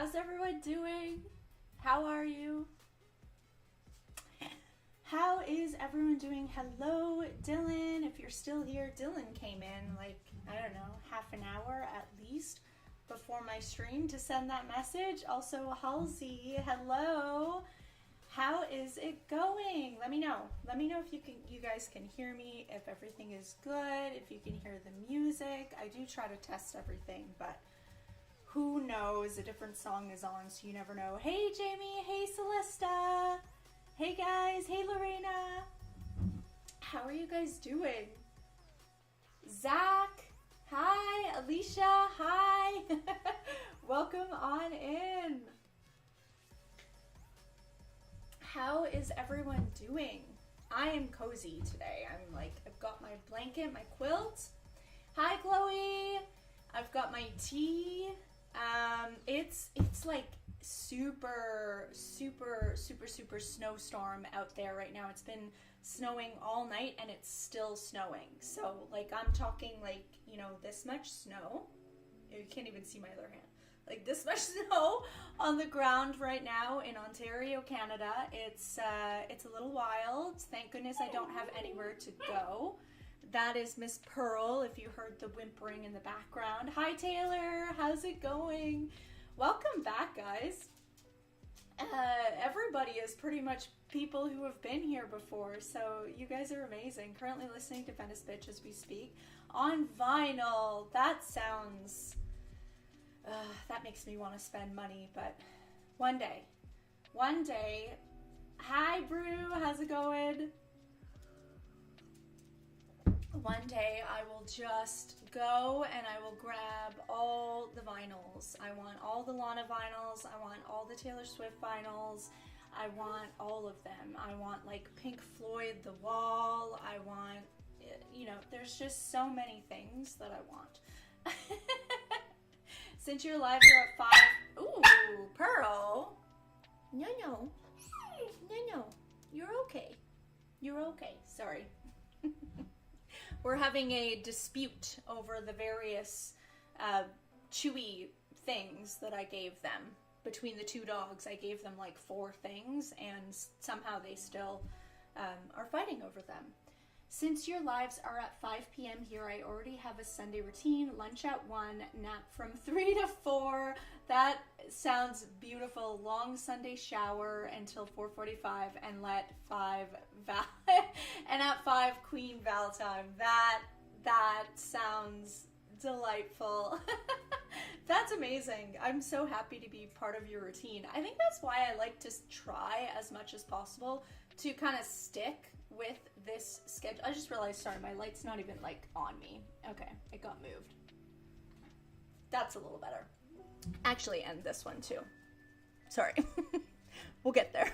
How's everyone doing? How are you? How is everyone doing? Hello, Dylan. If you're still here, Dylan came in like, I don't know, half an hour at least before my stream to send that message. Also, Halsey, hello. How is it going? Let me know. Let me know if you guys can hear me, if everything is good, if you can hear the music. I do try to test everything, but who knows? A different song is on, so you never know. Hey, Jamie. Hey, Celesta. Hey, guys. Hey, Lorena. How are you guys doing? Zach. Hi. Alicia. Hi. Welcome on in. How is everyone doing? I am cozy today. I've got my blanket, my quilt. Hi, Chloe. I've got my tea. It's like super snowstorm out there right now. It's been snowing all night and it's still snowing. So like I'm talking like, you know, this much snow. You can't even see my other hand. Like this much snow on the ground right now in Ontario, Canada. It's a little wild. Thank goodness I don't have anywhere to go. That is Miss Pearl, if you heard the whimpering in the background. Hi, Taylor. How's it going? Welcome back, guys. Everybody is pretty much people who have been here before, so you guys are amazing. Currently listening to Venice Bitch as we speak on vinyl. That sounds... that makes me want to spend money, but one day. Hi, Brew. How's it going? One day I will just go and I will grab all the vinyls. I want all the Lana vinyls. I want all the Taylor Swift vinyls. I want all of them. I want like Pink Floyd, The Wall. I want, you know, there's just so many things that I want. Since your lives are at 5... Ooh, Pearl. No. You're okay. You're okay. Sorry. We're having a dispute over the various chewy things that I gave them. Between the two dogs, I gave them like 4 things, and somehow they still are fighting over them. Since your lives are at 5 p.m. here, I already have a Sunday routine. Lunch at 1, nap from 3 to 4. That sounds beautiful. Long Sunday shower until 4:45 and let 5 and at 5 Queen Val time. That sounds delightful. That's amazing. I'm so happy to be part of your routine. I think that's why I like to try as much as possible to kind of stick with this schedule. I just realized, sorry, my light's not even like on me. Okay, it got moved. That's a little better. Actually, and this one too. Sorry. We'll get there.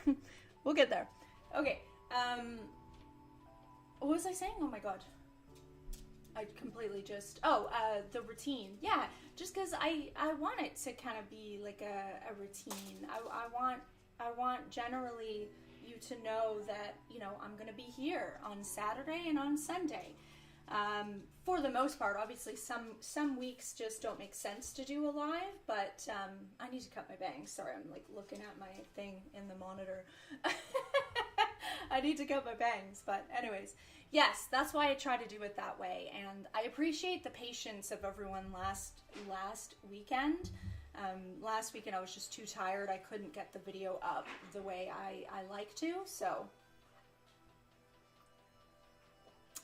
We'll get there. Okay, what was I saying? Oh my god. I completely just... the routine. Yeah, just because I want it to kind of be like a routine. I want generally you to know that, you know, I'm going to be here on Saturday and on Sunday. For the most part, obviously some weeks just don't make sense to do a live, but I need to cut my bangs. Sorry, I'm like looking at my thing in the monitor. I need to cut my bangs, but anyways, yes, that's why I try to do it that way, and I appreciate the patience of everyone last weekend. Last weekend I was just too tired. I couldn't get the video up the way I like to, so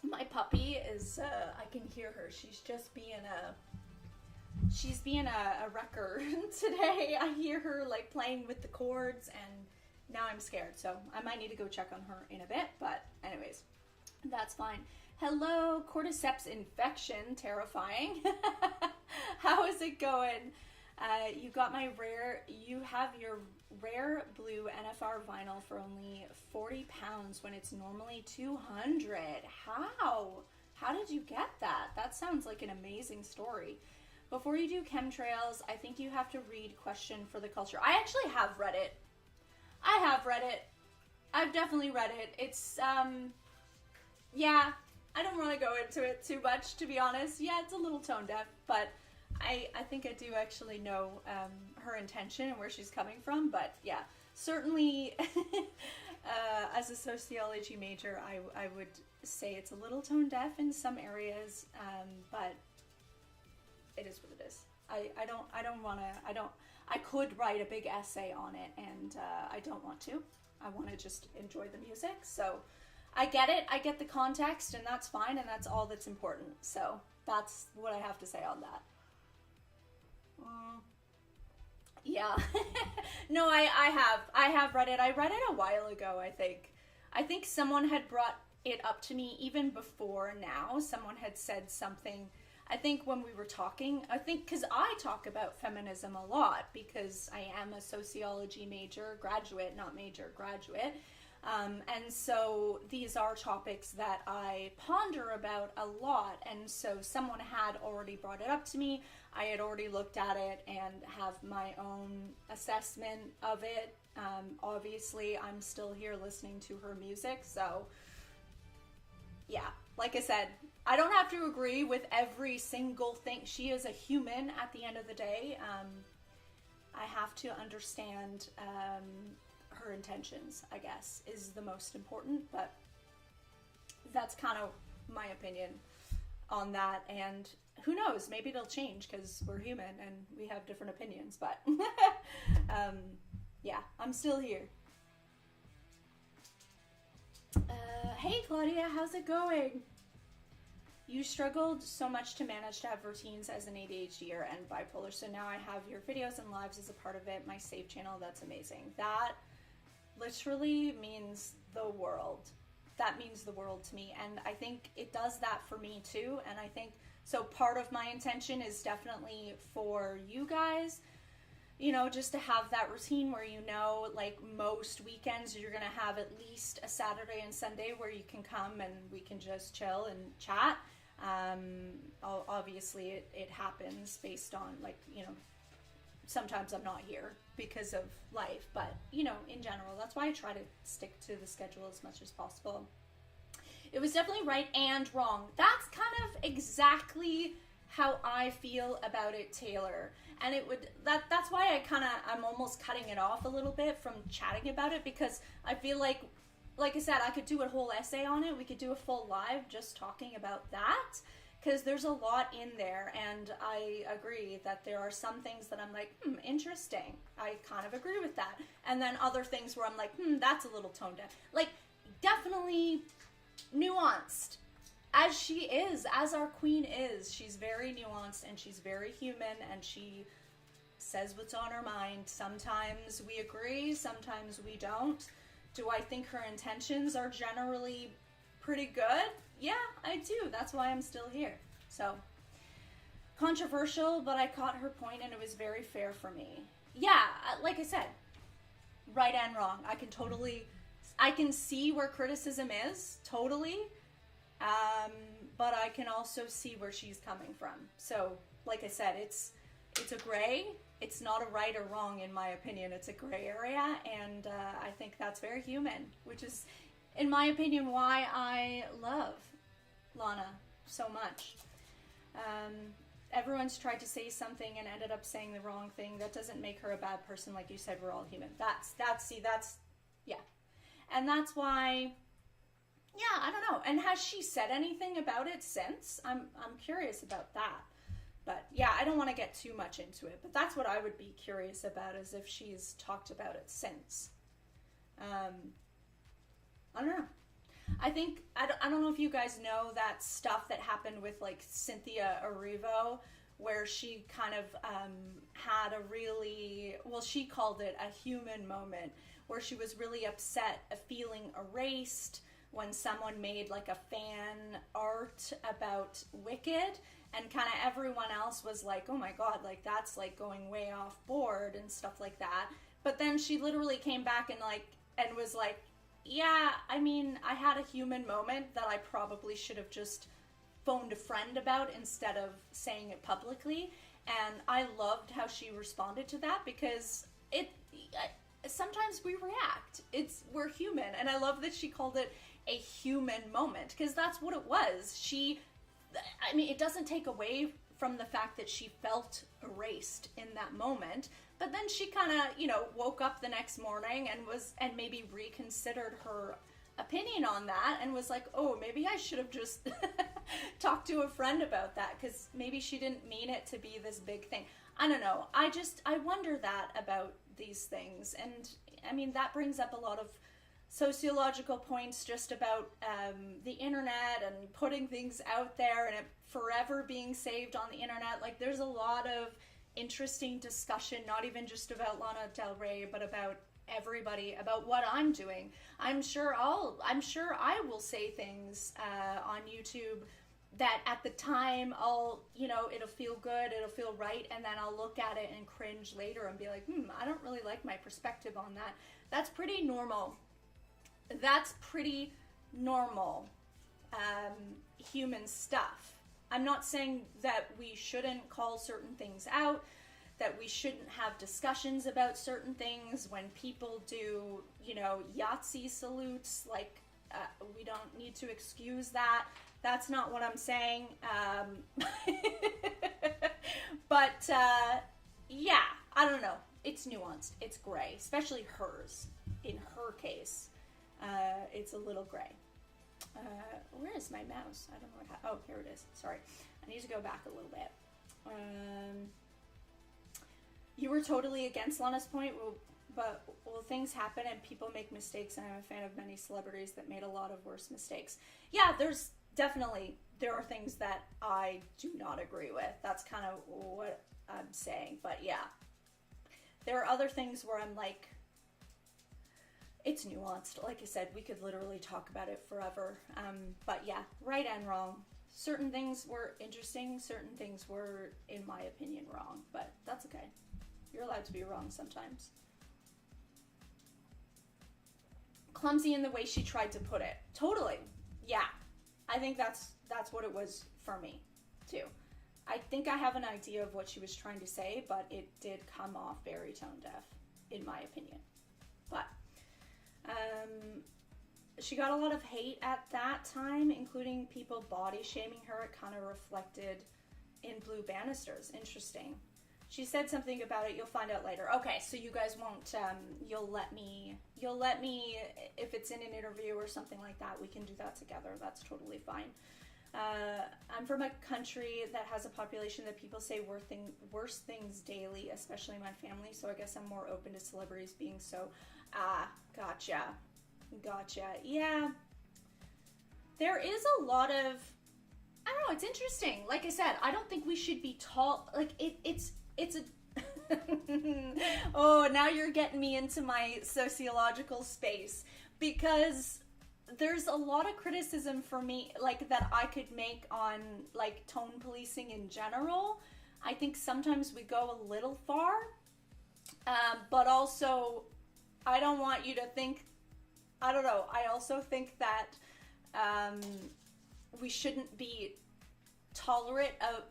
my puppy is, I can hear her. She's just being a wrecker today. I hear her like playing with the cords, and now I'm scared, so I might need to go check on her in a bit, but anyways, that's fine. Hello, cordyceps infection, terrifying. How is it going? You have your rare blue NFR vinyl for only 40 pounds when it's normally 200. How did you get that? That sounds like an amazing story. Before you do chemtrails, I think you have to read Question for the Culture. I actually have read it. I've definitely read it. It's, yeah, I don't want to go into it too much, to be honest. Yeah, it's a little tone deaf, but I think I do actually know her intention and where she's coming from, but yeah, certainly as a sociology major, I would say it's a little tone deaf in some areas, but it is what it is. I could write a big essay on it, and I don't want to. I want to just enjoy the music, so I get it. I get the context, and that's fine, and that's all that's important. So that's what I have to say on that. Yeah. No, I have read it. I read it a while ago, I think. I think someone had brought it up to me even before now. Someone had said something, I think when we were talking, I think because I talk about feminism a lot because I am a sociology major, graduate, not major, graduate. And so these are topics that I ponder about a lot. And so someone had already brought it up to me. I had already looked at it and have my own assessment of it. Obviously, I'm still here listening to her music. So, yeah, like I said, I don't have to agree with every single thing. She is a human at the end of the day. I have to understand her intentions, I guess, is the most important, but that's kind of my opinion on that, and who knows, maybe it'll change because we're human and we have different opinions, but yeah, I'm still here. Hey Claudia, how's it going? You struggled so much to manage to have routines as an ADHDer and bipolar, so now I have your videos and lives as a part of it, my save channel. That's amazing. That literally means the world. That means the world to me, and I think it does that for me too. And I think so part of my intention is definitely for you guys, you know, just to have that routine where, you know, like most weekends you're gonna have at least a Saturday and Sunday where you can come and we can just chill and chat. Obviously it happens based on, like, you know, sometimes I'm not here because of life, but, you know, in general, that's why I try to stick to the schedule as much as possible. It was definitely right and wrong. That's kind of exactly how I feel about it, Taylor. And that's why I'm almost cutting it off a little bit from chatting about it, because I feel like I said, I could do a whole essay on it. We could do a full live just talking about that, because there's a lot in there, and I agree that there are some things that I'm like, interesting. I kind of agree with that. And then other things where I'm like, that's a little tone deaf. Like, definitely nuanced. As she is, as our queen is. She's very nuanced, and she's very human, and she says what's on her mind. Sometimes we agree, sometimes we don't. Do I think her intentions are generally pretty good? Yeah, I do. That's why I'm still here. So, controversial, but I caught her point and it was very fair for me. Yeah, like I said, right and wrong. I can see where criticism is, totally. But I can also see where she's coming from. So, like I said, it's a gray. It's not a right or wrong, in my opinion. It's a gray area, and I think that's very human, which is, in my opinion, why I love Lana so much. Everyone's tried to say something and ended up saying the wrong thing. That doesn't make her a bad person. Like you said, we're all human. Yeah. And that's why, yeah, I don't know. And has she said anything about it since? I'm curious about that. But yeah, I don't want to get too much into it. But that's what I would be curious about, is if she's talked about it since. I don't know. I think, I don't know if you guys know that stuff that happened with, like, Cynthia Erivo, where she kind of had a really, well, she called it a human moment, where she was really upset, feeling erased when someone made, like, a fan art about Wicked, and kind of everyone else was like, oh my god, like, that's, like, going way off board and stuff like that. But then she literally came back and was like, yeah, I mean, I had a human moment that I probably should have just phoned a friend about instead of saying it publicly. And I loved how she responded to that, because sometimes we react. We're human. And I love that she called it a human moment, because that's what it was. I mean, it doesn't take away from the fact that she felt erased in that moment. But then she kind of, you know, woke up the next morning and maybe reconsidered her opinion on that and was like, oh, maybe I should have just talked to a friend about that, because maybe she didn't mean it to be this big thing. I don't know. I wonder that about these things. And I mean, that brings up a lot of sociological points just about the internet and putting things out there and it forever being saved on the internet. Like, there's a lot of interesting discussion, not even just about Lana Del Rey, but about everybody, about what I'm doing. I'm sure I will say things on YouTube that at the time it'll feel good, it'll feel right, and then I'll look at it and cringe later and be like, I don't really like my perspective on that. That's pretty normal. That's pretty normal human stuff. I'm not saying that we shouldn't call certain things out, that we shouldn't have discussions about certain things when people do, Yahtzee salutes. Like, we don't need to excuse that. That's not what I'm saying. But, yeah, I don't know. It's nuanced. It's gray, especially hers. In her case, it's a little gray. Where is my mouse? I don't know what oh, here it is. Sorry. I need to go back a little bit. You were totally against Lana's point, but things happen and people make mistakes, and I'm a fan of many celebrities that made a lot of worse mistakes. Yeah, there are things that I do not agree with. That's kind of what I'm saying. But yeah, there are other things where I'm like, it's nuanced. Like I said, we could literally talk about it forever. But yeah, right and wrong. Certain things were interesting. Certain things were, in my opinion, wrong. But that's okay. You're allowed to be wrong sometimes. Clumsy in the way she tried to put it. Totally. Yeah. I think that's what it was for me, too. I think I have an idea of what she was trying to say, but it did come off very tone deaf, in my opinion. But she got a lot of hate at that time, including people body shaming her. It kind of reflected in Blue Bannisters. Interesting. She said something about it. You'll find out later. Okay, so you guys won't, you'll let me, if it's in an interview or something like that, we can do that together. That's totally fine. I'm from a country that has a population that people say worse things daily, especially my family, so I guess I'm more open to celebrities being so, gotcha. Yeah. There is a lot of, I don't know, it's interesting. Like I said, I don't think we should be it's a, oh, now you're getting me into my sociological space, because there's a lot of criticism for me, like, that I could make on, like, tone policing in general. I think sometimes we go a little far, but also, I don't want you to think, I don't know, I also think that we shouldn't be tolerant of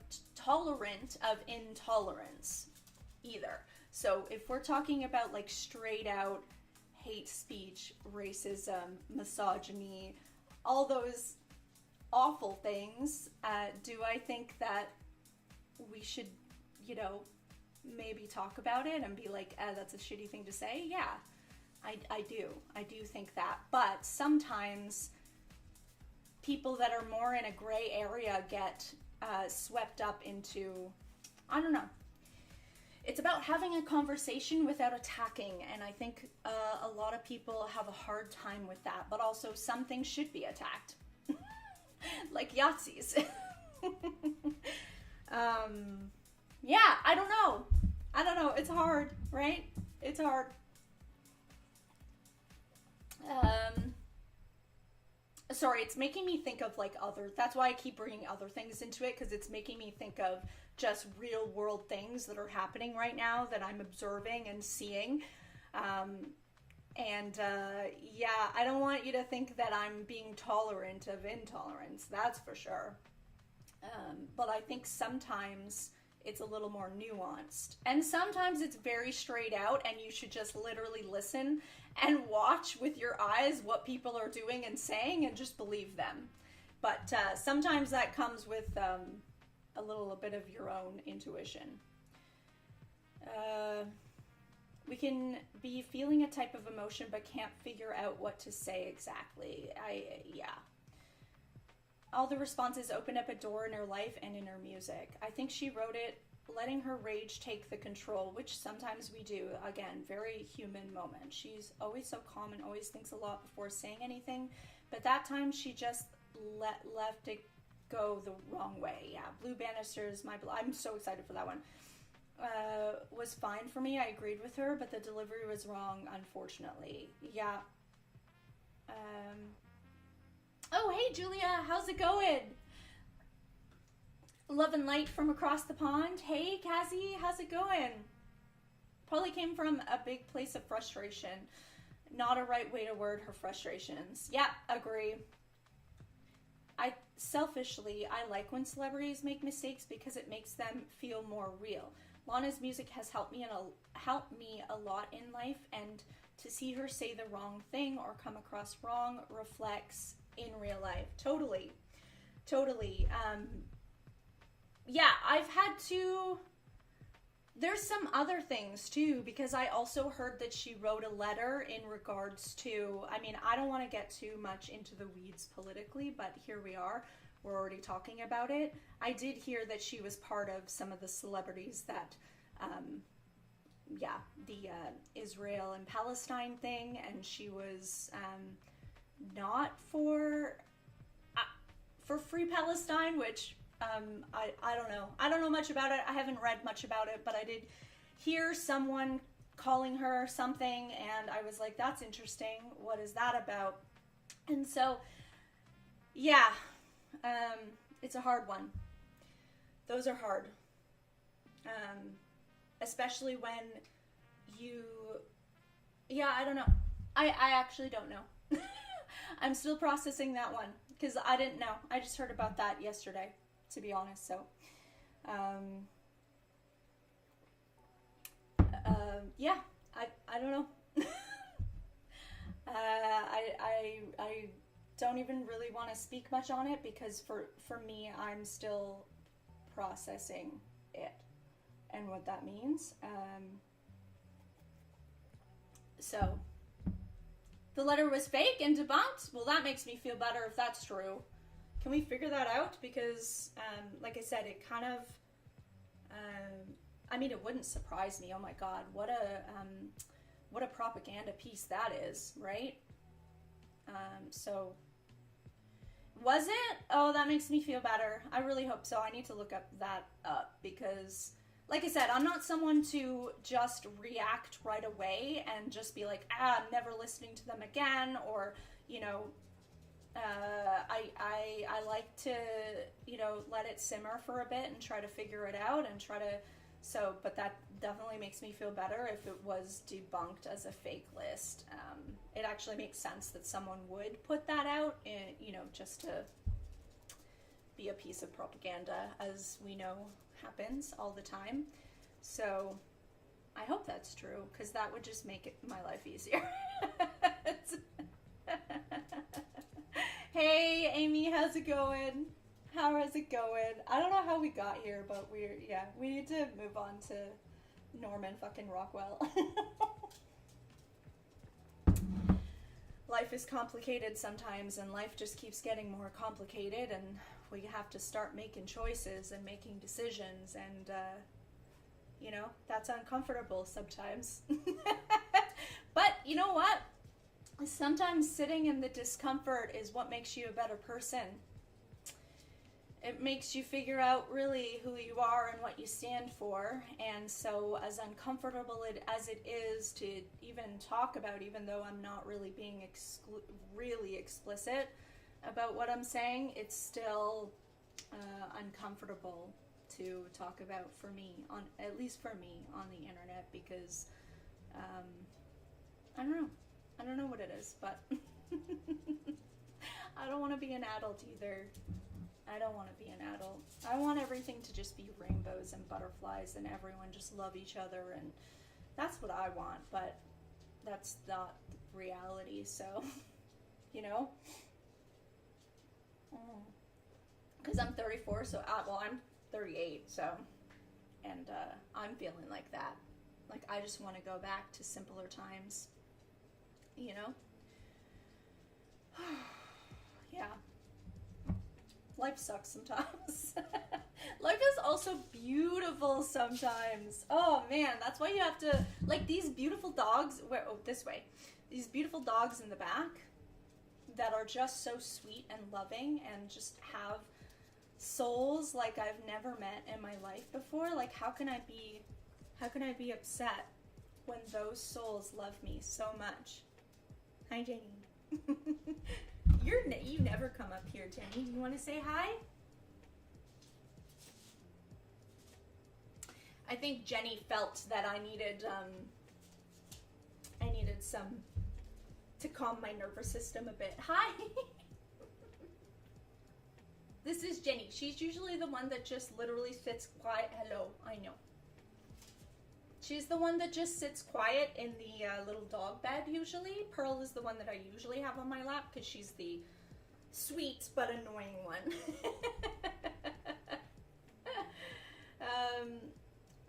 intolerance either. So if we're talking about, like, straight out hate speech, racism, misogyny, all those awful things, do I think that we should, maybe talk about it and be like, that's a shitty thing to say? Yeah, I do think that. But sometimes people that are more in a gray area get swept up into, I don't know. It's about having a conversation without attacking, and I think a lot of people have a hard time with that, but also some things should be attacked. Like Yahtzees. Yeah, I don't know. It's hard, right? It's hard. Sorry, it's making me think of, like, that's why I keep bringing other things into it, because it's making me think of just real world things that are happening right now that I'm observing and seeing. Yeah, I don't want you to think that I'm being tolerant of intolerance, that's for sure. But I think sometimes it's a little more nuanced. And sometimes it's very straight out, and you should just literally listen and watch with your eyes what people are doing and saying and just believe them. But sometimes that comes with a little bit of your own intuition. We can be feeling a type of emotion but can't figure out what to say exactly. Yeah. All the responses open up a door in her life and in her music. I think she wrote it letting her rage take the control, which sometimes we do. Again, very human moment. She's always so calm and always thinks a lot before saying anything, but that time she just left it go the wrong way. Yeah, Blue Banisters, I'm so excited for that one. Was fine for me. I agreed with her, but the delivery was wrong, unfortunately. Yeah. Oh, hey, Julia. How's it going? Love and light from across the pond. Hey, Cassie. How's it going? Probably came from a big place of frustration. Not a right way to word her frustrations. Yeah, agree. Selfishly, I like when celebrities make mistakes because it makes them feel more real. Lana's music has helped me a lot in life, and to see her say the wrong thing or come across wrong reflects in real life. Totally. Yeah, I've had to. There's some other things too, because I also heard that she wrote a letter in regards to, I mean, I don't want to get too much into the weeds politically, but here we are. We're already talking about it. I did hear that she was part of some of the celebrities that, the Israel and Palestine thing, and she was not for Free Palestine, which I don't know. I don't know much about it. I haven't read much about it, but I did hear someone calling her something, and I was like, that's interesting. What is that about? And so, yeah, it's a hard one. Those are hard. Especially when I don't know. I actually don't know. I'm still processing that one, because I didn't know. I just heard about that yesterday, to be honest. So, yeah, I don't know. I don't even really want to speak much on it, because for me, I'm still processing it and what that means. So the letter was fake and debunked. Well, that makes me feel better if that's true. Can we figure that out? Because, like I said, it kind of, I mean, it wouldn't surprise me. Oh my God, what a propaganda piece that is, right? So, was it? Oh, that makes me feel better. I really hope so. I need to look that up, because, like I said, I'm not someone to just react right away and just be like, I'm never listening to them again, or, you know, I like to, you know, let it simmer for a bit and try to figure it out and but that definitely makes me feel better if it was debunked as a fake list. It actually makes sense that someone would put that out, you know, just to be a piece of propaganda, as we know happens all the time. So I hope that's true, because that would just make my life easier. Hey, Amy, how's it going? How is it going? I don't know how we got here, but we need to move on to Norman fucking Rockwell. Life is complicated sometimes, and life just keeps getting more complicated, and we have to start making choices and making decisions, and, you know, that's uncomfortable sometimes. But you know what? Sometimes sitting in the discomfort is what makes you a better person. It makes you figure out really who you are and what you stand for. And so, as uncomfortable as it is to even talk about, even though I'm not really being really explicit about what I'm saying, it's still uncomfortable to talk about for me, at least for me, on the internet, because I don't know what it is, but I don't want to be an adult either. I don't want to be an adult. I want everything to just be rainbows and butterflies and everyone just love each other, and that's what I want, but that's not reality, so, you know? Because I'm 34, so, I'm 38, so, and I'm feeling like that. Like, I just want to go back to simpler times, you know? Yeah. Life sucks sometimes. Life is also beautiful sometimes. Oh man, that's why you have to, like, these beautiful dogs, this way. These beautiful dogs in the back that are just so sweet and loving and just have souls like I've never met in my life before. Like, how can I be upset when those souls love me so much? Hi, Jenny. You never come up here, Jenny. You want to say hi? I think Jenny felt that I needed some to calm my nervous system a bit. Hi. This is Jenny. She's usually the one that just literally sits quiet. Hello, I know. She's the one that just sits quiet in the little dog bed usually. Pearl is the one that I usually have on my lap because she's the sweet but annoying one.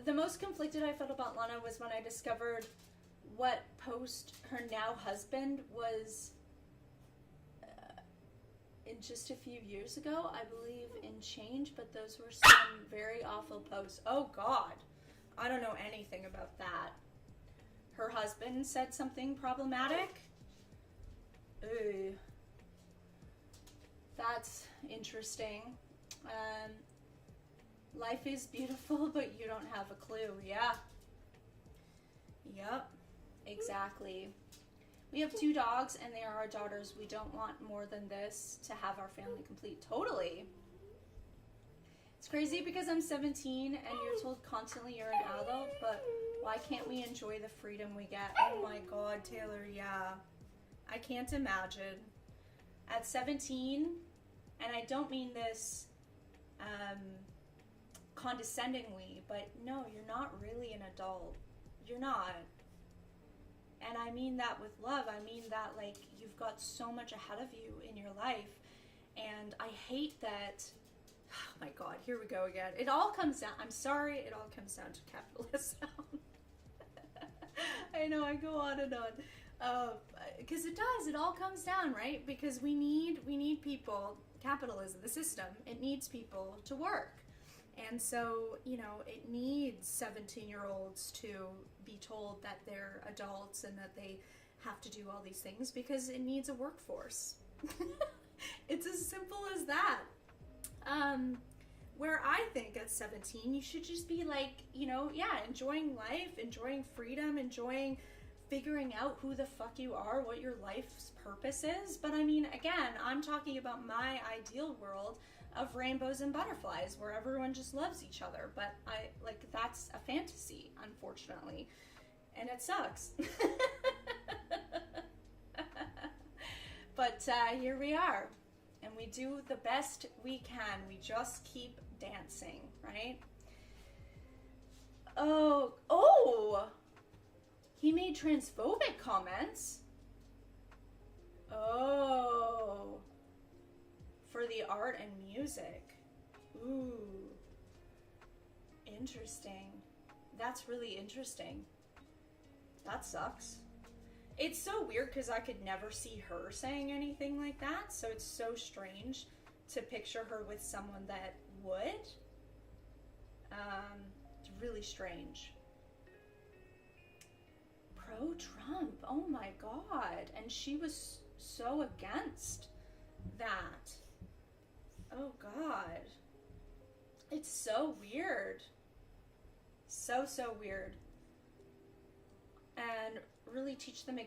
The most conflicted I felt about Lana was when I discovered what post her now husband was in just a few years ago, I believe, in Change, but those were some very awful posts. Oh God, I don't know anything about that. Her husband said something problematic. Ooh. That's interesting. Life is beautiful, but you don't have a clue. Yeah. Yep. Exactly. We have 2 dogs, and they are our daughters. We don't want more than this to have our family complete. Totally. It's crazy because I'm 17, and you're told constantly you're an adult, but why can't we enjoy the freedom we get? Oh my God, Taylor, yeah. I can't imagine. At 17, and I don't mean this condescendingly, but no, you're not really an adult. You're not. And I mean that with love. I mean that, like, you've got so much ahead of you in your life. And I hate that, oh my God, here we go again. It all comes down, I'm sorry, it all comes down to capitalism. I know, I go on and on. Because it does, it all comes down, right? Because we need people, capitalism, the system, it needs people to work. And so, you know, it needs 17-year-olds to be told that they're adults and that they have to do all these things because it needs a workforce. It's as simple as that. Where I think at 17, you should just be like, you know, yeah, enjoying life, enjoying freedom, enjoying figuring out who the fuck you are, what your life's purpose is. But I mean, again, I'm talking about my ideal world of rainbows and butterflies where everyone just loves each other. But that's a fantasy, unfortunately. And it sucks. But here we are. And we do the best we can. We just keep dancing, right? Oh! He made transphobic comments. Oh. For the art and music. Ooh. Interesting. That's really interesting. That sucks. It's so weird because I could never see her saying anything like that, so it's so strange to picture her with someone that would. It's really strange. Pro-Trump, oh my God. And she was so against that. Oh God. It's so weird. So weird. And really teach them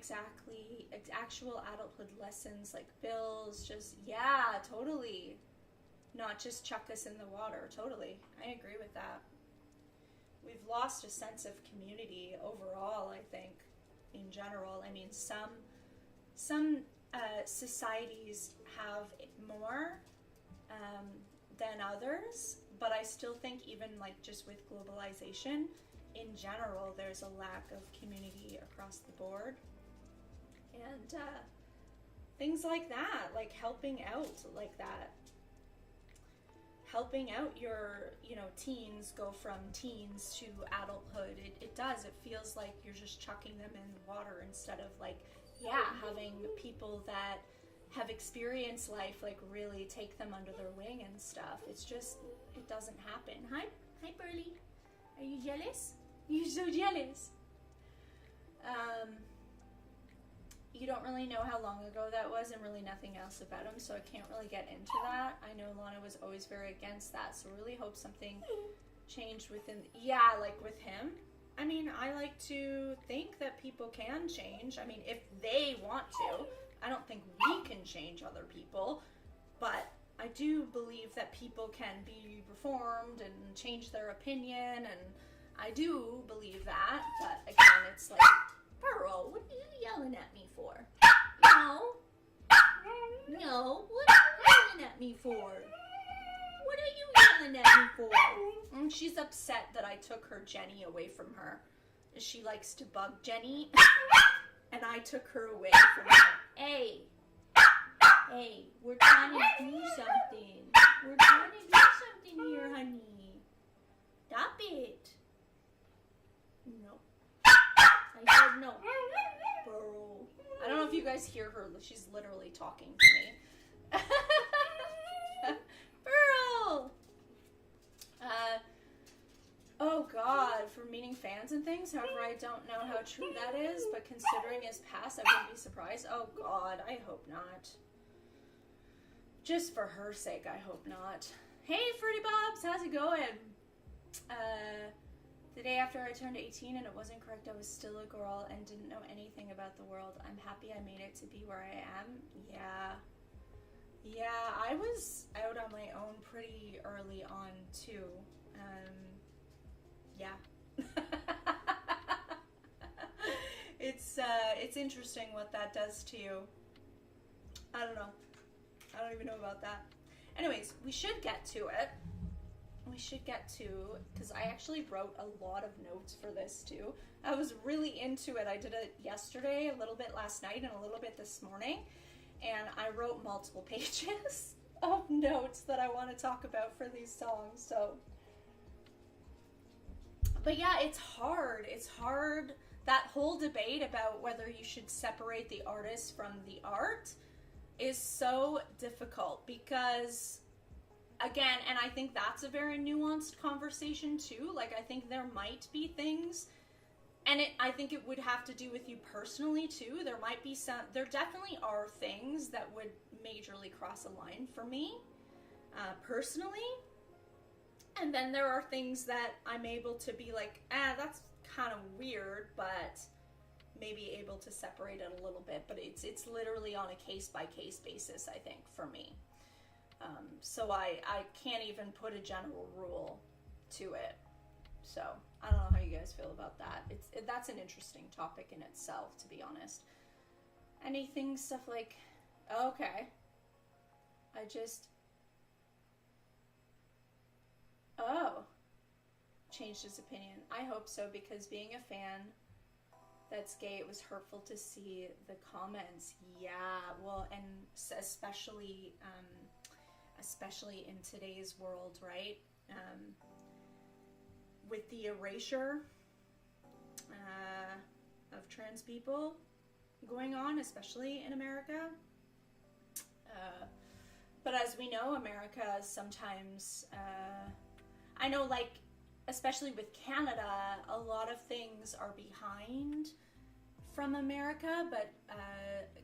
actual adulthood lessons like bills, just, yeah, totally. Not just chuck us in the water, totally. I agree with that. We've lost a sense of community overall, I think, in general. I mean, some societies have more than others, but I still think even like just with globalization, in general, there's a lack of community across the board. And things like that, like helping out like that. helping out your, teens go from teens to adulthood. It does. It feels like you're just chucking them in water instead of like, having people that have experienced life like really take them under their wing and stuff. It's just, it doesn't happen. Hi Burley. Are you jealous? You're so jealous. You don't really know how long ago that was and really nothing else about him, so I can't really get into that. I know Lana was always very against that, so really hope something changed within, like with him. I mean, I like to think that people can change. I mean, if they want to. I don't think we can change other people, but I do believe that people can be reformed and change their opinion, and I do believe that, but again, it's like, Pearl, what are you yelling at me for? No, what are you yelling at me for? What are you yelling at me for? And she's upset that I took her Jenny away from her. She likes to bug Jenny, and I took her away from her. Hey, we're trying to do something. We're trying to do something here, honey. Stop it. No. I said no. Burl. I don't know if you guys hear her. She's literally talking to me. Burl! Oh God, for meeting fans and things. However, I don't know how true that is, but considering his past, I wouldn't be surprised. Oh God, I hope not. Just for her sake, I hope not. Hey, Fruity Bobs, how's it going? The day after I turned 18 and it wasn't correct, I was still a girl and didn't know anything about the world. I'm happy I made it to be where I am. Yeah, I was out on my own pretty early on too. It's interesting what that does to you. I don't know. I don't even know about that. Anyways, we should get to it. Because I actually wrote a lot of notes for this too. I was really into it. I did it yesterday, a little bit last night, and a little bit this morning. And I wrote multiple pages of notes that I want to talk about for these songs. But yeah, it's hard. That whole debate about whether you should separate the artist from the art is so difficult because, again, and I think that's a very nuanced conversation too. Like, I think there might be things, and I think it would have to do with you personally too. There definitely are things that would majorly cross a line for me, personally. And then there are things that I'm able to be like, that's kind of weird, but maybe able to separate it a little bit. But it's literally on a case-by-case basis, I think, for me. So I can't even put a general rule to it. So I don't know how you guys feel about that. That's an interesting topic in itself, to be honest. Anything, stuff like, okay. Changed his opinion. I hope so, because being a fan that's gay, it was hurtful to see the comments. Yeah, well, and especially in today's world, right? With the erasure of trans people going on, especially in America. But as we know, America sometimes, I know, like, especially with Canada, a lot of things are behind from America, but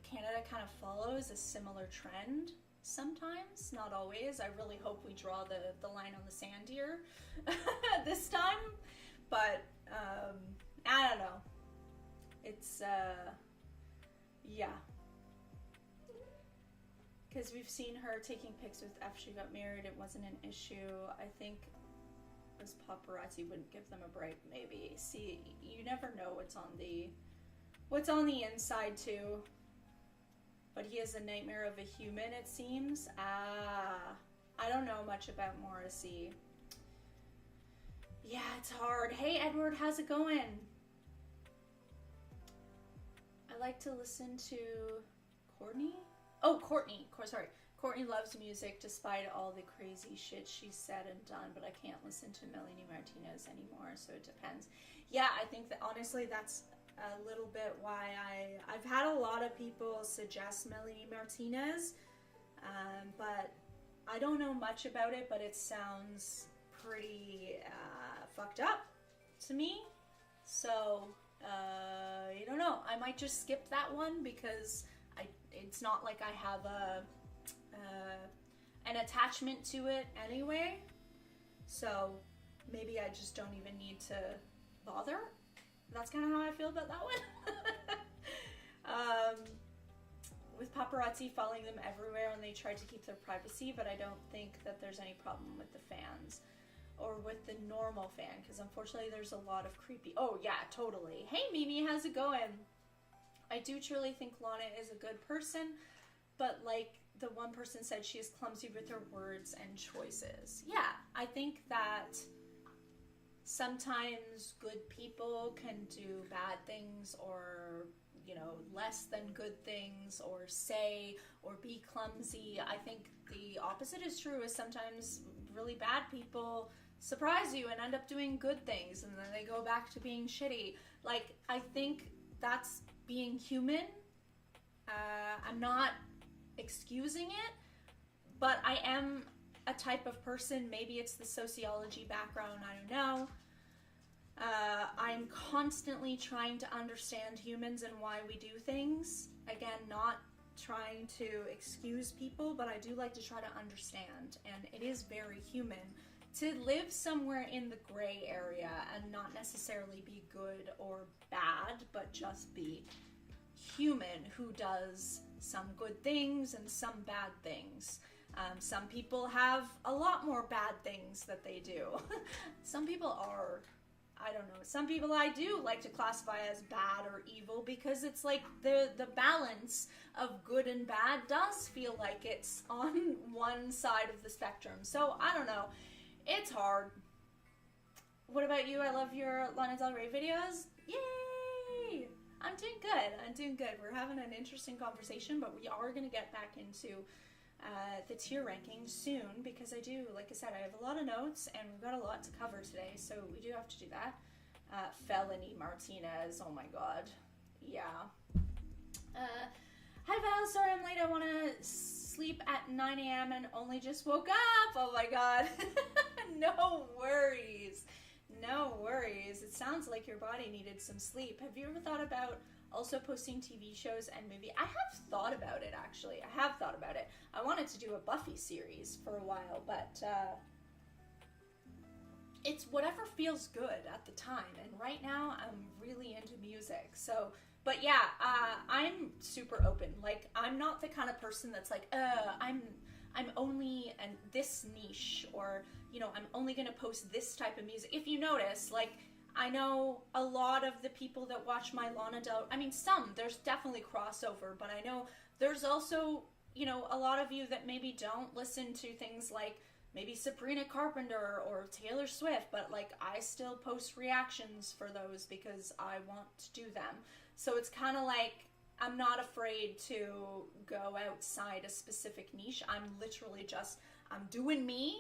Canada kind of follows a similar trend sometimes, not always. I really hope we draw the line on the sand here this time, but I don't know. It's, yeah. Because we've seen her taking pics with after she got married. It wasn't an issue. I think this paparazzi wouldn't give them a break, maybe. See, you never know what's on the inside too. But he is a nightmare of a human, it seems. I don't know much about Morrissey. Yeah, it's hard. Hey Edward, how's it going? I like to listen to Courtney. Oh, Courtney. Courtney loves music despite all the crazy shit she's said and done, but I can't listen to Melanie Martinez anymore, so it depends. Yeah, I think that honestly that's a little bit why I've had a lot of people suggest Melanie Martinez, but I don't know much about it, but it sounds pretty fucked up to me. So, I don't know. I might just skip that one because it's not like I have an attachment to it anyway. So maybe I just don't even need to bother. That's kind of how I feel about that one. With paparazzi following them everywhere, and they try to keep their privacy, but I don't think that there's any problem with the fans or with the normal fan, because unfortunately there's a lot of creepy. Oh yeah, totally. Hey Mimi, how's it going? I do truly think Lana is a good person, but like the one person said, she is clumsy with her words and choices. Yeah, I think that sometimes good people can do bad things, or you know, less than good things, or say or be clumsy. I think the opposite is true, is sometimes really bad people surprise you and end up doing good things, and then they go back to being shitty. Like, I think that's being human. I'm not excusing it, but I am a type of person, maybe it's the sociology background, I don't know. I'm constantly trying to understand humans and why we do things. Again, not trying to excuse people, but I do like to try to understand, and it is very human to live somewhere in the gray area and not necessarily be good or bad, but just be human, who does some good things and some bad things. Some people have a lot more bad things that they do. Some people are, I don't know, some people I do like to classify as bad or evil, because it's like the balance of good and bad does feel like it's on one side of the spectrum. So I don't know, it's hard. What about you? I love your Lana Del Rey videos. Yay! I'm doing good. We're having an interesting conversation, but we are going to get back into the tier rankings soon, because I do, like I said, I have a lot of notes and we've got a lot to cover today, so we do have to do that. Felony Martinez, oh my god. Yeah. Hi Val, sorry I'm late. I want to sleep at 9 a.m. and only just woke up. Oh my god. No worries. No worries. It sounds like your body needed some sleep. Have you ever thought about also posting TV shows and movie? I have thought about it, actually. I have thought about it. I wanted to do a Buffy series for a while, but it's whatever feels good at the time. And right now, I'm really into music. So, but yeah, I'm super open. Like, I'm not the kind of person that's like, I'm only in this niche, or, you know, I'm only going to post this type of music. If you notice, like, I know a lot of the people that watch my Lana Del, I mean, there's definitely crossover, but I know there's also, you know, a lot of you that maybe don't listen to things like maybe Sabrina Carpenter or Taylor Swift, but like, I still post reactions for those because I want to do them. So it's kind of like, I'm not afraid to go outside a specific niche. I'm literally just, I'm doing me,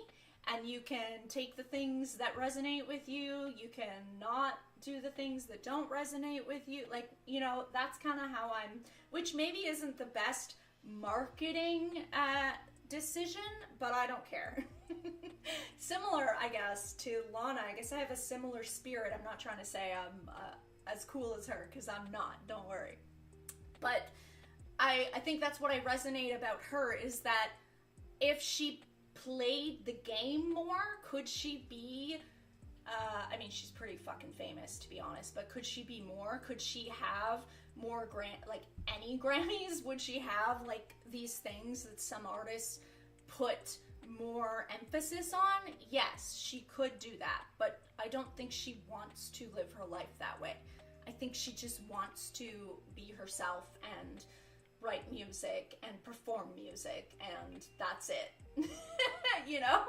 and you can take the things that resonate with you. You can not do the things that don't resonate with you. Like, you know, that's kind of how I'm, which maybe isn't the best marketing decision, but I don't care. Similar, I guess, to Lana. I guess I have a similar spirit. I'm not trying to say I'm as cool as her, because I'm not. Don't worry. But I think that's what I resonate about her, is that if she played the game more, could she be, I mean, she's pretty fucking famous, to be honest, but could she be more? Could she have more like any Grammys? Would she have like these things that some artists put more emphasis on? Yes, she could do that, but I don't think she wants to live her life that way. I think she just wants to be herself and write music and perform music, and that's it. You know?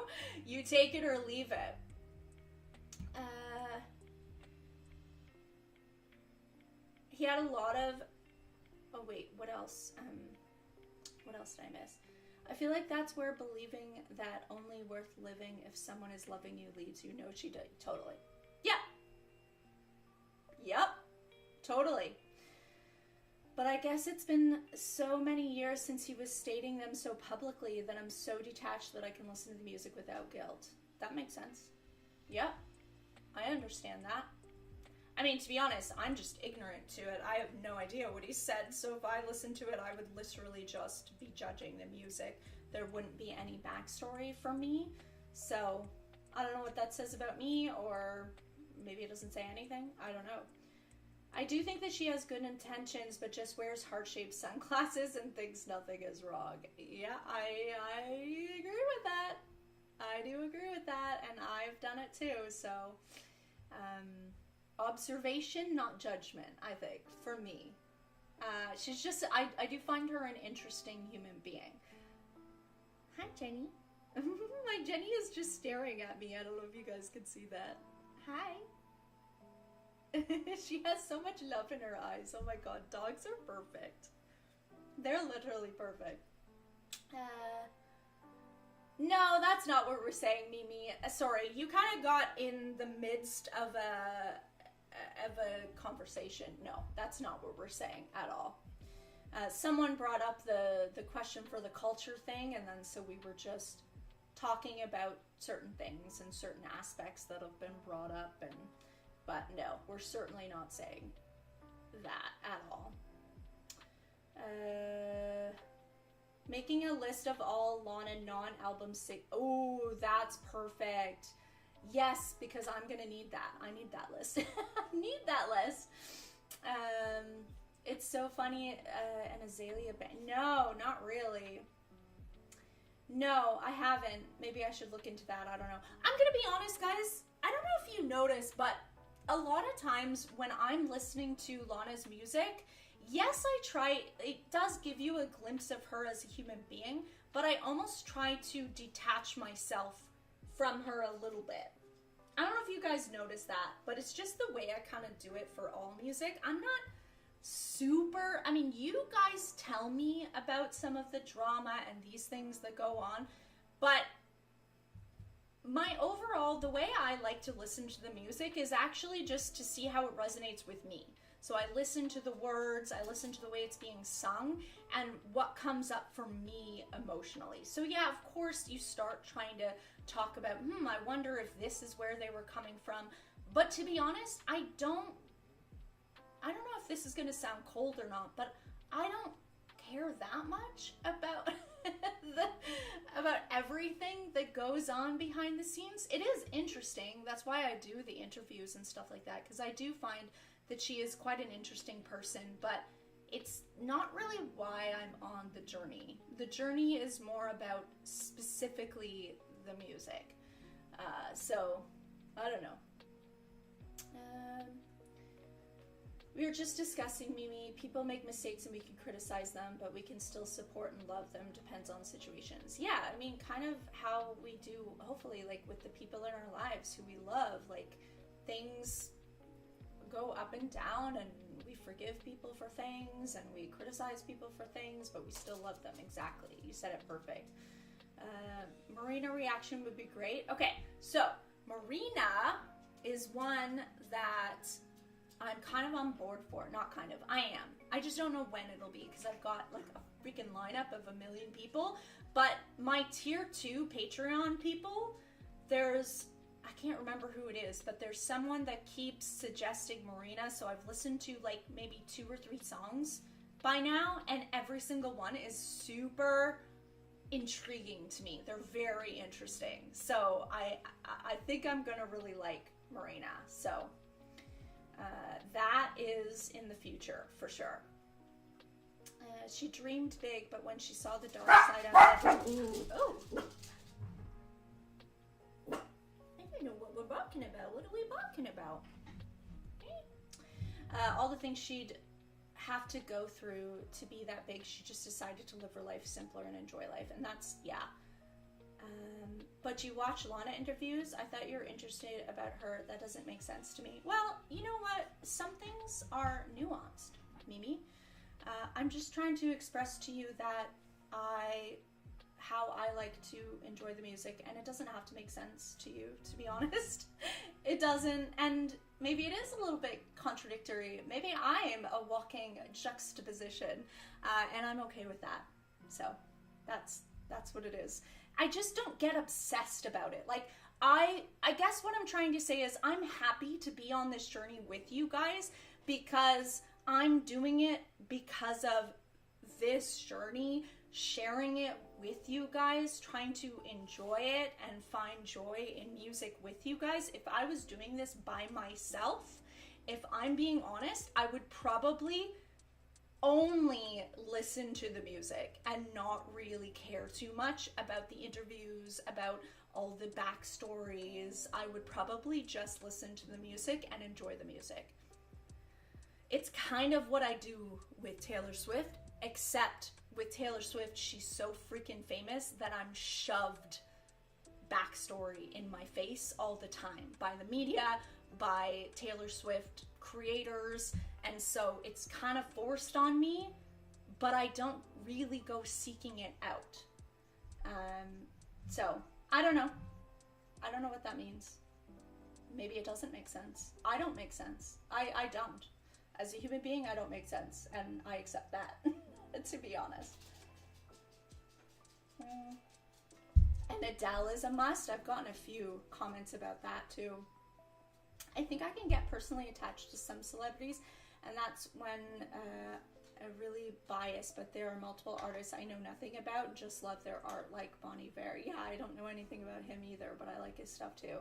You take it or leave it. He had a lot of... Oh wait, what else? What else did I miss? I feel like that's where believing that only worth living if someone is loving you leads you. No, she did. Totally. Yeah. Yep. Totally. But I guess it's been so many years since he was stating them so publicly that I'm so detached that I can listen to the music without guilt. That makes sense. Yep. I understand that. I mean, to be honest, I'm just ignorant to it. I have no idea what he said, so if I listened to it, I would literally just be judging the music. There wouldn't be any backstory for me, so I don't know what that says about me, or maybe it doesn't say anything. I don't know. I do think that she has good intentions, but just wears heart-shaped sunglasses and thinks nothing is wrong. Yeah, I agree with that. I do agree with that, and I've done it too, so... observation, not judgment, I think, for me. She's just, I do find her an interesting human being. Hi, Jenny. My Jenny is just staring at me. I don't know if you guys can see that. Hi. She has so much love in her eyes. Oh my god, dogs are perfect. They're literally perfect. No, that's not what we're saying, Mimi. Sorry, you kind of got in the midst of a conversation. No, that's not what we're saying at all. Someone brought up the question for the culture thing, and then so we were just talking about certain things and certain aspects that have been brought up, but no, we're certainly not saying that at all. Making a list of all Lana non-album oh, that's perfect. Yes, because I'm gonna need that. I need that list. I need that list. It's so funny, an Azalea band. No, not really. No, I haven't. Maybe I should look into that. I don't know. I'm gonna be honest, guys. I don't know if you noticed, but a lot of times when I'm listening to Lana's music, yes, I try, it does give you a glimpse of her as a human being, but I almost try to detach myself from her a little bit. I don't know if you guys notice that, but it's just the way I kind of do it for all music. I'm not super, I mean, you guys tell me about some of the drama and these things that go on, but my overall, the way I like to listen to the music is actually just to see how it resonates with me. So I listen to the words, I listen to the way it's being sung, and what comes up for me emotionally. So yeah, of course you start trying to talk about, I wonder if this is where they were coming from. But to be honest, I don't know if this is gonna sound cold or not, but I don't care that much about about everything that goes on behind the scenes. It is interesting. That's why I do the interviews and stuff like that, because I do find that she is quite an interesting person, but it's not really why I'm on the journey. The journey is more about specifically the music. So, I don't know. We were just discussing, Mimi, people make mistakes and we can criticize them, but we can still support and love them, depends on situations. Yeah, I mean, kind of how we do, hopefully, like with the people in our lives who we love, like things go up and down, and we forgive people for things, and we criticize people for things, but we still love them. Exactly. You said it perfect. Marina reaction would be great. Okay, so Marina is one that I'm kind of on board for. Not kind of. I am. I just don't know when it'll be, because I've got like a freaking lineup of 1 million people. But my tier 2 Patreon people, there's, I can't remember who it is, but there's someone that keeps suggesting Marina, so I've listened to like maybe 2 or 3 songs by now, and every single one is super intriguing to me. They're very interesting. So I think I'm gonna really like Marina. So that is in the future for sure. She dreamed big, but when she saw the dark side of it, oh. I don't know what we're barking about. What are we barking about? All the things she'd have to go through to be that big, she just decided to live her life simpler and enjoy life. And that's, yeah. But you watch Lana interviews, I thought you were interested about her. That doesn't make sense to me. Well, you know what? Some things are nuanced, Mimi. I'm just trying to express to you that I how I like to enjoy the music, and it doesn't have to make sense to you, to be honest. It doesn't, and maybe it is a little bit contradictory. Maybe I am a walking juxtaposition, and I'm okay with that. So that's what it is. I just don't get obsessed about it. Like, I guess what I'm trying to say is I'm happy to be on this journey with you guys, because I'm doing it because of this journey, sharing it with you guys, trying to enjoy it and find joy in music with you guys. If I was doing this by myself, if I'm being honest, I would probably only listen to the music and not really care too much about the interviews, about all the backstories. I would probably just listen to the music and enjoy the music. It's kind of what I do with Taylor Swift, except with Taylor Swift, she's so freaking famous that I'm shoved backstory in my face all the time by the media, by Taylor Swift creators, and so it's kind of forced on me, but I don't really go seeking it out. So I don't know what that means. Maybe it doesn't make sense. I don't make sense. I don't. As a human being, I don't make sense, and I accept that. To be honest. And Adele is a must. I've gotten a few comments about that too. I think I can get personally attached to some celebrities, and that's when I'm really biased, but there are multiple artists I know nothing about, just love their art, like Bon Iver. Yeah, I don't know anything about him either, but I like his stuff too.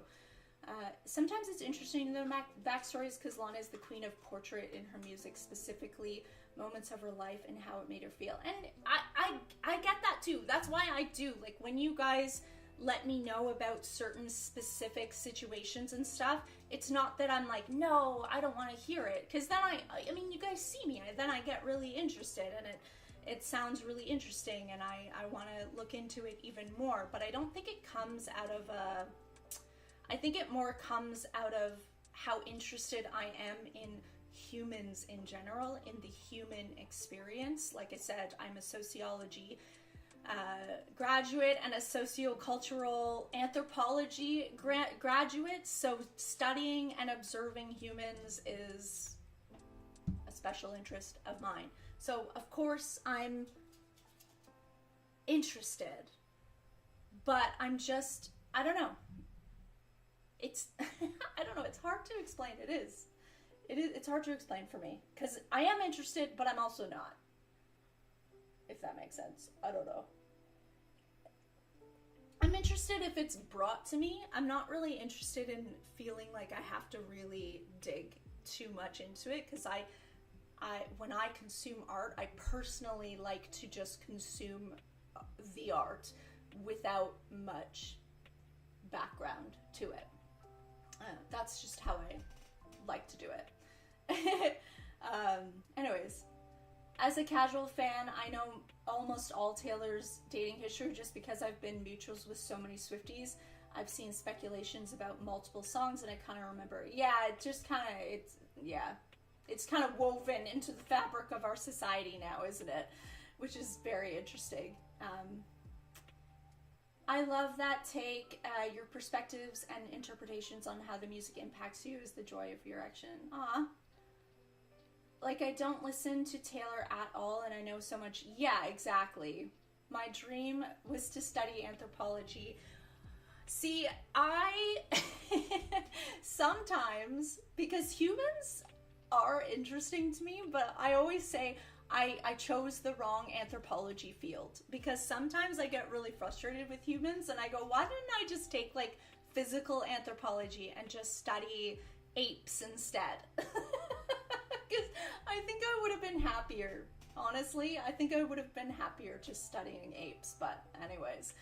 Sometimes it's interesting the backstories, because Lana is the queen of portrait in her music, specifically moments of her life and how it made her feel. And I get that too. That's why I do. Like, when you guys let me know about certain specific situations and stuff, it's not that I'm like, no, I don't want to hear it. Because then I mean, you guys see me, then I get really interested, and it sounds really interesting, and I want to look into it even more. But I don't think it comes out of I think it more comes out of how interested I am in humans in general, in the human experience. Like I said, I'm a sociology graduate and a sociocultural anthropology graduate, so studying and observing humans is a special interest of mine. So of course I'm interested, but I'm just, I don't know. It's, I don't know, it's hard to explain. It's hard to explain for me, because I am interested, but I'm also not. If that makes sense. I don't know. I'm interested if it's brought to me. I'm not really interested in feeling like I have to really dig too much into it, because when I consume art, I personally like to just consume the art without much background to it. That's just how I like to do it. Anyways, as a casual fan, I know almost all Taylor's dating history just because I've been mutuals with so many Swifties. I've seen speculations about multiple songs, and I kind of remember, it's kind of woven into the fabric of our society now, isn't it? Which is very interesting. I love that take. Your perspectives and interpretations on how the music impacts you is the joy of your action. Aw. Like, I don't listen to Taylor at all, and I know so much. Yeah, exactly. My dream was to study anthropology. See, I sometimes, because humans are interesting to me, but I always say I chose the wrong anthropology field, because sometimes I get really frustrated with humans and I go, why didn't I just take like physical anthropology and just study apes instead? Because I think I would have been happier. Honestly, I think I would have been happier just studying apes. But anyways,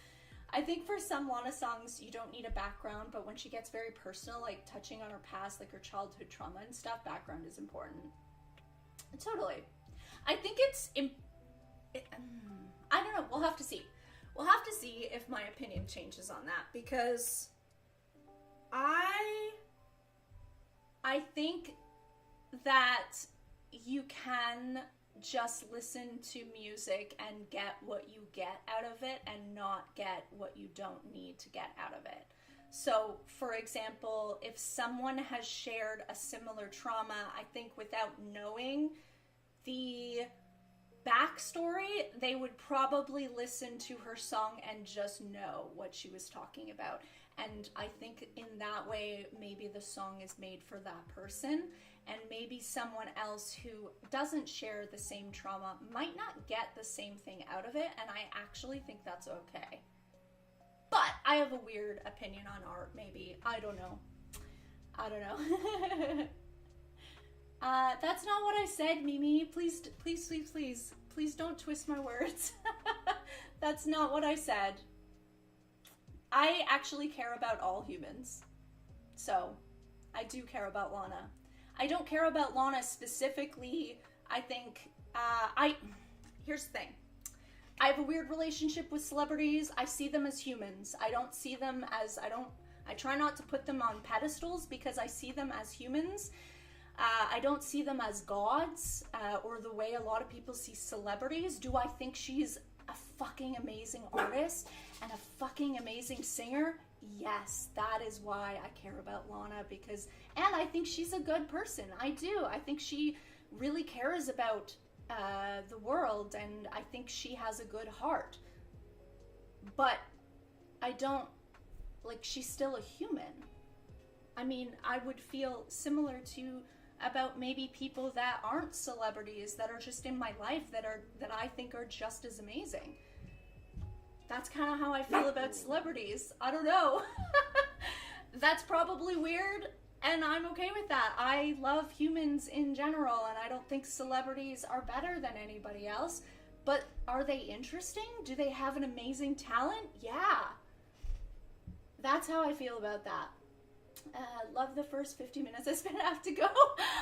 I think for some Lana songs, you don't need a background, but when she gets very personal, like touching on her past, like her childhood trauma and stuff, background is important. Totally. I think I don't know, we'll have to see. We'll have to see if my opinion changes on that, because I think that you can just listen to music and get what you get out of it and not get what you don't need to get out of it. So, for example, if someone has shared a similar trauma, I think without knowing the backstory, they would probably listen to her song and just know what she was talking about. And I think in that way, maybe the song is made for that person, and maybe someone else who doesn't share the same trauma might not get the same thing out of it, and I actually think that's okay. But I have a weird opinion on art, maybe. I don't know. That's not what I said, Mimi. Please don't twist my words. That's not what I said. I actually care about all humans. So, I do care about Lana. I don't care about Lana specifically. I think, here's the thing. I have a weird relationship with celebrities. I see them as humans. I don't see them as, I try not to put them on pedestals because I see them as humans. I don't see them as gods, or the way a lot of people see celebrities. Do I think she's a fucking amazing artist and a fucking amazing singer? Yes, that is why I care about Lana, and I think she's a good person. I do. I think she really cares about the world, and I think she has a good heart. But I don't, she's still a human. I mean, I would feel similar to about maybe people that aren't celebrities, that are just in my life, that I think are just as amazing. That's kind of how I feel about celebrities. I don't know. That's probably weird, and I'm okay with that. I love humans in general, and I don't think celebrities are better than anybody else. But are they interesting? Do they have an amazing talent? Yeah. That's how I feel about that. Love the first 50 minutes. It's gonna have to go.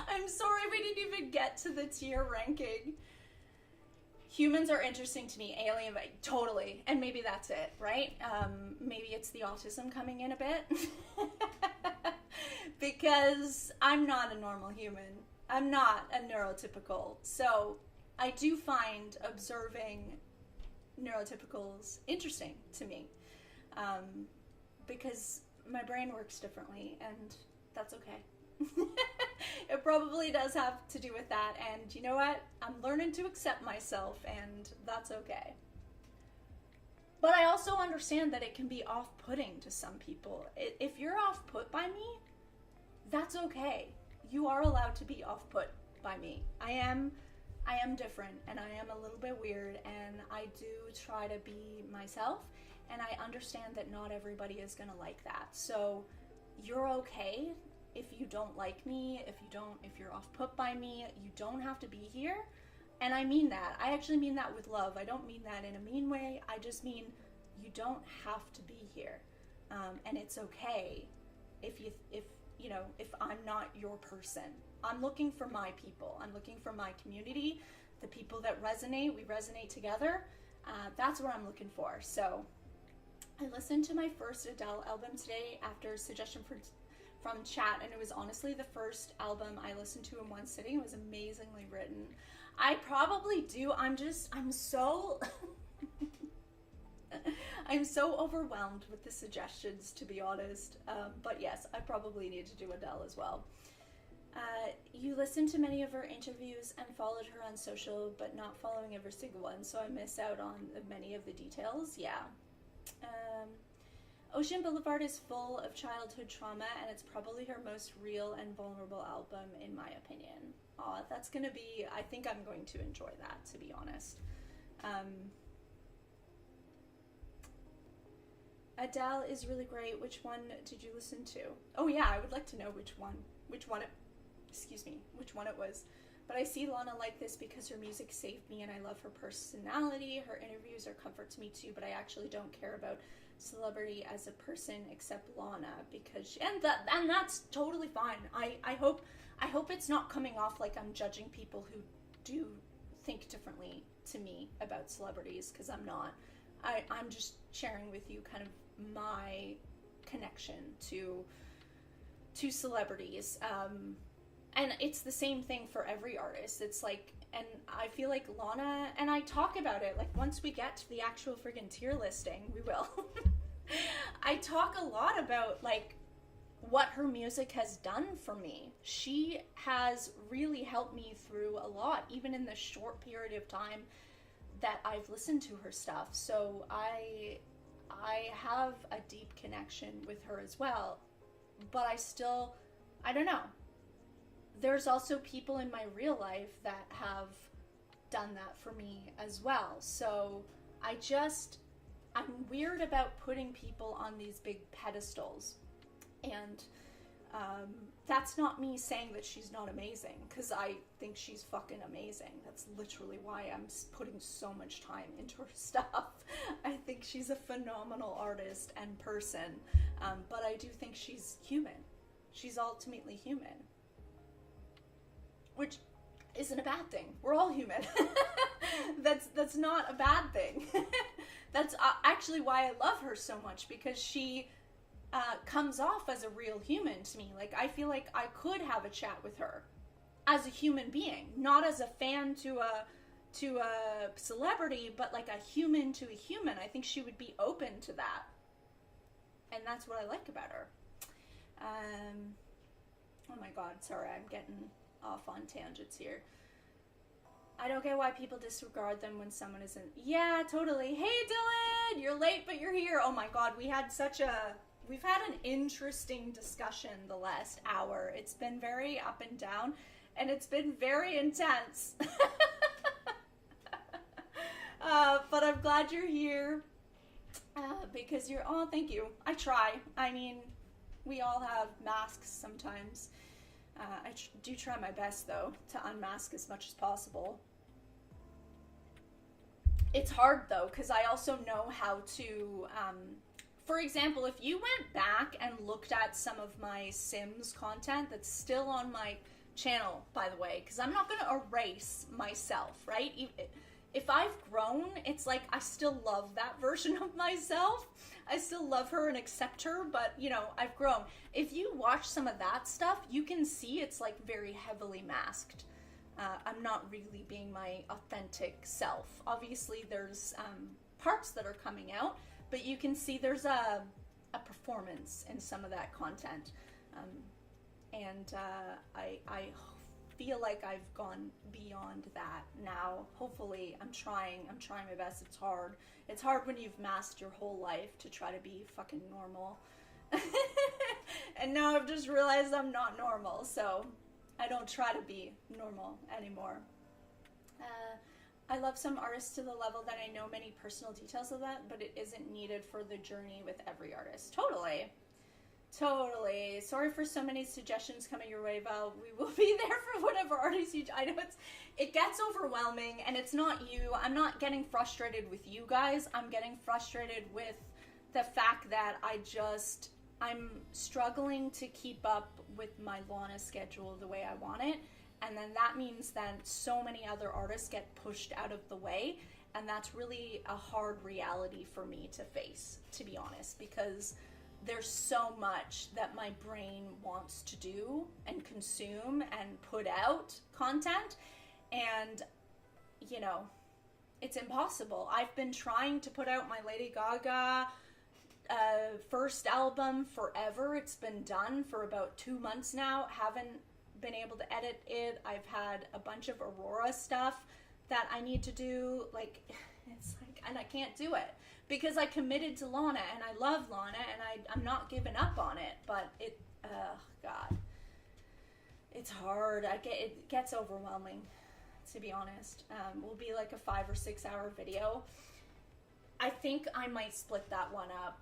I'm sorry we didn't even get to the tier ranking. Humans are interesting to me. Alien, totally. And maybe that's it, right? Maybe it's the autism coming in a bit. Because I'm not a normal human. I'm not a neurotypical. So I do find observing neurotypicals interesting to me. Because my brain works differently, and that's okay. It probably does have to do with that, and you know what? I'm learning to accept myself, and that's okay. But I also understand that it can be off-putting to some people. If you're off-put by me, that's okay. You are allowed to be off-put by me. I am different, and I am a little bit weird, and I do try to be myself. And I understand that not everybody is gonna like that. So you're okay if you don't like me, if you're off put by me. You don't have to be here. And I mean that. I actually mean that with love. I don't mean that in a mean way. I just mean you don't have to be here. And it's okay if I'm not your person. I'm looking for my people. I'm looking for my community, the people that resonate. We resonate together. That's what I'm looking for. So I listened to my first Adele album today after a suggestion from chat, and it was honestly the first album I listened to in one sitting. It was amazingly written. I probably do. I'm so I'm so overwhelmed with the suggestions, to be honest. But yes, I probably need to do Adele as well. You listened to many of her interviews and followed her on social, but not following every single one, so I miss out on many of the details. Yeah. Ocean Boulevard is full of childhood trauma, and it's probably her most real and vulnerable album, in my opinion. Aw, that's gonna be, I think I'm going to enjoy that, to be honest. Adele is really great. Which one did you listen to? Oh yeah, I would like to know which one it was. But I see Lana like this because her music saved me, and I love her personality. Her interviews are comfort to me too, but I actually don't care about celebrity as a person except Lana, because and that's totally fine. I hope it's not coming off like I'm judging people who do think differently to me about celebrities, because I'm not. I'm just sharing with you kind of my connection to celebrities. and it's the same thing for every artist. It's like, and I feel like Lana, and I talk about it, like once we get to the actual friggin' tier listing, we will. I talk a lot about like what her music has done for me. She has really helped me through a lot, even in the short period of time that I've listened to her stuff. So I have a deep connection with her as well, but I don't know. There's also people in my real life that have done that for me as well. So I'm weird about putting people on these big pedestals. And that's not me saying that she's not amazing, because I think she's fucking amazing. That's literally why I'm putting so much time into her stuff. I think she's a phenomenal artist and person, but I do think she's human. She's ultimately human, which isn't a bad thing. We're all human. That's not a bad thing. That's actually why I love her so much, because she comes off as a real human to me. Like, I feel like I could have a chat with her as a human being, not as a fan to a celebrity, but like a human to a human. I think she would be open to that, and that's what I like about her. Oh my god, sorry, I'm getting off on tangents here. I don't get why people disregard them when someone isn't. Yeah, totally. Hey Dylan, you're late but you're here. Oh my god, we've had an interesting discussion the last hour. It's been very up and down, and it's been very intense. But I'm glad you're here, because oh, thank you. I try. I mean, we all have masks sometimes. I do try my best, though, to unmask as much as possible. It's hard, though, because I also know how to... for example, if you went back and looked at some of my Sims content that's still on my channel, by the way, because I'm not going to erase myself, right? If I've grown, it's like I still love that version of myself. I still love her and accept her, but, you know, I've grown. If you watch some of that stuff, you can see it's, like, very heavily masked. I'm not really being my authentic self. Obviously, there's parts that are coming out, but you can see there's a performance in some of that content. And I feel like I've gone beyond that now. Hopefully, I'm trying my best. It's hard. It's hard when you've masked your whole life to try to be fucking normal. And now I've just realized I'm not normal, so I don't try to be normal anymore. I love some artists to the level that I know many personal details of that, but it isn't needed for the journey with every artist. Totally. Totally. Sorry for so many suggestions coming your way, Val. We will be there for whatever artist you... I know it gets overwhelming, and it's not you. I'm not getting frustrated with you guys. I'm getting frustrated with the fact that I'm struggling to keep up with my Lana schedule the way I want it. And then that means that so many other artists get pushed out of the way. And that's really a hard reality for me to face, to be honest, because there's so much that my brain wants to do and consume and put out content. And, you know, it's impossible. I've been trying to put out my Lady Gaga first album forever. It's been done for about 2 months now. Haven't been able to edit it. I've had a bunch of Aurora stuff that I need to do. Like, it's like, and I can't do it because I committed to Lana, and I love Lana, and I'm not giving up on it. But God, it's hard. It gets overwhelming, to be honest. Will be like a 5 or 6 hour video. I think I might split that one up.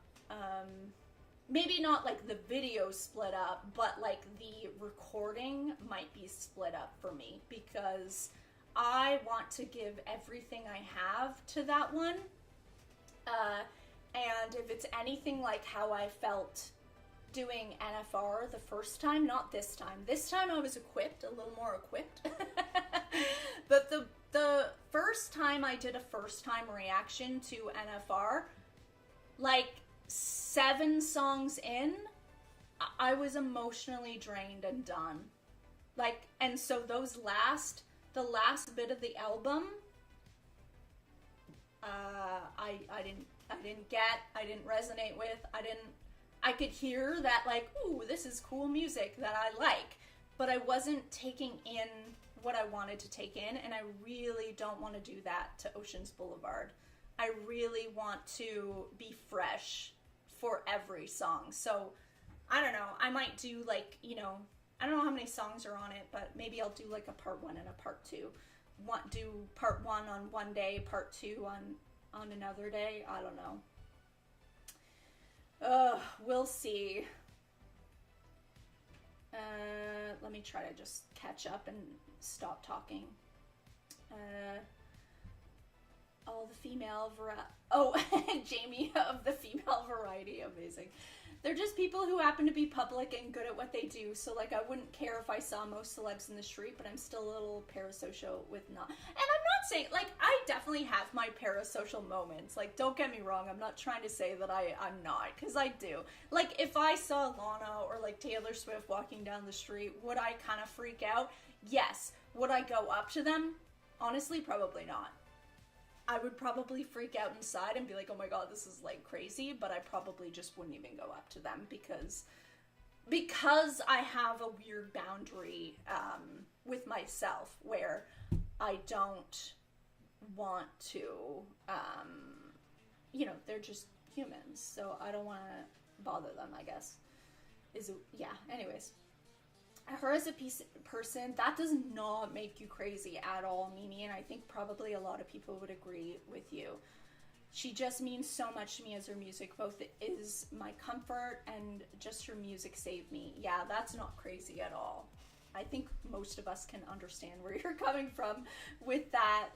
Maybe not like the video split up, but like the recording might be split up for me, because I want to give everything I have to that one. And if it's anything like how I felt doing NFR the first time, not this time. This time I was equipped, a little more equipped. But the first time I did a first time reaction to NFR, like 7 songs in, I was emotionally drained and done. Like, and so the last bit of the album, I didn't resonate with. I could hear that, like, ooh, this is cool music that I like, but I wasn't taking in what I wanted to take in, and I really don't want to do that to Oceans Boulevard. I really want to be fresh for every song. So, I don't know, I might do, like, you know, I don't know how many songs are on it, but maybe I'll do, like, a part 1 and a part 2. Do part 1 on one day, part 2 on another day. I don't know. We'll see. Let me try to just catch up and stop talking. All the female Jamie of the female variety, amazing. They're just people who happen to be public and good at what they do. So, like, I wouldn't care if I saw most celebs in the street, but I'm still a little parasocial with not. And I'm not saying, like, I definitely have my parasocial moments. Like, don't get me wrong. I'm not trying to say that I'm not, because I do. Like, if I saw Lana or, like, Taylor Swift walking down the street, would I kind of freak out? Yes. Would I go up to them? Honestly, probably not. I would probably freak out inside and be like, oh my god, this is like crazy, but I probably just wouldn't even go up to them because I have a weird boundary with myself where I don't want to, you know, they're just humans, so I don't want to bother them, I guess. Anyways. Her as a person, that does not make you crazy at all, Mimi, and I think probably a lot of people would agree with you. She just means so much to me as her music, both is my comfort and just her music saved me. Yeah, that's not crazy at all. I think most of us can understand where you're coming from with that.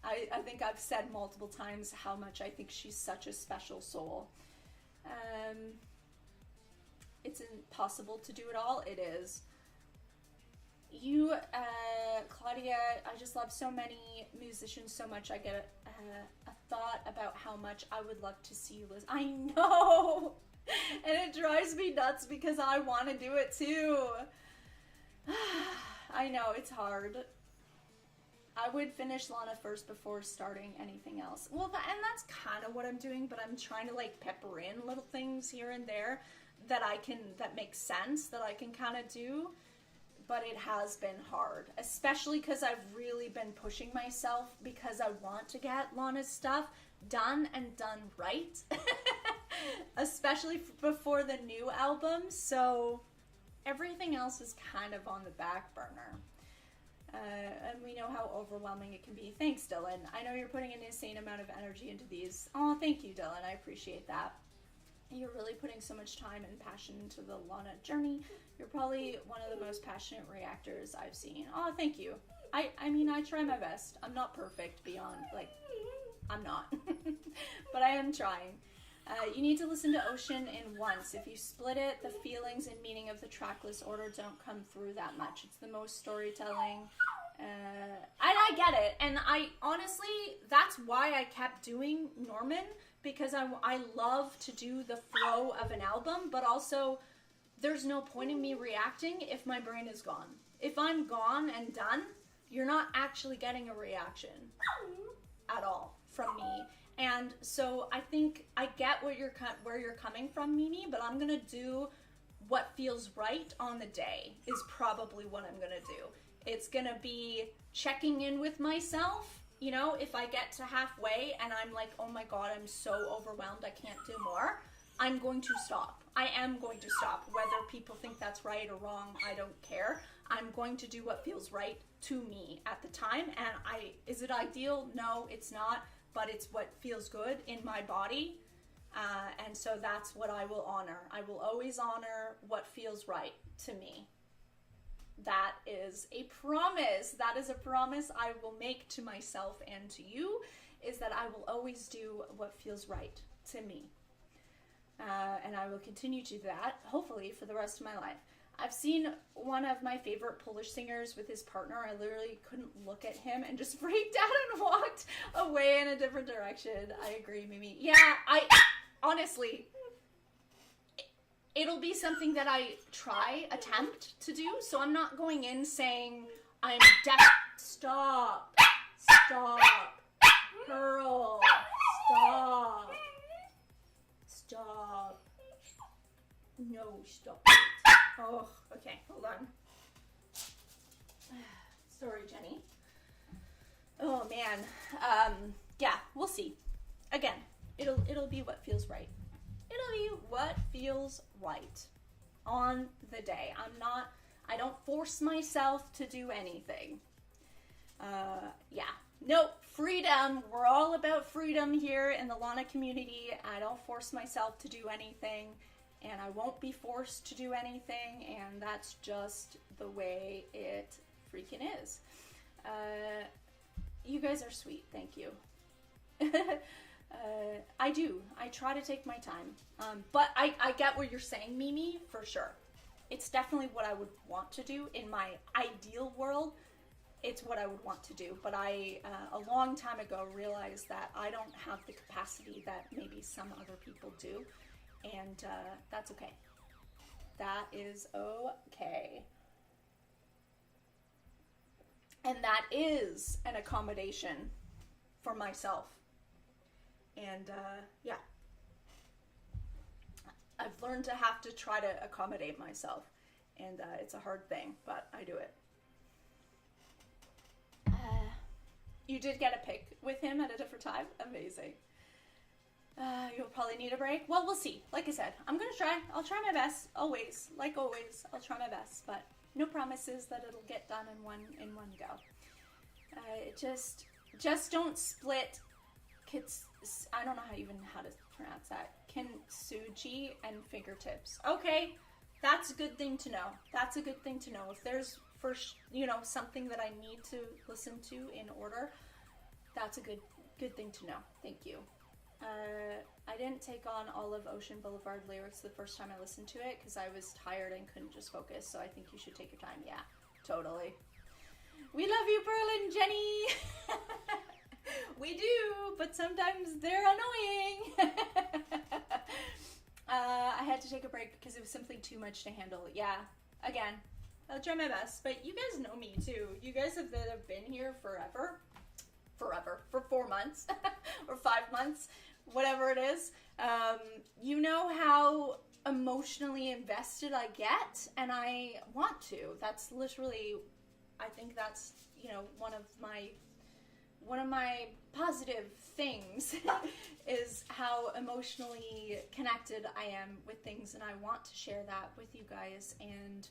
I think I've said multiple times how much I think she's such a special soul. It's impossible to do it all. It is. You, Claudia, I just love so many musicians so much. I get a thought about how much I would love to see you, Liz. I know! And it drives me nuts because I want to do it too. I know, it's hard. I would finish Lana first before starting anything else. Well, and that's kind of what I'm doing, but I'm trying to, like, pepper in little things here and there that makes sense, that I can kind of do, but it has been hard, especially because I've really been pushing myself because I want to get Lana's stuff done and done right, especially before the new album, so everything else is kind of on the back burner. And we know how overwhelming it can be. Thanks, Dylan. I know you're putting an insane amount of energy into these. Oh, thank you, Dylan. I appreciate that. You're really putting so much time and passion into the Lana journey. You're probably one of the most passionate reactors I've seen. Oh, thank you. I mean, I try my best. I'm not perfect beyond, like, I'm not. But I am trying. You need to listen to Ocean in once. If you split it, the feelings and meaning of the tracklist order don't come through that much. It's the most storytelling. I get it. And I honestly, that's why I kept doing Norman, because I love to do the flow of an album, but also there's no point in me reacting if my brain is gone. If I'm gone and done, you're not actually getting a reaction at all from me. And so I think I get where you're coming from, Mimi, but I'm gonna do what feels right on the day is probably what I'm gonna do. It's gonna be checking in with myself. You know, if I get to halfway and I'm like, oh my god, I'm so overwhelmed, I can't do more, I'm going to stop. I am going to stop. Whether people think that's right or wrong, I don't care. I'm going to do what feels right to me at the time. And is it ideal? No, it's not. But it's what feels good in my body. And so that's what I will honor. I will always honor what feels right to me. That is a promise. That is a promise I will make to myself and to you, is that I will always do what feels right to me. And I will continue to do that, hopefully, for the rest of my life. I've seen one of my favorite Polish singers with his partner. I literally couldn't look at him and just freaked out and walked away in a different direction. I agree, Mimi. Yeah, honestly, it'll be something that I attempt to do. So I'm not going in saying I'm stop, Pearl, stop, no, stop it. Oh, okay, hold on. Sorry, Jenny. Oh man, yeah, we'll see. Again, it'll be what feels right. It'll be what feels right on the day. I don't force myself to do anything. Yeah, nope, freedom. We're all about freedom here in the Lana community. I don't force myself to do anything, and I won't be forced to do anything, and that's just the way it freaking is. You guys are sweet, thank you. I try to take my time, but I get what you're saying, Mimi, for sure. It's definitely what I would want to do in my ideal world. It's what I would want to do, but I, a long time ago, realized that I don't have the capacity that maybe some other people do, and that's okay. That is okay. And that is an accommodation for myself. And yeah, I've learned to have to try to accommodate myself, and it's a hard thing, but I do it. You did get a pic with him at a different time? Amazing. You'll probably need a break. Well, we'll see. Like I said, I'm gonna try. I'll try my best. Always, like always, I'll try my best, but no promises that it'll get done in one go. Just don't split kids. I don't know how to pronounce that. Kintsugi and fingertips. Okay, that's a good thing to know. That's a good thing to know. If there's something that I need to listen to in order, that's a good thing to know. Thank you. I didn't take on all of Ocean Boulevard lyrics the first time I listened to it because I was tired and couldn't just focus, so I think you should take your time. Yeah, totally. We love you, Pearl and Jenny! We do, but sometimes they're annoying! I had to take a break because it was simply too much to handle. Yeah, again, I'll try my best, but you guys know me too. You guys have been here forever, for 4 months, or 5 months, whatever it is. You know how emotionally invested I get, and I want to. That's literally, I think that's, one of my positive things is how emotionally connected I am with things, and I want to share that with you guys. And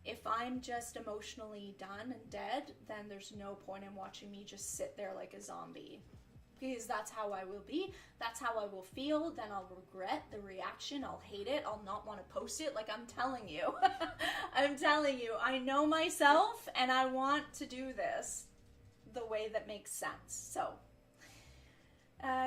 if I'm just emotionally done and dead, then there's no point in watching me just sit there like a zombie. Because that's how I will be. That's how I will feel. Then I'll regret the reaction. I'll hate it. I'll not want to post it. Like, I'm telling you. I'm telling you. I know myself, and I want to do this the way that makes sense. So,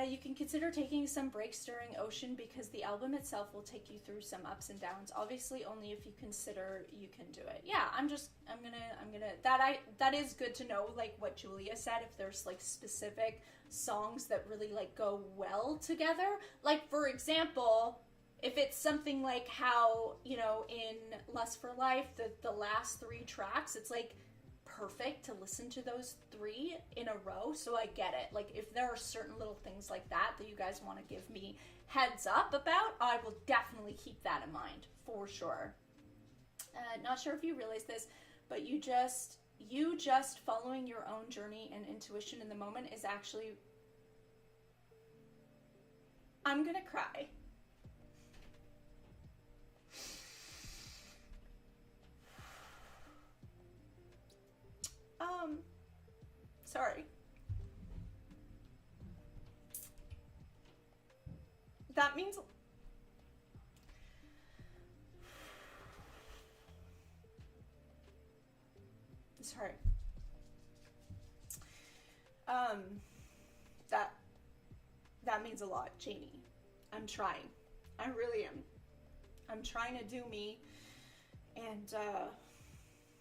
you can consider taking some breaks during Ocean because the album itself will take you through some ups and downs. Obviously, only if you consider you can do it. Yeah, I'm gonna, that is good to know, like what Julia said, if there's like specific songs that really like go well together. Like, for example, if it's something like how, in Lust for Life, the last 3 tracks, it's like perfect to listen to those 3 in a row, so I get it. Like, if there are certain little things like that you guys want to give me heads up about, I will definitely keep that in mind, for sure. Not sure if you realize this, but you just following your own journey and intuition in the moment is actually... I'm gonna cry. Sorry. That means... Sorry. That means a lot, Janie. I'm trying. I really am. I'm trying to do me, and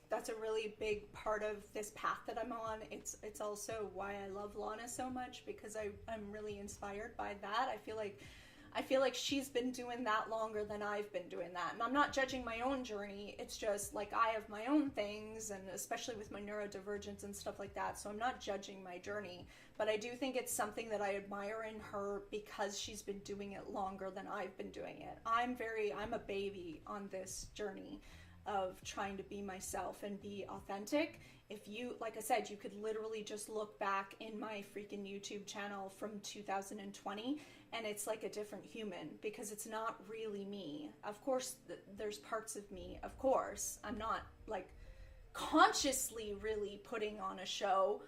that's a really big part of this path that I'm on. It's also why I love Lana so much, because I'm really inspired by that. I feel like I feel like she's been doing that longer than I've been doing that. And I'm not judging my own journey. It's just like I have my own things, and especially with my neurodivergence and stuff like that. So I'm not judging my journey. But I do think it's something that I admire in her because she's been doing it longer than I've been doing it. I'm a baby on this journey of trying to be myself and be authentic. If you, like I said, you could literally just look back in my freaking YouTube channel from 2020 and it's like a different human, because it's not really me. Of course, there's parts of me, of course. I'm not like consciously really putting on a show,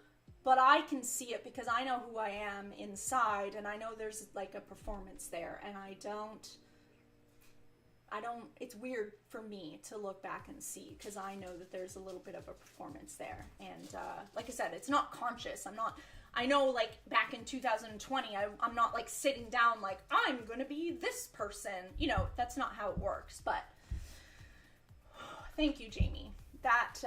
but I can see it because I know who I am inside, and I know there's like a performance there, and I don't, it's weird for me to look back and see, because I know that there's a little bit of a performance there. And like I said, it's not conscious. I know like back in 2020, I'm not like sitting down like, I'm going to be this person. You know, that's not how it works. But thank you, Jamie. That,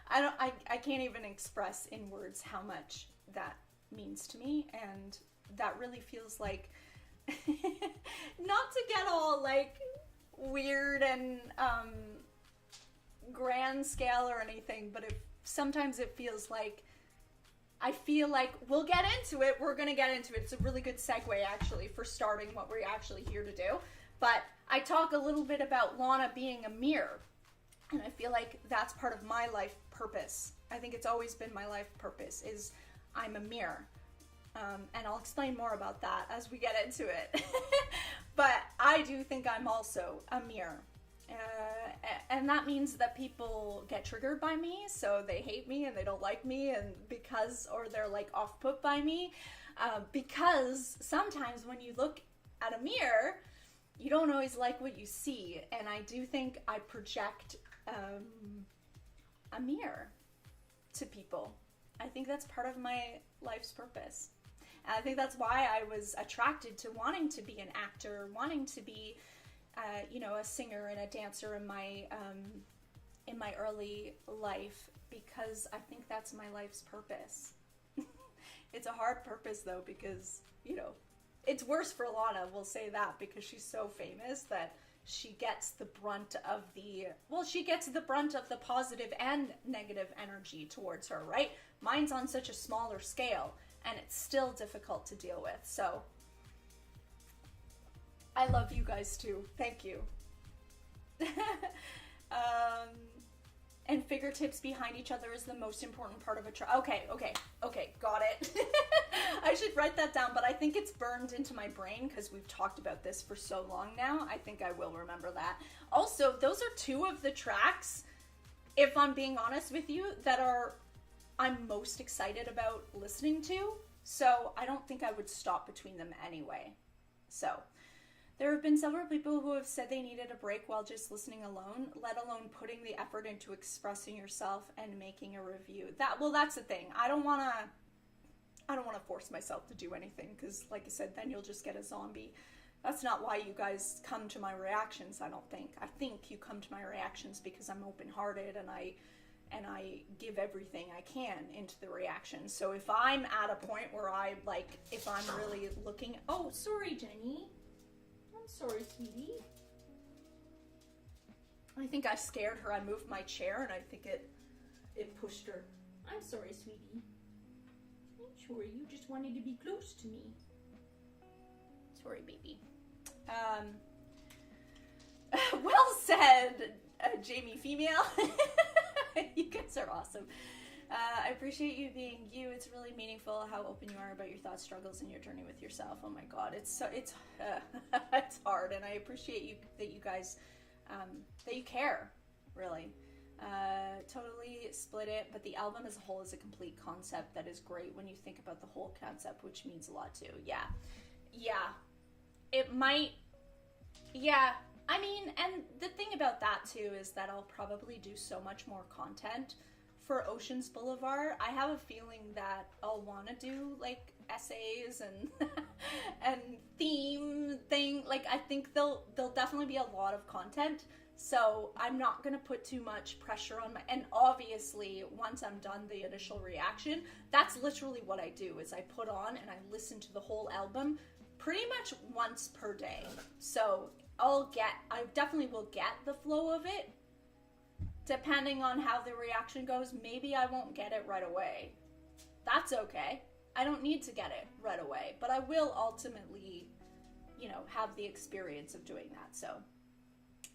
I can't even express in words how much that means to me. And that really feels like, not to get all like weird and grand scale or anything, but sometimes it feels like, I feel like we'll get into it. We're going to get into it. It's a really good segue actually for starting what we're actually here to do. But I talk a little bit about Lana being a mirror, and I feel like that's part of my life purpose. I think it's always been my life purpose, is I'm a mirror. And I'll explain more about that as we get into it. But I do think I'm also a mirror. And that means that people get triggered by me, so they hate me and they don't like me, and or they're like off put by me. Because sometimes when you look at a mirror, you don't always like what you see. And I do think I project a mirror to people. I think that's part of my life's purpose. And I think that's why I was attracted to wanting to be an actor, wanting to be, a singer and a dancer in my early life, because I think that's my life's purpose. It's a hard purpose though, because, it's worse for Lana, we'll say that, because she's so famous that she gets the brunt of the positive and negative energy towards her, right? Mine's on such a smaller scale, and it's still difficult to deal with. So I love you guys too. Thank you. And fingertips behind each other is the most important part of a Okay, got it. I should write that down, but I think it's burned into my brain because we've talked about this for so long now. I think I will remember that. Also, those are two of the tracks, if I'm being honest with you, that I'm most excited about listening to. So I don't think I would stop between them anyway. So there have been several people who have said they needed a break while just listening alone, let alone putting the effort into expressing yourself and making a review. That's the thing. I don't want to force myself to do anything, because like I said, then you'll just get a zombie. That's not why you guys come to my reactions, I don't think. I think you come to my reactions because I'm open-hearted and I give everything I can into the reaction. So if I'm at a point where if I'm really looking... Oh, sorry, Jenny. I'm sorry, sweetie. I think I scared her. I moved my chair and I think it pushed her. I'm sorry, sweetie. I'm sorry, you just wanted to be close to me. Sorry, baby. Well said, Jamie Female. You guys are awesome. I appreciate you being you. It's really meaningful how open you are about your thoughts, struggles, and your journey with yourself. Oh my God, it's hard, and I appreciate that you guys that you care, really. Totally split it, but the album as a whole is a complete concept that is great when you think about the whole concept, which means a lot too. Yeah, it might. Yeah, I mean, and the thing about that too is that I'll probably do so much more content for Oceans Boulevard. I have a feeling that I'll want to do like essays and and theme thing. Like I think there'll definitely be a lot of content So I'm not going to put too much pressure on and obviously once I'm done the initial reaction, that's literally what I do is I put on and I listen to the whole album pretty much once per day. So I definitely will get the flow of it. Depending on how the reaction goes, maybe I won't get it right away. That's okay. I don't need to get it right away, but I will ultimately, have the experience of doing that. So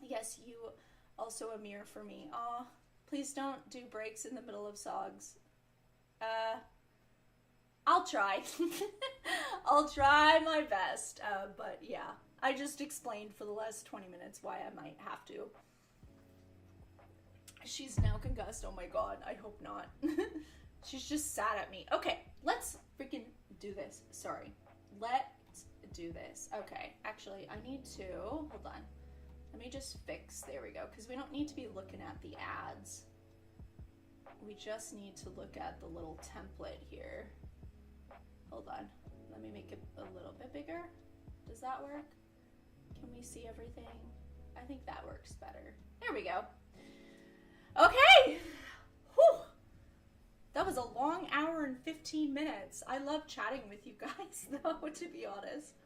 yes, you also a mirror for me. Aw, please don't do breaks in the middle of songs. I'll try. I'll try my best. But yeah, I just explained for the last 20 minutes why I might have to. She's now concussed. Oh my god, I hope not. She's just sat at me. Okay, let's freaking do this. Sorry. Let's do this. Okay, actually, I need to... Hold on. Let me just fix... There we go, because we don't need to be looking at the ads. We just need to look at the little template here. Hold on. Let me make it a little bit bigger. Does that work? Can we see everything? I think that works better. There we go. Okay! Whew! That was a long hour and 15 minutes. I love chatting with you guys, though, to be honest.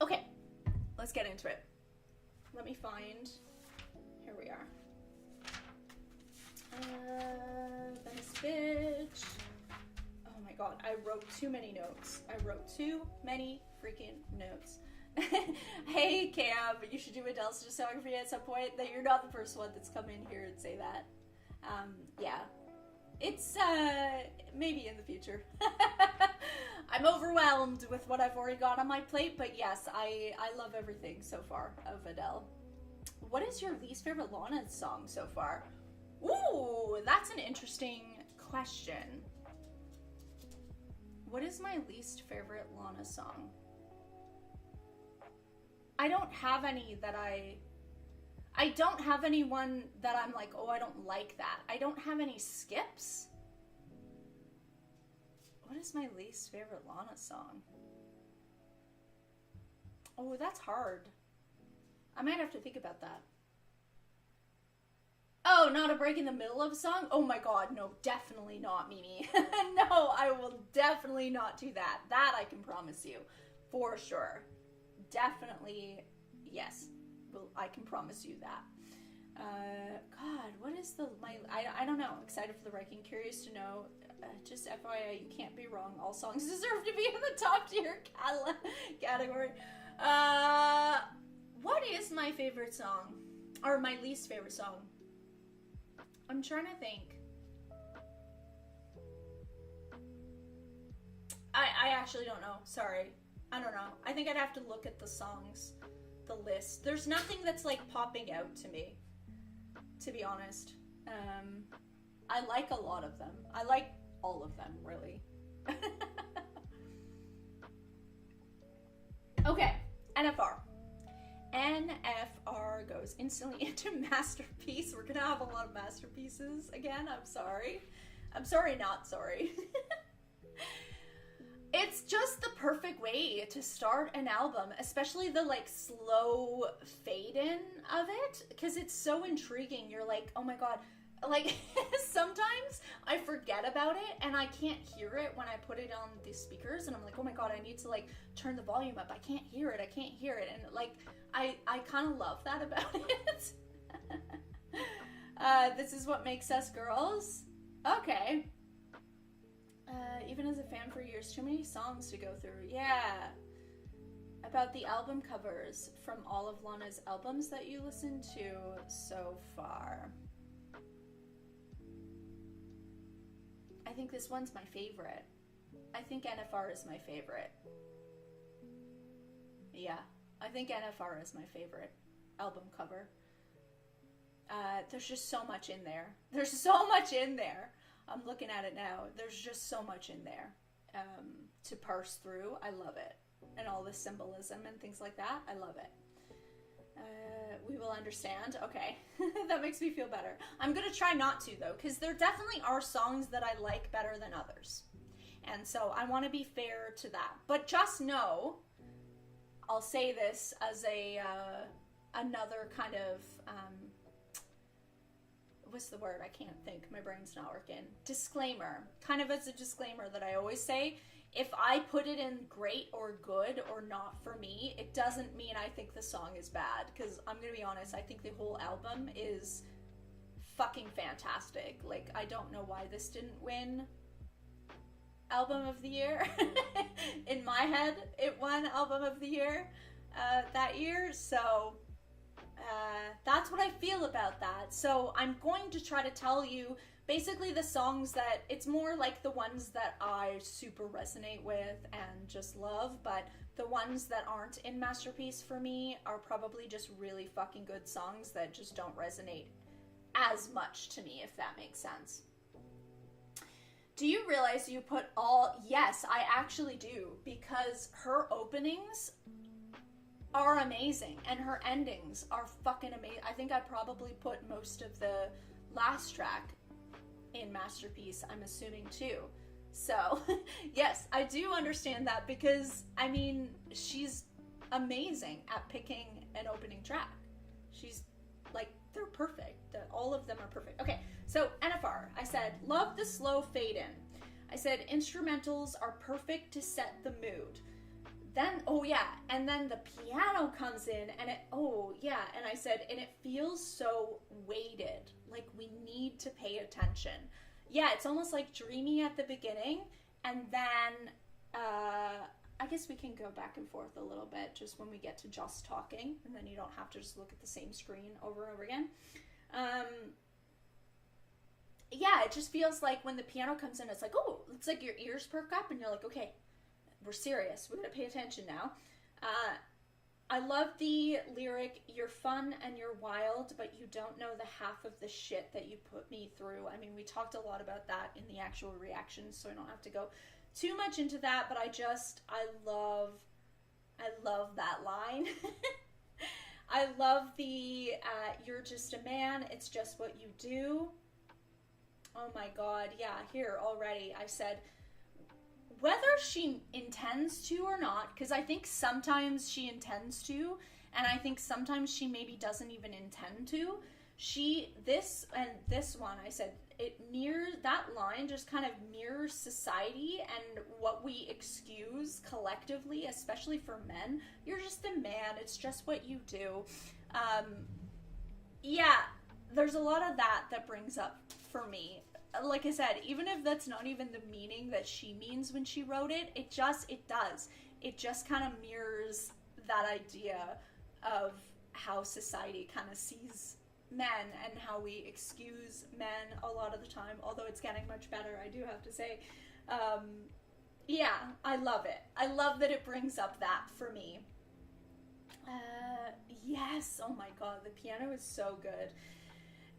Okay, let's get into it. Let me find... Here we are. Venice Bitch. Oh my god, I wrote too many notes. I wrote too many freaking notes. Hey Cam, you should do Adele's discography at some point. That you're not the first one that's come in here and say that. Yeah, it's maybe in the future. I'm overwhelmed with what I've already got on my plate, but yes, I love everything so far of Adele. What is your least favorite Lana song so far? Ooh, that's an interesting question. What is my least favorite Lana song? I don't have any that I don't have anyone that I'm like, oh, I don't like that. I don't have any skips. What is my least favorite Lana song? Oh, that's hard. I might have to think about that. Oh, not a break in the middle of a song? Oh my god, no, definitely not, Mimi. No, I will definitely not do that. That I can promise you. For sure. Definitely, yes. Well, I can promise you that. God, what is I don't know. Excited for the ranking. Curious to know. Just FYI, you can't be wrong. All songs deserve to be in the top tier category. What is my favorite song? Or my least favorite song? I'm trying to think. I actually don't know. Sorry. I don't know. I think I'd have to look at the songs, the list. There's nothing that's like popping out to me, to be honest. I like a lot of them. I like all of them, really. Okay, NFR. NFR goes instantly into masterpiece. We're gonna have a lot of masterpieces again. I'm sorry. I'm sorry, not sorry. It's just the perfect way to start an album, especially the like slow fade in of it, because it's so intriguing. You're like, oh my god, like sometimes I forget about it and I can't hear it when I put it on the speakers, and I'm like, oh my god, I need to like turn the volume up. I can't hear it. And like I kind of love that about it. This is what makes us girls. Okay. Even as a fan for years, too many songs to go through. Yeah. About the album covers from all of Lana's albums that you listened to so far. I think this one's my favorite. I think NFR is my favorite. Yeah, I think NFR is my favorite album cover. There's just so much in there. There's so much in there. I'm looking at it now. There's just so much in there to parse through. I love it. And all the symbolism and things like that. I love it. We will understand. Okay. That makes me feel better. I'm going to try not to, though, because there definitely are songs that I like better than others. And so I want to be fair to that. But just know, I'll say this as another kind of, what's the word? I can't think. My brain's not working. Disclaimer. Kind of as a disclaimer that I always say, if I put it in great or good or not for me, it doesn't mean I think the song is bad. Because I'm going to be honest, I think the whole album is fucking fantastic. Like, I don't know why this didn't win Album of the Year. In my head, it won Album of the Year that year. So that's what I feel about that. So I'm going to try to tell you basically the songs that, it's more like the ones that I super resonate with and just love, but the ones that aren't in Masterpiece for me are probably just really fucking good songs that just don't resonate as much to me, if that makes sense. Do you realize you put all... Yes, I actually do, because her openings are amazing, and her endings are fucking amazing. I think I probably put most of the last track in Masterpiece, I'm assuming, too. So, yes, I do understand that, because, I mean, she's amazing at picking an opening track. She's, like, they're perfect. All of them are perfect. Okay, so NFR, I said, love the slow fade in. I said, instrumentals are perfect to set the mood. Then, oh yeah, and then the piano comes in, and it, oh yeah, and I said, and it feels so weighted, like we need to pay attention. Yeah, it's almost like dreamy at the beginning, and then, I guess we can go back and forth a little bit just when we get to just talking, and then you don't have to just look at the same screen over and over again. Yeah, it just feels like when the piano comes in, it's like, oh, it's like your ears perk up, and you're like, okay, we're serious. We're going to pay attention now. I love the lyric, you're fun and you're wild, but you don't know the half of the shit that you put me through. I mean, we talked a lot about that in the actual reactions, so I don't have to go too much into that, but I love that line. I love the, you're just a man, it's just what you do. Oh my God, yeah, here already I said, whether she intends to or not, because I think sometimes she intends to, and I think sometimes she maybe doesn't even intend to, this one, I said, it mirrors, that line just kind of mirrors society and what we excuse collectively, especially for men. You're just a man, it's just what you do. Yeah, there's a lot of that brings up for me. Like I said, even if that's not even the meaning that she means when she wrote it, it does. It just kind of mirrors that idea of how society kind of sees men and how we excuse men a lot of the time, although it's getting much better, I do have to say. Yeah, I love it. I love that it brings up that for me. Yes, oh my God, the piano is so good.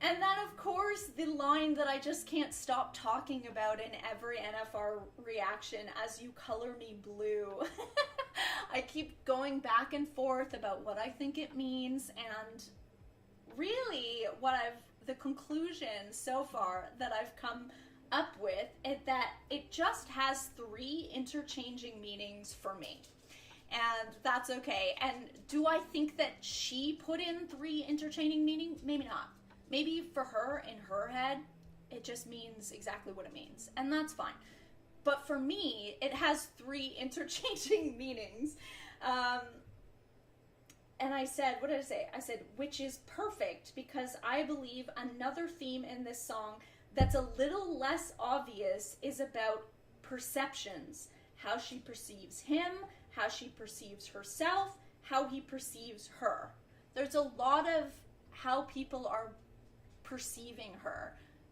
And then, of course, the line that I just can't stop talking about in every NFR reaction, as you color me blue. I keep going back and forth about what I think it means, and really the conclusion so far that I've come up with is that it just has 3 interchanging meanings for me. And that's okay. And do I think that she put in 3 interchanging meanings? Maybe not. Maybe for her, in her head, it just means exactly what it means. And that's fine. But for me, it has 3 interchanging meanings. And I said, what did I say? I said, which is perfect, because I believe another theme in this song that's a little less obvious is about perceptions. How she perceives him, how she perceives herself, how he perceives her. There's a lot of how people are perceiving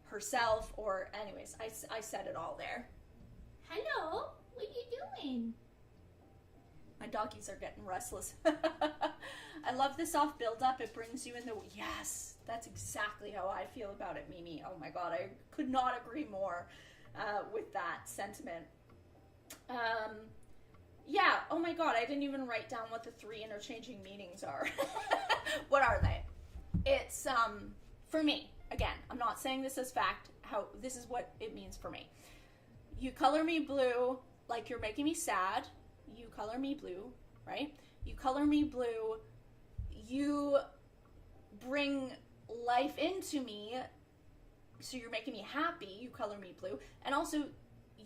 herself, or anyways, I said it all there. Hello, what are you doing? My doggies are getting restless. I love the soft build-up. It brings you in the... Yes, that's exactly how I feel about it, Mimi. Oh my God, I could not agree more with that sentiment. Yeah, oh my God, I didn't even write down what the 3 interchanging meanings are. What are they? It's, for me, again, I'm not saying this as fact, this is what it means for me. You color me blue, like you're making me sad. You color me blue, right? You color me blue, you bring life into me, so you're making me happy, you color me blue, and also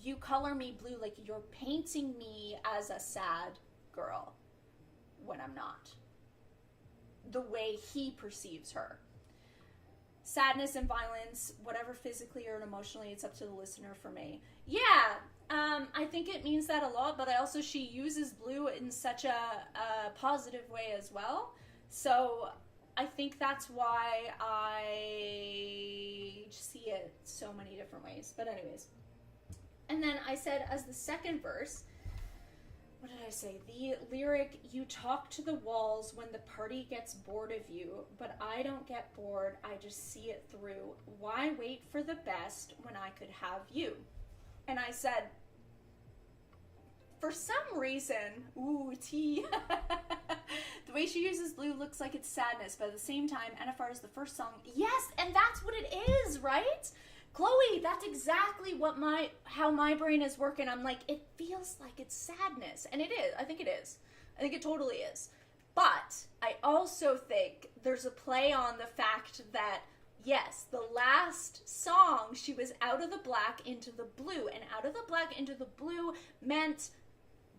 you color me blue like you're painting me as a sad girl when I'm not. The way he perceives her. Sadness and violence, whatever physically or emotionally, it's up to the listener for me. Yeah, I think it means that a lot, but she uses blue in such a positive way as well. So I think that's why I see it so many different ways. But anyways. And then I said, as the second verse, what did I say? The lyric, you talk to the walls when the party gets bored of you, but I don't get bored, I just see it through. Why wait for the best when I could have you? And I said, for some reason, ooh, tea. The way she uses blue looks like it's sadness, but at the same time, NFR is the first song. Yes, and that's what it is, right? Chloe, that's exactly what how my brain is working. I'm like, it feels like it's sadness. And it is. I think it is. I think it totally is. But I also think there's a play on the fact that, yes, the last song, she was out of the black into the blue. And out of the black into the blue meant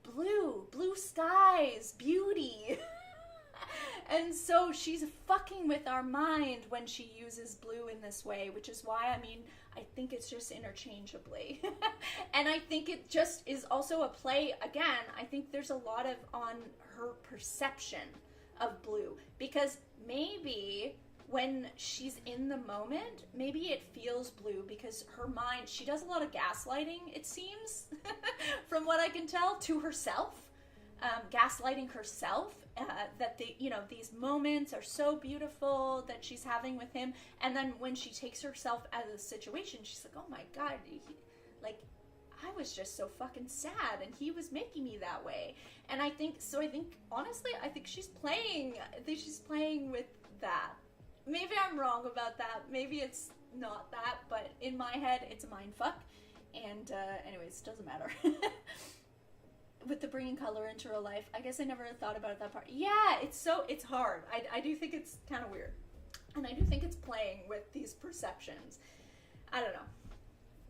blue skies, beauty. And so she's fucking with our mind when she uses blue in this way, which is why, I think it's just interchangeably. And I think it just is also a play, again, I think there's a lot of on her perception of blue. Because maybe when she's in the moment, maybe it feels blue because her mind, she does a lot of gaslighting, it seems, from what I can tell, to herself. Gaslighting herself, that these moments are so beautiful that she's having with him, and then when she takes herself out of the situation, she's like, oh my god, I was just so fucking sad, and he was making me that way. And I think honestly, I think she's playing with that. Maybe I'm wrong about that, maybe it's not that, but in my head, it's a mind fuck, and anyways, doesn't matter. With the bringing color into her life, I guess I never thought about that part. Yeah, it's hard. I do think it's kind of weird. And I do think it's playing with these perceptions. I don't know.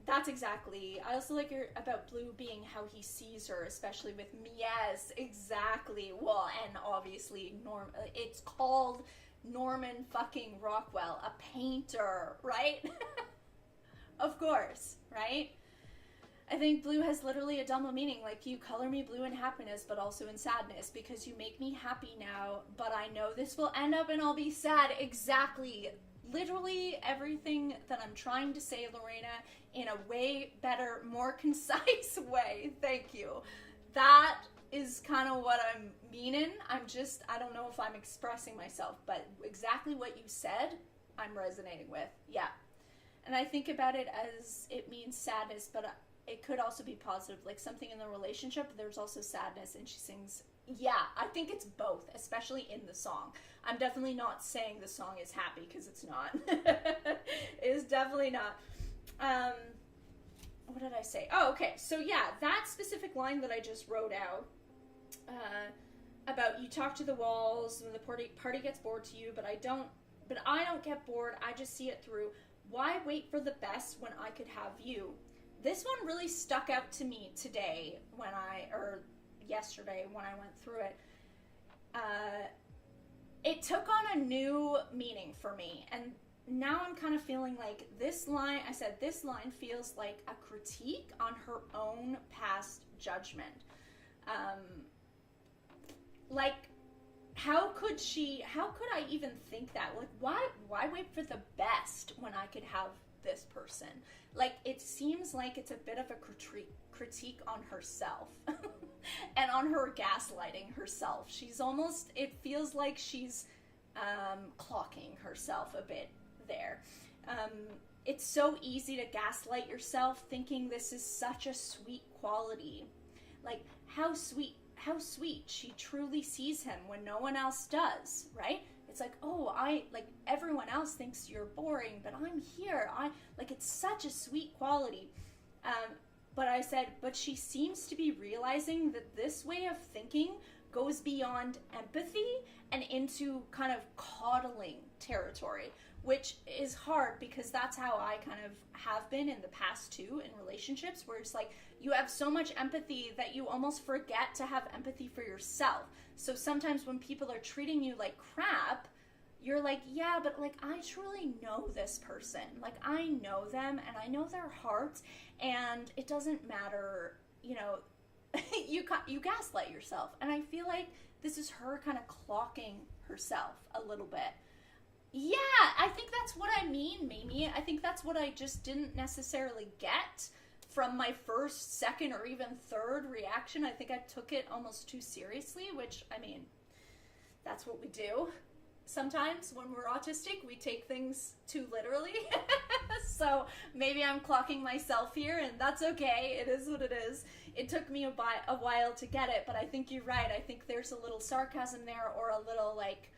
That's exactly. I also like about Blue being how he sees her, especially with me. Yes, exactly. Well, and obviously, it's called Norman fucking Rockwell, a painter, right? Of course, right? I think blue has literally a double meaning, like you color me blue in happiness, but also in sadness, because you make me happy now, but I know this will end up and I'll be sad. Exactly. Literally everything that I'm trying to say, Lorena, in a way better, more concise way. Thank you. That is kind of what I'm meaning. I don't know if I'm expressing myself, but exactly what you said, I'm resonating with. Yeah. And I think about it as it means sadness, but it could also be positive, like something in the relationship, there's also sadness, and she sings, yeah, I think it's both, especially in the song. I'm definitely not saying the song is happy, because it's not. It is definitely not. What did I say? Oh, okay, so yeah, that specific line that I just wrote out, about you talk to the walls, when the party gets bored to you, but I don't get bored, I just see it through. Why wait for the best when I could have you? This one really stuck out to me today yesterday when I went through it. It took on a new meaning for me, and now I'm kind of feeling like this line feels like a critique on her own past judgment. How could I even think that? Like, why wait for the best when I could have this person? Like, it seems like it's a bit of a critique on herself and on her gaslighting herself. It feels like she's clocking herself a bit there. It's so easy to gaslight yourself thinking this is such a sweet quality. Like, how sweet she truly sees him when no one else does, right? It's like, everyone else thinks you're boring, but I'm here. It's such a sweet quality. But I said, but she seems to be realizing that this way of thinking goes beyond empathy and into kind of coddling territory, which is hard because that's how I kind of have been in the past too in relationships, where it's like you have so much empathy that you almost forget to have empathy for yourself. So sometimes when people are treating you like crap, you're like, yeah, but like I truly know this person. Like I know them and I know their hearts, and it doesn't matter, you know, you gaslight yourself. And I feel like this is her kind of clocking herself a little bit. Yeah, I think that's what I mean, Mimi. I think that's what I just didn't necessarily get from my first, second, or even third reaction. I think I took it almost too seriously, which, I mean, that's what we do. Sometimes when we're autistic, we take things too literally. So maybe I'm clocking myself here, and that's okay. It is what it is. It took me a while to get it, but I think you're right. I think there's a little sarcasm there, or a little like,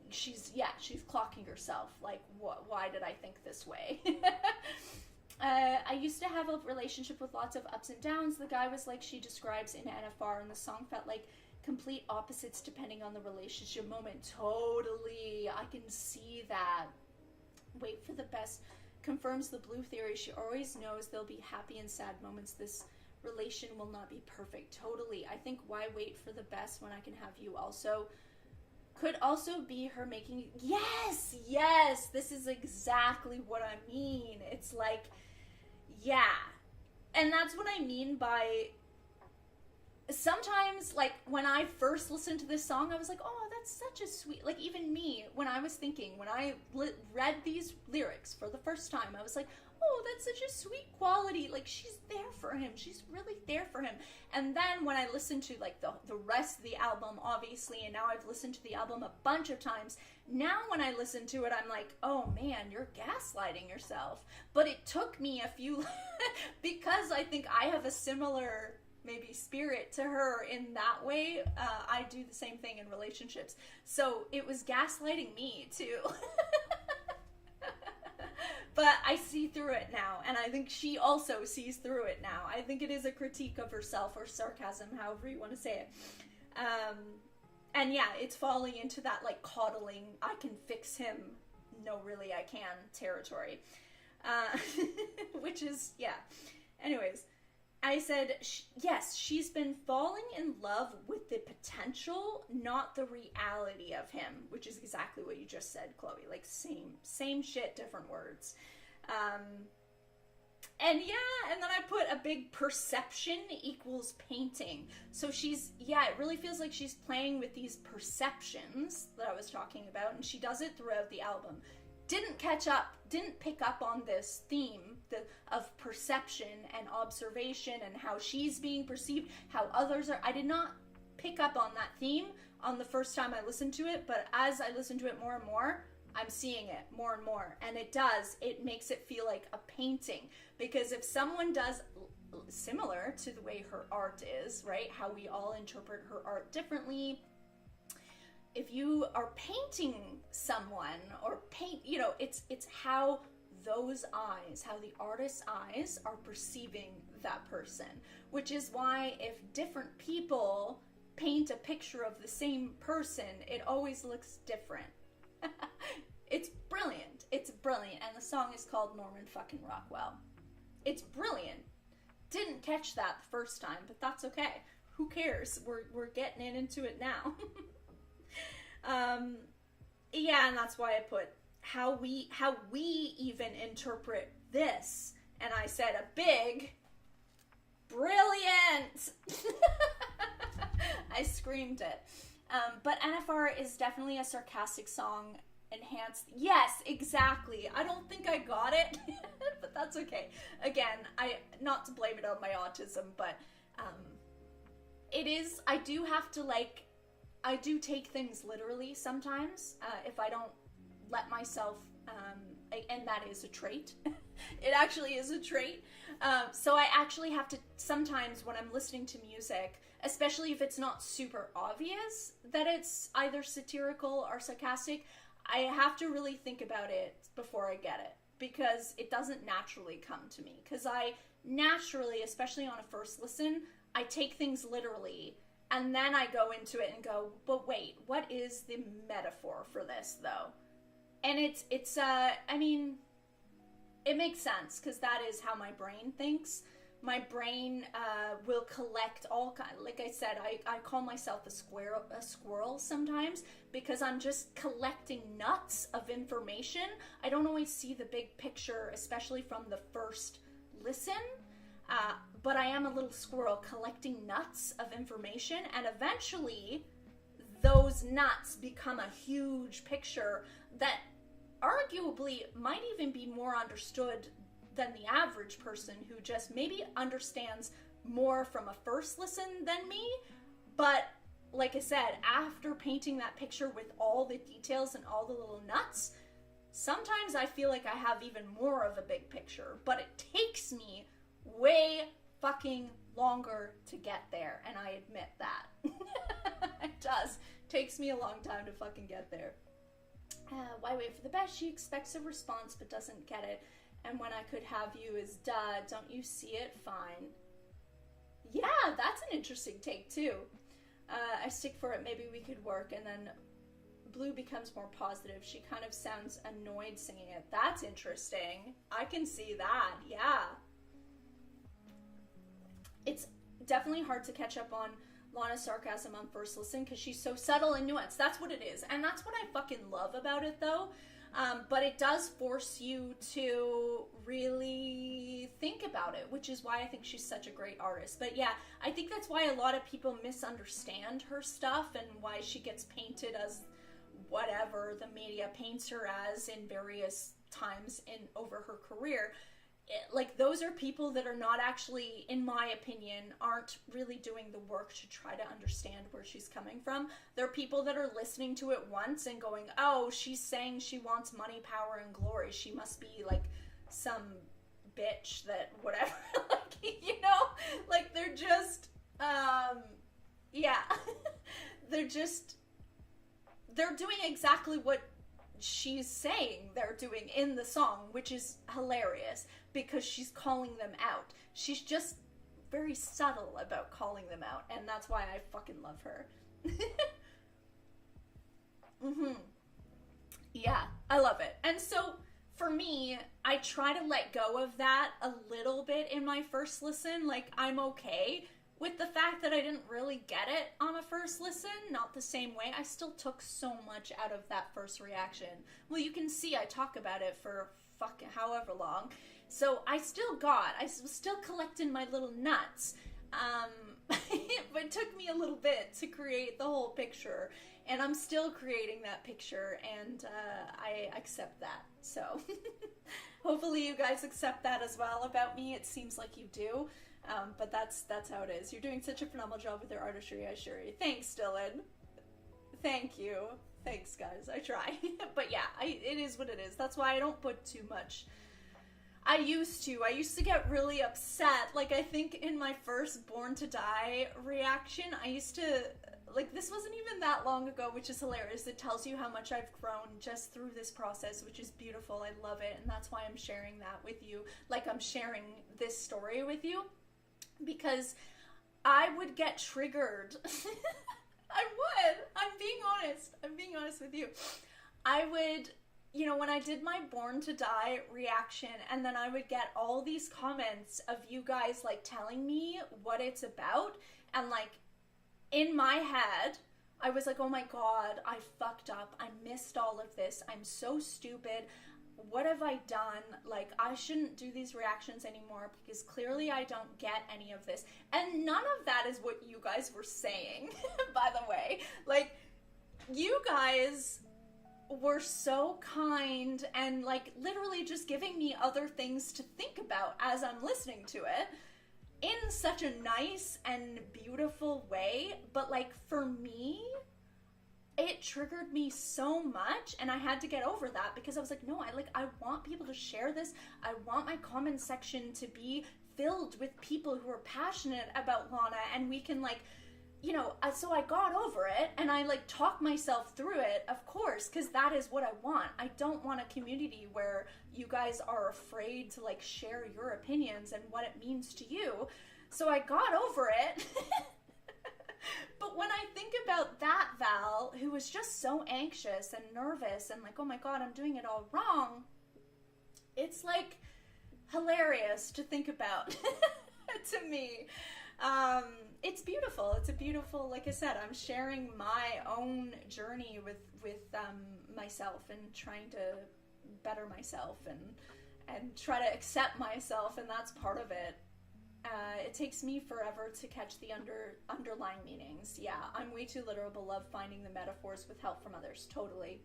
she's clocking herself. Like, why did I think this way? I used to have a relationship with lots of ups and downs. The guy was like she describes in NFR, and the song felt like complete opposites depending on the relationship moment. Totally. I can see that. Wait for the best confirms the blue theory. She always knows there'll be happy and sad moments. This relation will not be perfect. Totally. I think why wait for the best when I can have you also could also be her making... Yes, this is exactly what I mean. It's like, yeah. And that's what I mean by... Sometimes, like, when I first listened to this song, I was like, oh, that's such a sweet... Like, even me, when I was thinking, when I read these lyrics for the first time, I was like, oh, that's such a sweet quality. Like, she's there for him. She's really there for him. And then when I listened to, like, the rest of the album, obviously, and now I've listened to the album a bunch of times, now when I listen to it, I'm like, oh, man, you're gaslighting yourself. But it took me a few... because I think I have a similar... maybe spirit to her in that way. I do the same thing in relationships. So it was gaslighting me too. But I see through it now, and I think she also sees through it now. I think it is a critique of herself, or sarcasm, however you want to say it. And yeah, it's falling into that like coddling, I can fix him, no really I can territory. Which is, yeah. Anyways, I said, yes, she's been falling in love with the potential, not the reality of him, which is exactly what you just said, Chloe. Like, same shit, different words. And yeah, and then I put a big perception equals painting. So she's, yeah, it really feels like she's playing with these perceptions that I was talking about, and she does it throughout the album. Didn't pick up on this theme of perception and observation and how she's being perceived, how others are. I did not pick up on that theme on the first time I listened to it, but as I listen to it more and more, I'm seeing it more and more. And it makes it feel like a painting. Because if someone does similar to the way her art is, right, how we all interpret her art differently, if you are painting someone or it's how those eyes, how the artist's eyes are perceiving that person, which is why if different people paint a picture of the same person, it always looks different. It's brilliant. It's brilliant. And the song is called Norman fucking Rockwell. It's brilliant. Didn't catch that the first time, but that's okay. Who cares? We're getting into it now. Yeah, and that's why I put how we even interpret this. And I said a big, brilliant. I screamed it. But NFR is definitely a sarcastic song, enhanced. Yes, exactly. I don't think I got it, but that's okay. Again, not to blame it on my autism, but it is, I do take things literally sometimes, if I don't let myself, and that is a trait. It actually is a trait. So I actually have to, sometimes when I'm listening to music, especially if it's not super obvious that it's either satirical or sarcastic, I have to really think about it before I get it, because it doesn't naturally come to me. Because I naturally, especially on a first listen, I take things literally, And then I go into it and go, but wait, what is the metaphor for this, though? And it's I mean, it makes sense, because that is how my brain thinks. My brain will collect all kind. Like I said, I call myself a squirrel sometimes, because I'm just collecting nuts of information. I don't always see the big picture, especially from the first listen. But I am a little squirrel collecting nuts of information, and eventually those nuts become a huge picture that arguably might even be more understood than the average person, who just maybe understands more from a first listen than me. But like I said, after painting that picture with all the details and all the little nuts, sometimes I feel like I have even more of a big picture, but it takes me way fucking longer to get there, and I admit that. It does. Takes me a long time to fucking get there. Why wait for the best? She expects a response but doesn't get it. And when I could have you is duh, don't you see it? Fine. Yeah, that's an interesting take too. I stick for it, maybe we could work. And then Blue becomes more positive. She kind of sounds annoyed singing it. That's interesting. I can see that, yeah. It's definitely hard to catch up on Lana's sarcasm on first listen, because she's so subtle and nuanced. That's what it is. And that's what I fucking love about it, though. But it does force you to really think about it, which is why I think she's such a great artist. But yeah, I think that's why a lot of people misunderstand her stuff, and why she gets painted as whatever the media paints her as in various times over her career. Like, those are people that are not actually, in my opinion, aren't really doing the work to try to understand where she's coming from. They're people that are listening to it once and going, oh, she's saying she wants money, power, and glory. She must be, like, some bitch that whatever. Like, you know? Like, they're just, yeah. They're doing exactly what she's saying they're doing in the song, which is hilarious, because she's calling them out. She's just very subtle about calling them out, and that's why I fucking love her. Yeah, I love it. And so for me, I try to let go of that a little bit in my first listen. Like, I'm okay with the fact that I didn't really get it on a first listen, not the same way. I still took so much out of that first reaction. Well, you can see I talk about it for fucking however long. So I was still collecting my little nuts. But it took me a little bit to create the whole picture. And I'm still creating that picture, and I accept that. So hopefully you guys accept that as well about me. It seems like you do. But that's how it is. You're doing such a phenomenal job with your artistry, I assure you. Thanks, Dylan. Thank you. Thanks, guys. I try. But yeah, it is what it is. That's why I don't put too much. I used to get really upset. Like, I think in my first Born to Die reaction, I used to, like, this wasn't even that long ago, which is hilarious. It tells you how much I've grown just through this process, which is beautiful. I love it. And that's why I'm sharing that with you. Like, I'm sharing this story with you. Because I would get triggered. I would. I'm being honest with you. I would, you know, when I did my Born to Die reaction, and then I would get all these comments of you guys, like, telling me what it's about. And, like, in my head, I was like, oh my god, I fucked up. I missed all of this. I'm so stupid. What have I done? Like, I shouldn't do these reactions anymore, because clearly I don't get any of this. And none of that is what you guys were saying, by the way. Like, you guys were so kind and, like, literally just giving me other things to think about as I'm listening to it in such a nice and beautiful way. But, like, for me, it triggered me so much, and I had to get over that, because I was like, no, I want people to share this. I want my comment section to be filled with people who are passionate about Lana, and we can, like, you know, so I got over it, and I, like, talked myself through it, of course, because that is what I want. I don't want a community where you guys are afraid to, like, share your opinions and what it means to you. So I got over it. But But when I think about that Val, who was just so anxious and nervous and like, oh my God, I'm doing it all wrong, it's like hilarious to think about to me. It's beautiful. It's a beautiful, like I said, I'm sharing my own journey with myself and trying to better myself and try to accept myself, and that's part of it. It takes me forever to catch the underlying meanings. Yeah, I'm way too literal but love finding the metaphors with help from others. Totally.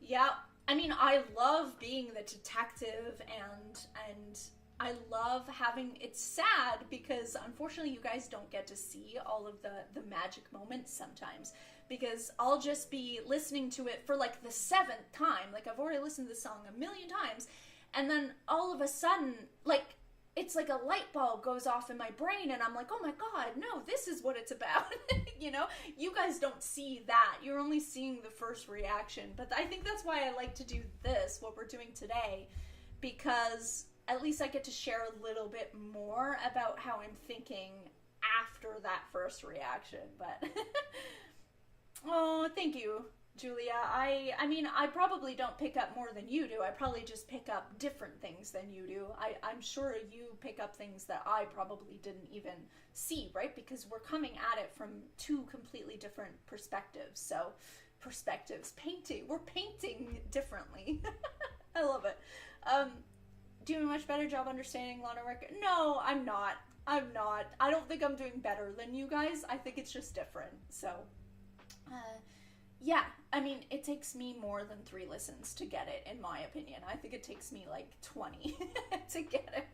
Yeah, I mean, I love being the detective and I love having, it's sad because unfortunately you guys don't get to see all of the magic moments sometimes, because I'll just be listening to it for like the 7th time. Like, I've already listened to the song a million times, and then all of a sudden, like, it's like a light bulb goes off in my brain and I'm like, oh my God, no, this is what it's about. You know, you guys don't see that. You're only seeing the first reaction. But I think that's why I like to do this, what we're doing today, because at least I get to share a little bit more about how I'm thinking after that first reaction. But oh, thank you, Julia. I mean, I probably don't pick up more than you do. I probably just pick up different things than you do. I'm sure you pick up things that I probably didn't even see, right? Because we're coming at it from 2 completely different perspectives. So, perspectives, painting. We're painting differently. I love it. Doing a much better job understanding Lana Record. No, I'm not. I don't think I'm doing better than you guys. I think it's just different. So, yeah, I mean, it takes me more than 3 listens to get it, in my opinion. I think it takes me like 20 to get it.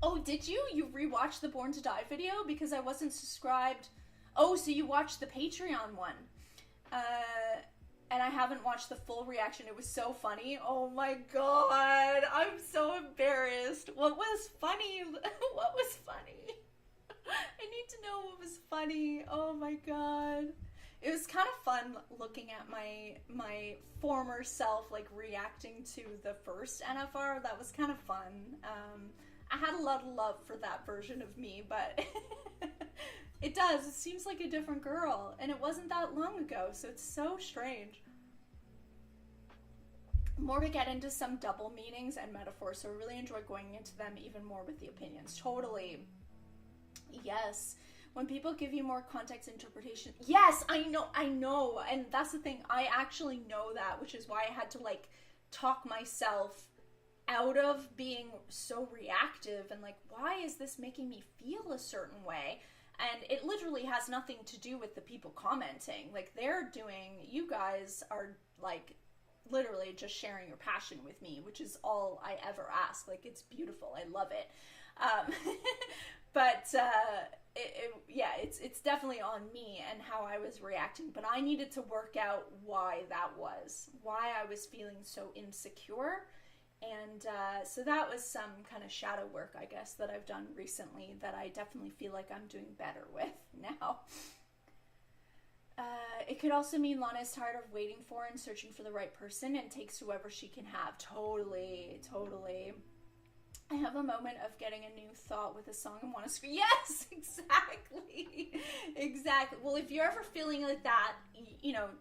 Oh, did you? You rewatched the Born to Die video? Because I wasn't subscribed. Oh, so you watched the Patreon one. And I haven't watched the full reaction. It was so funny. Oh my God. I'm so embarrassed. What was funny? What was funny? I need to know what was funny. Oh my God. It was kind of fun looking at my former self, like, reacting to the first NFR. That was kind of fun. I had a lot of love for that version of me, but it does. It seems like a different girl, and it wasn't that long ago, so it's so strange. More to get into some double meanings and metaphors, so I really enjoy going into them even more with the opinions. Totally. Yes. When people give you more context interpretation. Yes, I know. And that's the thing. I actually know that, which is why I had to, like, talk myself out of being so reactive and like, why is this making me feel a certain way? And it literally has nothing to do with the people commenting. Like, you guys are, like, literally just sharing your passion with me, which is all I ever ask. Like, it's beautiful. I love it. But it's definitely on me and how I was reacting. But I needed to work out why that was, why I was feeling so insecure. And so that was some kind of shadow work, I guess, that I've done recently that I definitely feel like I'm doing better with now. It could also mean Lana is tired of waiting for and searching for the right person and takes whoever she can have. Totally. I have a moment of getting a new thought with a song and want to scream. Yes, exactly. Well, if you're ever feeling like that,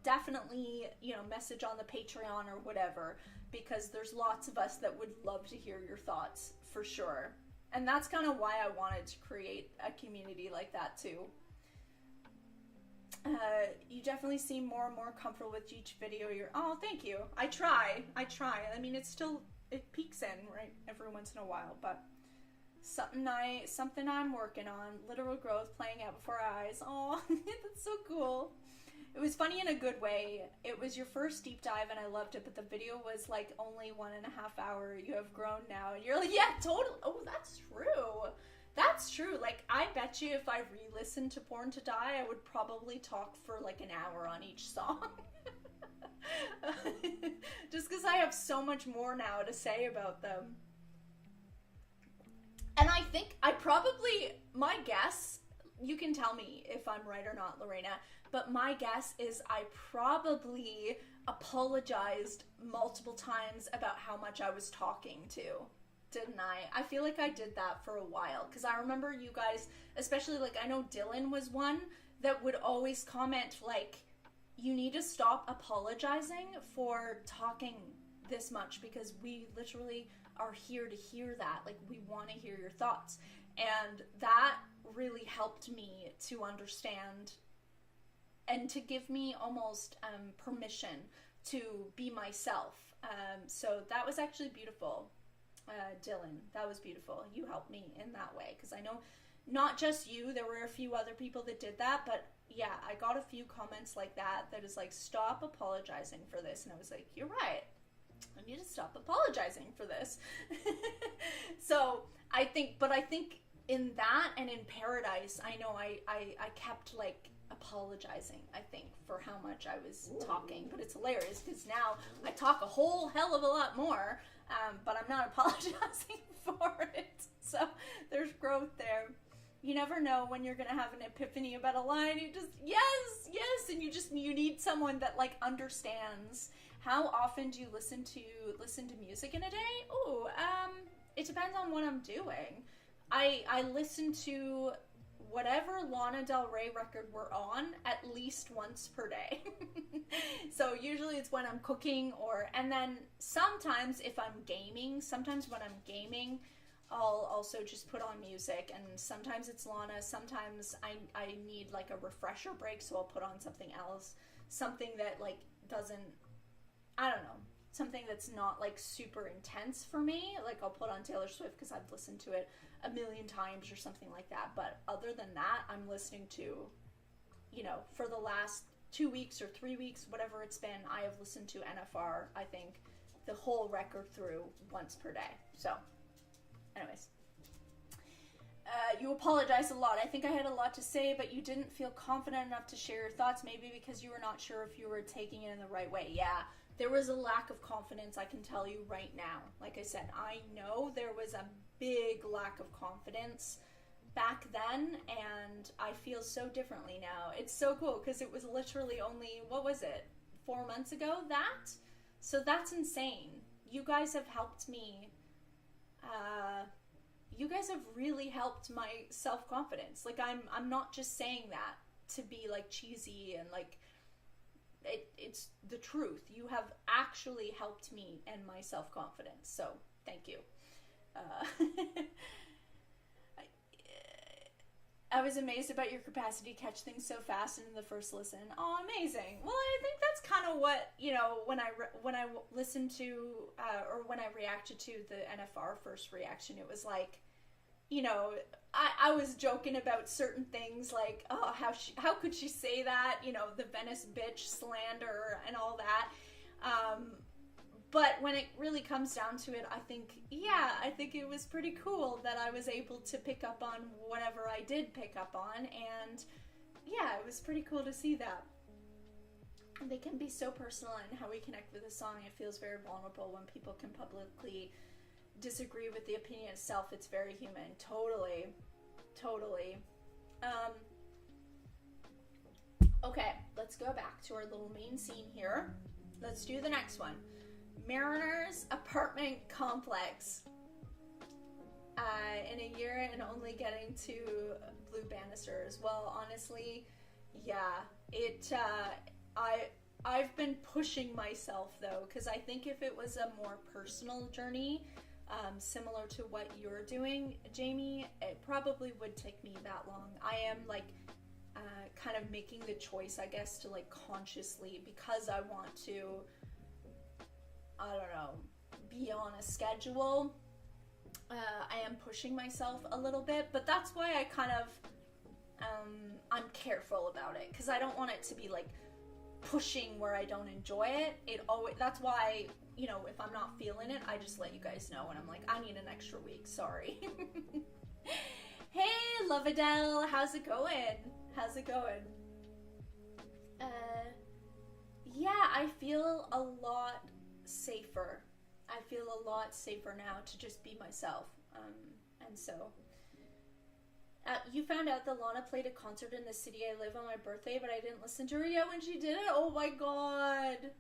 definitely, message on the Patreon or whatever, because there's lots of us that would love to hear your thoughts, for sure. And that's kind of why I wanted to create a community like that, too. You definitely seem more and more comfortable with each video oh, thank you. I try. I mean, it peeks in, right, every once in a while, but something I'm working on. Literal growth playing out before our eyes. Oh, that's so cool. It was funny in a good way. It was your first deep dive and I loved it, but the video was like only 1.5 hours. You have grown now. And you're like, yeah, totally. Oh, that's true. That's true. Like, I bet you if I re-listened to Born to Die, I would probably talk for like an hour on each song. Just because I have so much more now to say about them. And I think my guess, you can tell me if I'm right or not, Lorena, but my guess is I probably apologized multiple times about how much I was talking to didn't I? I feel like I did that for a while, because I remember you guys, especially, like, I know Dylan was one that would always comment, like, you need to stop apologizing for talking this much, because we literally are here to hear that. Like, we want to hear your thoughts. And that really helped me to understand and to give me almost permission to be myself. So that was actually beautiful, Dylan. That was beautiful. You helped me in that way, because I know not just you, there were a few other people that did that, but yeah, I got a few comments like that is like, stop apologizing for this. And I was like, you're right. I need to stop apologizing for this. So I think in that and in Paradise, I know I kept like apologizing, I think, for how much I was talking. But it's hilarious because now I talk a whole hell of a lot more, but I'm not apologizing for it. So there's growth there. You never know when you're gonna have an epiphany about a line. You just, yes, and you need someone that like understands. How often do you listen to music in a day? Ooh, it depends on what I'm doing. I listen to whatever Lana Del Rey record we're on at least once per day. So usually it's when I'm cooking, and then sometimes if I'm gaming, when I'm gaming, I'll also just put on music, and sometimes it's Lana, sometimes I need like a refresher break, so I'll put on something else, something that like doesn't, I don't know, something that's not like super intense for me. Like I'll put on Taylor Swift because I've listened to it a million times or something like that. But other than that, I'm listening to, for the last 2 weeks or 3 weeks, whatever it's been, I have listened to NFR, I think, the whole record through once per day. So, anyways. You apologize a lot. I think I had a lot to say, but you didn't feel confident enough to share your thoughts, maybe because you were not sure if you were taking it in the right way. Yeah, there was a lack of confidence, I can tell you right now. Like I said, I know there was a big lack of confidence back then, and I feel so differently now. It's so cool, because it was literally only, 4 months ago, that? So that's insane. You guys have helped me, you guys have really helped my self-confidence. Like, I'm not just saying that to be, like, cheesy and, like, it's the truth. You have actually helped me and my self-confidence. So, thank you. I was amazed about your capacity to catch things so fast in the first listen. Oh, amazing. Well, I think that's kind of what, when I listened to, or when I reacted to the NFR first reaction, it was like, I was joking about certain things, like, oh, how could she say that, the Venice bitch slander and all that. But when it really comes down to it, I think it was pretty cool that I was able to pick up on whatever I did pick up on, and yeah, it was pretty cool to see that. And they can be so personal in how we connect with a song. It feels very vulnerable when people can publicly disagree with the opinion itself. It's very human. Totally. Okay, let's go back to our little main scene here. Let's do the next one. Mariner's apartment complex. In a year and only getting to blue banisters. Well, honestly, yeah, I've been pushing myself though, because I think if it was a more personal journey, similar to what you're doing, Jamie, it probably would take me that long. I am like kind of making the choice, I guess, to like consciously, because I want to, I don't know, be on a schedule. I am pushing myself a little bit, but that's why I kind of I'm careful about it, because I don't want it to be like pushing where I don't enjoy it. That's why, if I'm not feeling it, I just let you guys know, and I'm like, I need an extra week, sorry. Hey, Love Adele, how's it going? Yeah, I feel a lot safer. I feel a lot safer now to just be myself. And so, you found out that Lana played a concert in the city I live on my birthday, but I didn't listen to her yet when she did it. Oh my god.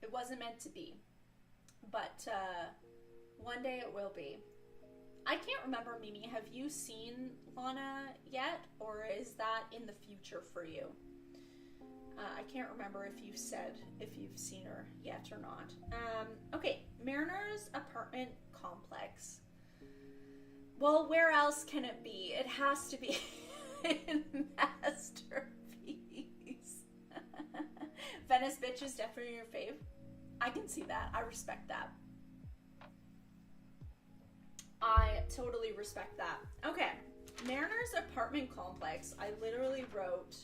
It wasn't meant to be. But one day it will be. I can't remember, Mimi, have you seen Lana yet, or is that in the future for you? I can't remember if you said if you've seen her yet or not. Okay, Mariner's apartment complex. Well, where else can it be? It has to be in Masterpiece. Venice Bitch is definitely your fave. I can see that. I respect that. I totally respect that. Okay, Mariner's apartment complex. I literally wrote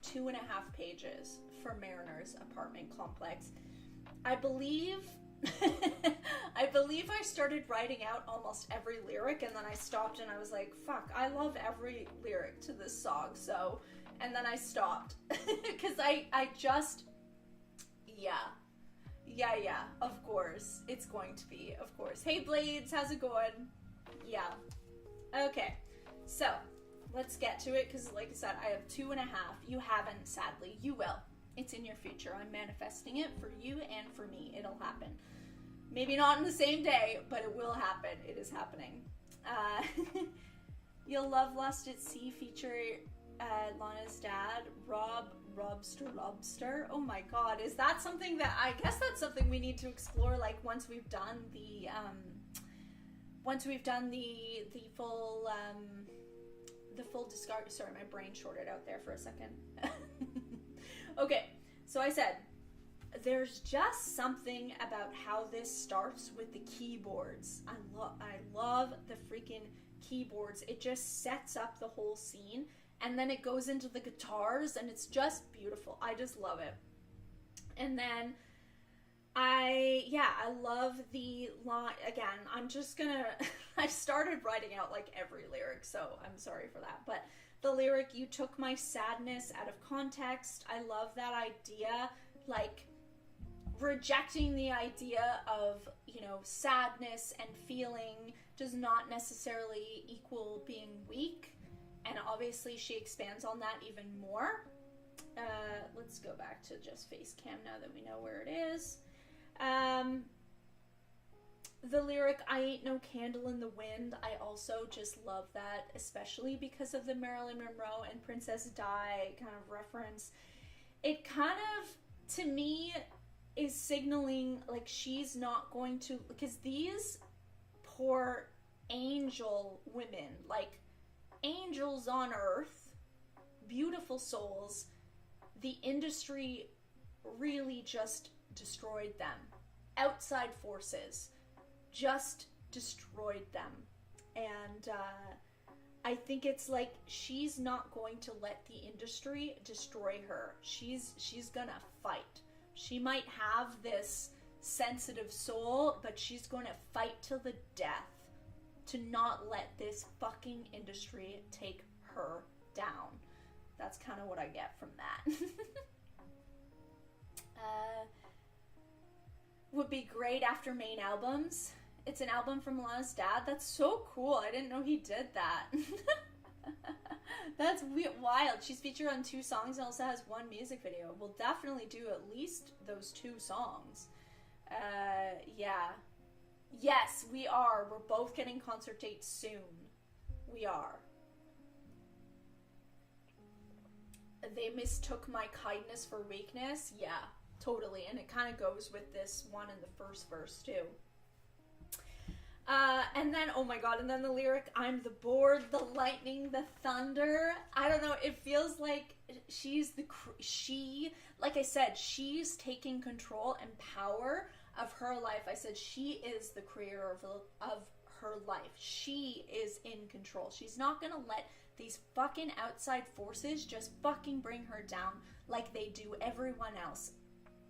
2.5 pages for Mariner's apartment complex. I believe I started writing out almost every lyric, and then I stopped and I was like, fuck, I love every lyric to this song, so, and then I stopped. Because I just, yeah, of course, it's going to be, of course. Hey Blades, how's it going? Yeah. Okay, so, let's get to it, because like I said, I have 2.5. You haven't, sadly. You will. It's in your future. I'm manifesting it for you and for me. It'll happen. Maybe not in the same day, but it will happen. It is happening. You'll love Lust at Sea feature Lana's dad, Robster. Oh my god, is that something that, I guess that's something we need to explore, like once we've done the full discard. Sorry, my brain shorted out there for a second. Okay, so I said, there's just something about how this starts with the keyboards. I love the freaking keyboards. It just sets up the whole scene, and then it goes into the guitars, and it's just beautiful. I just love it. And then I love the line. Again, I'm just gonna, I started writing out like every lyric, so I'm sorry for that. But the lyric, you took my sadness out of context. I love that idea, like rejecting the idea of, you know, sadness and feeling does not necessarily equal being weak. And obviously she expands on that even more. Let's go back to just face cam now that we know where it is. The lyric, I ain't no candle in the wind, I also just love that, especially because of the Marilyn Monroe and Princess Di kind of reference. It kind of, to me, is signaling like she's not going to, because these poor angel women, like angels on earth, beautiful souls, the industry really just destroyed them. Outside forces just destroyed them. And I think it's like she's not going to let the industry destroy her. She's gonna fight. She might have this sensitive soul, but she's going to fight till the death to not let this fucking industry take her down. That's kind of what I get from that. Would be great after main albums. It's an album from Lana's dad. That's so cool. I didn't know he did that. That's wild. She's featured on 2 songs and also has 1 music video. We'll definitely do at least those 2 songs. Yeah. Yes, we are. We're both getting concert dates soon. We are. They mistook my kindness for weakness. Yeah, totally. And it kind of goes with this one in the first verse too. And then, oh my god, and then the lyric, I'm the board, the lightning, the thunder. I don't know, it feels like like I said, she's taking control and power of her life. I said she is the creator of her life. She is in control. She's not gonna let these fucking outside forces just fucking bring her down like they do everyone else.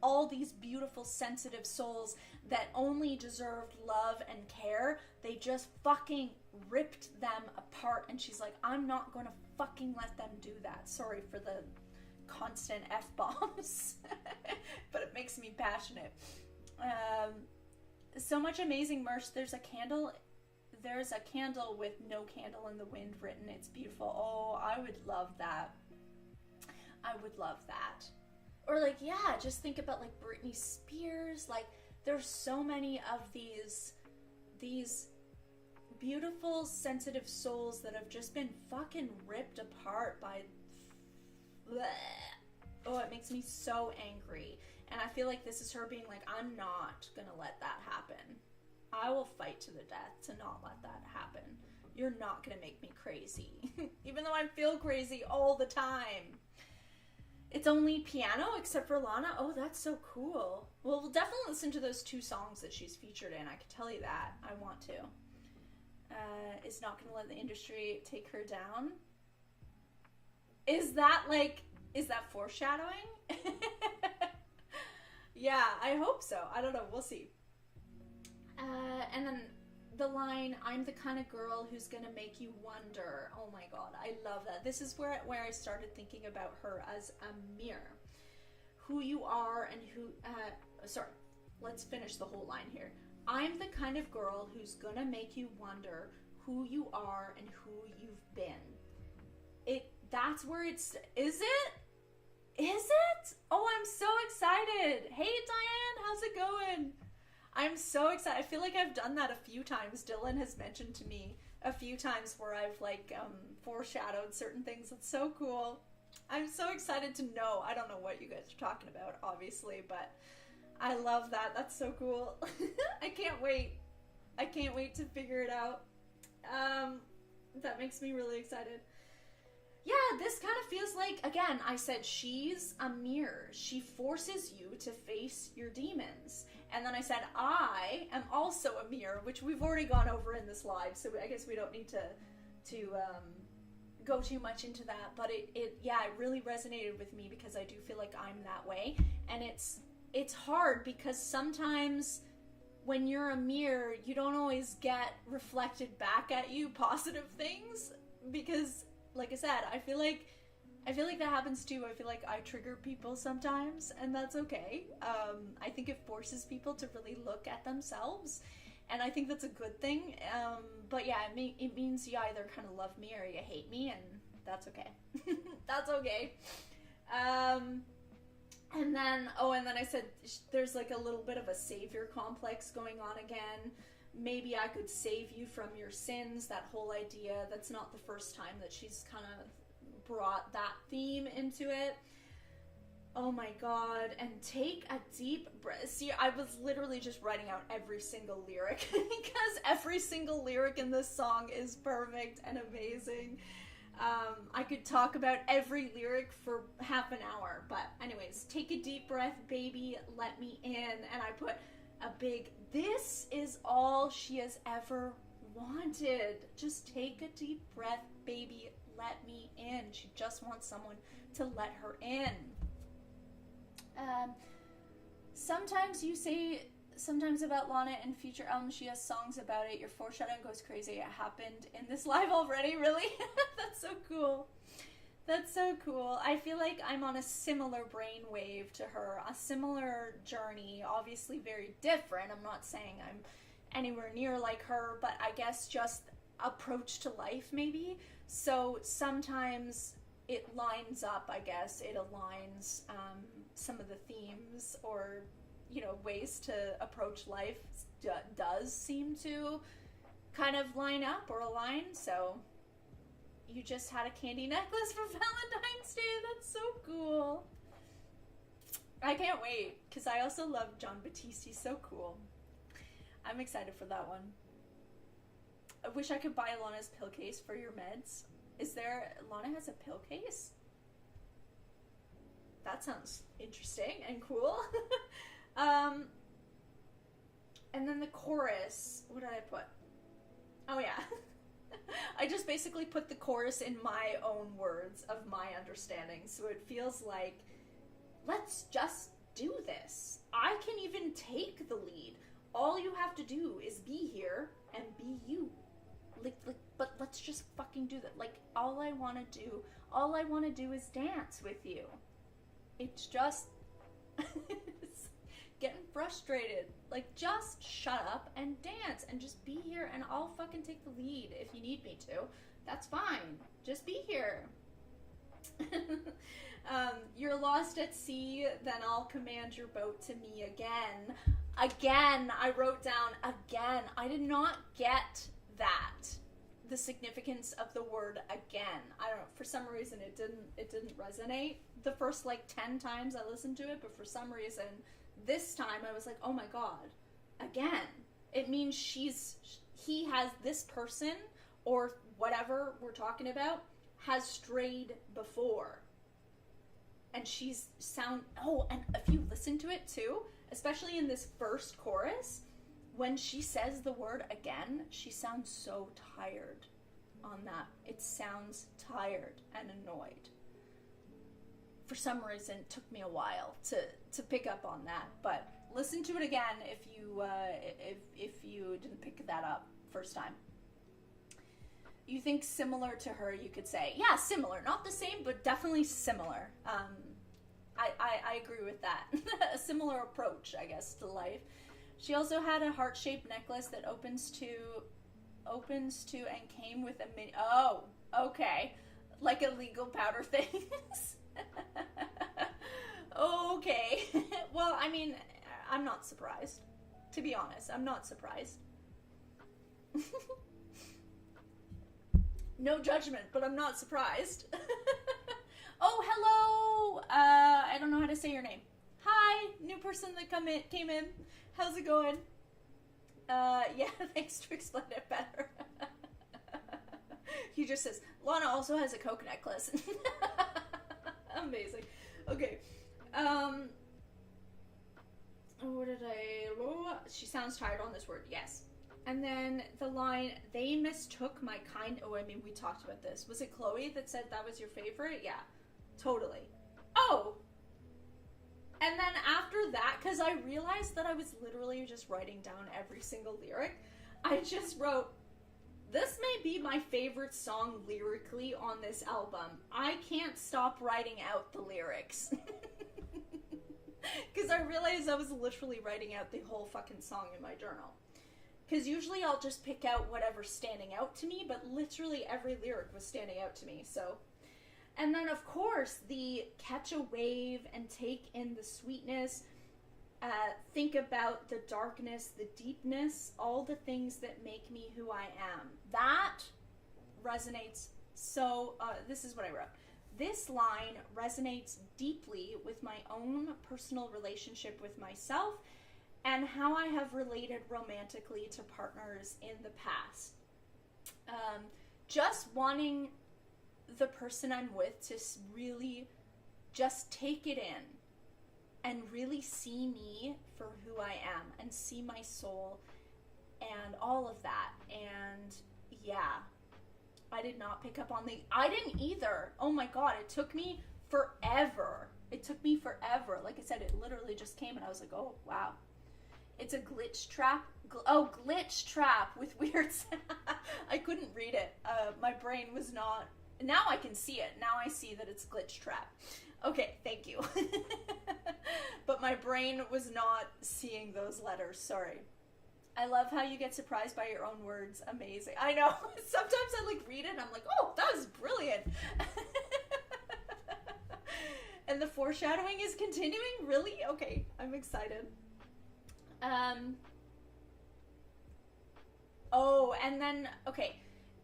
All these beautiful, sensitive souls that only deserved love and care, they just fucking ripped them apart. And she's like, I'm not gonna fucking let them do that. Sorry for the constant F-bombs, but it makes me passionate. So much amazing merch. There's a candle with no candle in the wind written. It's beautiful. Oh, I would love that. I would love that. Or like, yeah, just think about like Britney Spears. Like, there's so many of these these beautiful, sensitive souls that have just been fucking ripped apart by... Oh, it makes me so angry. And I feel like this is her being like, I'm not gonna let that happen. I will fight to the death to not let that happen. You're not gonna make me crazy. Even though I feel crazy all the time. It's only piano except for Lana. Oh, that's so cool. Well, we'll definitely listen to those 2 songs that she's featured in. I can tell you that. I want to. Is not gonna let the industry take her down. Is that foreshadowing? Yeah, I hope so. I don't know. We'll see. And then the line, I'm the kind of girl who's gonna make you wonder. Oh my god, I love that. This is where I started thinking about her as a mirror. Who you are and who... sorry, let's finish the whole line here. I'm the kind of girl who's gonna make you wonder who you are and who you've been. That's where it's... Is it? Is it? Oh, I'm so excited. Hey, Diane, how's it going? I'm so excited. I feel like I've done that a few times. Dylan has mentioned to me a few times where I've foreshadowed certain things. It's so cool. I'm so excited to know. I don't know what you guys are talking about, obviously, but I love that. That's so cool. I can't wait. I can't wait to figure it out. That makes me really excited. Yeah, this kind of feels like, again, I said she's a mirror. She forces you to face your demons. And then I said I am also a mirror, which we've already gone over in this live, so I guess we don't need to go too much into that. But it really resonated with me because I do feel like I'm that way. And it's hard because sometimes when you're a mirror, you don't always get reflected back at you positive things because... Like I said, I feel like that happens too. I feel like I trigger people sometimes, and that's okay. I think it forces people to really look at themselves, and I think that's a good thing. But yeah, it means you either kind of love me or you hate me, and that's okay. That's okay. And then I said there's like a little bit of a savior complex going on again. Maybe I could save you from your sins, that whole idea. That's not the first time that she's kind of brought that theme into it. Oh my god, and take a deep breath. See, I was literally just writing out every single lyric because every single lyric in this song is perfect and amazing. I could talk about every lyric for half an hour, but anyways, take a deep breath, baby, let me in, and I put a big, this is all she has ever wanted. Just take a deep breath, baby, let me in. She just wants someone to let her in. Sometimes about Lana and future albums, she has songs about it. Your foreshadowing goes crazy. It happened in this live already, really? That's so cool. That's so cool. I feel like I'm on a similar brainwave to her, a similar journey, obviously very different. I'm not saying I'm anywhere near like her, but I guess just approach to life maybe. So sometimes it lines up, I guess. It aligns some of the themes or, ways to approach life does seem to kind of line up or align, so... You just had a candy necklace for Valentine's Day. That's so cool. I can't wait, because I also love John Batiste. He's so cool. I'm excited for that one. I wish I could buy Lana's pill case for your meds. Lana has a pill case? That sounds interesting and cool. And then the chorus. What did I put? Oh, yeah. I just basically put the chorus in my own words of my understanding, so it feels like, let's just do this. I can even take the lead. All you have to do is be here and be you. But let's just fucking do that. Like, all I want to do is dance with you. It's just... it's getting frustrated. Like, just shut up and dance and just be here and I'll fucking take the lead if you need me to. That's fine. Just be here. You're lost at sea, then I'll command your boat to me again. Again, I wrote down again. again, I did not get that. The significance of the word again. I don't know, for some reason it didn't resonate the first like 10 times I listened to it, but for some reason this time I was like, oh my god, again. It means he has, this person or whatever we're talking about has strayed before. And and if you listen to it too, especially in this first chorus, when she says the word again, she sounds so tired on that. It sounds tired and annoyed. For some reason, it took me a while to pick up on that. But listen to it again if you didn't pick that up first time. You think similar to her, you could say. Yeah, similar. Not the same, but definitely similar. I agree with that. A similar approach, I guess, to life. She also had a heart-shaped necklace that opens to and came with a mini... Oh, okay. Like illegal powder things. Okay. Well, I mean, I'm not surprised. To be honest, I'm not surprised. No judgment, but I'm not surprised. Oh, hello! I don't know how to say your name. Hi, new person that came in. How's it going? Yeah, thanks to explain it better. He just says, Lana also has a Coke necklace. Amazing. Okay. She sounds tired on this word, yes. And then the line, they mistook my kind... Oh, I mean, we talked about this. Was it Chloe that said that was your favorite? Yeah, totally. Oh! And then after that, because I realized that I was literally just writing down every single lyric, I just wrote, this may be my favorite song lyrically on this album. I can't stop writing out the lyrics. Because I realized I was literally writing out the whole fucking song in my journal. Because usually I'll just pick out whatever's standing out to me, but literally every lyric was standing out to me, so... And then, of course, the catch a wave and take in the sweetness, think about the darkness, the deepness, all the things that make me who I am. That resonates so... this is what I wrote. This line resonates deeply with my own personal relationship with myself and how I have related romantically to partners in the past. Just wanting the person I'm with to really just take it in and really see me for who I am and see my soul and all of that. And yeah, I did not pick up on I didn't either. Oh my god, it took me forever. It took me forever. Like I said, it literally just came and I was like, oh wow. It's a glitch trap. Glitch trap with weird... I couldn't read it. My brain was not... Now I can see it. Now I see that it's glitch trap. Okay, thank you. But my brain was not seeing those letters. Sorry. I love how you get surprised by your own words. Amazing. I know. Sometimes I read it and I'm like, oh, that was brilliant. And the foreshadowing is continuing? Really? Okay, I'm excited. Oh, and then, okay.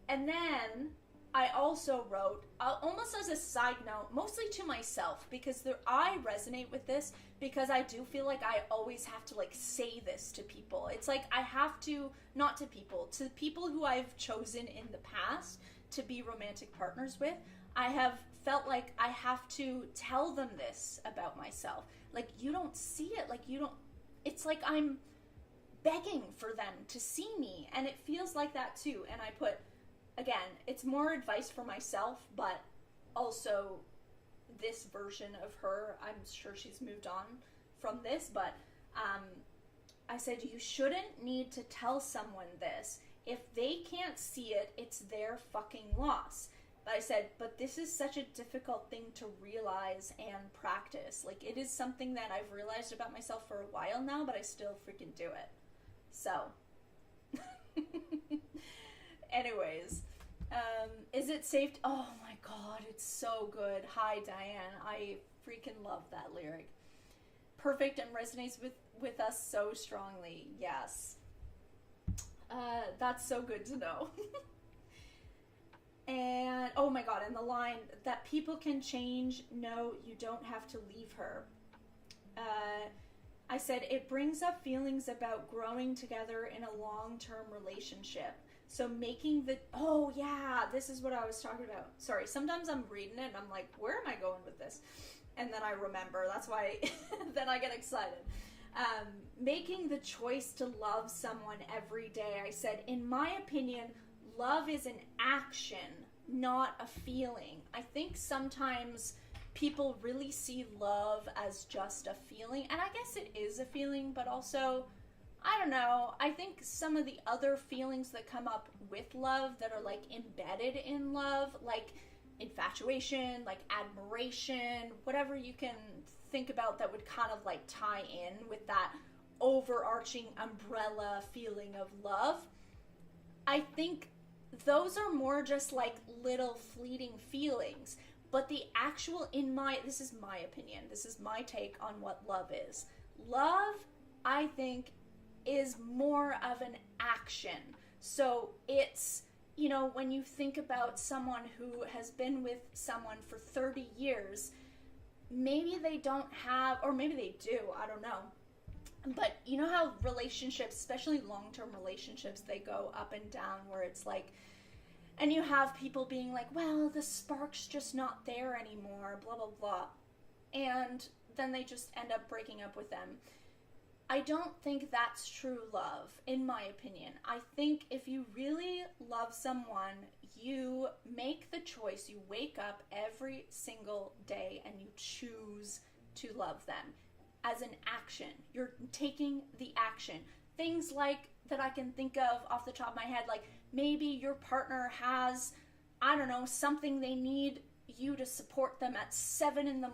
And then I also wrote, almost as a side note, mostly to myself, because I resonate with this because I do feel like I always have to say this to people. It's like I have to, not to people who I've chosen in the past to be romantic partners with, I have felt like I have to tell them this about myself. You don't see it, it's like I'm begging for them to see me, and it feels like that too. And I put, again, it's more advice for myself, but also this version of her, I'm sure she's moved on from this, but I said, you shouldn't need to tell someone this. If they can't see it, it's their fucking loss. But I said, but this is such a difficult thing to realize and practice. It is something that I've realized about myself for a while now, but I still freaking do it. So, anyways, is it safe? Oh my god, it's so good. Hi, Diane. I freaking love that lyric. Perfect and resonates with us so strongly. Yes. That's so good to know. And, oh my god, and the line, that people can change, no, you don't have to leave her. I said, it brings up feelings about growing together in a long-term relationship. So making the, oh yeah, this is what I was talking about. Sorry, sometimes I'm reading it and I'm like, where am I going with this? And then I remember, that's why then I get excited. Making the choice to love someone every day. I said, in my opinion, love is an action, not a feeling. I think sometimes people really see love as just a feeling, and I guess it is a feeling, but also, I don't know, I think some of the other feelings that come up with love that are like embedded in love, like infatuation, like admiration, whatever you can think about that would kind of like tie in with that overarching umbrella feeling of love, I think those are more just like little fleeting feelings. But the actual, this is my opinion, this is my take on what love is. Love, I think, is more of an action. So it's, you know, when you think about someone who has been with someone for 30 years, maybe they don't have, or maybe they do, I don't know. But you know how relationships, especially long-term relationships, they go up and down, where it's like, and you have people being like, well, the spark's just not there anymore, blah, blah, blah. And then they just end up breaking up with them. I don't think that's true love, in my opinion. I think if you really love someone, you make the choice, you wake up every single day and you choose to love them as an action. You're taking the action. Things like that I can think of off the top of my head, like maybe your partner has, I don't know, something they need you to support them at 7 a.m.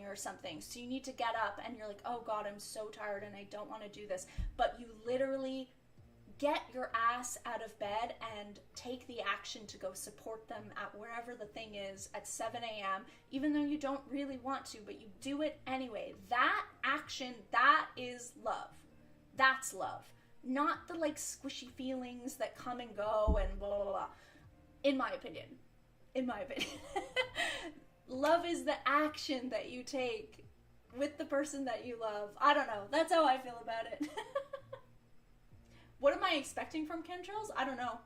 or something. So you need to get up and you're like, oh God, I'm so tired and I don't want to do this. But you literally get your ass out of bed and take the action to go support them at wherever the thing is at 7 a.m., even though you don't really want to, but you do it anyway. That action, that is love. That's love. Not the like squishy feelings that come and go and blah, blah, blah. In my opinion. Love is the action that you take with the person that you love. I don't know. That's how I feel about it. What am I expecting from chemtrails? I don't know.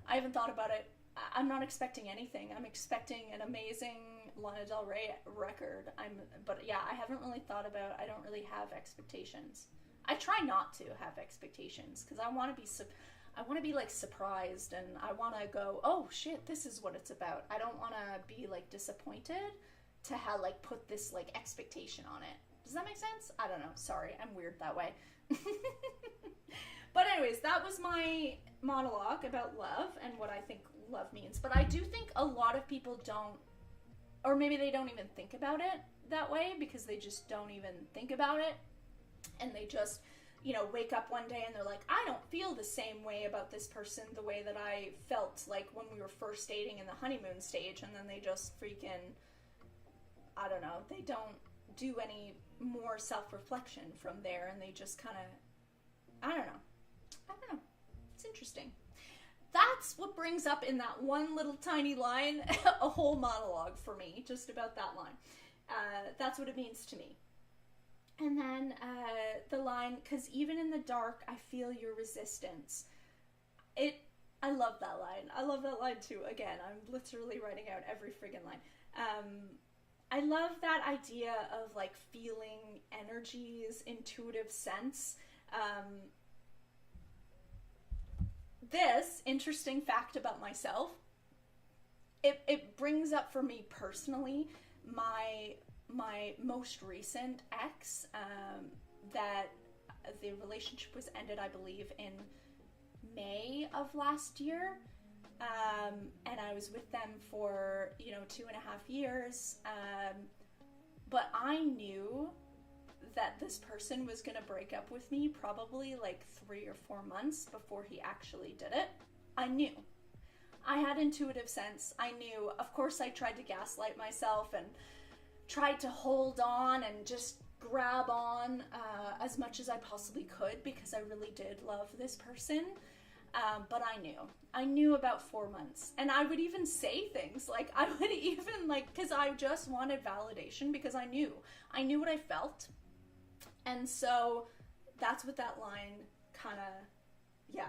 I haven't thought about it. I'm not expecting anything. I'm expecting an amazing Lana Del Rey record. But yeah, I haven't really thought about, I don't really have expectations. I try not to have expectations because I want to be like surprised, and I want to go, oh shit, this is what it's about. I don't want to be like disappointed to have like put this like expectation on it. Does that make sense? I don't know. Sorry, I'm weird that way. But anyways, that was my monologue about love and what I think love means. But I do think a lot of people don't, or maybe they don't even think about it that way because they just don't even think about it. And they just, you know, wake up one day and they're like, I don't feel the same way about this person the way that I felt like when we were first dating in the honeymoon stage. And then they just freaking, I don't know, they don't do any more self-reflection from there. And they just kind of, I don't know. It's interesting. That's what brings up in that one little tiny line a whole monologue for me, just about that line. That's what it means to me. And then the line, 'cause even in the dark, I feel your resistance. I love that line. I love that line too. Again, I'm literally writing out every friggin' line. I love that idea of like feeling energies, intuitive sense. This interesting fact about myself, it brings up for me personally my most recent ex, that the relationship was ended, I believe, in May of last year. And I was with them for, 2.5 years. But I knew that this person was going to break up with me probably like 3 or 4 months before he actually did it. I knew. I had intuitive sense. I knew. Of course, I tried to gaslight myself and tried to hold on and just grab on as much as I possibly could because I really did love this person. But I knew about 4 months, and I would even say things like, I would even like, because I just wanted validation, because I knew what I felt. And so that's what that line kind of, yeah.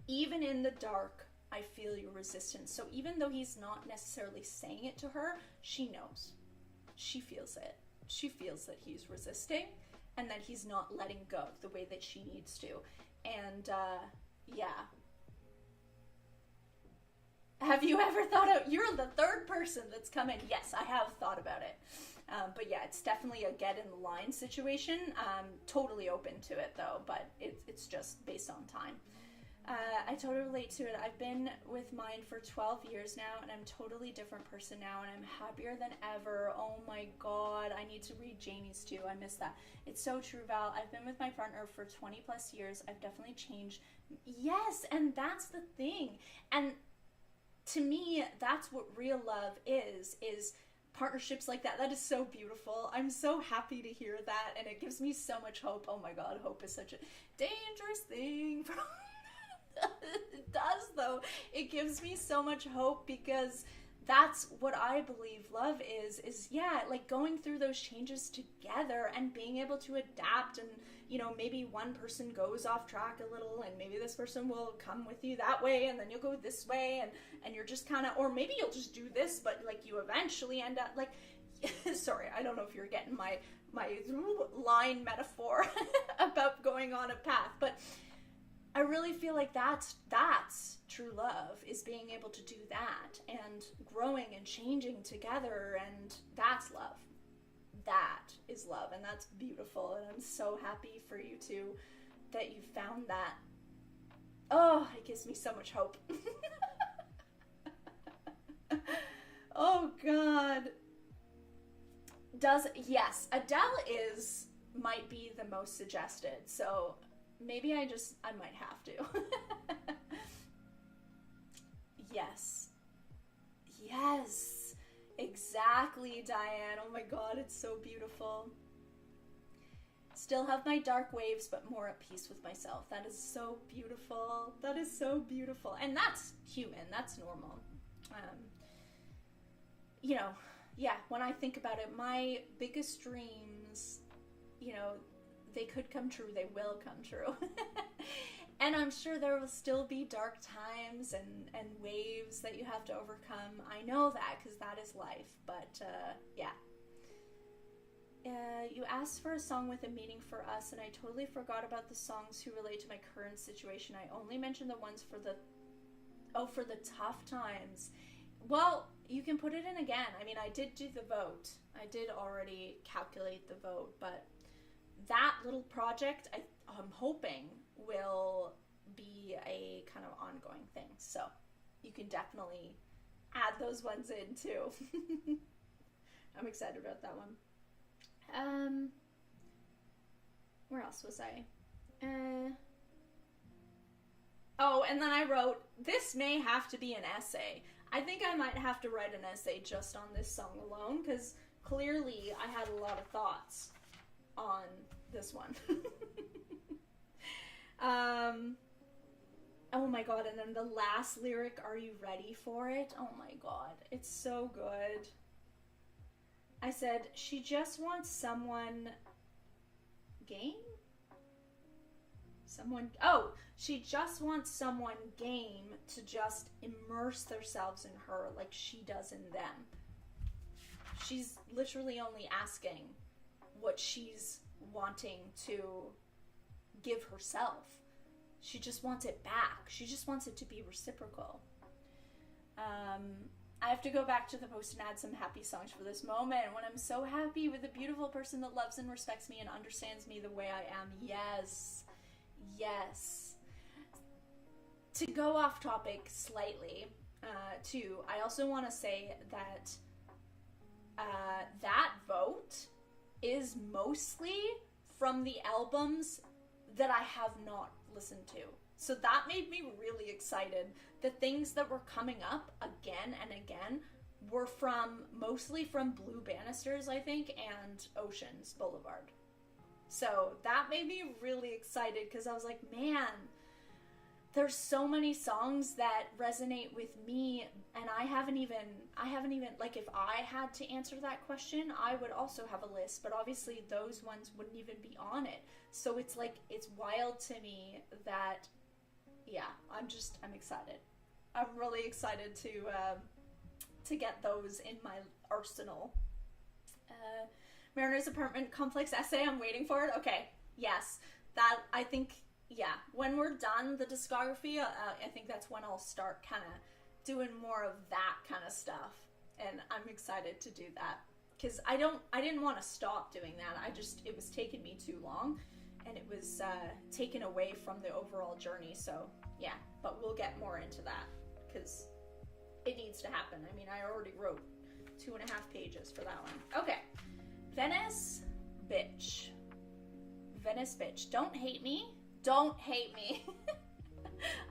Even in the dark, I feel your resistance. So even though he's not necessarily saying it to her, she knows. She feels it. She feels that he's resisting and that he's not letting go the way that she needs to. And, yeah. Have you ever thought of, you're the third person that's come in. Yes, I have thought about it. But yeah, it's definitely a get in the line situation. Totally open to it though, but it's just based on time. I totally relate to it. I've been with mine for 12 years now, and I'm a totally different person now, and I'm happier than ever. Oh my god, I need to read Jamie's too. I miss that. It's so true, Val. I've been with my partner for 20 plus years. I've definitely changed. Yes, and that's the thing. And to me, that's what real love is partnerships like that. That is so beautiful. I'm so happy to hear that, and it gives me so much hope. Oh my god, hope is such a dangerous thing. It does though. It gives me so much hope, because that's what I believe love is yeah, like going through those changes together and being able to adapt. And you know, maybe one person goes off track a little, and maybe this person will come with you that way, and then you'll go this way, and you're just kind of, or maybe you'll just do this, but like you eventually end up like sorry, I don't know if you're getting my line metaphor about going on a path, but I really feel like that's true love, is being able to do that and growing and changing together, and that's love. That is love, and that's beautiful, and I'm so happy for you too that you found that. Oh, it gives me so much hope. Oh god. Yes, Adele might be the most suggested, so maybe I might have to. Yes, exactly, Diane. Oh my god, it's so beautiful. Still have my dark waves, but more at peace with myself. That is so beautiful. That is so beautiful. And that's human. That's normal. You know, yeah, when I think about it, my biggest dreams, you know, they could come true. They will come true. And I'm sure there will still be dark times and waves that you have to overcome. I know that, because that is life. But, yeah. You asked for a song with a meaning for us, and I totally forgot about the songs who relate to my current situation. I only mentioned the ones for the tough times. Well, you can put it in again. I mean, I did do the vote. I did already calculate the vote, but that little project, I'm hoping, will be a kind of ongoing thing. So you can definitely add those ones in too. I'm excited about that one. Where else was I? Oh, and then I wrote, this may have to be an essay. I think I might have to write an essay just on this song alone, because clearly I had a lot of thoughts on this one. Oh my god, and then the last lyric, are you ready for it? Oh my god, it's so good. I said, she just wants someone game? She just wants someone game to just immerse themselves in her like she does in them. She's literally only asking what she's wanting to give herself. She just wants it back. She just wants it to be reciprocal. I have to go back to the post and add some happy songs for this moment when I'm so happy with a beautiful person that loves and respects me and understands me the way I am. Yes. Yes. To go off topic slightly, too, I also want to say that that vote is mostly from the albums that I have not listened to. So that made me really excited. The things that were coming up again and again were mostly from Blue Banisters, I think, and Oceans Boulevard. So that made me really excited, because I was like, man, there's so many songs that resonate with me, and I haven't even, like, if I had to answer that question, I would also have a list, but obviously those ones wouldn't even be on it. So it's like, it's wild to me that, yeah, I'm excited. I'm really excited to get those in my arsenal. Mariner's Apartment Complex essay, I'm waiting for it. Okay, yes, that, I think, yeah, when we're done the discography, I think that's when I'll start kind of doing more of that kind of stuff, and I'm excited to do that, because I didn't want to stop doing that. It was taking me too long, and it was taken away from the overall journey. So yeah, but we'll get more into that, because it needs to happen. I mean, I already wrote 2.5 pages for that one. Okay, Venice Bitch. Venice Bitch. Don't hate me. Don't hate me.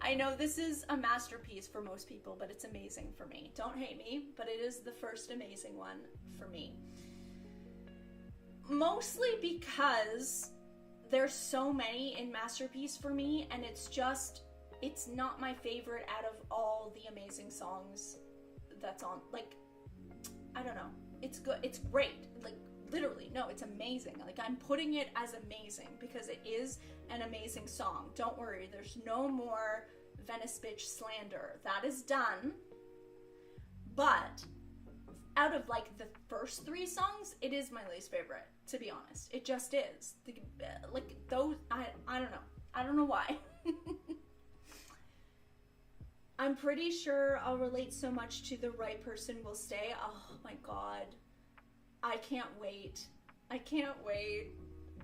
I know this is a masterpiece for most people, but it's amazing for me. Don't hate me, but it is the first amazing one for me. Mostly because there's so many in Masterpiece for me, and it's not my favorite out of all the amazing songs that's on. Like, I don't know. It's good. It's great. Like, literally, no, it's amazing. Like, I'm putting it as amazing because it is an amazing song. Don't worry, there's no more Venice Bitch slander. That is done. But out of, like, the first 3 songs, it is my least favorite, to be honest. It just is. Like, those, I don't know. I don't know why. I'm pretty sure I'll relate so much to The Right Person Will Stay. Oh my god. I can't wait. I can't wait.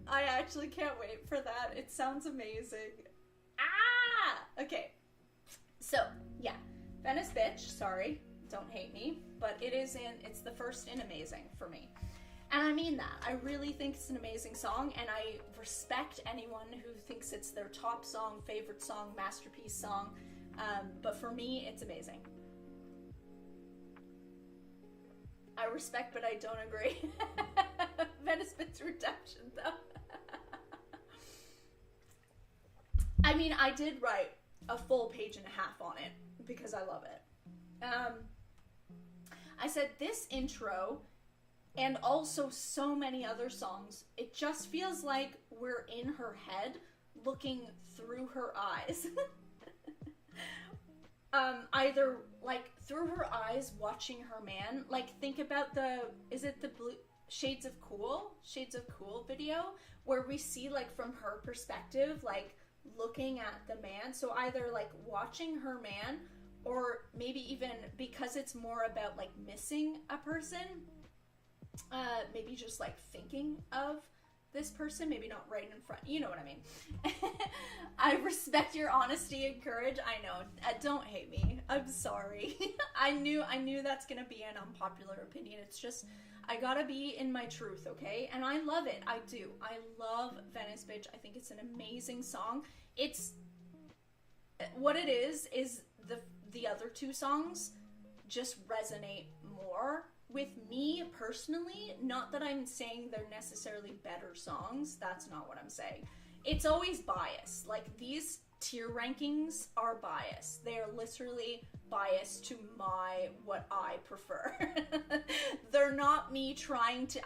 I actually can't wait for that. It sounds amazing. Ah! Okay. So, yeah. Venice Bitch, sorry. Don't hate me. But it's the first in amazing for me. And I mean that. I really think it's an amazing song, and I respect anyone who thinks it's their top song, favorite song, masterpiece song. But for me, it's amazing. I respect, but I don't agree. Venice Bitch Redemption, though. I mean, I did write a full 1.5 pages on it because I love it. I said this intro, and also so many other songs, it just feels like we're in her head looking through her eyes. Either, like, through her eyes watching her man. Like, think about is it the Shades of Cool video, where we see, like, from her perspective, like, looking at the man. So either, like, watching her man, or maybe even, because it's more about, like, missing a person, maybe just, like, thinking of this person, maybe not right in front, you know what I mean. I respect your honesty and courage. I know, don't hate me. I'm sorry. I knew that's gonna be an unpopular opinion. It's just, I gotta be in my truth, okay? And I love it. I do. I love Venice Bitch. I think it's an amazing song. It's, what it is the other 2 songs just resonate more with me personally. Not that I'm saying they're necessarily better songs. That's not what I'm saying. It's always biased. Like, these tier rankings are biased. They are literally biased to what I prefer. They're not me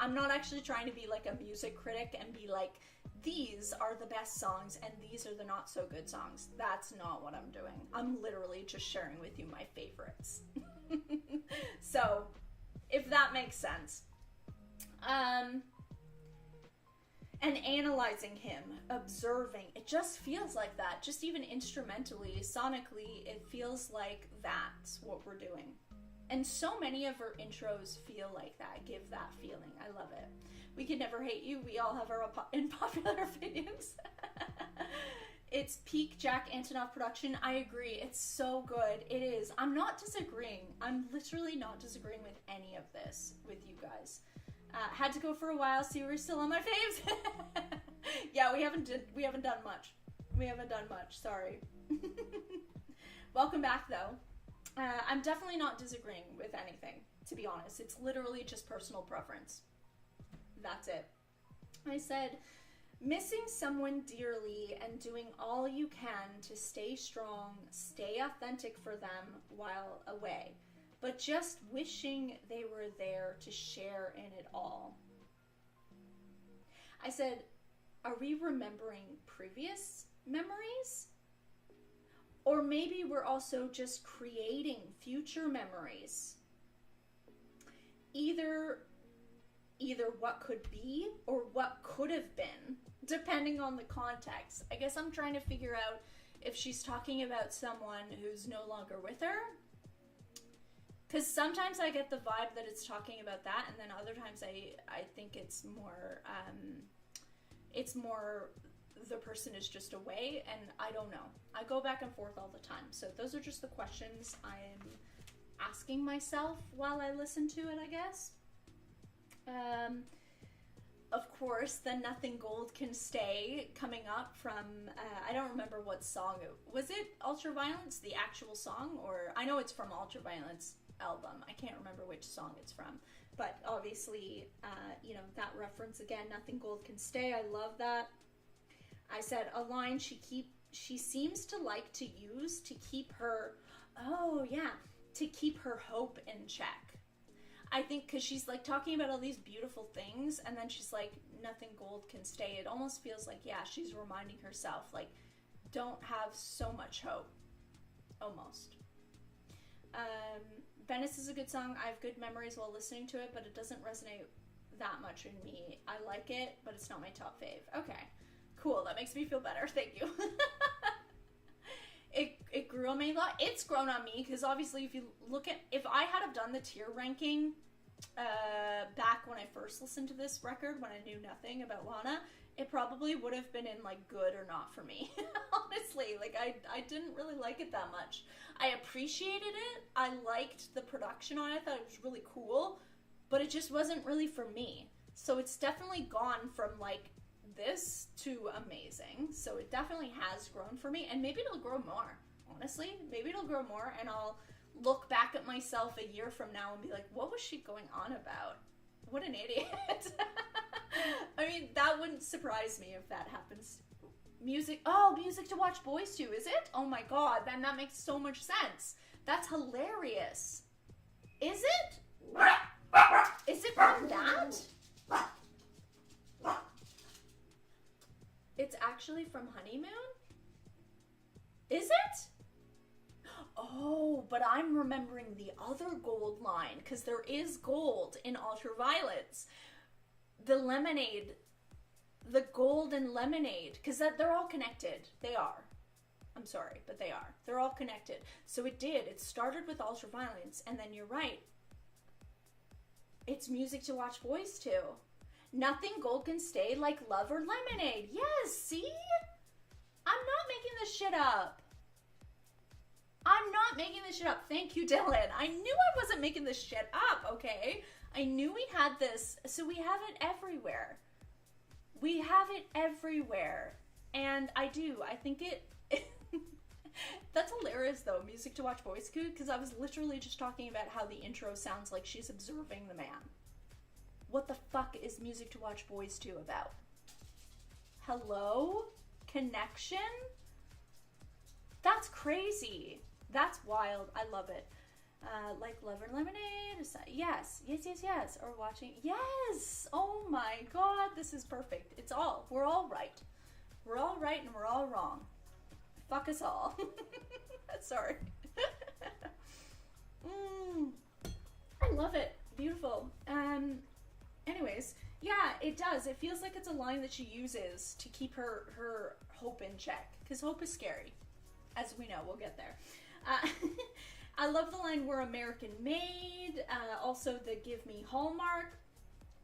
I'm not actually trying to be like a music critic and be like, these are the best songs and these are the not so good songs. That's not what I'm doing. I'm literally just sharing with you my favorites. So, if that makes sense. And analyzing him, observing, it just feels like that. Just even instrumentally, sonically, it feels like that's what we're doing. And so many of her intros feel like that, give that feeling. I love it. We Can Never Hate You. We all have our unpopular opinions. It's peak Jack Antonoff production. I agree. It's so good. It is. I'm not disagreeing. I'm literally not disagreeing with any of this with you guys. Had to go for a while. See, we're still on my faves. Yeah, we haven't done much. Sorry. Welcome back, though. I'm definitely not disagreeing with anything, to be honest. It's literally just personal preference. That's it. I said, Missing someone dearly and doing all you can to stay strong, stay authentic for them while away, but just wishing they were there to share in it all. I said, are we remembering previous memories? Or maybe we're also just creating future memories. Either what could be or what could have been, depending on the context. I guess I'm trying to figure out if she's talking about someone who's no longer with her. Because sometimes I get the vibe that it's talking about that, and then other times I think it's more the person is just away, and I don't know. I go back and forth all the time. So those are just the questions I'm asking myself while I listen to it, I guess. Of course, the Nothing Gold Can Stay coming up from, I don't remember what song. Was it Ultraviolence, the actual song? Or I know it's from Ultraviolence album. I can't remember which song it's from. But obviously, that reference again, Nothing Gold Can Stay. I love that. I said a line she seems to like to use to keep her, to keep her hope in check. I think because she's like talking about all these beautiful things, and then she's like, nothing gold can stay. It almost feels like, yeah, she's reminding herself, like, don't have so much hope. Almost. Venice is a good song. I have good memories while listening to it, but it doesn't resonate that much in me. I like it, but it's not my top fave. Okay, cool. That makes me feel better. Thank you. It grew on me a lot. It's grown on me because obviously if I had have done the tier ranking back when I first listened to this record, when I knew nothing about Lana, it probably would have been in like good or not for me. Honestly, like I didn't really like it that much. I appreciated it. I liked the production on it. I thought it was really cool, but it just wasn't really for me. So it's definitely gone from like this to amazing. So it definitely has grown for me, and maybe it'll grow more. Honestly, maybe it'll grow more, and I'll look back at myself a year from now and be like, what was she going on about? What an idiot. I mean, that wouldn't surprise me if that happens. Music to watch boys to, is it? Oh my god, then that makes so much sense. That's hilarious. Is it? Is it from that? It's actually from Honeymoon? Is it? Oh, but I'm remembering the other gold line, because there is gold in Ultraviolence. The lemonade, the gold and lemonade, because they're all connected. They are. I'm sorry, but they are. They're all connected. So it started with Ultraviolence, and then you're right. It's music to watch boys to. Nothing gold can stay like love or lemonade. Yes, see? I'm not making this shit up. Thank you, Dylan. I knew I wasn't making this shit up, okay? I knew we had this. So we have it everywhere. We have it everywhere. And I think it... That's hilarious, though, music to watch boys to, because I was literally just talking about how the intro sounds like she's observing the man. What the fuck is music to watch boys to about? Hello? Connection? That's crazy. That's wild. I love it. Like Love and Lemonade. Yes. Or watching. Yes. Oh my god. This is perfect. We're all right. We're all right and we're all wrong. Fuck us all. Sorry. I love it. Beautiful. Anyways, yeah, it does. It feels like it's a line that she uses to keep her hope in check. Because hope is scary. As we know, we'll get there. I love the line, we're American made. Also the give me Hallmark.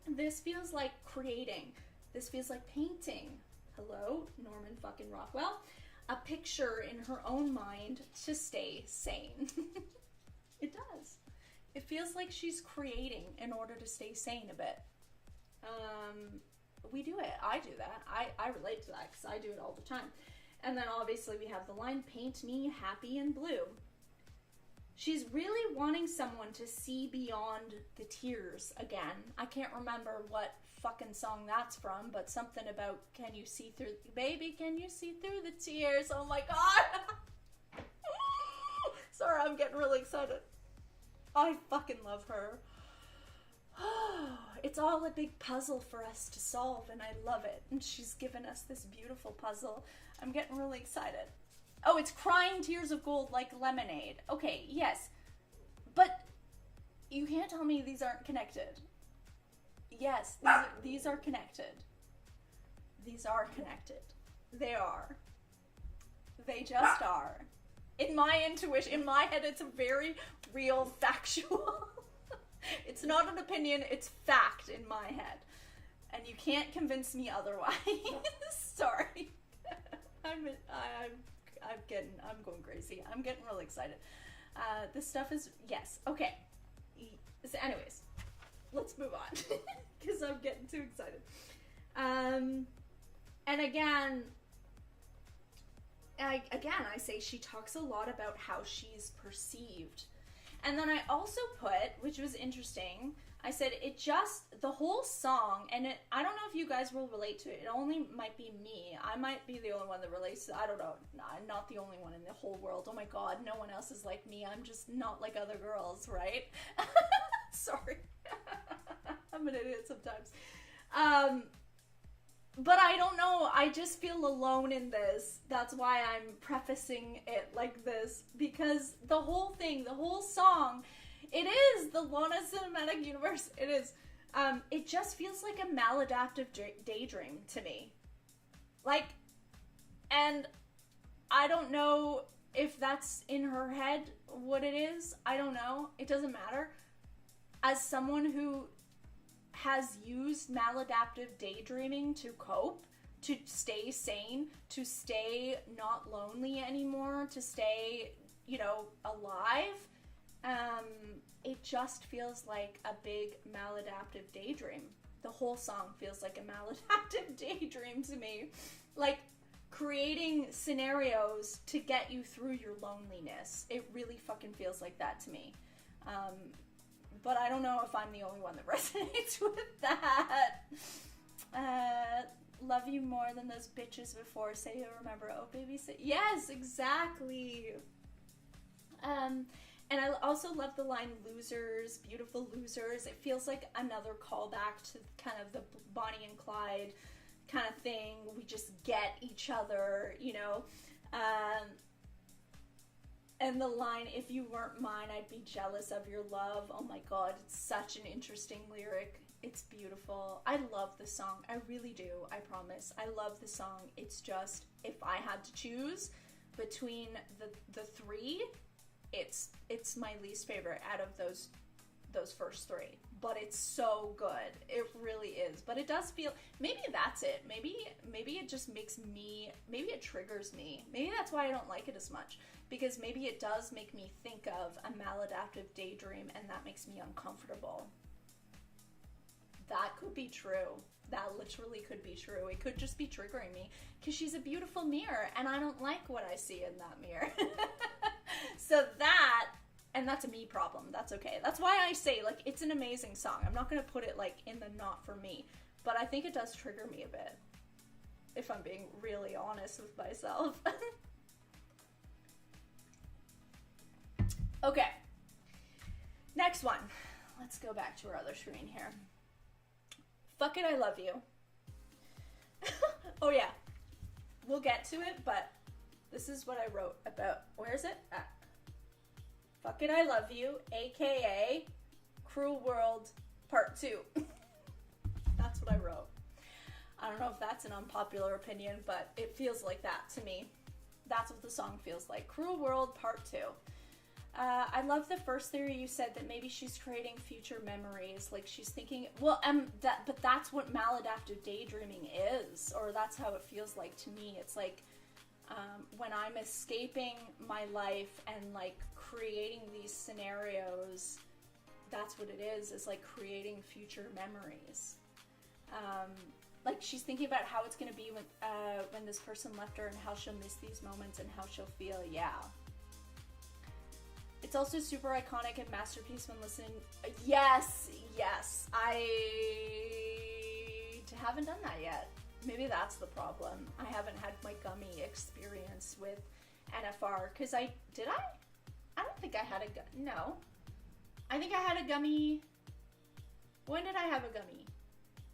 This feels like creating. This feels like painting. Hello, Norman fucking Rockwell. A picture in her own mind to stay sane. It does. It feels like she's creating in order to stay sane a bit. We do it. I do that. I relate to that because I do it all the time. And then obviously we have the line, paint me happy and blue. she's really wanting someone to see beyond the tears again. I can't remember what fucking song that's from, but something about can you see through, baby, can you see through the tears? Oh my god. Sorry, I'm getting really excited. I fucking love her. It's all a big puzzle for us to solve, and I love it. And she's given us this beautiful puzzle. I'm getting really excited. Oh, it's crying tears of gold like lemonade. Okay, yes. But you can't tell me these aren't connected. Yes, these are connected. These are connected. They are. They just are. In my intuition, in my head, it's a very real, factual. It's not an opinion, it's fact in my head. And you can't convince me otherwise. Sorry. I'm going crazy. I'm getting really excited. This stuff is, yes. Okay. So anyways, let's move on. Because I'm getting too excited. And again, I say she talks a lot about how she's perceived. And then I also put, which was interesting, I said the whole song, and I don't know if you guys will relate to it. It only might be me. I might be the only one that relates to it. I don't know. No, I'm not the only one in the whole world. Oh my god, no one else is like me. I'm just not like other girls, right? Sorry. I'm an idiot sometimes. But I don't know, I just feel alone in this. That's why I'm prefacing it like this. Because the whole thing, the whole song, it is the Lana Cinematic Universe. It is. It just feels like a maladaptive daydream to me. Like, and I don't know if that's in her head what it is. I don't know. It doesn't matter. As someone who has used maladaptive daydreaming to cope, to stay sane, to stay not lonely anymore, to stay, alive, it just feels like a big maladaptive daydream. The whole song feels like a maladaptive daydream to me. Like, creating scenarios to get you through your loneliness. It really fucking feels like that to me. But I don't know if I'm the only one that resonates with that. Love you more than those bitches before. Say you'll remember. Oh, baby, say... Yes, exactly. And I also love the line, losers, beautiful losers. It feels like another callback to kind of the Bonnie and Clyde kind of thing. We just get each other, And the line, if you weren't mine, I'd be jealous of your love. Oh my god, it's such an interesting lyric. It's beautiful. I love the song. I really do, I promise. I love the song. It's just, if I had to choose between the three, it's my least favorite out of those first three. But it's so good. It really is. But it does feel, maybe that's it. Maybe it just makes me, maybe it triggers me. Maybe that's why I don't like it as much. Because maybe it does make me think of a maladaptive daydream and that makes me uncomfortable. That could be true. That literally could be true. It could just be triggering me because she's a beautiful mirror and I don't like what I see in that mirror. So that, and that's a me problem. That's okay. That's why I say, like, it's an amazing song. I'm not going to put it, like, in the not for me. But I think it does trigger me a bit. If I'm being really honest with myself. Okay. Next one. Let's go back to our other screen here. Fuck it, I love you. Oh yeah. We'll get to it, but this is what I wrote about. Where is it? Fuck it, I love you, aka Cruel World Part 2. That's what I wrote. I don't know if that's an unpopular opinion, but it feels like that to me. That's what the song feels like. Cruel World Part 2. I love the first theory you said that maybe she's creating future memories, like she's thinking, but that's what maladaptive daydreaming is, or that's how it feels like to me. It's like when I'm escaping my life and like creating these scenarios, that's what it is like creating future memories. Like she's thinking about how it's gonna be when this person left her and how she'll miss these moments and how she'll feel. Yeah. It's also super iconic and masterpiece when listening. Yes, yes. I haven't done that yet. Maybe that's the problem. I haven't had my gummy experience with NFR. Because I don't think I had a gummy. No. I think I had a gummy. When did I have a gummy?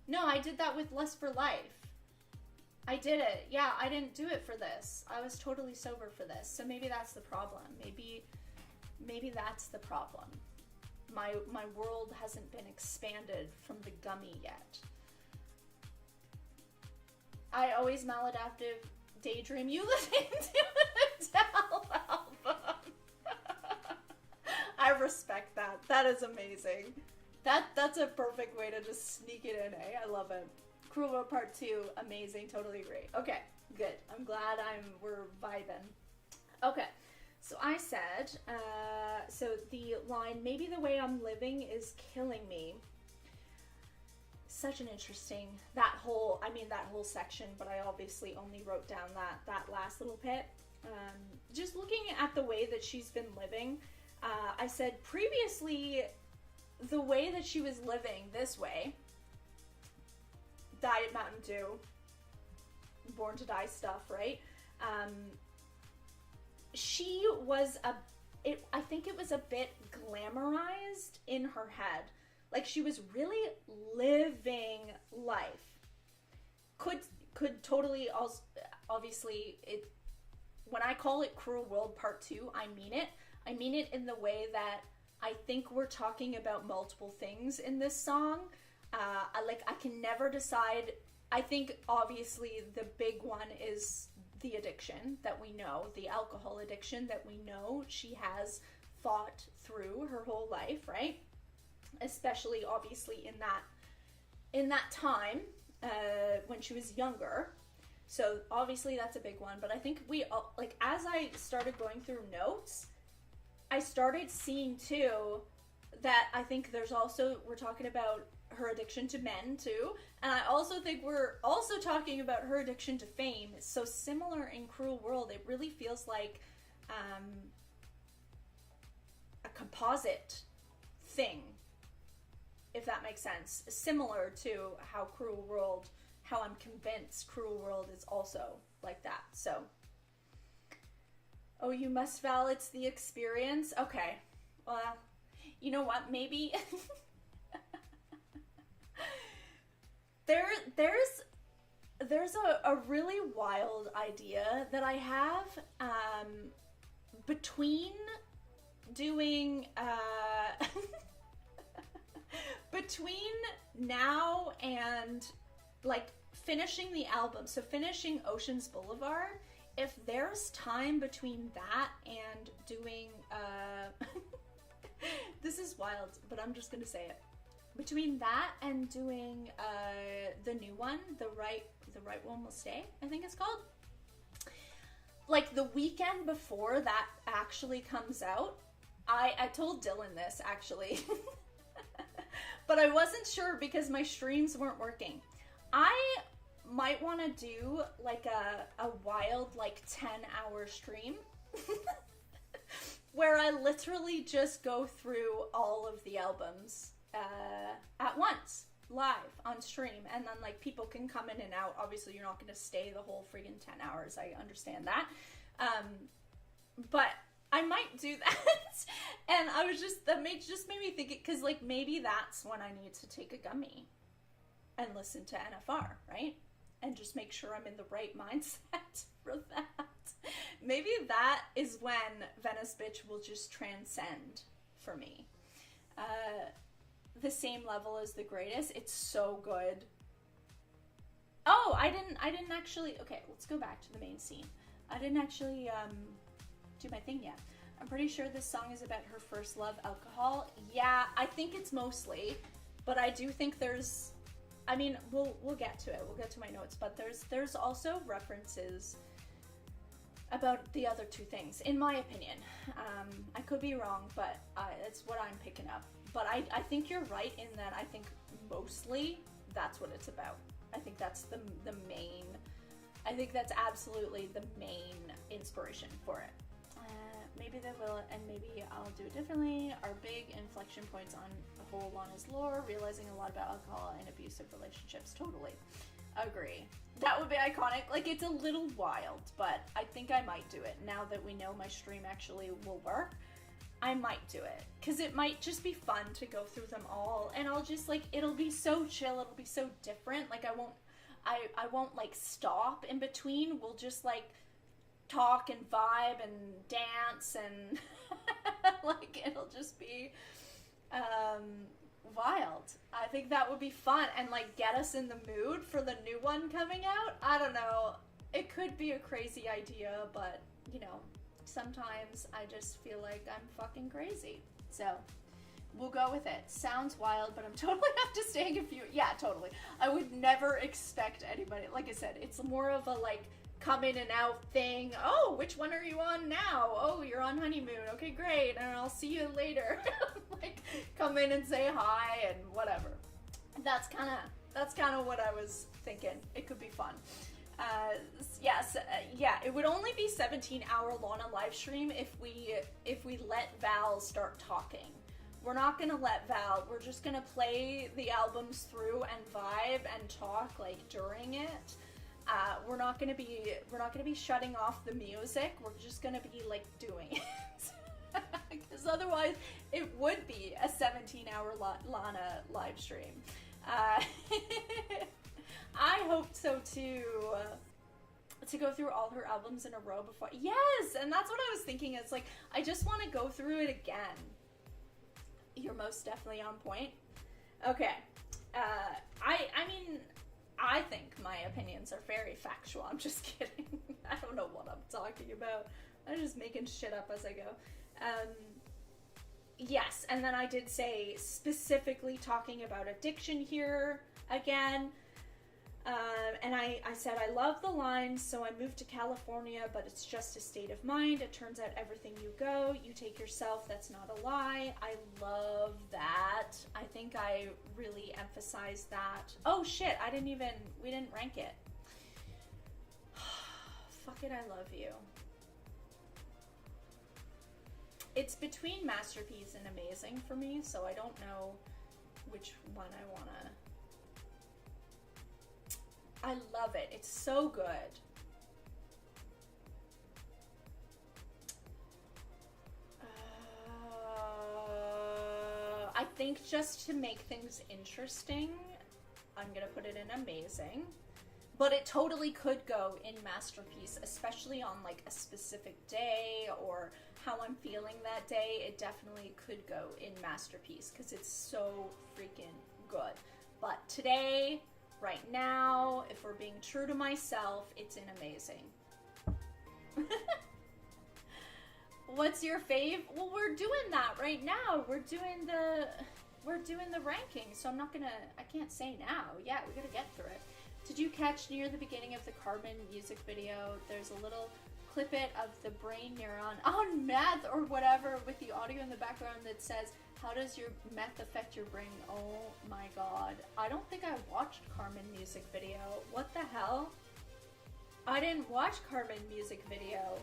No, I did that with Lust for Life. I did it. Yeah, I didn't do it for this. I was totally sober for this. So maybe that's the problem. Maybe that's the problem. My world hasn't been expanded from the gummy yet. I always maladaptive daydream. You listen to Adele album. I respect that. That is amazing. That's a perfect way to just sneak it in, eh? I love it. Cruel World Part 2, amazing, totally agree. Okay, good. I'm glad we're vibing. Okay, so I said, so the line, maybe the way I'm living is killing me. Such an interesting, that whole section, but I obviously only wrote down that last little bit. Just looking at the way that she's been living, I said previously, the way that she was living this way, Diet Mountain Dew, Born to Die stuff, right? She was I think it was a bit glamorized in her head. Like she was really living life. Could totally also, obviously, when I call it Cruel World Part 2, I mean it. I mean it in the way that I think we're talking about multiple things in this song. I can never decide. I think obviously the big one is the addiction that we know, the alcohol addiction that we know she has fought through her whole life, right? Especially obviously in that time when she was younger. So obviously that's a big one, but I think as I started going through notes, I started seeing too that I think there's also, we're talking about her addiction to men too, and I also think we're also talking about her addiction to fame. It's so similar in Cruel World. It really feels like a composite thing, if that makes sense. Similar to how I'm convinced Cruel World is also like that. So, oh, you must, Val, it's the experience. Okay, well, you know what, maybe there's a really wild idea that I have between doing between now and like finishing the album, so finishing Oceans Boulevard, if there's time between that and doing this is wild, but I'm just gonna say it. Between that and doing the new one, the right one will stay, I think it's called. Like the weekend before that actually comes out, I told Dylan this actually, but I wasn't sure because my streams weren't working. I might want to do like a wild like 10-hour stream where I literally just go through all of the albums at once, live on stream, and then like people can come in and out. Obviously you're not going to stay the whole friggin' 10 hours, I understand that, but I might do that. And I was just made me think it, because like maybe that's when I need to take a gummy and listen to NFR, right? And just make sure I'm in the right mindset for that. Maybe that is when Venice Bitch will just transcend for me. The same level as The Greatest. It's so good. Oh, I didn't actually, okay, let's go back to the main scene. I didn't actually do my thing yet. I'm pretty sure this song is about her first love, alcohol. Yeah, I think it's mostly, but I do think there's, I mean, we'll get to it. We'll get to my notes, but there's also references about the other two things, in my opinion. I could be wrong, but it's what I'm picking up. But I think you're right in that I think mostly that's what it's about. I think that's the main, I think that's absolutely the main inspiration for it. maybe they will, and maybe I'll do it differently, are big inflection points on the whole Lana's lore, realizing a lot about alcohol and abusive relationships. Totally. Agree. That would be iconic. Like, it's a little wild, but I think I might do it. Now that we know my stream actually will work, I might do it. Because it might just be fun to go through them all, and I'll just, like, it'll be so chill, it'll be so different. Like, I won't, like, stop in between. We'll just, like, talk and vibe and dance and, like, it'll just be, wild. I think that would be fun and, like, get us in the mood for the new one coming out. I don't know. It could be a crazy idea, but, you know, sometimes I just feel like I'm fucking crazy. So, we'll go with it. Sounds wild, but I'm totally up to staying a few. Yeah, totally. I would never expect anybody. Like I said, it's more of a, like, come in and out thing. Oh, which one are you on now? Oh, you're on honeymoon. Okay, great. And I'll see you later. Like, come in and say hi and whatever. That's kind of what I was thinking. It could be fun. Yes, yeah, it would only be 17-hour Lana live stream if we let Val start talking. We're not gonna let Val. We're just gonna play the albums through and vibe and talk, like, during it. We're not gonna be shutting off the music. We're just gonna be, like, doing it. Because otherwise, it would be a 17-hour Lana live stream. I hope so too. To go through all her albums in a row before. Yes, and that's what I was thinking. It's like, I just want to go through it again. You're most definitely on point. Okay. I mean, I think my opinions are very factual. I'm just kidding. I don't know what I'm talking about. I'm just making shit up as I go. Yes, and then I did say specifically talking about addiction here again. And I said, I love the lines, so I moved to California, but it's just a state of mind. It turns out everything you go, you take yourself, that's not a lie. I love that. I think I really emphasized that. Oh shit, we didn't rank it. Fuck it, I love you. It's between Masterpiece and Amazing for me, so I don't know which one I wanna... I love it. It's so good. I think just to make things interesting, I'm gonna put it in Amazing. But it totally could go in Masterpiece, especially on, like, a specific day or how I'm feeling that day. It definitely could go in Masterpiece because it's so freaking good. But today, right now, if we're being true to myself, it's in Amazing. What's your fave? Well, we're doing that right now. We're doing the ranking, so I can't say now. Yeah, we gotta get through it. Did you catch near the beginning of the Carbon music video, there's a little clippet of the brain neuron on meth or whatever with the audio in the background that says, how does your meth affect your brain? Oh my god. I don't think I watched Carmen music video. What the hell? I didn't watch Carmen music video.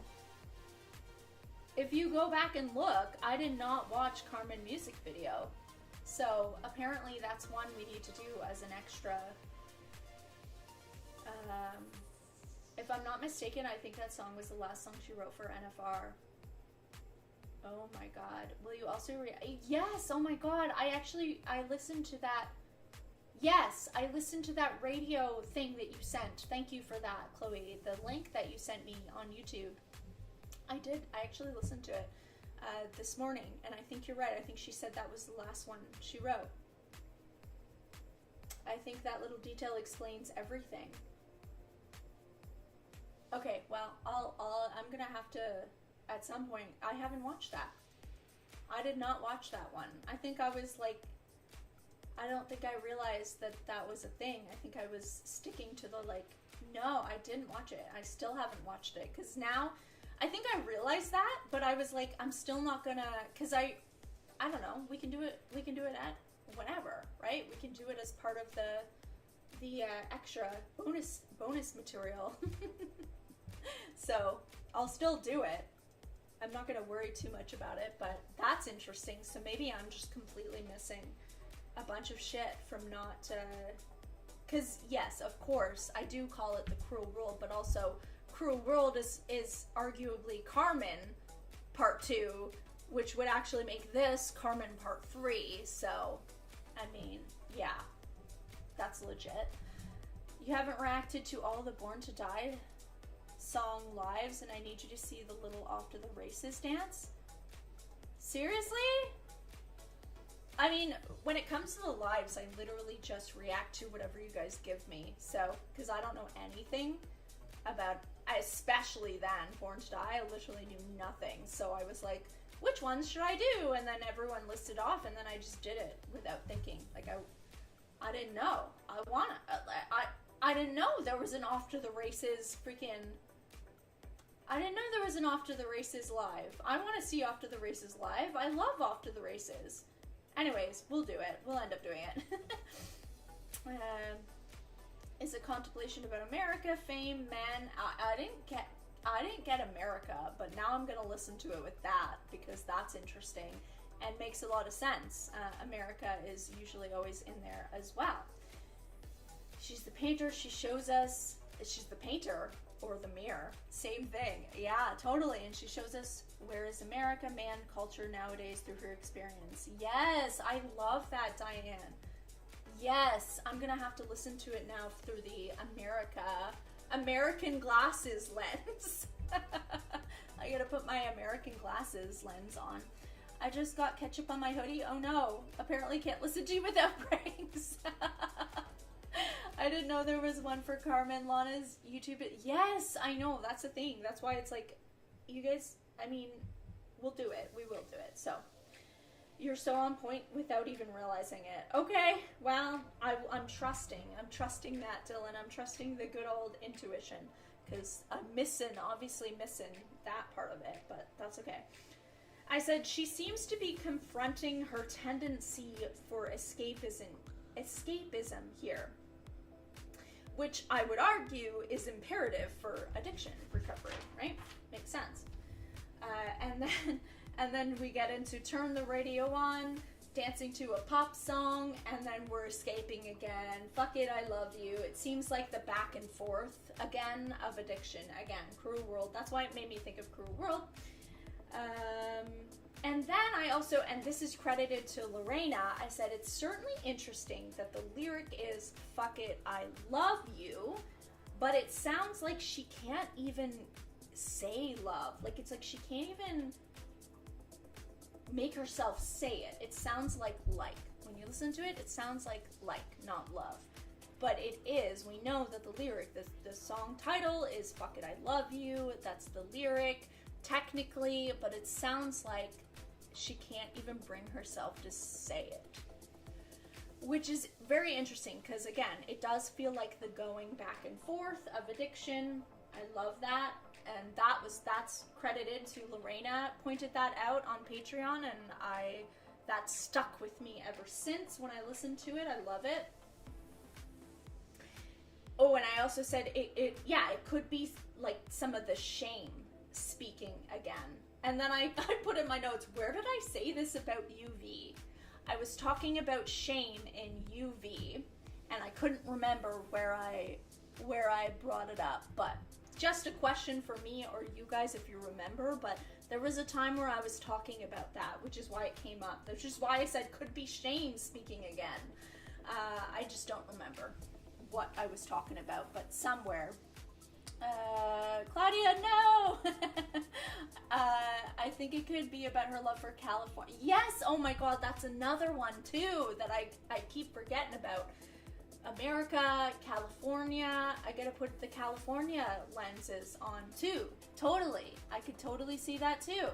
If you go back and look, I did not watch Carmen music video. So apparently that's one we need to do as an extra. If I'm not mistaken, I think that song was the last song she wrote for NFR. Oh my god. Will you also yes, oh my god. I listened to that. Yes, I listened to that radio thing that you sent. Thank you for that, Chloe. The link that you sent me on YouTube. I did. I actually listened to it this morning, and I think you're right. I think she said that was the last one she wrote. I think that little detail explains everything. Okay, well, I'm gonna have to, at some point, I haven't watched that. I did not watch that one. I think I was like, I don't think I realized that that was a thing. I think I was sticking to the, like, no, I didn't watch it. I still haven't watched it, because now, I think I realized that, but I was like, I'm still not gonna, because I don't know, we can do it at whenever, right? We can do it as part of the extra bonus material. So I'll still do it. I'm not going to worry too much about it, but that's interesting. So maybe I'm just completely missing a bunch of shit from not, because yes, of course, I do call it the Cruel World, but also Cruel World is arguably Carmen Part 2, which would actually make this Carmen Part 3, so, I mean, yeah, that's legit. You haven't reacted to all the Born to Die song lives, and I need you to see the little Off to the Races dance? Seriously? I mean, when it comes to the lives, I literally just react to whatever you guys give me, so, because I don't know anything about, especially then, Born to Die, I literally knew nothing, so I was like, which ones should I do? And then everyone listed off, and then I just did it without thinking. Like, I didn't know. I didn't know there was an Off to the Races freaking... I didn't know there was an Off to the Races live. I want to see Off to the Races live. I love Off to the Races. Anyways, we'll do it. We'll end up doing it. Is a contemplation about America, fame, man. I didn't get America, but now I'm gonna listen to it with that because that's interesting and makes a lot of sense. America is usually always in there as well. She's the painter. She shows us. She's the painter or the mirror. Same thing. Yeah, totally. And she shows us where is America, man, culture nowadays through her experience. Yes, I love that, Diane. Yes, I'm gonna have to listen to it now through the American glasses lens. I gotta put my American glasses lens on. I just got ketchup on my hoodie. Oh no, apparently can't listen to you without pranks. I didn't know there was one for Carmen Lana's YouTube. Yes, I know, that's the thing. That's why it's like, you guys, I mean, we'll do it. We will do it. So, you're so on point without even realizing it. Okay, well, I'm trusting. I'm trusting that, Dylan. I'm trusting the good old intuition. Because I'm obviously missing that part of it. But that's okay. I said, she seems to be confronting her tendency for escapism here. Which I would argue is imperative for addiction recovery, right? Makes sense. And then we get into turn the radio on, dancing to a pop song, and then we're escaping again. Fuck it, I love you. It seems like the back and forth again of addiction. Again, Cruel World. That's why it made me think of Cruel World. And then I also, and this is credited to Lorena, I said it's certainly interesting that the lyric is fuck it, I love you, but it sounds like she can't even say love. Like, it's like she can't even make herself say it. It sounds like. When you listen to it, it sounds like, not love. But it is. We know that the lyric, the song title is fuck it, I love you. That's the lyric, technically, but it sounds like she can't even bring herself to say it. Which is very interesting, because again, it does feel like the going back and forth of addiction. I love that. And that's credited to Lorena, pointed that out on Patreon, and that stuck with me ever since when I listened to it. I love it. Oh, and I also said it could be like some of the shame speaking again. And then I put in my notes, where did I say this about UV? I was talking about shame in UV, and I couldn't remember where I brought it up, but just a question for me or you guys if you remember, but there was a time where I was talking about that, which is why it came up, which is why I said could be shame speaking again. I just don't remember what I was talking about, but somewhere. Claudia, no! I think it could be about her love for California. Yes! Oh my god, that's another one too that I keep forgetting about. America, California. I gotta put the California lenses on too. Totally. I could totally see that too.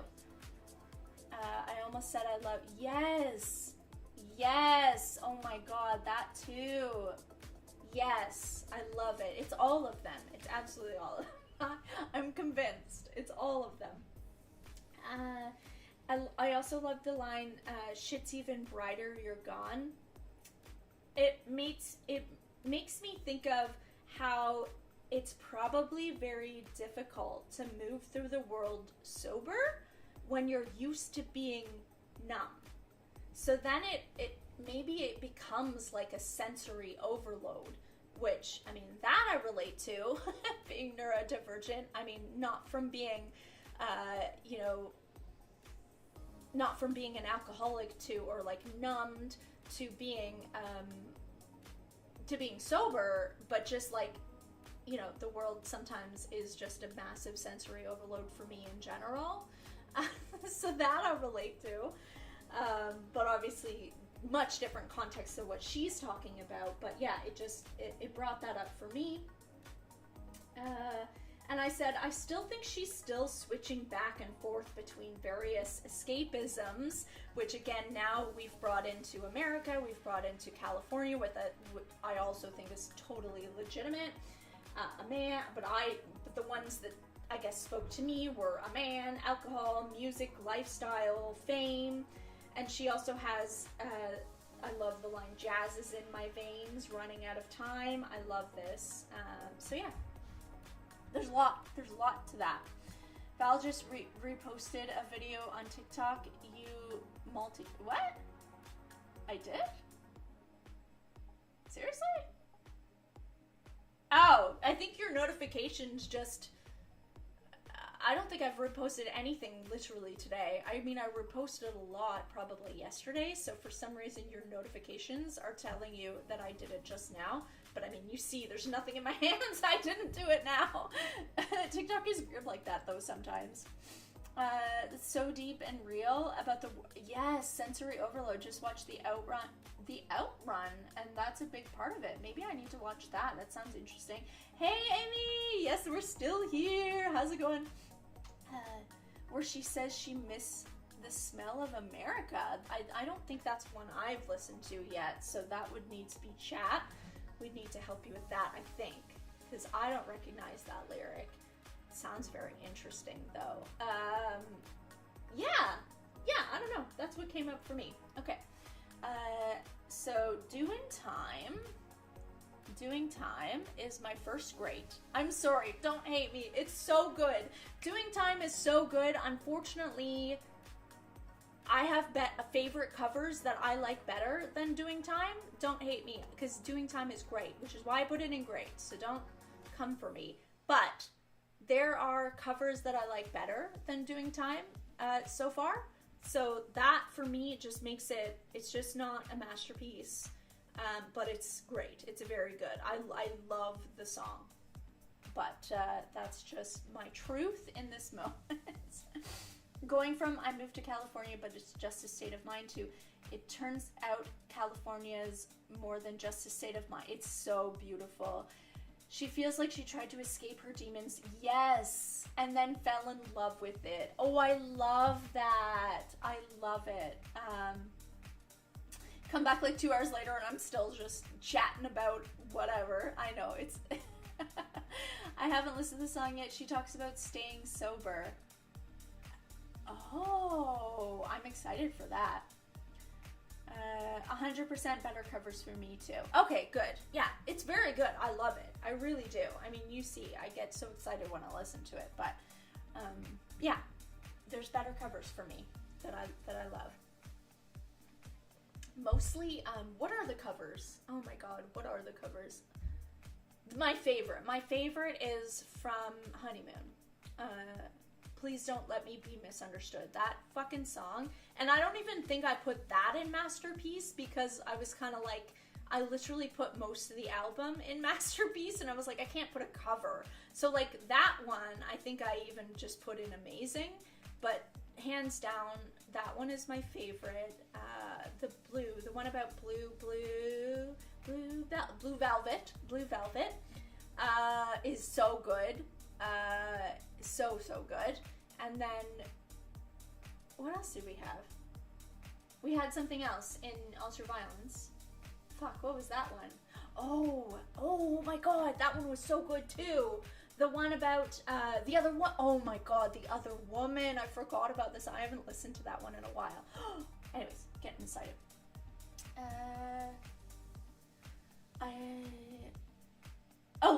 I almost said I love. Yes. Yes. Oh my god, that too. Yes. I love it. It's all of them. It's absolutely all of them. I'm convinced. It's all of them. I also love the line, shit's even brighter, you're gone. It makes me think of how it's probably very difficult to move through the world sober when you're used to being numb. So then it maybe it becomes like a sensory overload, which, I mean, that I relate to, being neurodivergent. I mean, not from being, not from being an alcoholic to, or like numbed to being sober, but just like, the world sometimes is just a massive sensory overload for me in general. So that I relate to. But obviously much different context than what she's talking about. But yeah, it brought that up for me. And I said, I still think she's still switching back and forth between various escapisms, which again, now we've brought into America, we've brought into California, with I also think is totally legitimate. A man, but the ones that I guess spoke to me were a man, alcohol, music, lifestyle, fame. And she also has, I love the line, jazz is in my veins, running out of time. I love this. So yeah, there's a lot to that. Val just reposted a video on TikTok. What? I did? Seriously? Oh, I think your notifications just... I don't think I've reposted anything literally today. I mean, I reposted a lot probably yesterday, so for some reason your notifications are telling you that I did it just now. But I mean, you see, there's nothing in my hands. I didn't do it now. TikTok is weird like that, though, sometimes. So deep and real about yes, sensory overload. Just watch The Outrun, and that's a big part of it. Maybe I need to watch that. That sounds interesting. Hey, Amy! Yes, we're still here. How's it going? Where she says she missed the smell of America. I don't think that's one I've listened to yet, so that would need to be chat. We'd need to help you with that, I think, because I don't recognize that lyric. It sounds very interesting, though. Yeah, I don't know. That's what came up for me. Okay. So Doing Time is my first grade. I'm sorry, don't hate me. It's so good. Doing Time is so good. Unfortunately, I have favorite covers that I like better than Doing Time. Don't hate me, because Doing Time is great, which is why I put it in great, so don't come for me. But there are covers that I like better than Doing Time so far. So that, for me, just makes it's just not a masterpiece. But it's great. It's very good. I love the song. But that's just my truth in this moment. Going from I moved to California, but it's just a state of mind, to it turns out California's more than just a state of mind. It's so beautiful. She feels like she tried to escape her demons. Yes. And then fell in love with it. Oh, I love that. I love it. Come back like 2 hours later and I'm still just chatting about whatever. I know, it's... I haven't listened to the song yet. She talks about staying sober. Oh, I'm excited for that. 100% better covers for me too. Okay, good. Yeah, it's very good. I love it. I really do. I mean, you see, I get so excited when I listen to it. But yeah, there's better covers for me that I love. Mostly, what are the covers? Oh my god, what are the covers? My favorite is from Honeymoon. Please Don't Let Me Be Misunderstood. That fucking song. And I don't even think I put that in Masterpiece, because I was kind of like, I literally put most of the album in Masterpiece, and I was like, I can't put a cover. So like that one, I think I even just put in Amazing, but hands down, that one is my favorite. The one about Blue Velvet is so good. So good. And then what else did we have? We had something else in Ultraviolence. Fuck, what was that one? Oh my god, that one was so good too. The one about the other one. Oh my god, The Other Woman. I forgot about this. I haven't listened to that one in a while. Anyways, getting excited.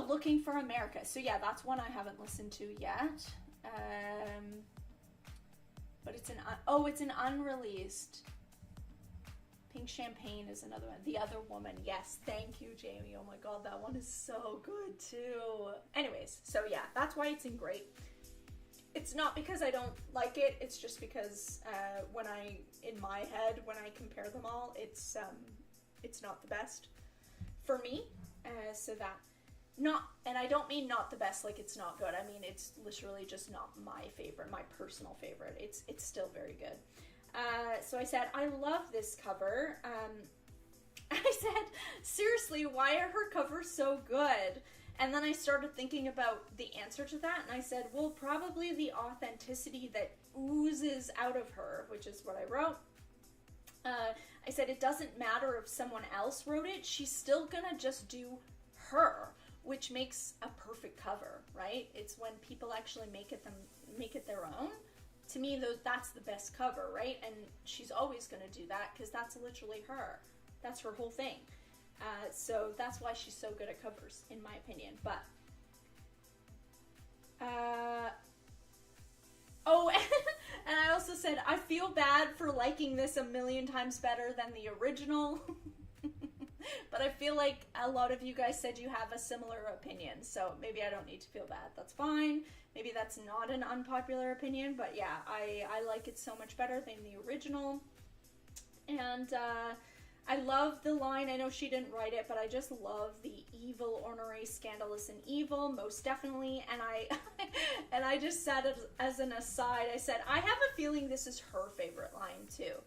Looking for America. So yeah, that's one I haven't listened to yet. But it's it's an unreleased. Pink Champagne is another one. The Other Woman. Yes, thank you, Jamie. Oh my god, that one is so good too. Anyways, so yeah, that's why it's in great. It's not because I don't like it, it's just because in my head, when I compare them all, it's not the best for me. And I don't mean not the best like it's not good. I mean, it's literally just not my favorite, my personal favorite. It's still very good. So I said, I love this cover. I said, seriously, why are her covers so good? And then I started thinking about the answer to that, and I said, well, probably the authenticity that oozes out of her, which is what I wrote. I said, it doesn't matter if someone else wrote it, she's still gonna just do her, which makes a perfect cover, right? It's when people actually make it their own. To me, that's the best cover, right? And she's always going to do that because that's literally her. That's her whole thing. So that's why she's so good at covers, in my opinion. But, and I also said, I feel bad for liking this a million times better than the original. But I feel like a lot of you guys said you have a similar opinion, so maybe I don't need to feel bad. That's fine. Maybe that's not an unpopular opinion, but yeah, I like it so much better than the original. And I love the line. I know she didn't write it, but I just love the evil, ornery, scandalous, and evil, most definitely. And I just said as an aside, I said, I have a feeling this is her favorite line too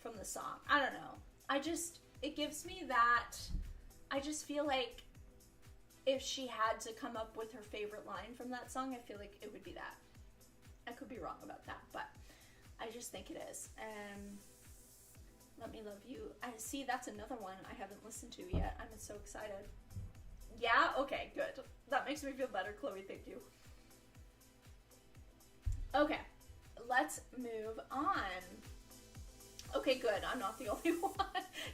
from the song. I don't know. It gives me that, I just feel like if she had to come up with her favorite line from that song, I feel like it would be that. I could be wrong about that, but I just think it is. Let Me Love You. I see, that's another one I haven't listened to yet. I'm so excited. Yeah? Okay, good. That makes me feel better, Chloe. Thank you. Okay, let's move on. Okay, good. I'm not the only one.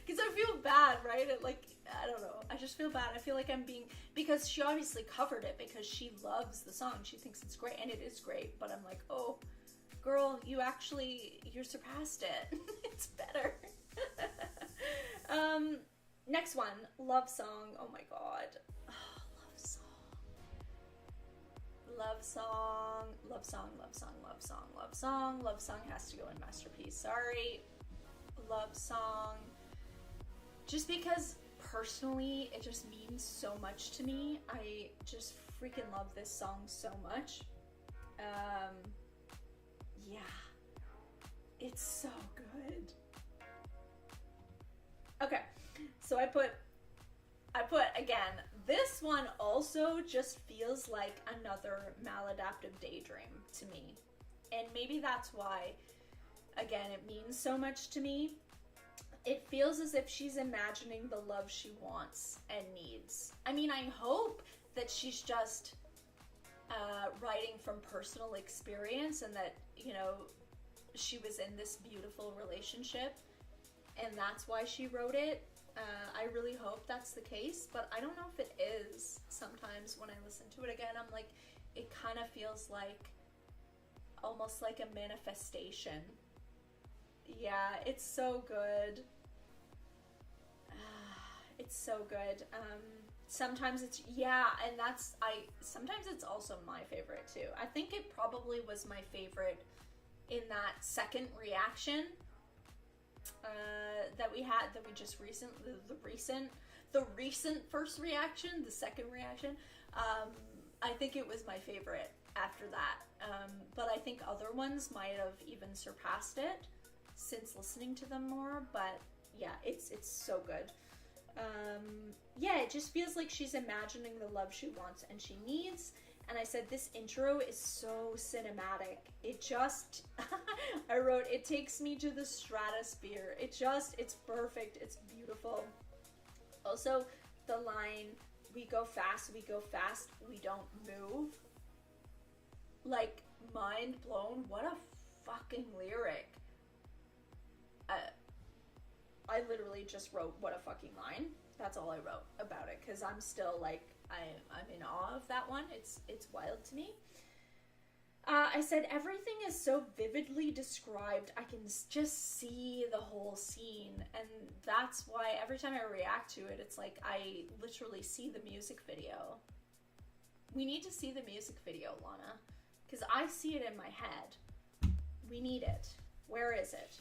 Because I feel bad, right? I don't know. I just feel bad. I feel like I'm being... Because she obviously covered it because she loves the song. She thinks it's great, and it is great. But I'm like, oh, girl, you surpassed it. It's better. Next one. Love Song. Oh, my God. Oh, love song. Love Song. Love Song, Love Song, Love Song, Love Song. Love Song has to go in Masterpiece. Sorry. Love Song, just because personally it just means so much to me. I just freaking love this song so much. Yeah, it's so good. Okay, so I put again, this one also just feels like another maladaptive daydream to me, and maybe that's why, again, it means so much to me. It feels as if she's imagining the love she wants and needs. I mean, I hope that she's just writing from personal experience and that, you know, she was in this beautiful relationship and that's why she wrote it. I really hope that's the case, but I don't know if it is. Sometimes when I listen to it again, I'm like, it kind of feels like almost like a manifestation. Yeah, it's so good. It's so good. Sometimes it's, yeah, and sometimes it's also my favorite too. I think it probably was my favorite in that second reaction that we just recently, the recent first reaction, the second reaction. I think it was my favorite after that. But I think other ones might have even surpassed it since listening to them more, but yeah, it's so good. Yeah, it just feels like she's imagining the love she wants and she needs. And I said this intro is so cinematic. It just, I wrote, it takes me to the stratosphere. It's perfect. It's beautiful. Also, the line, we go fast, we don't move. Like, mind blown. What a fucking lyric. I literally just wrote, what a fucking line. That's all I wrote about it, because I'm still like, I'm in awe of that one. It's wild to me. I said everything is so vividly described, I can just see the whole scene, and that's why every time I react to it, it's like I literally see the music video. We need to see the music video, Lana, because I see it in my head. We need it. Where is it?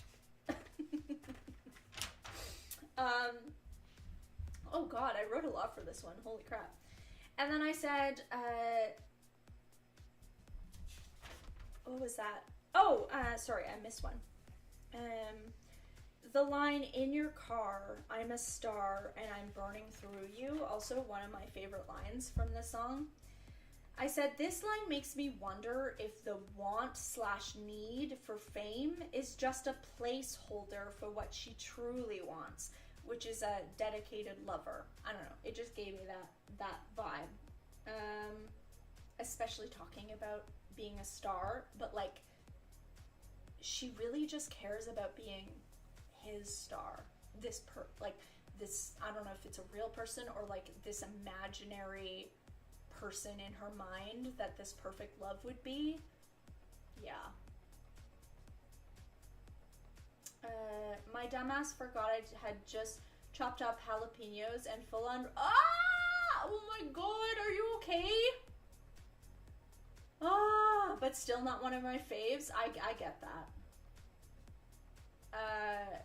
Oh god, I wrote a lot for this one. Holy crap. And then I said, what was that? Oh, sorry, I missed one. The line, "In your car, I'm a star and I'm burning through you," also one of my favorite lines from this song. I said, this line makes me wonder if the want/need for fame is just a placeholder for what she truly wants, which is a dedicated lover. I don't know, it just gave me that vibe. Especially talking about being a star, but like, she really just cares about being his star. This I don't know if it's a real person or like this imaginary person in her mind that this perfect love would be. Yeah. My dumbass forgot I had just chopped up jalapenos and full on. Oh my god, are you okay? But still not one of my faves. I get that.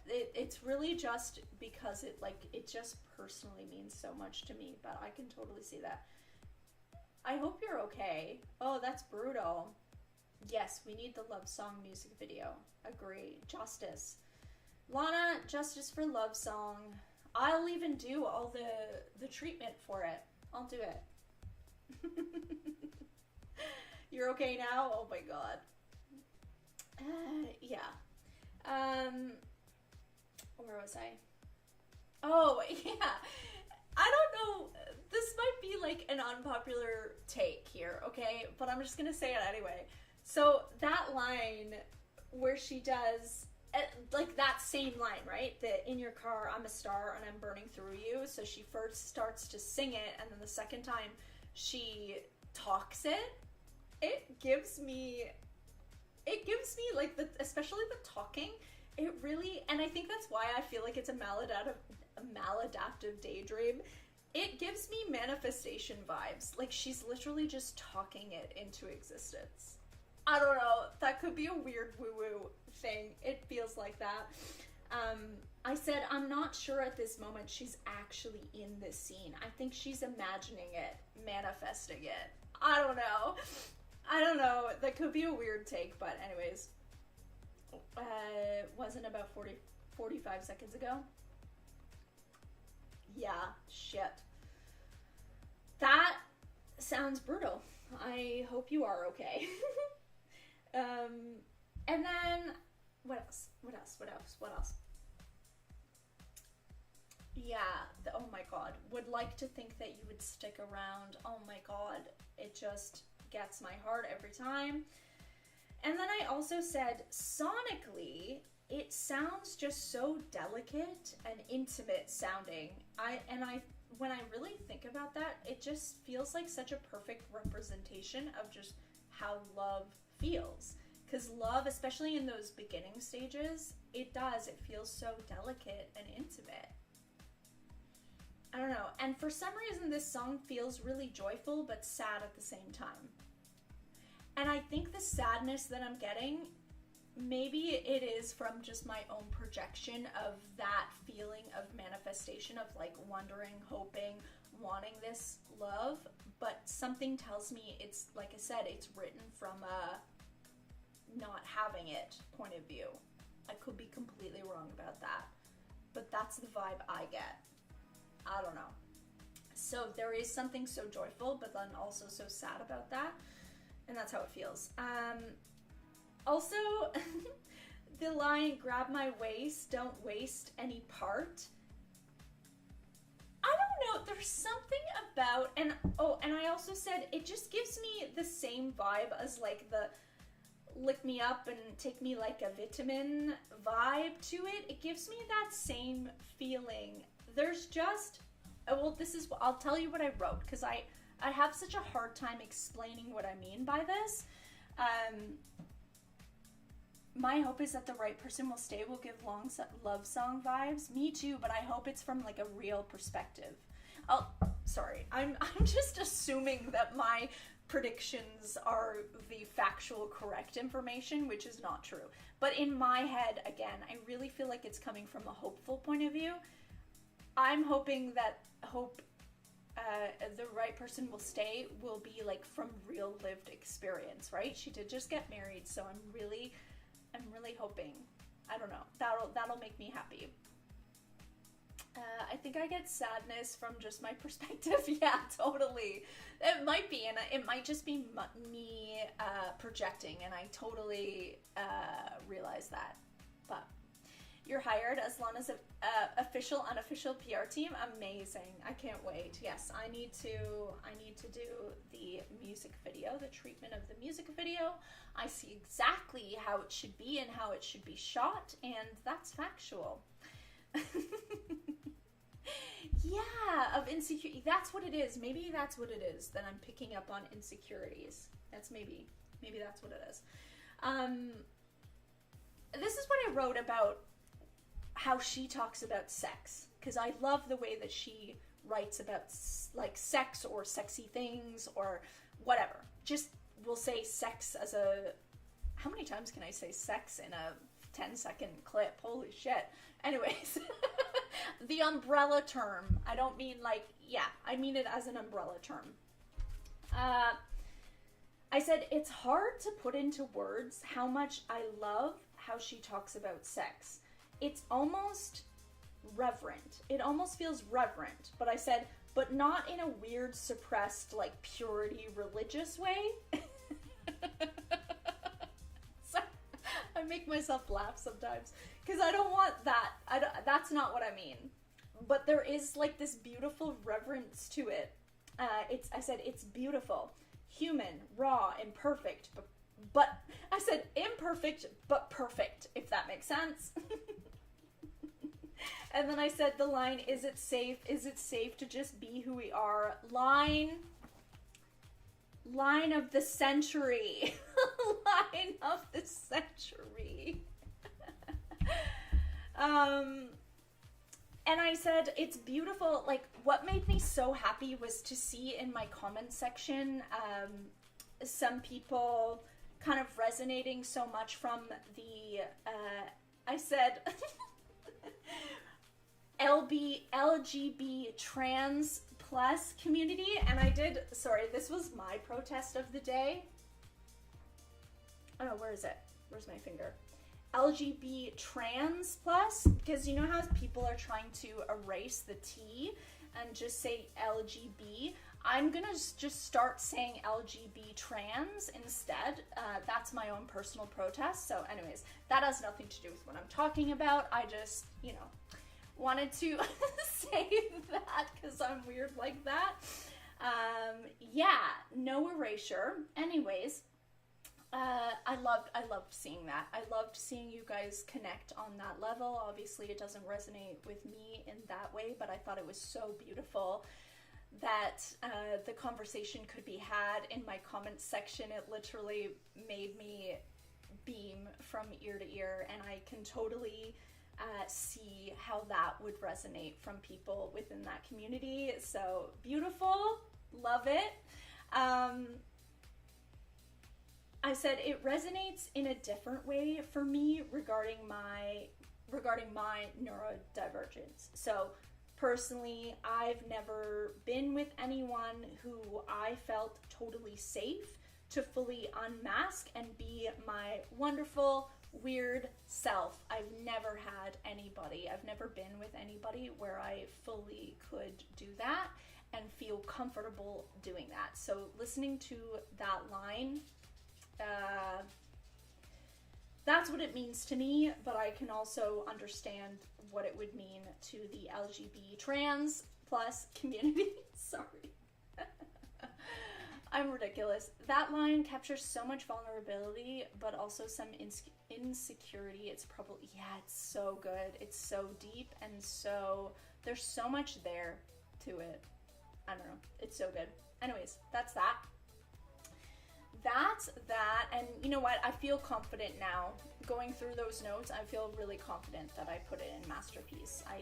It's really just because it just personally means so much to me, but I can totally see that. I hope you're okay. Oh, that's brutal. Yes, we need the love song music video. Agree. Justice. Lana, justice for love song. I'll even do all the treatment for it. I'll do it. You're okay now? Oh my god. Yeah. Where was I? Oh, yeah. I don't know. This might be like an unpopular take here, okay? But I'm just gonna say it anyway. So that line where she does, like that same line, right? The "in your car, I'm a star and I'm burning through you." So she first starts to sing it, and then the second time she talks it. It gives me like especially the talking, it really, and I think that's why I feel like it's a maladaptive daydream. It gives me manifestation vibes. Like she's literally just talking it into existence. I don't know, that could be a weird woo-woo thing. It feels like that. I said I'm not sure at this moment she's actually in this scene. I think she's imagining it, manifesting it. I don't know. That could be a weird take, but anyways. Wasn't about 45 seconds ago? Yeah, shit. That sounds brutal. I hope you are okay. And then, what else? Yeah, oh my god. Would like to think that you would stick around. Oh my god. It just gets my heart every time. And then I also said, sonically, it sounds just so delicate and intimate sounding. When I really think about that, it just feels like such a perfect representation of just how love feels. Because love, especially in those beginning stages, it feels so delicate and intimate. I don't know. And for some reason, this song feels really joyful but sad at the same time. And I think the sadness that I'm getting, maybe it is from just my own projection of that feeling of manifestation of like wondering, hoping, wanting this love. But something tells me it's, like I said, it's written from a not having it point of view. I could be completely wrong about that. But that's the vibe I get. I don't know. So there is something so joyful, but then also so sad about that. And that's how it feels. Also, the line, "grab my waist, don't waste any part." I don't know, there's something about, and I also said, it just gives me the same vibe as like the lick me up and take me like a vitamin vibe to it. It gives me that same feeling. There's just, I'll tell you what I wrote, because I have such a hard time explaining what I mean by this. My hope is that the right person will stay, will give love song vibes. Me too, but I hope it's from like a real perspective. Oh, sorry. I'm just assuming that my predictions are the factual correct information, which is not true. But in my head, again, I really feel like it's coming from a hopeful point of view. I'm hoping that the right person will stay will be like from real lived experience, right? She did just get married, so I'm really hoping. I don't know. That'll make me happy. I think I get sadness from just my perspective. Yeah, totally. It might be, and it might just be me projecting, and I totally realize that. But you're hired as Lana's official, unofficial PR team. Amazing. I can't wait. Yes, I need to do the music video, the treatment of the music video. I see exactly how it should be and how it should be shot, and that's factual. Yeah, of insecurity. That's what it is. Maybe that's what it is. That I'm picking up on insecurities. That's maybe that's what it is. This is what I wrote about how she talks about sex, because I love the way that she writes about like sex or sexy things or whatever. Just we'll say sex as a, how many times can I say sex in a 10-second clip? Holy shit. Anyways, the umbrella term. I don't mean like, yeah, I mean it as an umbrella term. I said it's hard to put into words how much I love how she talks about sex. It's almost reverent. It almost feels reverent. But I said, but not in a weird, suppressed, like purity religious way. So, I make myself laugh sometimes because I don't want that. That's not what I mean. But there is like this beautiful reverence to it. I said it's beautiful, human, raw, imperfect, but I said imperfect but perfect, if that makes sense. And then I said the line, is it safe to just be who we are? Line of the century. Line of the century. And I said, it's beautiful. Like, what made me so happy was to see in my comment section, some people kind of resonating so much from the, I said, LGB trans plus community. And I did, sorry, this was my protest of the day. Oh no, where is it? Where's my finger? LGB trans plus, because you know how people are trying to erase the T and just say LGB. I'm gonna just start saying LGB trans instead. That's my own personal protest. So anyways, that has nothing to do with what I'm talking about. I just, you know, wanted to say that because I'm weird like that. Yeah, no erasure. Anyways, I loved seeing that. I loved seeing you guys connect on that level. Obviously, it doesn't resonate with me in that way, but I thought it was so beautiful that the conversation could be had in my comments section. It literally made me beam from ear to ear, and I can totally see how that would resonate from people within that community. So beautiful, love it. I said it resonates in a different way for me regarding my neurodivergence. So personally, I've never been with anyone who I felt totally safe to fully unmask and be my wonderful, weird self. I've never had anybody, I've never been with anybody where I fully could do that and feel comfortable doing that. So listening to that line, that's what it means to me, but I can also understand what it would mean to the LGBT trans plus community. Sorry. I'm ridiculous. That line captures so much vulnerability, but also some insecurity. It's probably, yeah, it's so good. It's so deep and so, there's so much there to it. I don't know. It's so good. Anyways, that's that. that's that. And you know what? I feel confident now. Going through those notes, I feel really confident that I put it in masterpiece. I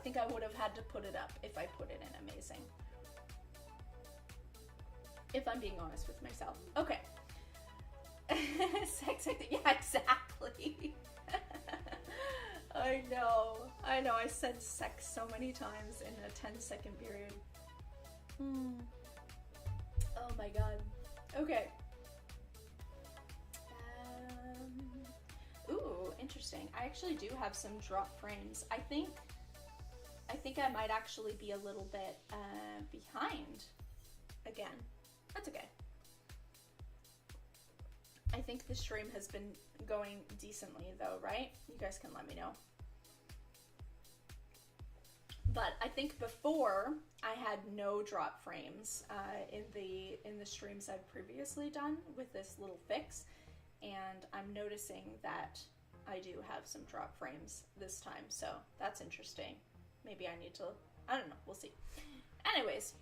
think I would have had to put it up if I put it in amazing. If I'm being honest with myself. Okay. Sex, yeah, exactly. I know. I said sex so many times in a 10-second period. Oh my god. Okay. Ooh, interesting. I actually do have some drop frames. I think I might actually be a little bit behind again. That's okay. I think the stream has been going decently though, right? You guys can let me know. But I think before I had no drop frames in the streams I've previously done with this little fix, and I'm noticing that I do have some drop frames this time, so that's interesting. Maybe I need to, I don't know, we'll see. Anyways,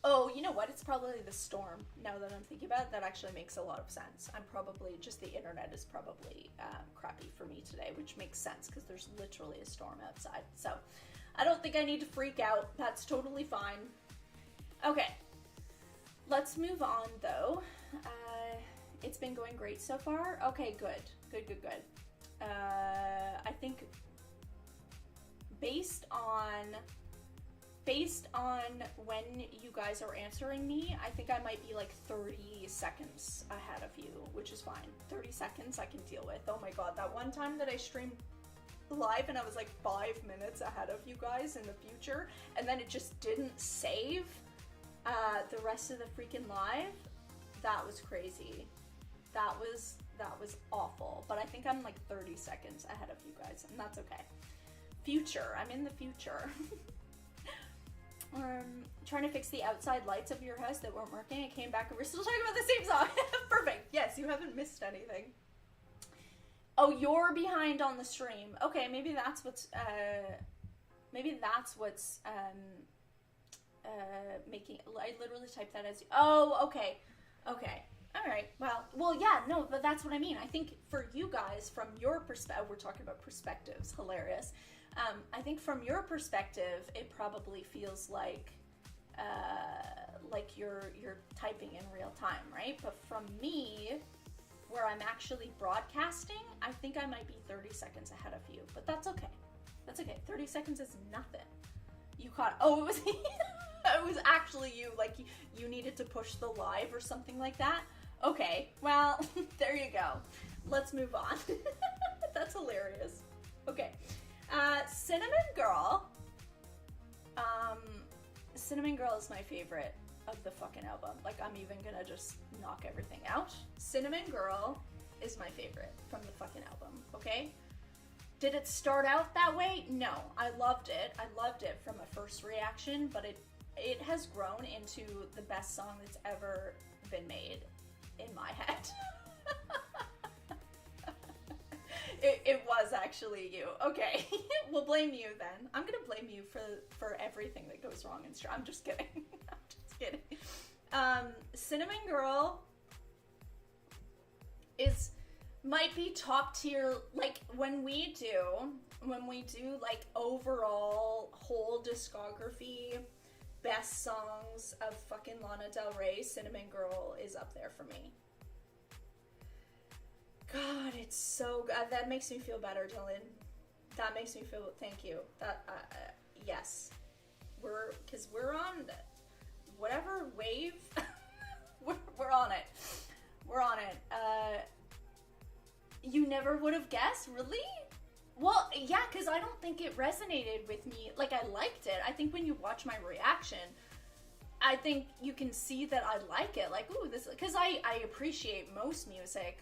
oh, you know what? It's probably the storm. Now that I'm thinking about it, that actually makes a lot of sense. I'm probably, just the internet is probably crappy for me today, which makes sense because there's literally a storm outside. So I don't think I need to freak out. That's totally fine. Okay, let's move on though. It's been going great so far. Okay, good. I think based on when you guys are answering me, I think I might be like 30 seconds ahead of you, which is fine. 30 seconds I can deal with. Oh my god, that one time that I streamed live and I was like 5 minutes ahead of you guys in the future, and then it just didn't save the rest of the freaking live. That was crazy. That was awful. But I think I'm like 30 seconds ahead of you guys, and that's okay. Future, I'm in the future. Trying to fix the outside lights of your house that weren't working. I came back and we're still talking about the same song. Perfect. Yes, you haven't missed anything. Oh, you're behind on the stream. Okay, maybe that's what's making. I literally typed that as. Oh, okay. All right. Well, yeah. No, but that's what I mean. I think for you guys, from your perspective, we're talking about perspectives. Hilarious. I think from your perspective, it probably feels like you're typing in real time, right? But from me, where I'm actually broadcasting, I think I might be 30 seconds ahead of you. But that's okay. 30 seconds is nothing. You caught. Oh, it was it was actually you. Like you needed to push the live or something like that. Okay. Well, there you go. Let's move on. That's hilarious. Okay. Cinnamon Girl. Cinnamon Girl is my favorite of the fucking album. Like, I'm even gonna just knock everything out. Cinnamon Girl is my favorite from the fucking album, okay? Did it start out that way? No. I loved it. From a first reaction, but it has grown into the best song that's ever been made in my head. It was actually you. Okay, we'll blame you then. I'm gonna blame you for everything that goes wrong in stream. I'm just kidding. Cinnamon Girl might be top tier. Like when we do like overall whole discography best songs of fucking Lana Del Rey, Cinnamon Girl is up there for me. God, it's so good. That makes me feel better, Dylan. That makes me feel, thank you. That, yes. We're on whatever wave, we're on it. We're on it. You never would have guessed, really? Well, yeah, because I don't think it resonated with me. Like, I liked it. I think when you watch my reaction, I think you can see that I like it. Like, ooh, this, because I appreciate most music,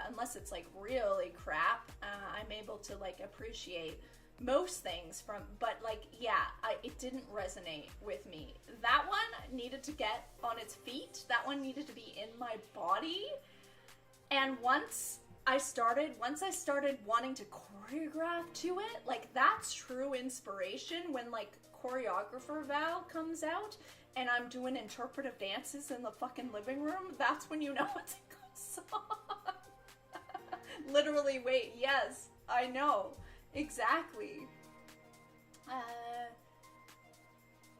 unless it's like really crap. I'm able to like appreciate most things from, but like, yeah, it didn't resonate with me. That one needed to get on its feet. That one needed to be in my body. And once once I started wanting to choreograph to it, like that's true inspiration when like choreographer Val comes out and I'm doing interpretive dances in the fucking living room. That's when you know it's a good song. Literally, wait, yes, I know. Exactly.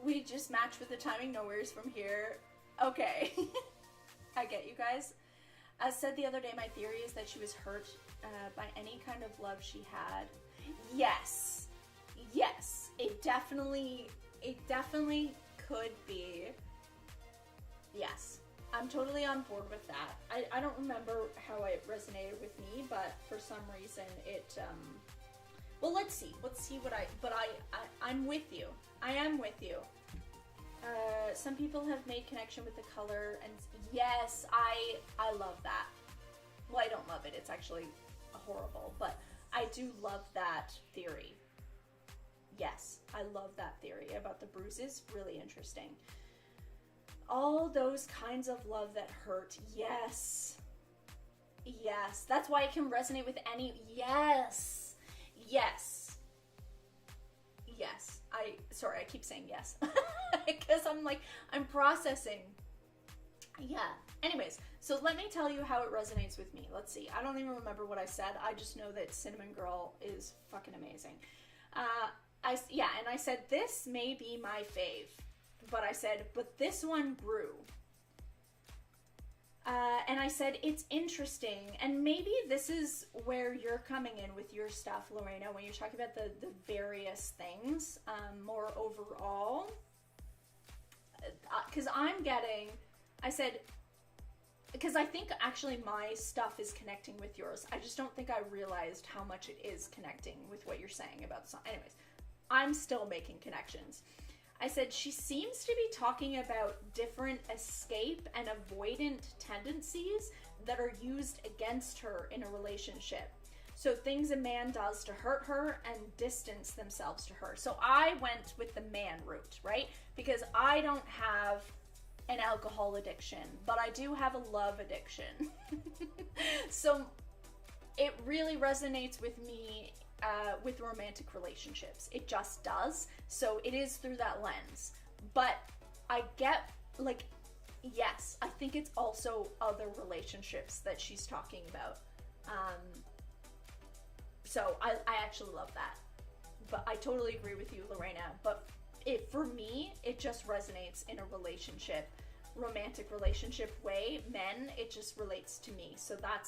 We just match with the timing, no worries from here. Okay. I get you guys. As said the other day, my theory is that she was hurt by any kind of love she had. Yes. Yes. It definitely could be. Yes. I'm totally on board with that. I don't remember how it resonated with me, but for some reason it, well, let's see. Let's see what I'm with you. I am with you. Some people have made connection with the color, and yes, I love that. Well, I don't love it. It's actually horrible, but I do love that theory. Yes, I love that theory about the bruises. Really interesting. All those kinds of love that hurt. Yes. Yes. That's why it can resonate with any. Yes. Yes. Yes. Sorry, I keep saying yes. Because I'm processing. Yeah. Anyways, so let me tell you how it resonates with me. Let's see. I don't even remember what I said. I just know that Cinnamon Girl is fucking amazing. And I said, this may be my fave. But I said, but this one grew. And I said, it's interesting. And maybe this is where you're coming in with your stuff, Lorena, when you're talking about the various things, more overall. Because because I think actually my stuff is connecting with yours. I just don't think I realized how much it is connecting with what you're saying about the song. Anyways, I'm still making connections. I said, she seems to be talking about different escape and avoidant tendencies that are used against her in a relationship. So things a man does to hurt her and distance themselves to her. So I went with the man route, right? Because I don't have an alcohol addiction, but I do have a love addiction. So it really resonates with me with romantic relationships. It just does. So it is through that lens. But I get, like, yes, I think it's also other relationships that she's talking about. So I actually love that. But I totally agree with you, Lorena. But for me, it just resonates in a romantic relationship way. Men, it just relates to me. So that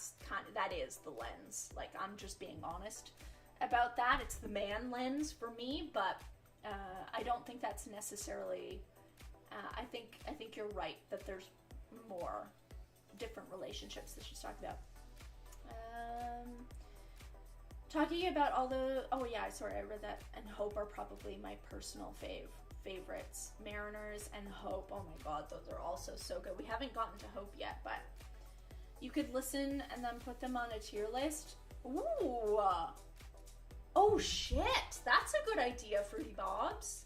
is the lens. Like, I'm just being honest about that. It's the man lens for me, but I don't think that's necessarily, I think you're right that there's more different relationships that she's talking about. Talking about all the, oh yeah, sorry, I read that, and Hope are probably my personal favorites. Mariners and Hope, oh my god, those are also so good. We haven't gotten to Hope yet, but you could listen and then put them on a tier list. Ooh, oh shit, that's a good idea, Fruity Bobs.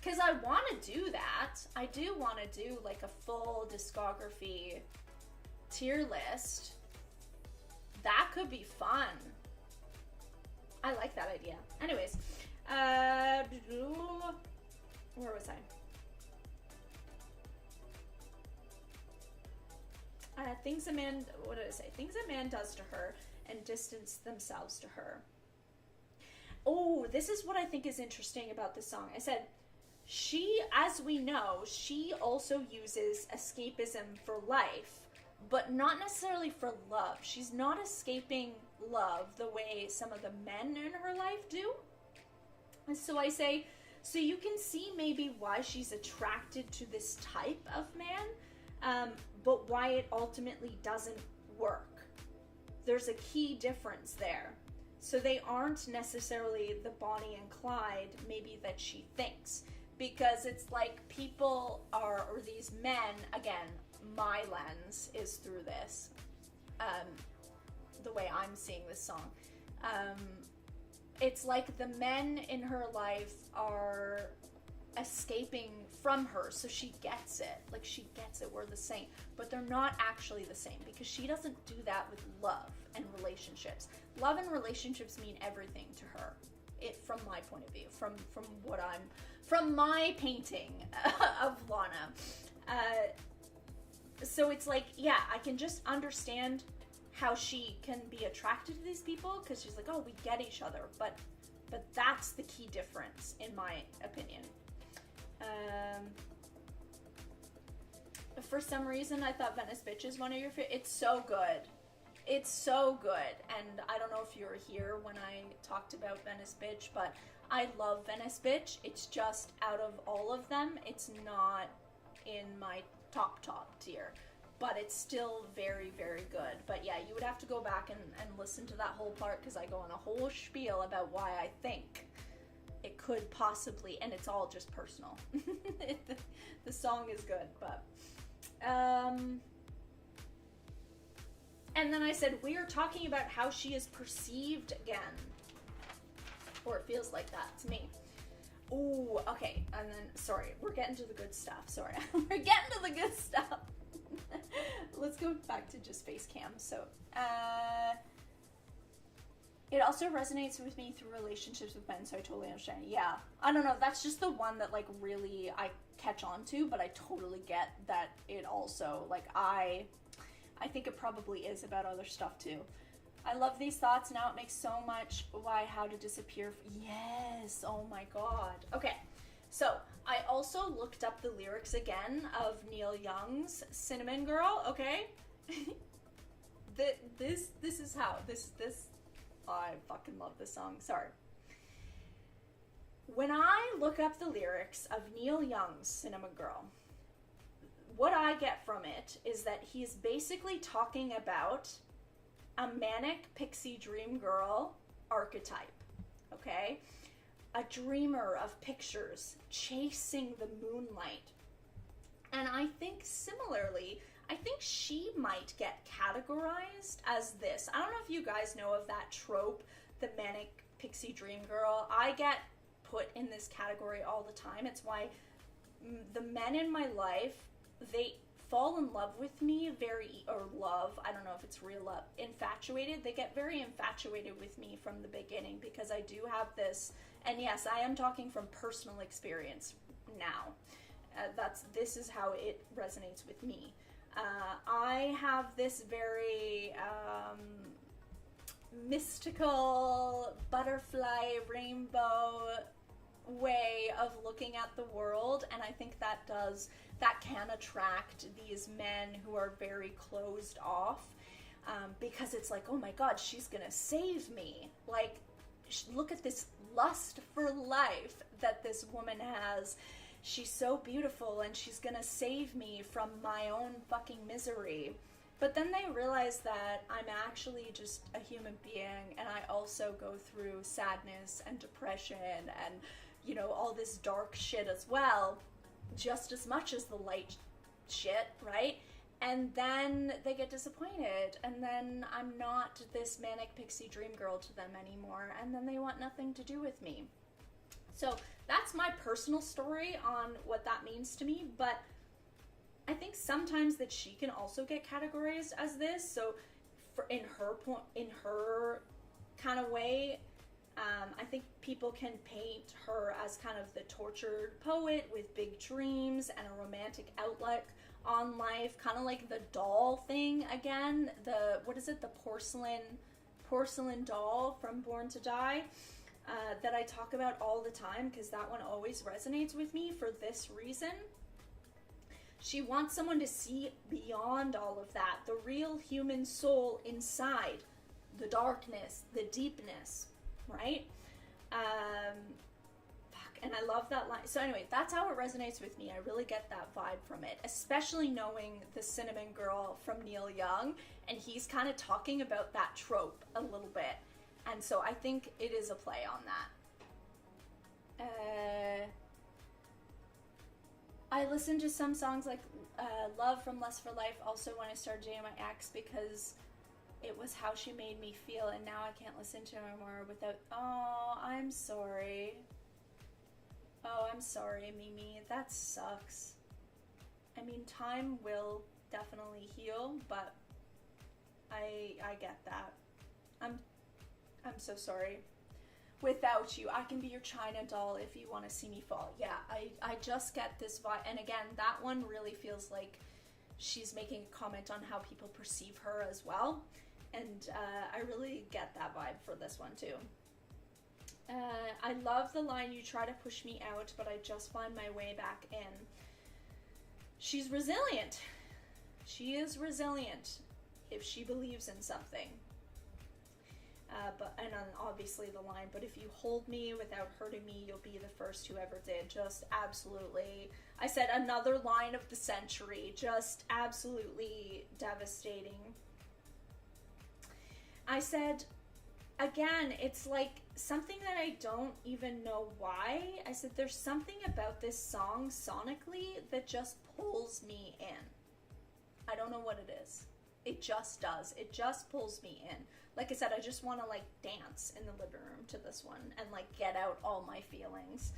Because I want to do that. I do want to do like a full discography tier list. That could be fun. I like that idea. Anyways, where was I? Things a man, what did I say? Things a man does to her and distance themselves to her. Oh, this is what I think is interesting about this song. I said, she, as we know, she also uses escapism for life, but not necessarily for love. She's not escaping love the way some of the men in her life do. And so I say, so you can see maybe why she's attracted to this type of man, but why it ultimately doesn't work. There's a key difference there. So they aren't necessarily the Bonnie and Clyde maybe that she thinks, because it's like people are, or these men, again, my lens is through this, the way I'm seeing this song. It's like the men in her life are escaping from her, so she gets it. Like, she gets it, we're the same. But they're not actually the same, because she doesn't do that with love. and relationships. Love and relationships mean everything to her. From my point of view, from my painting of Lana. So it's like, yeah, I can just understand how she can be attracted to these people because she's like, oh, we get each other, but that's the key difference in my opinion. For some reason, I thought Venice Bitch is one of your favorite. It's so good. It's so good. And I don't know if you were here when I talked about Venice Bitch, but I love Venice Bitch. It's just out of all of them, it's not in my top tier. But it's still very, very good. But yeah, you would have to go back and listen to that whole part because I go on a whole spiel about why I think it could possibly, and it's all just personal. The song is good, but and then I said, we are talking about how she is perceived again. Or it feels like that to me. Ooh, okay. And then, sorry, we're getting to the good stuff. Sorry. We're getting to the good stuff. Let's go back to just face cam. So, it also resonates with me through relationships with men, so I totally understand. Yeah. I don't know. That's just the one that, like, really I catch on to, but I totally get that it also, like, I think it probably is about other stuff, too. I love these thoughts. Now it makes so much why how to disappear. Yes. Oh, my God. Okay. So, I also looked up the lyrics again of Neil Young's Cinnamon Girl, okay? This is how. I fucking love this song. Sorry. When I look up the lyrics of Neil Young's Cinnamon Girl, what I get from it is that he's basically talking about a manic pixie dream girl archetype, okay? A dreamer of pictures chasing the moonlight. And I think similarly, I think she might get categorized as this. I don't know if you guys know of that trope, the manic pixie dream girl. I get put in this category all the time. It's why the men in my life, they fall in love with me I don't know if it's real love, infatuated. They get very infatuated with me from the beginning because I do have this, and yes, I am talking from personal experience now. This is how it resonates with me. I have this very mystical butterfly rainbow way of looking at the world, and I think that can attract these men who are very closed off, because it's like, oh my God, she's gonna save me. Like, look at this lust for life that this woman has. She's so beautiful and she's gonna save me from my own fucking misery. But then they realize that I'm actually just a human being, and I also go through sadness and depression and, you know, all this dark shit as well, just as much as the light shit, right? And then they get disappointed, and then I'm not this manic pixie dream girl to them anymore, and then they want nothing to do with me. So that's my personal story on what that means to me, but I think sometimes that she can also get categorized as this. So in her kind of way, I think people can paint her as kind of the tortured poet with big dreams and a romantic outlook on life, kind of like the doll thing again. The porcelain doll from Born to Die, that I talk about all the time because that one always resonates with me for this reason. She wants someone to see beyond all of that, the real human soul inside, the darkness, the deepness, right? And I love that line. So anyway, that's how it resonates with me. I really get that vibe from it, especially knowing the Cinnamon Girl from Neil Young, and he's kind of talking about that trope a little bit. And so I think it is a play on that. I listened to some songs like Love from Lust for Life also when I started dating my ex because it was how she made me feel, and now I can't listen to her anymore without... Oh, I'm sorry. Oh, I'm sorry, Mimi. That sucks. I mean, time will definitely heal, but I get that. I'm so sorry. Without you, I can be your China doll if you want to see me fall. Yeah, I just get this vibe. And again, that one really feels like she's making a comment on how people perceive her as well. And I really get that vibe for this one too. I love the line, you try to push me out, but I just find my way back in. She's resilient. She is resilient if she believes in something. And then obviously the line, but if you hold me without hurting me, you'll be the first who ever did. Just absolutely, I said another line of the century, just absolutely devastating. I said, again, it's like something that I don't even know why. I said there's something about this song sonically that just pulls me in. I don't know what it is. It just does. It just pulls me in. Like I said, I just want to like dance in the living room to this one and like get out all my feelings.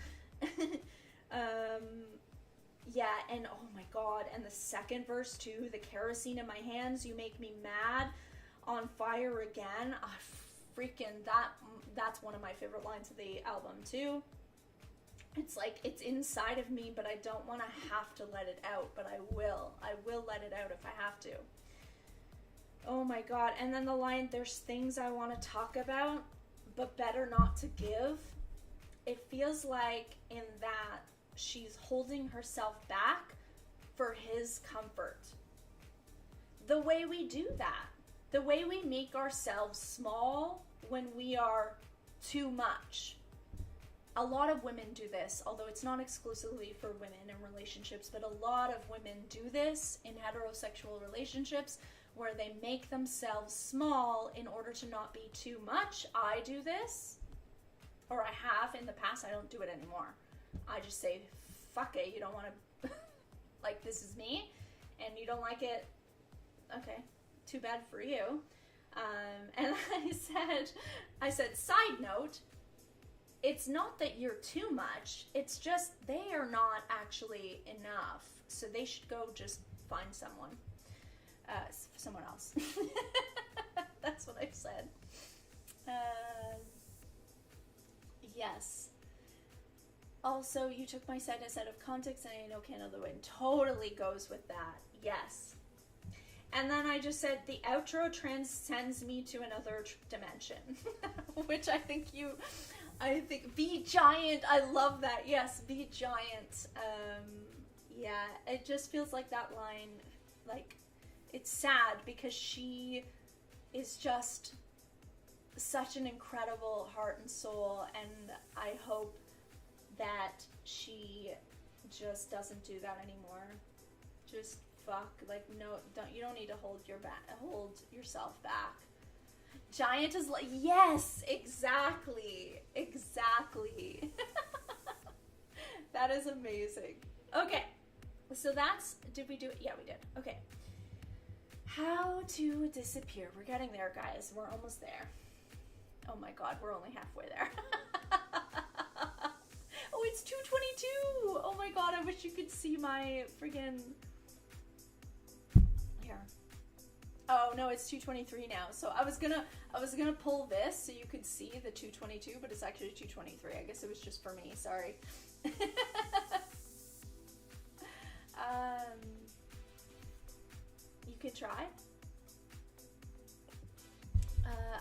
Yeah, and oh my god, and the second verse too, the kerosene in my hands, you make me mad, on fire again. Freaking that's one of my favorite lines of the album too. It's like it's inside of me, but I don't want to have to let it out, but I will let it out if I have to. Oh my god. And then the line, there's things I want to talk about, but better not to give. It feels like in that she's holding herself back for his comfort. The way we do that, the way we make ourselves small when we are too much. A lot of women do this, although it's not exclusively for women in relationships, but a lot of women do this in heterosexual relationships where they make themselves small in order to not be too much. I do this, or I have in the past. I don't do it anymore. I just say, fuck it, you don't want to, like, this is me, and you don't like it, okay, too bad for you. And I said, side note, it's not that you're too much, it's just they are not actually enough, so they should go just find someone else. That's what I said. Yes. Also, you took my sadness out of context and I know can't other way. Totally goes with that. Yes. And then I just said, the outro transcends me to another dimension. Which I think, be giant. I love that. Yes, be giant. Yeah, it just feels like that line, like, it's sad because she is just such an incredible heart and soul, and I hope that she just doesn't do that anymore. Just fuck, like, no, you don't need to hold yourself back. Giant is like, yes, exactly. That is amazing. Okay, so did we do it? Yeah, we did. Okay. How to disappear. We're getting there, guys. We're almost there. Oh my god, we're only halfway there. Oh, it's 2:22. Oh my god, I wish you could see my friggin' here. Oh no, it's 2:23 now. So I was gonna pull this so you could see the 2:22, but it's actually 2:23. I guess it was just for me. Sorry. You could try.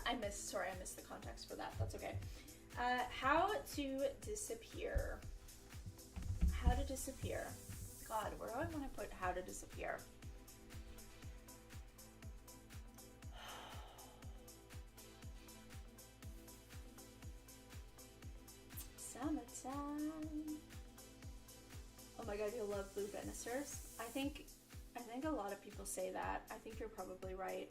I missed the context for that. That's okay. How to disappear. How to disappear. God, where do I want to put how to disappear? Summertime. Oh my god, you'll love blue banisters. I think a lot of people say that. I think you're probably right.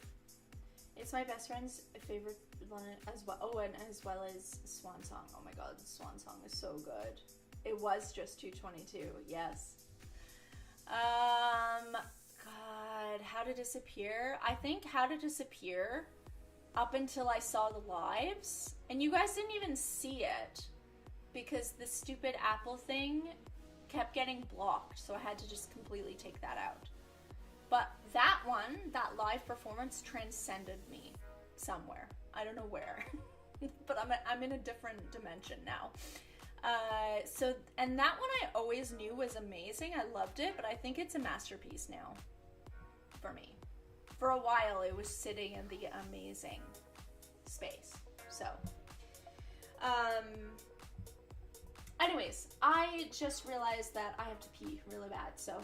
It's my best friend's favorite one as well. Oh, and as well as Swan Song. Oh my god, Swan Song is so good. It was just 2:22. Yes. God, How to Disappear. I think How to Disappear, up until I saw the lives, and you guys didn't even see it because the stupid Apple thing kept getting blocked, so I had to just completely take that out. But that one, that live performance, transcended me somewhere. I don't know where, but I'm in a different dimension now. And that one I always knew was amazing. I loved it, but I think it's a masterpiece now for me. For a while, it was sitting in the amazing space. So, anyways, I just realized that I have to pee really bad. So,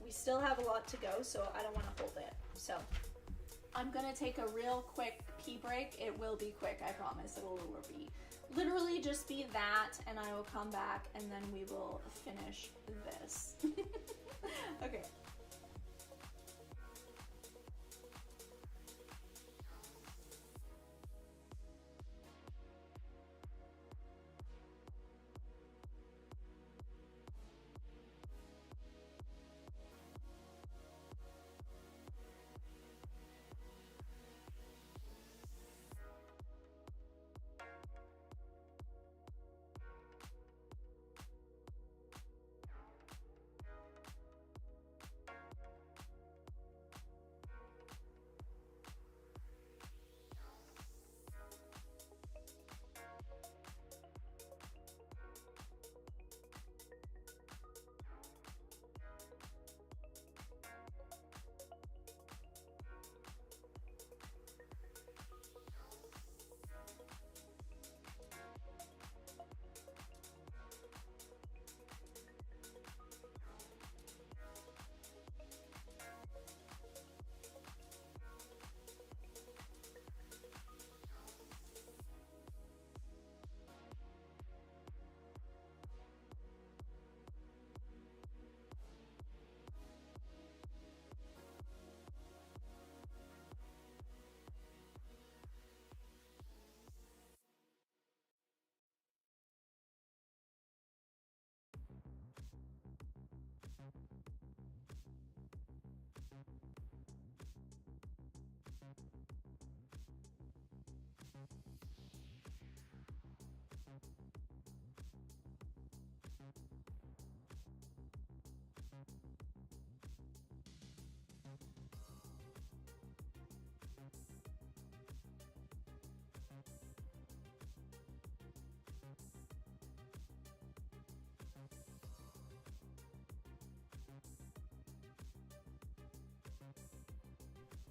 we still have a lot to go, so I don't want to hold it. So, I'm gonna take a real quick pee break. It will be quick, I promise. It'll be literally just be that, and I will come back, and then we will finish this. Okay.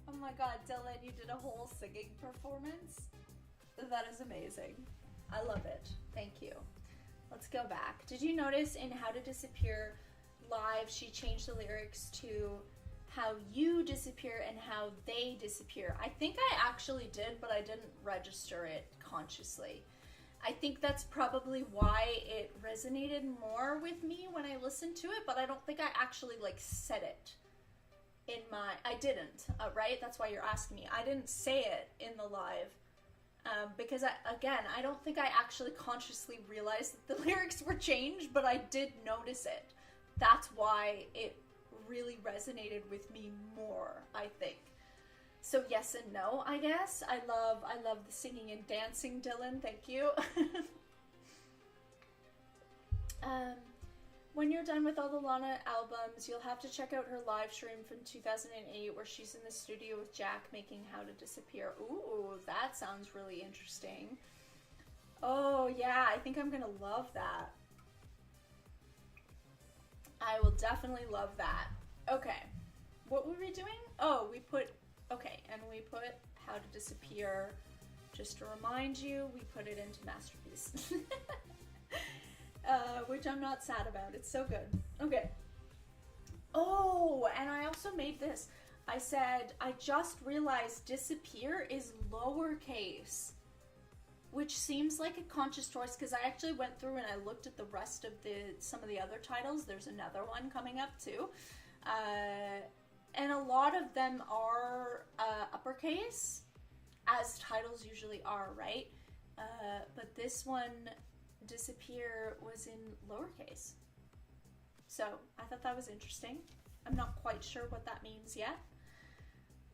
Oh my god, Dylan, you did a whole singing performance? That is amazing. I love it. Thank you. Let's go back. Did you notice in How to Disappear Live, she changed the lyrics to how you disappear and how they disappear? I think I actually did, but I didn't register it consciously. I think that's probably why it resonated more with me when I listened to it, but I don't think I actually like said it in my, I didn't, right? That's why you're asking me. I didn't say it in the live because I don't think I actually consciously realized that the lyrics were changed, but I did notice it. That's why it really resonated with me more, I think. So yes and no, I guess. I love the singing and dancing, Dylan. Thank you. When you're done with all the Lana albums, you'll have to check out her live stream from 2008 where she's in the studio with Jack making How to Disappear. Ooh, that sounds really interesting. Oh yeah, I think I'm gonna love that. I will definitely love that. Okay, what were we doing? Oh, we put How to Disappear. Just to remind you, we put it into Masterpiece. Which I'm not sad about. It's so good. Okay. Oh, and I also made this. I said, I just realized disappear is lowercase, which seems like a conscious choice because I actually went through and I looked at the rest of some of the other titles. There's another one coming up too. And a lot of them are uppercase, as titles usually are, right? But this one, Disappear, was in lowercase. So I thought that was interesting. I'm not quite sure what that means yet.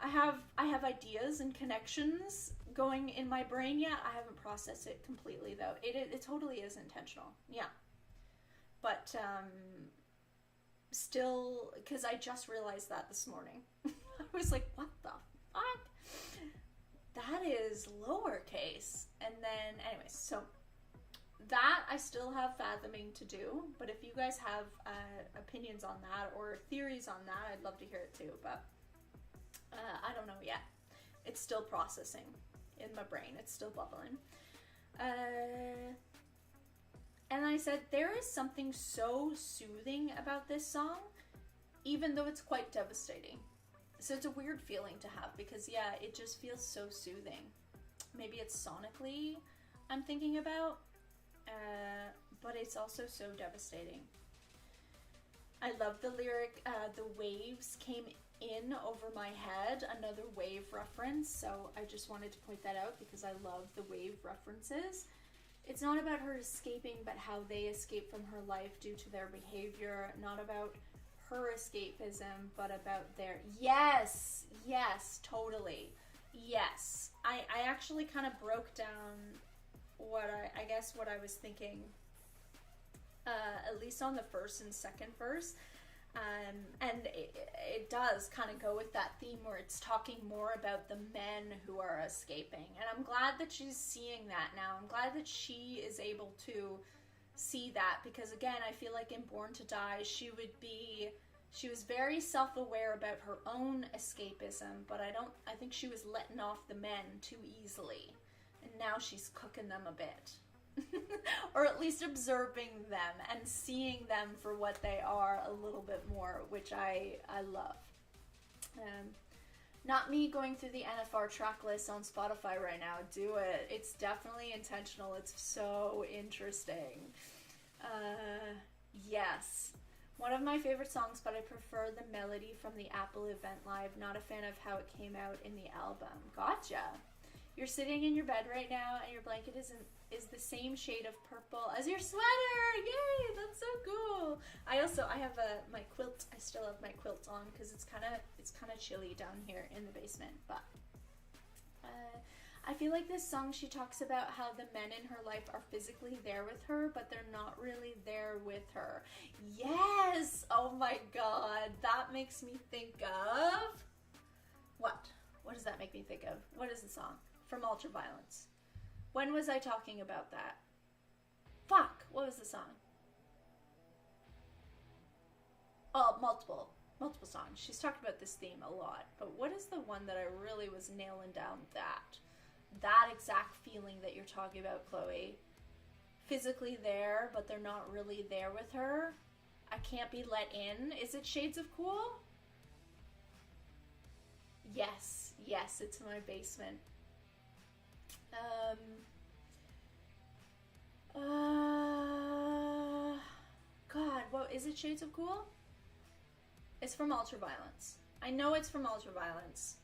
I have ideas and connections going in my brain yet. I haven't processed it completely though. It totally is intentional. Yeah. But still, because I just realized that this morning. I was like, what the fuck? that is lowercase. And then, anyways, so that I still have fathoming to do, but if you guys have opinions on that or theories on that, I'd love to hear it too, but I don't know yet. It's still processing in my brain. It's still bubbling. And I said, there is something so soothing about this song, even though it's quite devastating. So it's a weird feeling to have because, yeah, it just feels so soothing. Maybe it's sonically I'm thinking about, but it's also so devastating. I love the lyric, the waves came in over my head, another wave reference, so I just wanted to point that out because I love the wave references. It's not about her escaping, but how they escape from her life due to their behavior, not about her escapism, but about their... Yes, totally. Yes. I actually kind of broke down what I was thinking, at least on the first and second verse. And it does kind of go with that theme where it's talking more about the men who are escaping. And I'm glad that she's seeing that now. I'm glad that she is able to see that because, again, I feel like in Born to Die, she was very self-aware about her own escapism, but I think she was letting off the men too easily. And now she's cooking them a bit. Or at least observing them and seeing them for what they are a little bit more, which I love. Not me going through the NFR track list on Spotify right now. Do it. It's definitely intentional. It's so interesting. Yes. One of my favorite songs, but I prefer the melody from the Apple event live. Not a fan of how it came out in the album. Gotcha. You're sitting in your bed right now and your blanket is the same shade of purple as your sweater. Yay, that's so cool. I have my quilt. I still have my quilt on because it's kind of chilly down here in the basement. But I feel like this song, she talks about how the men in her life are physically there with her, but they're not really there with her. Yes. Oh my God, that makes me think of what? What does that make me think of? What is the song? From Ultraviolence. When was I talking about that? Fuck, what was the song? Oh, multiple songs. She's talked about this theme a lot, but what is the one that I really was nailing down that exact feeling that you're talking about, Chloe? Physically there, but they're not really there with her. I can't be let in. Is it Shades of Cool? Yes, it's in my basement. God, what is it? Shades of Cool? It's from Ultraviolence. I know it's from Ultraviolence,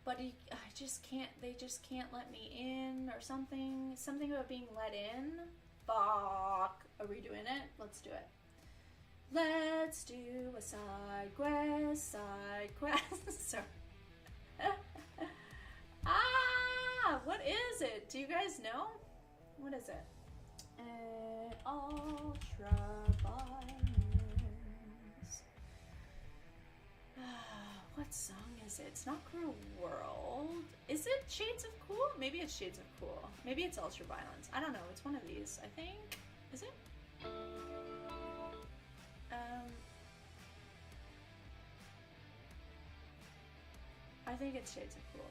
but they just can't let me in or something. Something about being let in. Fuck. Are we doing it? Let's do it. Let's do a side quest. Sorry. What is it? Do you guys know? What is it? Ultraviolence. What song is it? It's not Cruel World. Is it Shades of Cool? Maybe it's Shades of Cool. Maybe it's Ultraviolence. I don't know. It's one of these, I think. Is it? I think it's Shades of Cool.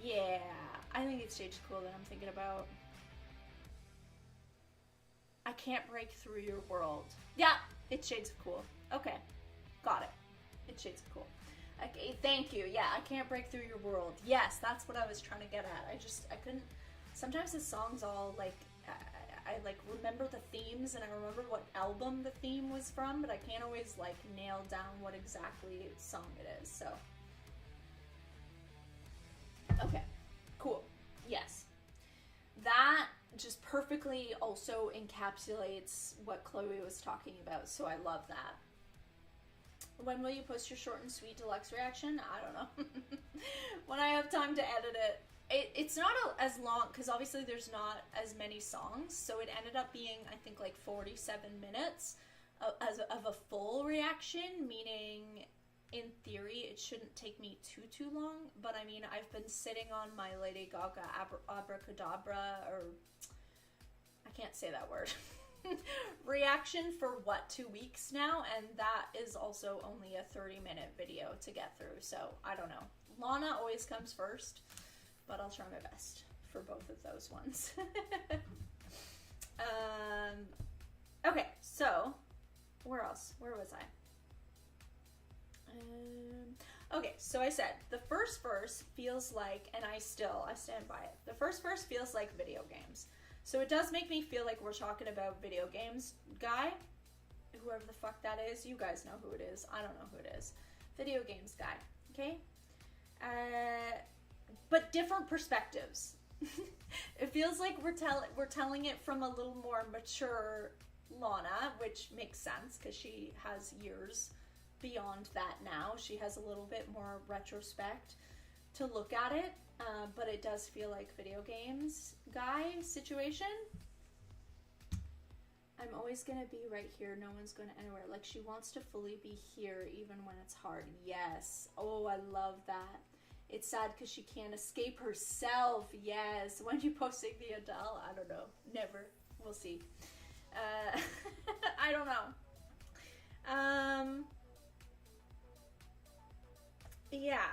Yeah, I think it's Shades of Cool that I'm thinking about. I can't break through your world. Yeah, it's Shades of Cool. Okay, got it. It's Shades of Cool. Okay, thank you. Yeah, I can't break through your world. Yes, that's what I was trying to get at. I couldn't. Sometimes the songs all like, I like remember the themes and I remember what album the theme was from, but I can't always like nail down what exactly song it is. So. Okay, cool. Yes. That just perfectly also encapsulates what Chloe was talking about, so I love that. When will you post your short and sweet deluxe reaction? I don't know. When I have time to edit it. It's not as long, because obviously there's not as many songs, so it ended up being, I think, like 47 minutes of a full reaction, meaning in theory, it shouldn't take me too long, but I mean, I've been sitting on my Lady Gaga abracadabra, or I can't say that word, reaction for what, 2 weeks now, and that is also only a 30-minute video to get through, so I don't know. Lana always comes first, but I'll try my best for both of those ones. Okay, so where else? Where was I? Okay, so I said the first verse feels like, and I stand by it. The first verse feels like video games. So it does make me feel like we're talking about video games. Guy, whoever the fuck that is, you guys know who it is. I don't know who it is. Video games guy, okay? But different perspectives. It feels like we're telling it from a little more mature Lana, which makes sense because she has years beyond that now. She has a little bit more retrospect to look at it, but it does feel like video games guy situation. I'm always gonna be right here, no one's going anywhere. Like, she wants to fully be here even when it's hard. Yes. Oh, I love that. It's sad because she can't escape herself. Yes. When you posting the Adele? I don't know. Never. We'll see. I don't know. Yeah.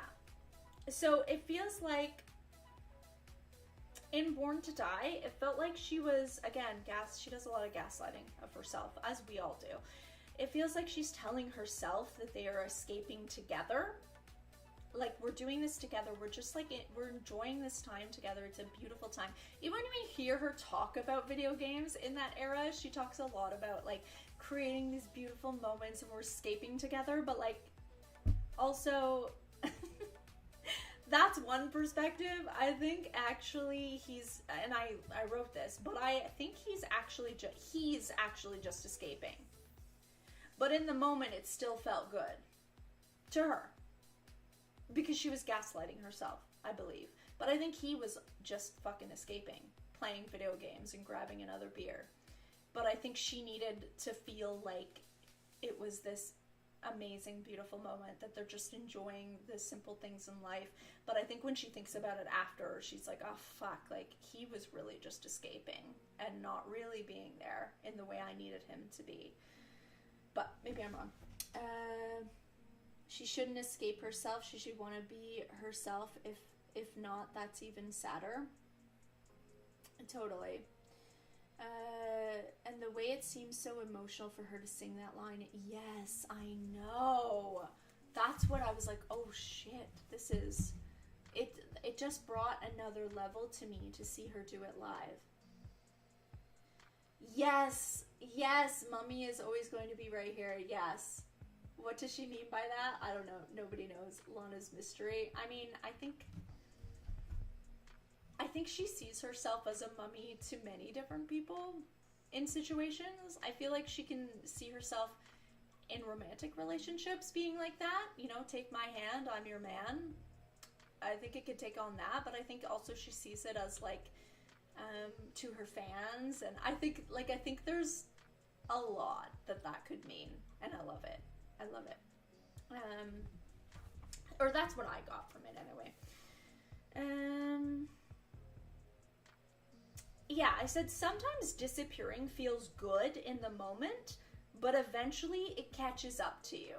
So it feels like in Born to Die, it felt like she was, again, she does a lot of gaslighting of herself, as we all do. It feels like she's telling herself that they are escaping together. Like, we're doing this together. We're just like, we're enjoying this time together. It's a beautiful time. Even when we hear her talk about video games in that era, she talks a lot about, like, creating these beautiful moments and we're escaping together. But, like, also, that's one perspective. I think actually he's, and I wrote this, but I think he's actually just escaping. But in the moment, it still felt good to her. Because she was gaslighting herself, I believe. But I think he was just fucking escaping, playing video games and grabbing another beer. But I think she needed to feel like it was this amazing, beautiful moment, that they're just enjoying the simple things in life. But I think when she thinks about it after, she's like, oh fuck, like, he was really just escaping and not really being there in the way I needed him to be. But maybe I'm wrong. She shouldn't escape herself. She should want to be herself. If not, that's even sadder. Totally. And the way it seems so emotional for her to sing that line. Yes, I know. That's what I was like, oh shit. This is... It just brought another level to me to see her do it live. Yes. Yes, Mummy is always going to be right here. Yes. What does she mean by that? I don't know. Nobody knows. Lana's mystery. I mean, I think she sees herself as a mummy to many different people in situations. I feel like she can see herself in romantic relationships being like that. You know, take my hand, I'm your man. I think it could take on that, but I think also she sees it as like to her fans, and I think there's a lot that could mean, and I love it. I love it. Or that's what I got from it anyway. Yeah, I said sometimes disappearing feels good in the moment, but eventually it catches up to you.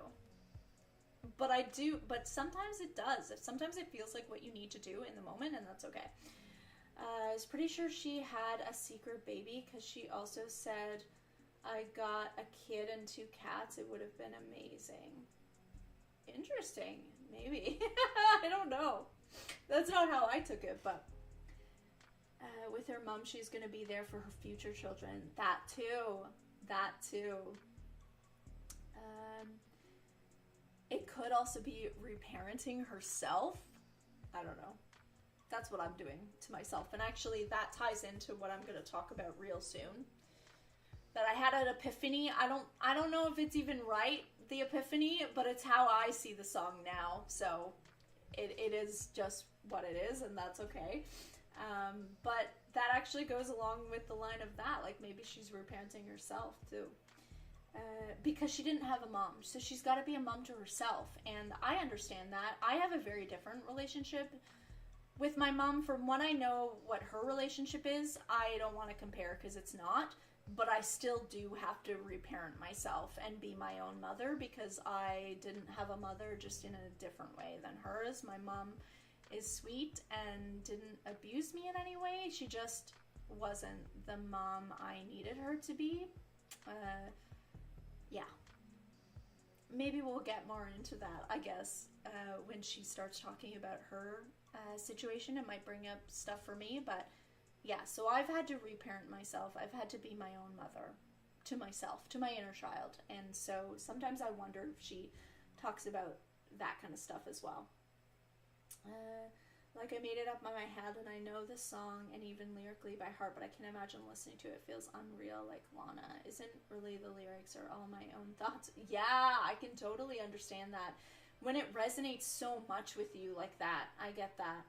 But sometimes it does. Sometimes it feels like what you need to do in the moment, and that's okay. I was pretty sure she had a secret baby because she also said, I got a kid and 2 cats, it would have been amazing. Interesting. Maybe. I don't know. That's not how I took it, but with her mom, she's going to be there for her future children. That too. It could also be reparenting herself. I don't know. That's what I'm doing to myself. And actually, that ties into what I'm going to talk about real soon. That I had an epiphany. I don't know if it's even right, the epiphany, but it's how I see the song now. So it is just what it is, and that's okay. But that actually goes along with the line of that. Like, maybe she's reparenting herself, too. because she didn't have a mom. So she's got to be a mom to herself. And I understand that. I have a very different relationship with my mom. From when I know what her relationship is, I don't want to compare because it's not. But I still do have to reparent myself and be my own mother because I didn't have a mother, just in a different way than hers. My mom is sweet and didn't abuse me in any way. She just wasn't the mom I needed her to be. Yeah. Maybe we'll get more into that, I guess, when she starts talking about her situation. It might bring up stuff for me, but yeah, so I've had to reparent myself. I've had to be my own mother to myself, to my inner child. And so sometimes I wonder if she talks about that kind of stuff as well. Like, I made it up in my head and I know the song and even lyrically by heart, but I can imagine listening to it. It feels unreal, like Lana. Isn't really the lyrics are all my own thoughts? Yeah, I can totally understand that. When it resonates so much with you like that, I get that.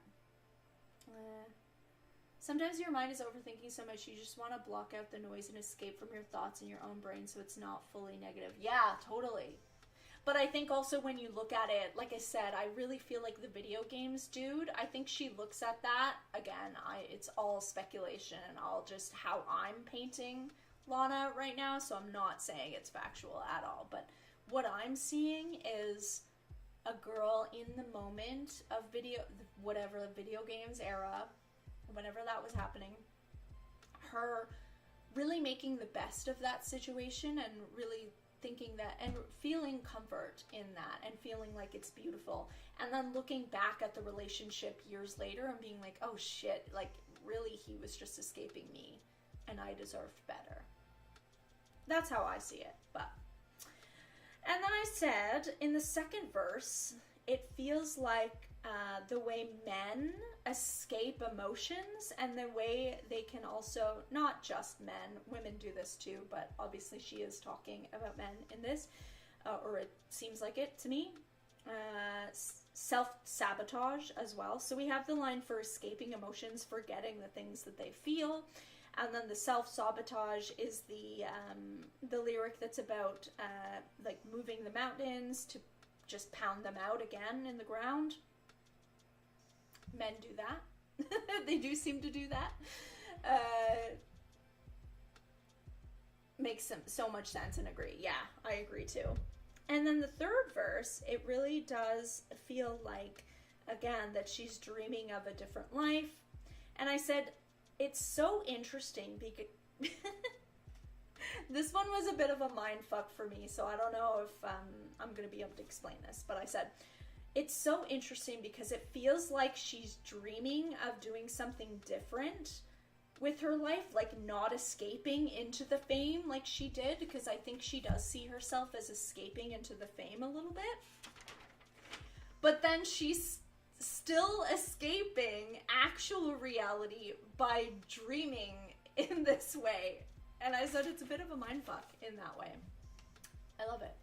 Sometimes your mind is overthinking so much you just want to block out the noise and escape from your thoughts in your own brain so it's not fully negative. Yeah, totally. But I think also when you look at it, like I said, I really feel like the video games dude, I think she looks at that, again, it's all speculation and all just how I'm painting Lana right now, so I'm not saying it's factual at all. But what I'm seeing is a girl in the moment of whatever video games era, whenever that was happening, her really making the best of that situation and really thinking that and feeling comfort in that and feeling like it's beautiful, and then looking back at the relationship years later and being like, oh shit, like really he was just escaping me and I deserved better. That's how I see it. But and then I said in the second verse, it feels like the way men escape emotions and the way they can also, not just men, women do this too, but obviously she is talking about men in this, or it seems like it to me, self-sabotage as well. So we have the line for escaping emotions, forgetting the things that they feel, and then the self-sabotage is the lyric that's about like moving the mountains to just pound them out again in the ground. Men do that. They do seem to do that. Makes so much sense and agree. Yeah, I agree too. And then the third verse, it really does feel like, again, that she's dreaming of a different life. And I said, it's so interesting because this one was a bit of a mind fuck for me, so I don't know if I'm going to be able to explain this, but I said, it's so interesting because it feels like she's dreaming of doing something different with her life, like not escaping into the fame like she did, because I think she does see herself as escaping into the fame a little bit. But then she's still escaping actual reality by dreaming in this way. And I said it's a bit of a mindfuck in that way. I love it.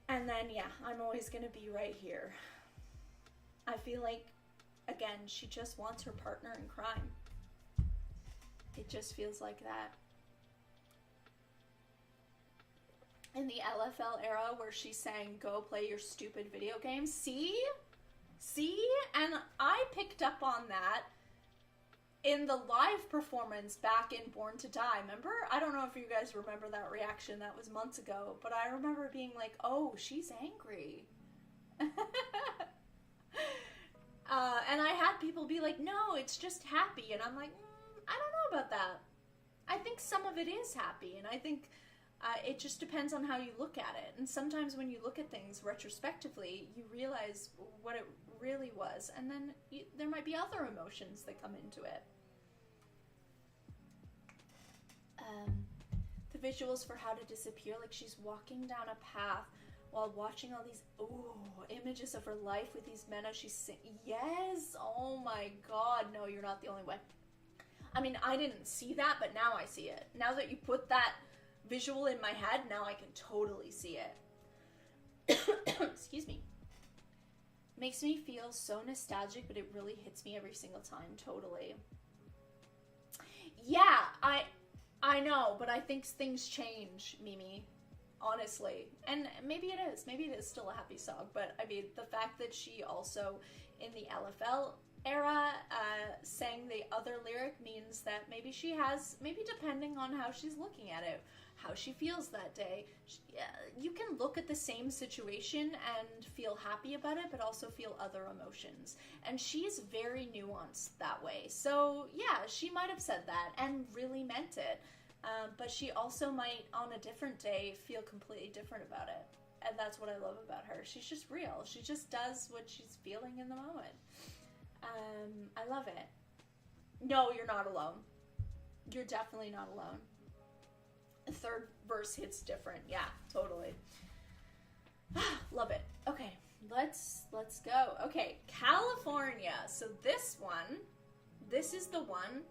And then, yeah, I'm always going to be right here. I feel like, again, she just wants her partner in crime. It just feels like that. In the LFL era where she's saying, go play your stupid video games. See? And I picked up on that in the live performance back in Born to Die, remember? I don't know if you guys remember that reaction, that was months ago, but I remember being like, oh, she's angry. And I had people be like, no, it's just happy, and I'm like, I don't know about that. I think some of it is happy, and I think it just depends on how you look at it, and sometimes when you look at things retrospectively, you realize what it really was, and then there might be other emotions that come into it. The visuals for How to Disappear, like she's walking down a path while watching all these images of her life with these men as she's yes, oh my god, no, you're not the only one. I mean, I didn't see that, but now I see it. Now that you put that visual in my head, now I can totally see it. Excuse me. Makes me feel so nostalgic, but it really hits me every single time, totally. Yeah, I I know, but I think things change, Mimi. Honestly. And maybe it is still a happy song, but I mean, the fact that she also, in the LFL era, sang the other lyric means that maybe she has, maybe depending on how she's looking at it, how she feels that day, you can look at the same situation and feel happy about it, but also feel other emotions. And she's very nuanced that way. So yeah, she might have said that and really meant it. But she also might, on a different day, feel completely different about it. And that's what I love about her. She's just real. She just does what she's feeling in the moment. I love it. No, you're not alone. You're definitely not alone. The third verse hits different. Yeah, totally. Love it. Okay, let's go. Okay, California. So this is the one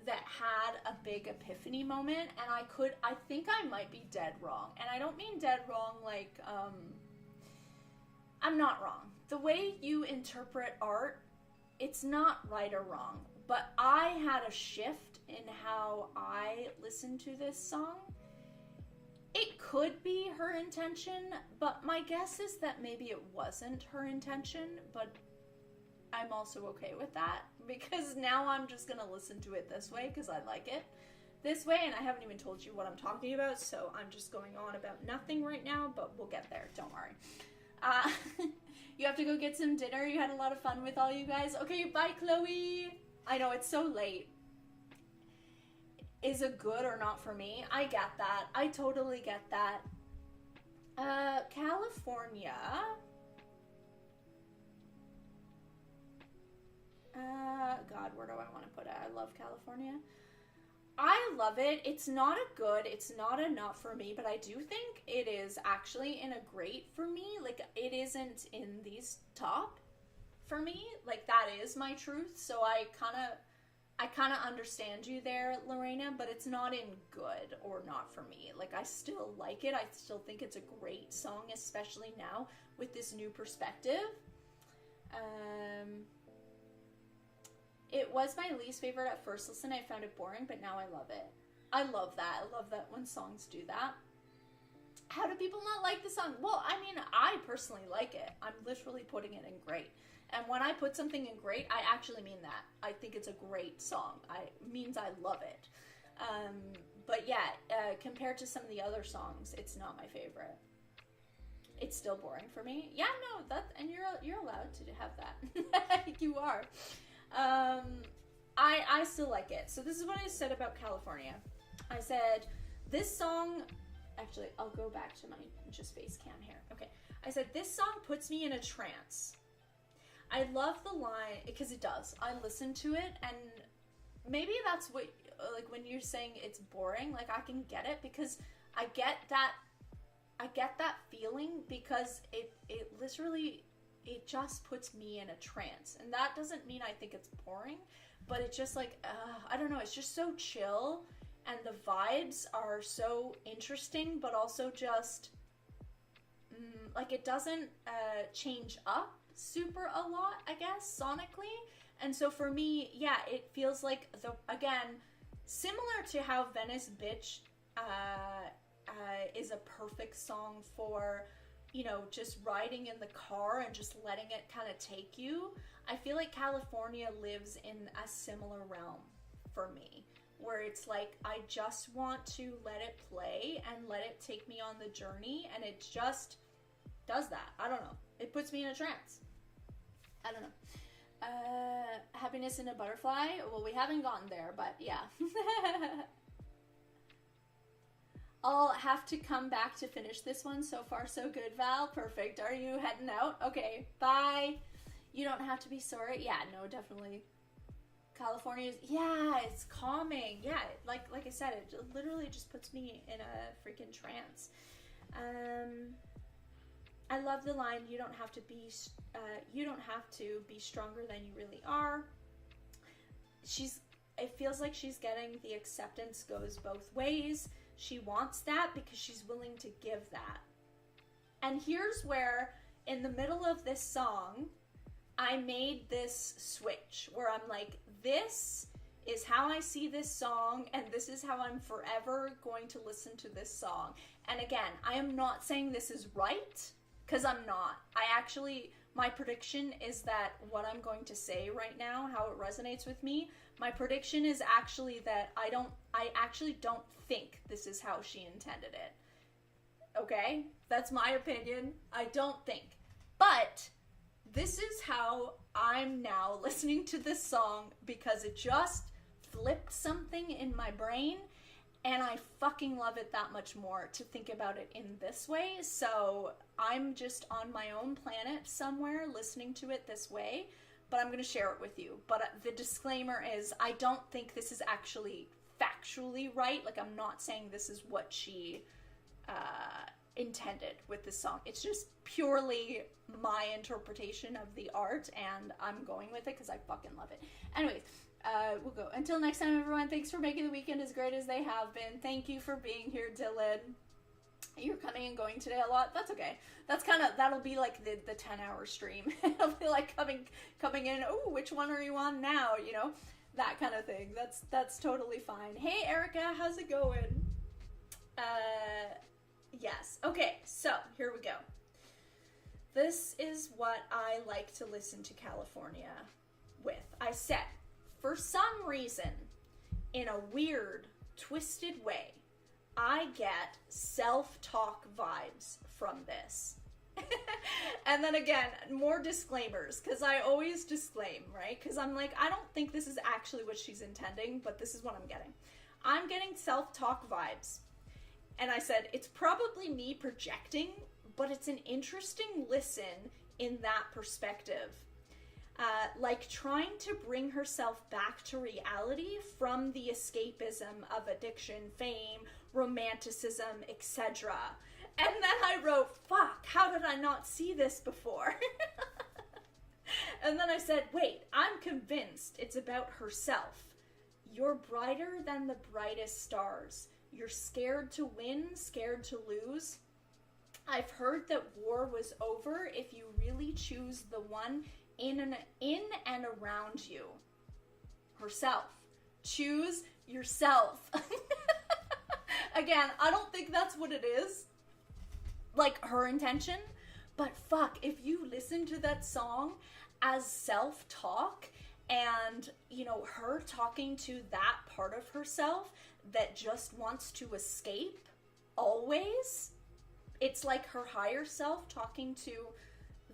that had a big epiphany moment, and I think I might be dead wrong. And I don't mean dead wrong like, I'm not wrong. The way you interpret art, it's not right or wrong. But I had a shift in how I listened to this song. It could be her intention, but my guess is that maybe it wasn't her intention, but I'm also okay with that, because now I'm just gonna listen to it this way because I like it this way, and I haven't even told you what I'm talking about, so I'm just going on about nothing right now, but we'll get there, don't worry. You have to go get some dinner. You had a lot of fun with all you guys. Okay, bye, Chloe. I know, it's so late. Is it good or not for me? I get that. I totally get that. California. God, where do I want to put it? I love California. I love it. It's not a good, it's not a not for me, but I do think it is actually in a great for me. Like, it isn't in these top for me. Like, that is my truth. So I kind of understand you there, Lorena, but it's not in good or not for me. Like, I still like it. I still think it's a great song, especially now with this new perspective. It was my least favorite at first listen. I found it boring, but now I love it. I love that. I love that when songs do that. How do people not like the song? Well, I mean, I personally like it. I'm literally putting it in great. And when I put something in great, I actually mean that. I think it's a great song. Means I love it. But yeah, compared to some of the other songs, it's not my favorite. It's still boring for me. Yeah, no, and you're allowed to have that. You are. I still like it. So this is what I said about California. I said, this song, actually, I'll go back to my just face cam here. Okay. I said, this song puts me in a trance. I love the line, because it does. I listen to it, and maybe that's what, like, when you're saying it's boring, like, I can get it, because I get that feeling, because it literally, it just puts me in a trance. And that doesn't mean I think it's boring, but it's just like, I don't know, it's just so chill, and the vibes are so interesting, but also just, like, it doesn't change up super a lot, I guess, sonically. And so for me, yeah, it feels like, again, similar to how Venice Bitch is a perfect song for, you know, just riding in the car and just letting it kind of take you. I feel like California lives in a similar realm for me, where it's like, I just want to let it play and let it take me on the journey, and it just does that. I don't know. It puts me in a trance. I don't know. Happiness in a Butterfly. Well, we haven't gotten there, but yeah. I'll have to come back to finish this one. So far, so good, Val. Perfect. Are you heading out? Okay, bye. You don't have to be sorry. Yeah, no, definitely. California's, yeah, it's calming. Yeah, like I said, it literally just puts me in a freaking trance. I love the line, you don't have to be stronger than you really are. It feels like she's getting the acceptance goes both ways. She wants that because she's willing to give that. And here's where, in the middle of this song, I made this switch where I'm like, this is how I see this song, and this is how I'm forever going to listen to this song. And again, I am not saying this is right, because I'm not. My prediction is that what I'm going to say right now, how it resonates with me, my prediction is actually that I actually don't think this is how she intended it. Okay? That's my opinion. I don't think. But this is how I'm now listening to this song, because it just flipped something in my brain, and I fucking love it that much more to think about it in this way. So I'm just on my own planet somewhere listening to it this way, but I'm going to share it with you. But the disclaimer is I don't think this is actually factually right. Like, I'm not saying this is what she intended with this song. It's just purely my interpretation of the art, and I'm going with it because I fucking love it. Anyways, we'll go. Until next time, everyone, thanks for making the weekend as great as they have been. Thank you for being here, Dylan. You're coming and going today a lot. That's okay. That'll be like the 10-hour stream. It'll be like coming in, oh, which one are you on now? You know, that kind of thing. That's totally fine. Hey, Erica, how's it going? Yes. Okay, so here we go. This is what I like to listen to California with. I said, for some reason, in a weird, twisted way, I get self-talk vibes from this. And then again, more disclaimers, because I always disclaim, right? Because I'm like, I don't think this is actually what she's intending, but this is what I'm getting. I'm getting self-talk vibes. And I said, it's probably me projecting, but it's an interesting listen in that perspective. Like trying to bring herself back to reality from the escapism of addiction, fame, romanticism, etc. And then I wrote, fuck, how did I not see this before? And then I said, wait, I'm convinced it's about herself. You're brighter than the brightest stars. You're scared to win, scared to lose. I've heard that war was over if you really choose the one in and around you. Herself. Choose yourself. Again, I don't think that's what it is. Like, her intention. But fuck, if you listen to that song as self-talk and, you know, her talking to that part of herself that just wants to escape always, it's like her higher self talking to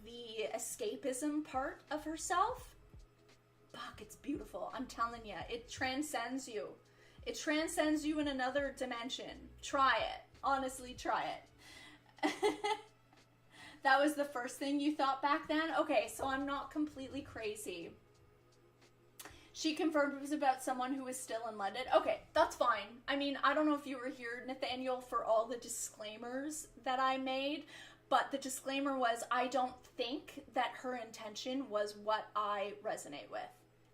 the escapism part of herself. Fuck, it's beautiful. I'm telling you, it transcends you. It transcends you in another dimension. Try it. Honestly, try it. That was the first thing you thought back then? Okay, so I'm not completely crazy. She confirmed it was about someone who was still in London. Okay, that's fine. I mean, I don't know if you were here, Nathaniel, for all the disclaimers that I made, but the disclaimer was I don't think that her intention was what I resonate with.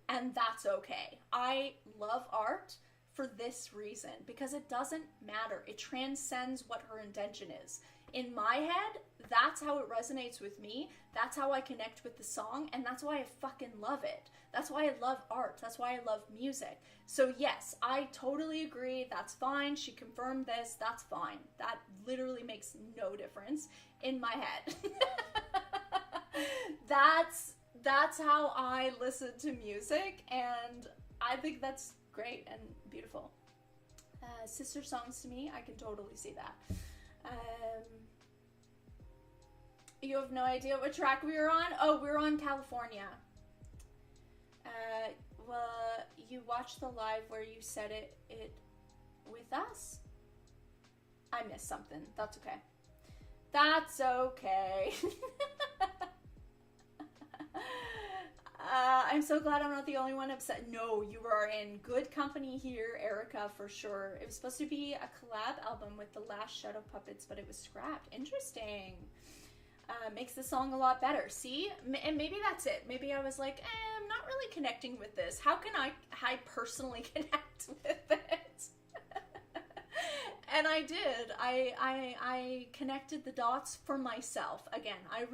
And that's okay. I love art for this reason, because it doesn't matter. It transcends what her intention is. In my head, that's how it resonates with me. That's how I connect with the song, and that's why I fucking love it. That's why I love art. That's why I love music. So yes, I totally agree. That's fine. She confirmed this. That's fine. That literally makes no difference in my head. That's how I listen to music, and I think that's great and beautiful. Sister songs to me, I can totally see that. You have no idea what track we were on? Oh, we were on California. Well, you watched the live where you said it with us? I missed something. That's okay. That's okay. I'm so glad I'm not the only one upset. No, you are in good company here, Erica, for sure. It was supposed to be a collab album with the last Shadow Puppets, but it was scrapped. Interesting. Makes the song a lot better. See? And maybe that's it. Maybe I was like, I'm not really connecting with this. How can I personally connect with it? And I did. I connected the dots for myself. Again, I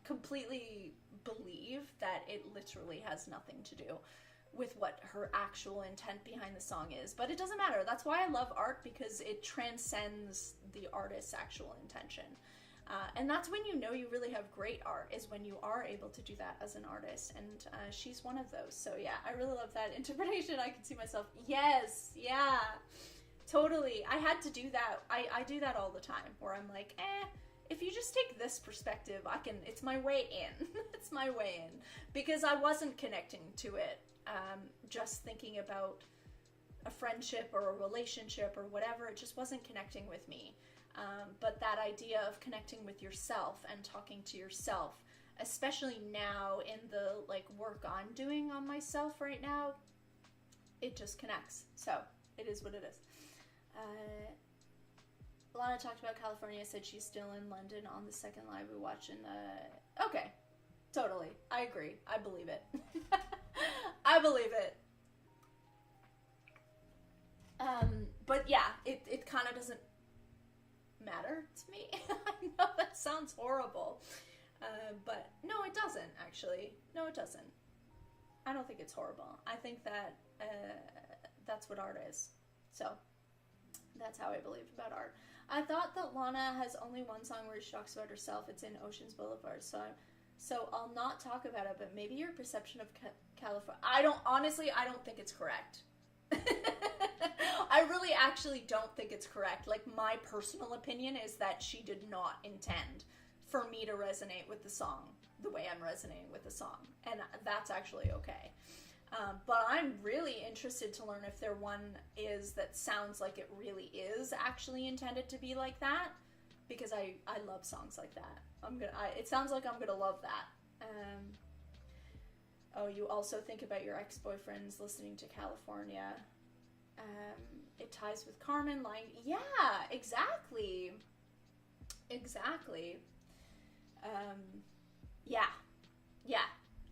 completely believe that it literally has nothing to do with what her actual intent behind the song is. But it doesn't matter. That's why I love art, because it transcends the artist's actual intention. And that's when you know you really have great art, is when you are able to do that as an artist. And she's one of those. So yeah, I really love that interpretation. I can see myself. Yes, yeah, totally. I had to do that. I do that all the time, where I'm like, if you just take this perspective, it's my way in. It's my way in. Because I wasn't connecting to it, just thinking about a friendship or a relationship or whatever. It just wasn't connecting with me. But that idea of connecting with yourself and talking to yourself, especially now in the work I'm doing on myself right now, it just connects. So it is what it is. Lana talked about California, said she's still in London on the second live we watched in the... Okay, totally. I agree. I believe it. I believe it. But yeah, it kind of doesn't matter to me. I know that sounds horrible, but no, it doesn't actually. No, it doesn't. I don't think it's horrible. I think that that's what art is. So that's how I believe about art. I thought that Lana has only one song where she talks about herself. It's in Oceans Boulevard. So I'll not talk about it. But maybe your perception of California. I don't think it's correct. I really actually don't think it's correct. My personal opinion is that she did not intend for me to resonate with the song the way I'm resonating with the song. And that's actually okay. But I'm really interested to learn if there one is that sounds like it really is actually intended to be like that. Because I love songs like that. It sounds like I'm gonna love that. Oh, you also think about your ex-boyfriends listening to California. It ties with Carmen lying. Yeah, exactly. Exactly. Yeah,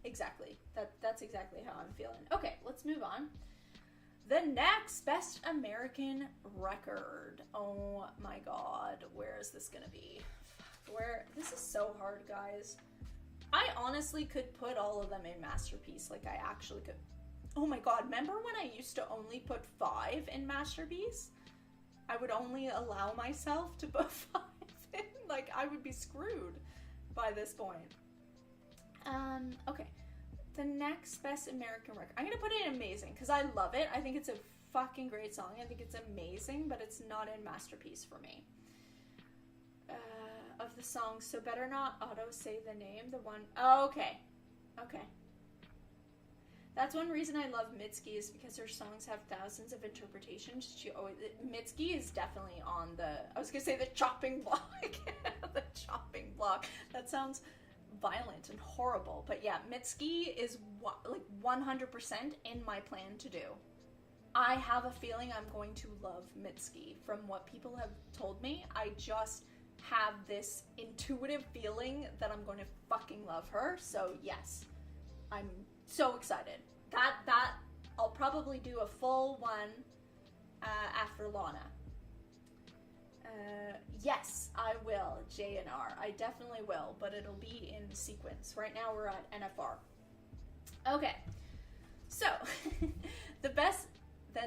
exactly. That's exactly how I'm feeling. Okay, let's move on. The next Best American Record. Oh my god, where is this gonna be? This is so hard, guys. I honestly could put all of them in Masterpiece. I actually could. Oh my god, remember when I used to only put 5 in Masterpiece? I would only allow myself to put 5 in. I would be screwed by this point. Okay. The next Best American Record. I'm gonna put it in Amazing, because I love it. I think it's a fucking great song. I think it's amazing, but it's not in Masterpiece for me. Of the songs, so better not auto say the name. The one... Oh, okay. Okay. That's one reason I love Mitski, is because her songs have thousands of interpretations. Mitski is definitely on I was gonna say the chopping block. The chopping block. That sounds violent and horrible. But yeah, Mitski is 100% in my plan to do. I have a feeling I'm going to love Mitski. From what people have told me, I just have this intuitive feeling that I'm going to fucking love her. So yes, I'm so excited. That I'll probably do a full one after Lana. Yes, I will, J&R. I definitely will, but it'll be in sequence. Right now we're at NFR. Okay, so the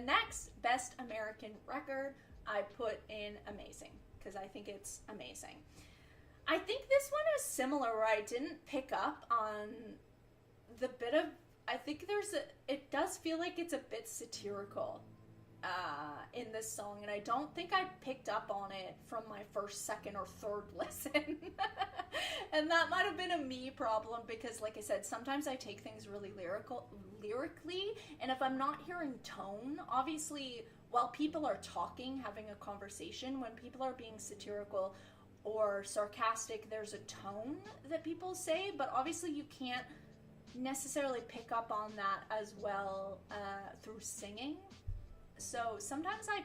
next Best American Record I put in Amazing, because I think it's amazing. I think this one is similar, where I didn't pick up on the bit of... I think it does feel like it's a bit satirical in this song, and I don't think I picked up on it from my first, second, or third listen. And that might have been a me problem, because like I said, sometimes I take things really lyrically, and if I'm not hearing tone, obviously, while people are talking, having a conversation, when people are being satirical or sarcastic, there's a tone that people say, but obviously you can't necessarily pick up on that as well through singing. So sometimes I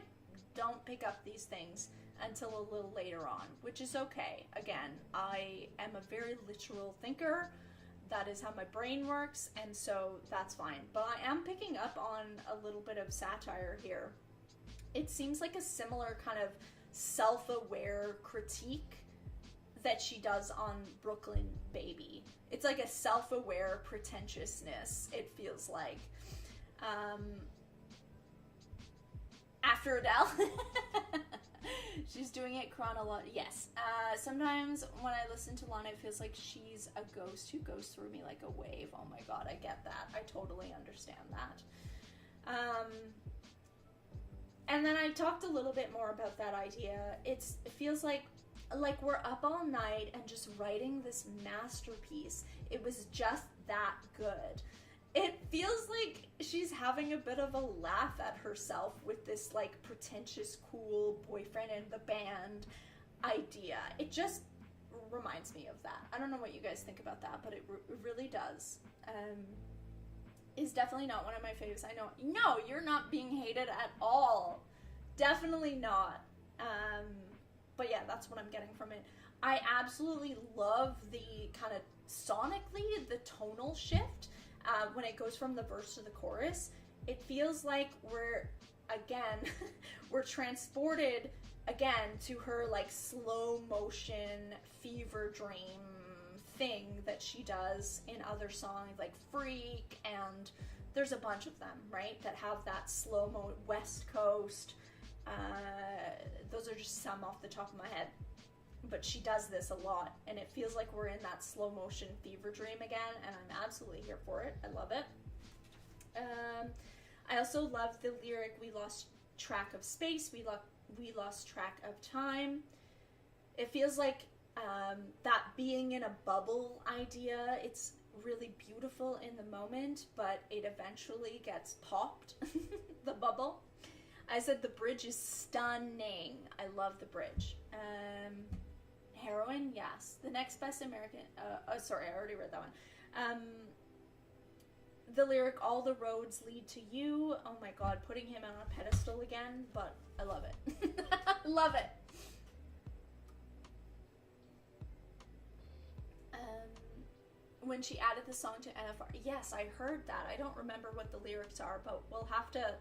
don't pick up these things until a little later on, which is okay. Again, I am a very literal thinker. That is how my brain works, and so that's fine. But I am picking up on a little bit of satire here. It seems like a similar kind of self-aware critique that she does on Brooklyn Baby. It's like a self-aware pretentiousness, it feels like. After Adele. She's doing it chronologically. Yes. Sometimes when I listen to Lana, it feels like she's a ghost who goes through me like a wave. Oh my god, I get that. I totally understand that. And then I talked a little bit more about that idea. It feels like we're up all night and just writing this masterpiece. It was just that good. It feels like she's having a bit of a laugh at herself with this like pretentious, cool boyfriend in the band idea. It just reminds me of that. I don't know what you guys think about that, but it really does. Is definitely not one of my faves. I know. No, you're not being hated at all. Definitely not. But yeah, that's what I'm getting from it. I absolutely love the kind of sonically, the tonal shift. When it goes from the verse to the chorus, it feels like we're transported again to her like slow motion fever dream thing that she does in other songs like Freak, and there's a bunch of them, right, that have that slow-mo West Coast. Those are just some off the top of my head. But she does this a lot, and it feels like we're in that slow motion fever dream again, and I'm absolutely here for it. I love it. I also love the lyric, "We lost track of space, we lost track of time." It feels like that being in a bubble idea, it's really beautiful in the moment, but it eventually gets popped, the bubble. I said the bridge is stunning. I love the bridge. Heroine, yes. The next best American. Sorry, I already read that one. The lyric, "All the roads lead to you." Oh my god, putting him on a pedestal again, but I love it. Love it. When she added the song to NFR, yes, I heard that. I don't remember what the lyrics are, but we'll have to.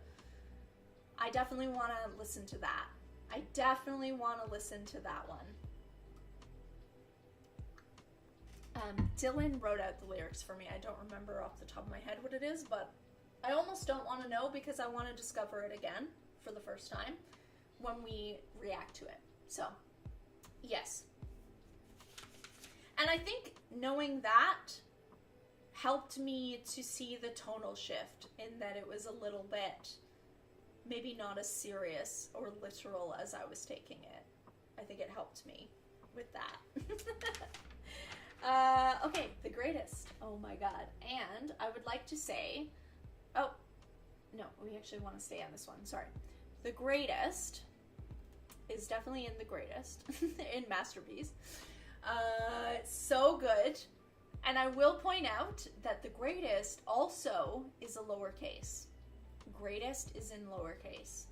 I definitely want to listen to that. I definitely want to listen to that one. Dylan wrote out the lyrics for me. I don't remember off the top of my head what it is, but I almost don't want to know because I want to discover it again for the first time when we react to it. So, yes. And I think knowing that helped me to see the tonal shift in that it was a little bit maybe not as serious or literal as I was taking it. I think it helped me with that. Okay, the greatest. Oh my god. And I would like to say, oh, no, we actually want to stay on this one. Sorry. The greatest is definitely in the greatest, in Masterpiece. So good. And I will point out that the greatest also is a lowercase. Greatest is in lowercase.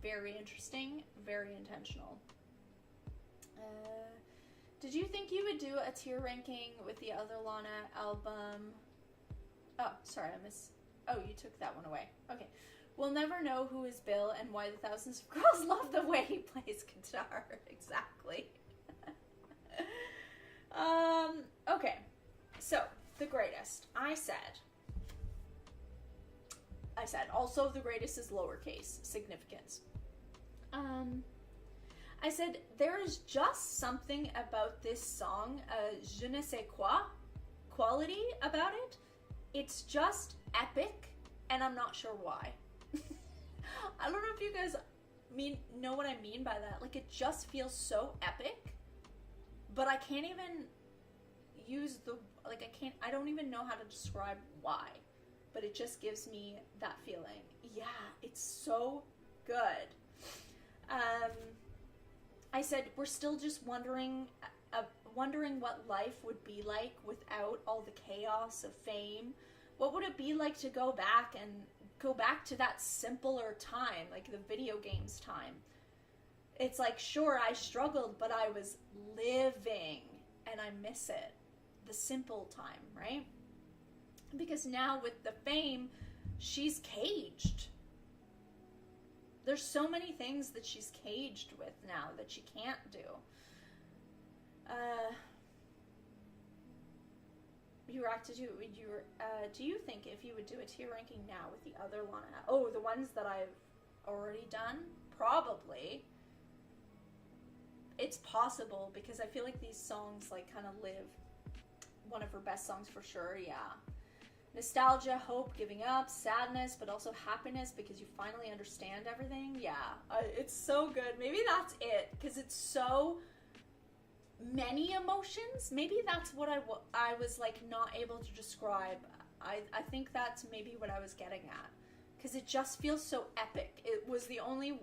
Very interesting, very intentional. Did you think you would do a tier ranking with the other Lana album? Oh, sorry, oh, you took that one away. Okay. We'll never know who is Bill and why the thousands of girls love the way he plays guitar. Exactly. Okay. So, the greatest. I said also the greatest is lowercase significance. I said, there is just something about this song, je ne sais quoi, quality about it. It's just epic, and I'm not sure why. I don't know if you guys know what I mean by that. Like, it just feels so epic, but I can't even use I don't even know how to describe why, but it just gives me that feeling. Yeah, it's so good. I said, we're still just wondering what life would be like without all the chaos of fame. What would it be like to go back to that simpler time, like the video games time? It's like, sure, I struggled, but I was living, and I miss it. The simple time, right? Because now with the fame, she's caged. There's so many things that she's caged with now that she can't do. you were to do, do you think if you would do a tier ranking now with the other Lana, oh, the ones that I've already done? Probably. It's possible, because I feel like these songs, like, kind of live. One of her best songs for sure, yeah. Nostalgia, hope, giving up, sadness, but also happiness because you finally understand everything. Yeah, it's so good. Maybe that's it, because it's so many emotions. Maybe that's what I was, like, not able to describe. I think that's maybe what I was getting at, because it just feels so epic. It was the only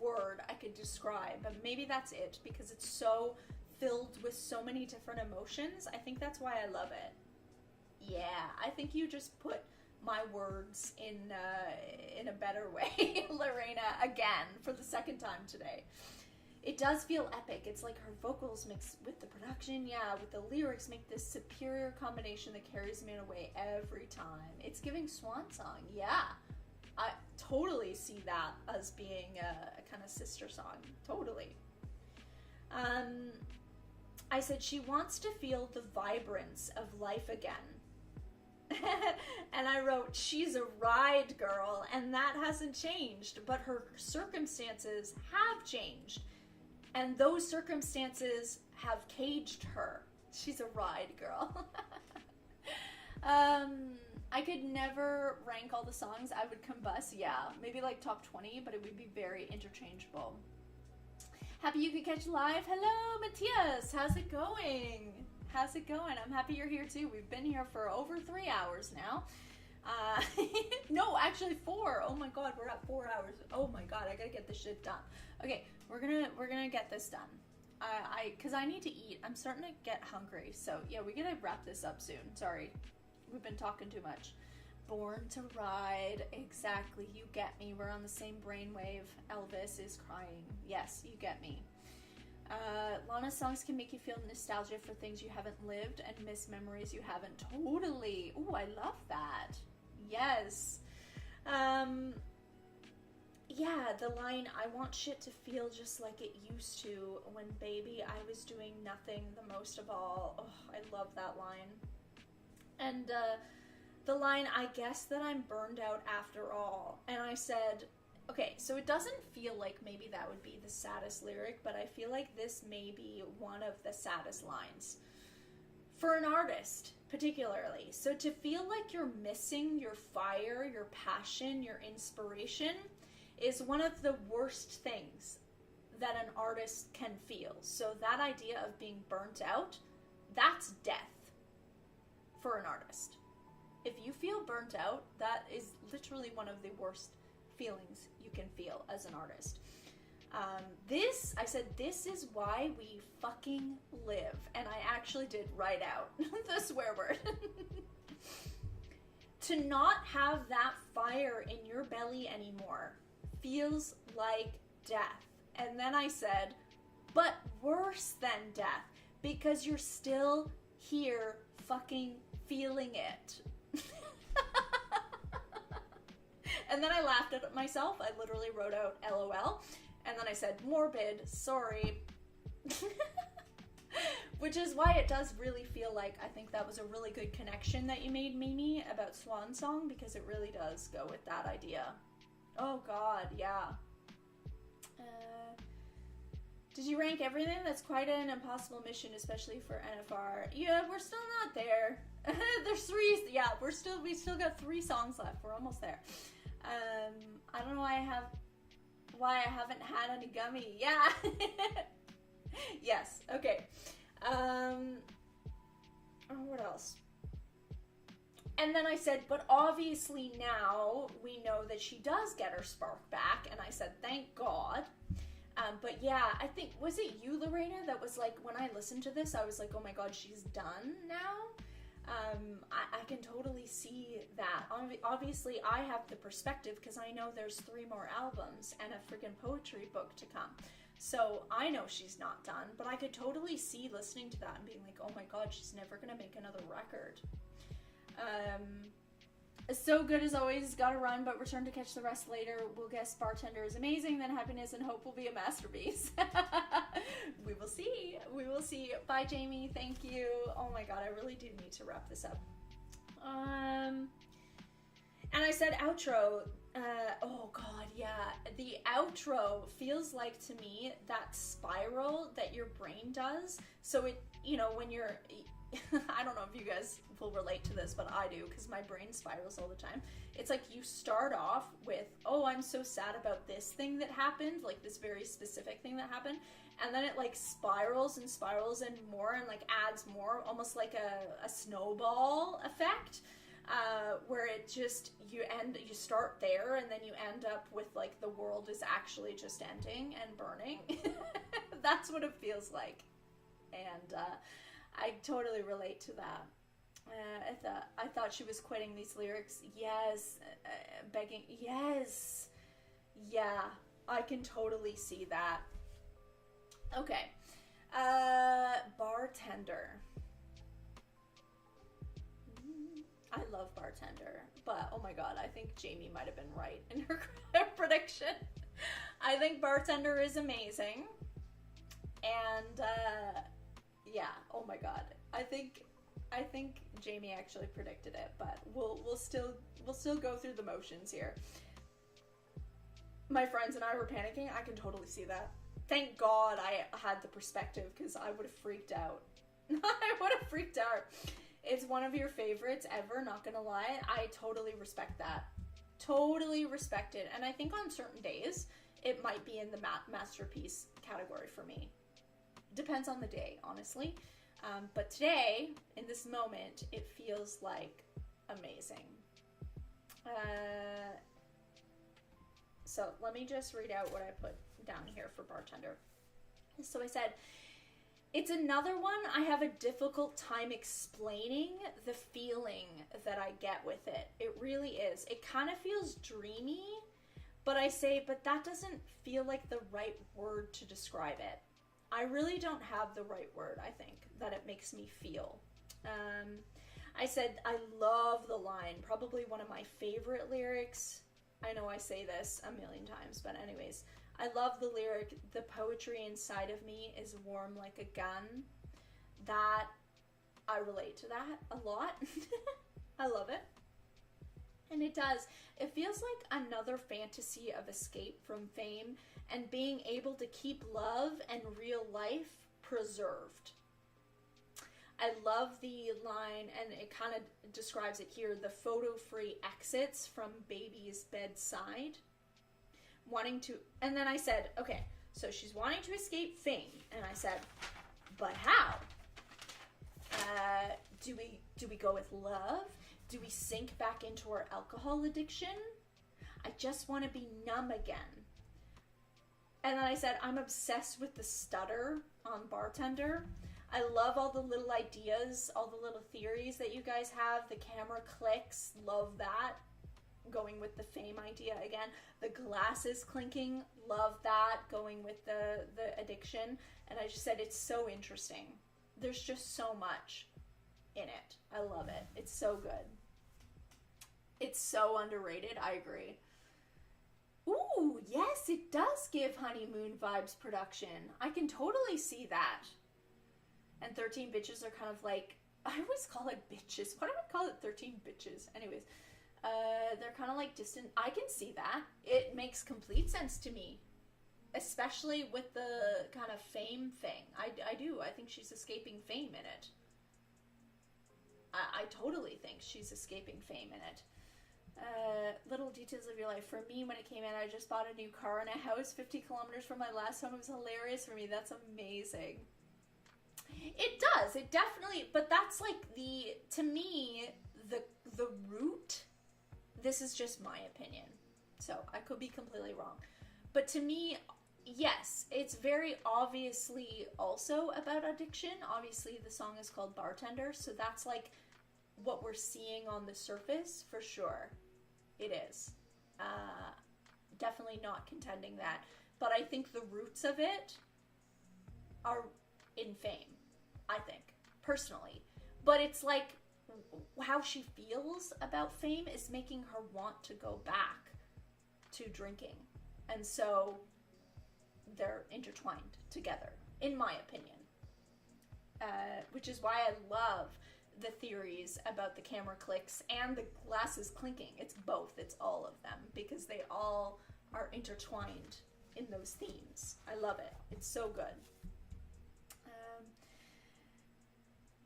word I could describe, but maybe that's it, because it's so filled with so many different emotions. I think that's why I love it. Yeah, I think you just put my words in a better way, Lorena, again, for the second time today. It does feel epic. It's like her vocals mixed with the production, yeah, with the lyrics make this superior combination that carries me away every time. It's giving swan song, yeah. I totally see that as being a kind of sister song, totally. I said she wants to feel the vibrance of life again. And I wrote, she's a ride girl, and that hasn't changed, but her circumstances have changed, and those circumstances have caged her. She's a ride girl. I could never rank all the songs. I would combust, yeah, maybe like top 20, but it would be very interchangeable. Happy you could catch live. Hello, Matthias. How's it going? How's it going? I'm happy you're here too. We've been here for over 3 hours now. No, actually 4. Oh my god, we're at 4 hours. Oh my god, I gotta get this shit done. Okay, we're gonna get this done. Cause I need to eat. I'm starting to get hungry. So yeah, we gotta wrap this up soon. Sorry, we've been talking too much. Born to ride, exactly. You get me. We're on the same brainwave. Elvis is crying. Yes, you get me. Lana's songs can make you feel nostalgia for things you haven't lived and miss memories you haven't. Totally. Ooh, I love that. Yes. Yeah, the line, I want shit to feel just like it used to when baby I was doing nothing the most of all. Oh, I love that line. And the line, I guess that I'm burned out after all. And I said, okay, so it doesn't feel like maybe that would be the saddest lyric, but I feel like this may be one of the saddest lines for an artist, particularly. So to feel like you're missing your fire, your passion, your inspiration is one of the worst things that an artist can feel. So that idea of being burnt out, that's death for an artist. If you feel burnt out, that is literally one of the worst feelings you can feel as an artist. I said, this is why we fucking live. And I actually did write out the swear word. To not have that fire in your belly anymore feels like death. And then I said, but worse than death, because you're still here fucking feeling it. And then I laughed at myself. I literally wrote out LOL. And then I said, morbid, sorry. Which is why it does really feel like I think that was a really good connection that you made, Mimi, about Swan Song, because it really does go with that idea. Oh god, yeah. Did you rank everything? That's quite an impossible mission, especially for NFR. Yeah, we're still not there. There's 3, yeah, we still got 3 songs left. We're almost there. I don't know why I haven't had any gummy. Yeah. Yes. Okay. What else? And then I said, but obviously now we know that she does get her spark back. And I said, thank God. But yeah, I think, was it you, Lorena, that was like, when I listened to this, I was like, oh my God, she's done now? I can totally see that. Obviously, I have the perspective because I know there's 3 more albums and a freaking poetry book to come. So I know she's not done, but I could totally see listening to that and being like, oh my God, she's never going to make another record. So good as always, gotta run, but return to catch the rest later. We'll guess bartender is amazing, then happiness and hope will be a masterpiece. We will see. We will see. Bye, Jamie. Thank you. Oh my god, I really do need to wrap this up. And I said outro. Oh god, yeah. The outro feels like to me that spiral that your brain does. So it, you know, when you're, I don't know if you guys will relate to this, but I do, because my brain spirals all the time. It's like you start off with, oh, I'm so sad about this thing that happened, like this very specific thing that happened, and then it like spirals and spirals and more, and like adds more, almost like a snowball effect, where it just, you start there, and then you end up with like the world is actually just ending and burning. That's what it feels like. And I totally relate to that. I thought she was quitting these lyrics. Yes. Begging. Yes. Yeah. I can totally see that. Okay. Bartender. I love Bartender. But, oh my god, I think Jamie might have been right in her prediction. I think Bartender is amazing. And, yeah, oh my god. I think Jamie actually predicted it, but we'll still go through the motions here. My friends and I were panicking. I can totally see that. Thank God I had the perspective, because I would have freaked out. I would have freaked out. It's one of your favorites ever, not gonna lie. I totally respect that. Totally respect it. And I think on certain days, it might be in the masterpiece category for me. Depends on the day, honestly. But today, in this moment, it feels like amazing. So let me just read out what I put down here for Bartender. So I said, it's another one I have a difficult time explaining the feeling that I get with it. It really is. It kind of feels dreamy, but that doesn't feel like the right word to describe it. I really don't have the right word, I think, that it makes me feel. I said, I love the line, probably one of my favorite lyrics. I know I say this a million times, but anyways, I love the lyric, the poetry inside of me is warm like a gun. That, I relate to that a lot. I love it. And it does. It feels like another fantasy of escape from fame and being able to keep love and real life preserved. I love the line, and it kind of describes it here, the photo-free exits from baby's bedside. And then I said, okay, so she's wanting to escape fame. And I said, but how? Do we go with love? Do we sink back into our alcohol addiction? I just want to be numb again. And then I said, I'm obsessed with the stutter on Bartender. I love all the little ideas, all the little theories that you guys have. The camera clicks, love that. Going with the fame idea again. The glasses clinking, love that. Going with the addiction. And I just said, it's so interesting. There's just so much in it. I love it. It's so good. It's so underrated. I agree. Ooh, yes, it does give Honeymoon Vibes production. I can totally see that. And 13 bitches are kind of like, I always call it bitches. Why do I call it 13 bitches? Anyways, they're kind of like distant. I can see that. It makes complete sense to me. Especially with the kind of fame thing. I do. I think she's escaping fame in it. I totally think she's escaping fame in it. Little details of your life. For me, when it came in, I just bought a new car and a house 50 kilometers from my last home. It was hilarious for me. That's amazing. It does. It definitely, but that's like to me, the root, this is just my opinion. So I could be completely wrong. But to me, yes, it's very obviously also about addiction. Obviously, the song is called Bartender, so that's like what we're seeing on the surface for sure. It is. Definitely not contending that. But I think the roots of it are in fame, I think, personally. But it's like how she feels about fame is making her want to go back to drinking. And so they're intertwined together, in my opinion. Which is why I love the theories about the camera clicks and the glasses clinking. It's both. It's all of them, because they all are intertwined in those themes. I love it. It's so good.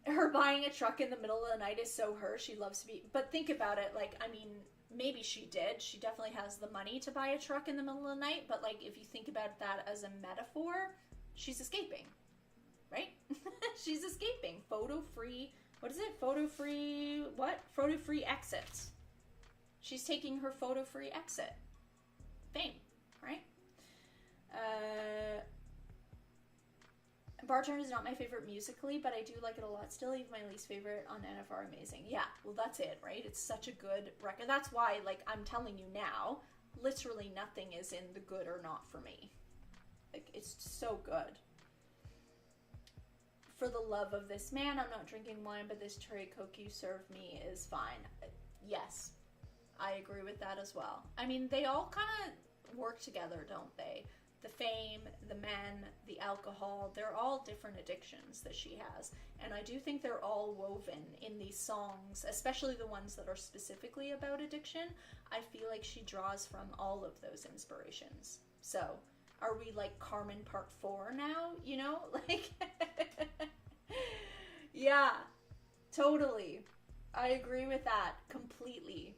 Her buying a truck in the middle of the night is so her. She loves to be... But think about it. Like, I mean, maybe she did. She definitely has the money to buy a truck in the middle of the night. But, like, if you think about that as a metaphor, she's escaping. Right? She's escaping. Photo-free... What is it? Photo-free... What? Photo-free exit. She's taking her photo-free exit. Fame. Right? Bartender is not my favorite musically, but I do like it a lot still. Even my least favorite on NFR Amazing. Yeah, well, that's it, right? It's such a good record. That's why, like, I'm telling you now, literally nothing is in the good or not for me. Like, it's so good. For the love of this man, I'm not drinking wine, but this cherry coke you serve me is fine. Yes, I agree with that as well. I mean, they all kind of work together, don't they? The fame, the men, the alcohol, they're all different addictions that she has. And I do think they're all woven in these songs, especially the ones that are specifically about addiction. I feel like she draws from all of those inspirations. So, are we like Carmen Part 4 now? You know? Like, yeah, totally. I agree with that completely.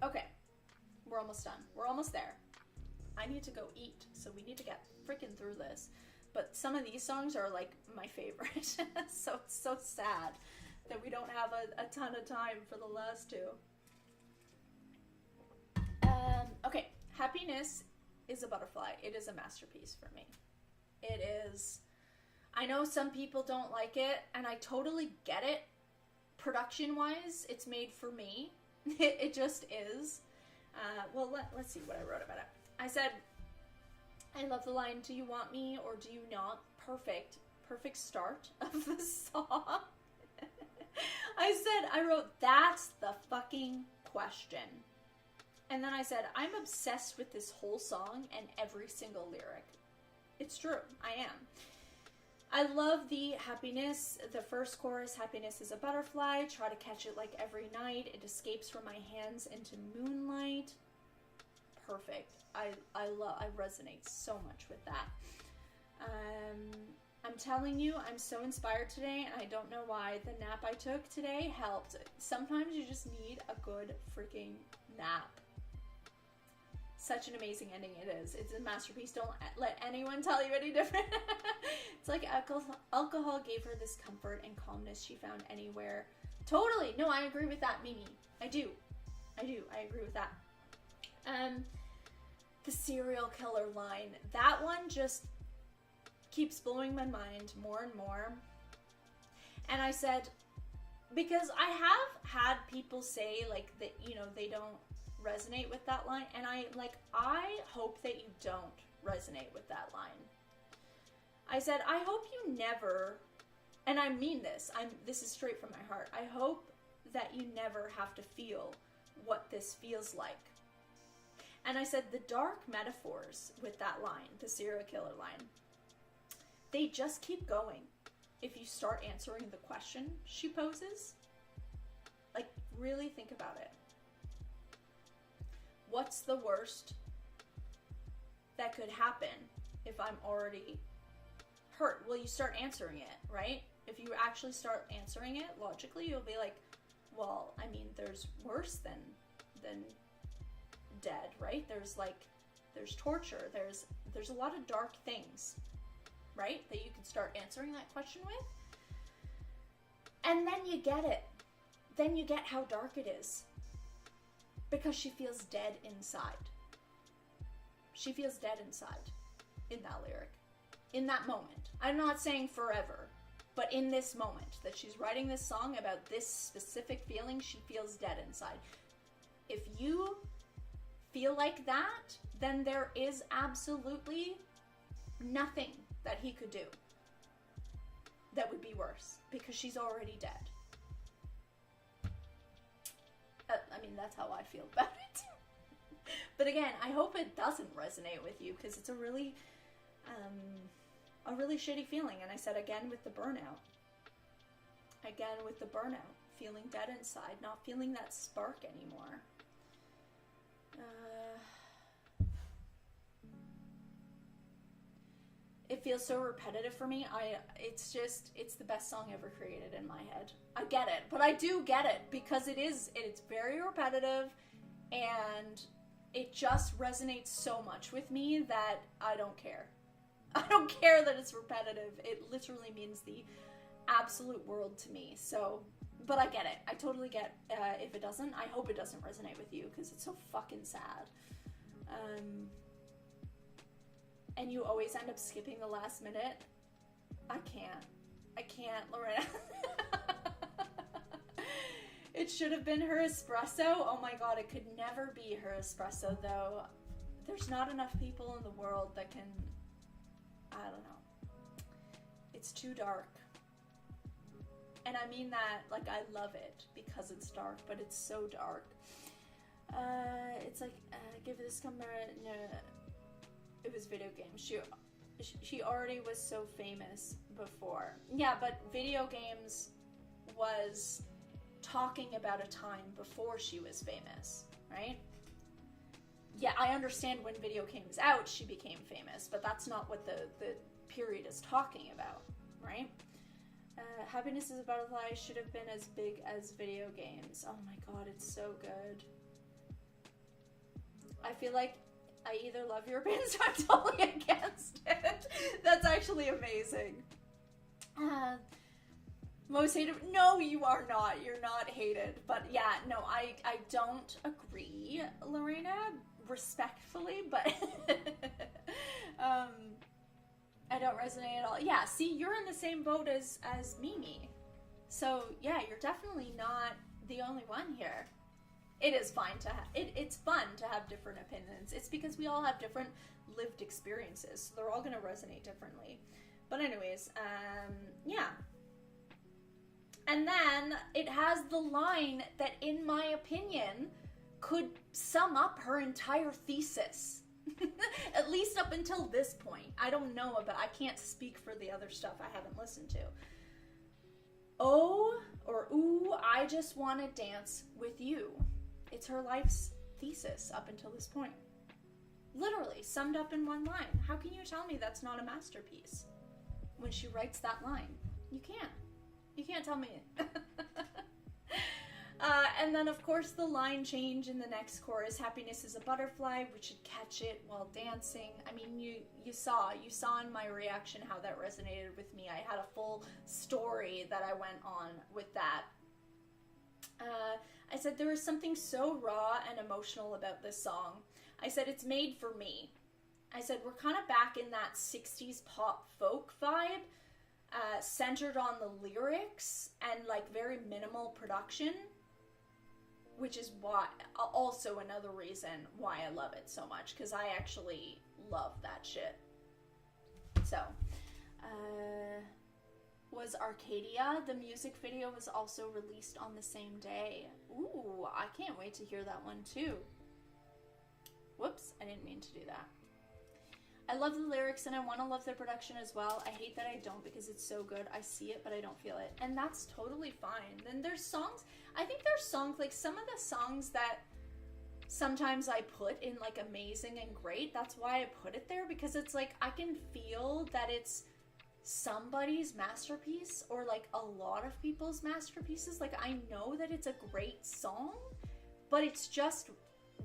Okay. We're almost done. We're almost there. I need to go eat, so we need to get freaking through this. But some of these songs are, like, my favorite. So it's so sad that we don't have a ton of time for the last two. Okay. Happiness is a Butterfly. It is a masterpiece for me. It is... I know some people don't like it, and I totally get it. Production-wise, it's made for me. It just is. Well, let's see what I wrote about it. I said, I love the line, do you want me or do you not? Perfect start of the song. I wrote, that's the fucking question. And then I said, I'm obsessed with this whole song and every single lyric. It's true, I am. I love the happiness, the first chorus, happiness is a butterfly, try to catch it like every night, it escapes from my hands into moonlight. Perfect. I resonate so much with that. I'm telling you, I'm so inspired today, and I don't know why. The nap I took today helped. Sometimes you just need a good freaking nap. Such an amazing ending it is. It's a masterpiece. Don't let anyone tell you any different. It's like alcohol gave her this comfort and calmness she found anywhere. Totally. No, I agree with that, Mimi. I do. I agree with that. The serial killer line. That one just keeps blowing my mind more and more. And I said, because I have had people say, like, that, you know, they don't resonate with that line. And I hope that you don't resonate with that line. I said, I hope you never, and I mean this, this is straight from my heart. I hope that you never have to feel what this feels like. And I said the dark metaphors with that line, the serial killer line, they just keep going if you start answering the question she poses. Like, really think about it. What's the worst that could happen if I'm already hurt? Well, you start answering it, right? If you actually start answering it logically, you'll be like, well, I mean, there's worse than dead, right? There's torture, there's a lot of dark things, right, that you can start answering that question with. And then you get it. Then you get how dark it is. Because she feels dead inside. She feels dead inside in that lyric. In that moment. I'm not saying forever, but in this moment that she's writing this song about this specific feeling, she feels dead inside. If you feel like that, then there is absolutely nothing that he could do. that would be worse, because she's already dead. I mean, that's how I feel about it. But again, I hope it doesn't resonate with you, because it's a really shitty feeling. And I said, again with the burnout. Again with the burnout. Feeling dead inside, not feeling that spark anymore. It feels so repetitive for me. It's the best song ever created in my head. I get it, but I do get it, because it's very repetitive, and it just resonates so much with me that I don't care. I don't care that it's repetitive. It literally means the absolute world to me. So, but I get it. I totally get if it doesn't. I hope it doesn't resonate with you, because it's so fucking sad. And you always end up skipping the last minute. I can't, Lorena. It should have been her espresso. Oh my god, it could never be her espresso, though. There's not enough people in the world that can... I don't know. It's too dark. And I mean that, like, I love it because it's dark, but it's so dark. It's like, give this camera... No, it was video games. She already was so famous before. Yeah, but video games was talking about a time before she was famous, right? Yeah, I understand when video games out, she became famous, but that's not what the period is talking about, right? Happiness is a Butterfly should have been as big as video games. Oh my god, it's so good. I feel like I either love your bands or I'm totally against it. That's actually amazing. Most hated... No, you are not. You're not hated. But yeah, no, I don't agree, Lorena, respectfully, but I don't resonate at all. Yeah, see, you're in the same boat as Mimi. So yeah, you're definitely not the only one here. It is fine to have... It's fun to have different opinions. It's because we all have different lived experiences. So they're all going to resonate differently. But anyways, yeah. And then it has the line that, in my opinion, could sum up her entire thesis. At least up until this point. I don't know about... I can't speak for the other stuff I haven't listened to. Oh, or ooh, I just want to dance with you. It's her life's thesis up until this point. Literally, summed up in one line. How can you tell me that's not a masterpiece when she writes that line? You can't. You can't tell me. And then, of course, the line change in the next chorus. Happiness is a butterfly. We should catch it while dancing. I mean, you saw in my reaction how that resonated with me. I had a full story that I went on with that. I said there was something so raw and emotional about this song. I said it's made for me. I said we're kind of back in that 60s pop folk vibe, centered on the lyrics and like very minimal production, which is why also another reason why I love it so much, because I actually love that shit. So, was Arcadia. The music video was also released on the same day. Ooh, I can't wait to hear that one too. Whoops, I didn't mean to do that. I love the lyrics and I want to love the production as well. I hate that I don't, because it's so good. I see it, but I don't feel it. And that's totally fine. Then there's songs, I think there's songs, like some of the songs that sometimes I put in like amazing and great. That's why I put it there, because it's like I can feel that it's somebody's masterpiece, or like a lot of people's masterpieces. Like I know that it's a great song, but it's just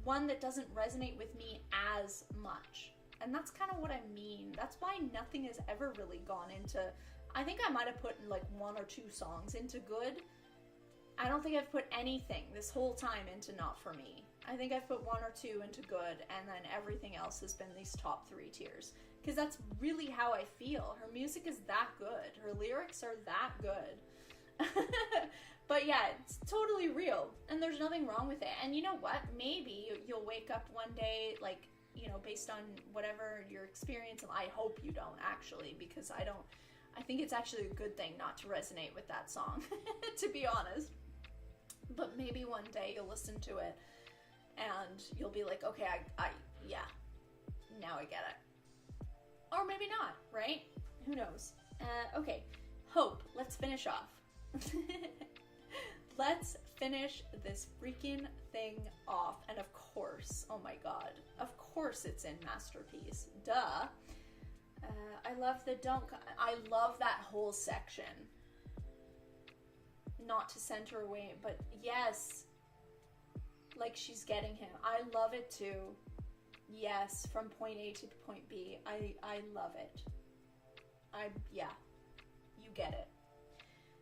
one that doesn't resonate with me as much. And that's kind of what I mean. That's why nothing has ever really gone into... I think I might have put like 1 or 2 songs into good. I don't think I've put anything this whole time into not for me. I think I've put 1 or 2 into good, and then everything else has been these top 3 tiers. Because that's really how I feel. Her music is that good. Her lyrics are that good. But yeah, it's totally real. And there's nothing wrong with it. And you know what? Maybe you'll wake up one day, like, you know, based on whatever your experience, and I hope you don't actually, because I I think it's actually a good thing not to resonate with that song, to be honest. But maybe one day you'll listen to it and you'll be like, okay, yeah, now I get it. Or maybe not, right? Who knows? Okay, Hope, let's finish off. Let's finish this freaking thing off. And of course, oh my god, of course it's in Masterpiece. Duh. I love the I love that whole section. Not to send her away, but yes. Like she's getting him. I love it too. Yes, from point A to point B. I love it. Yeah. You get it.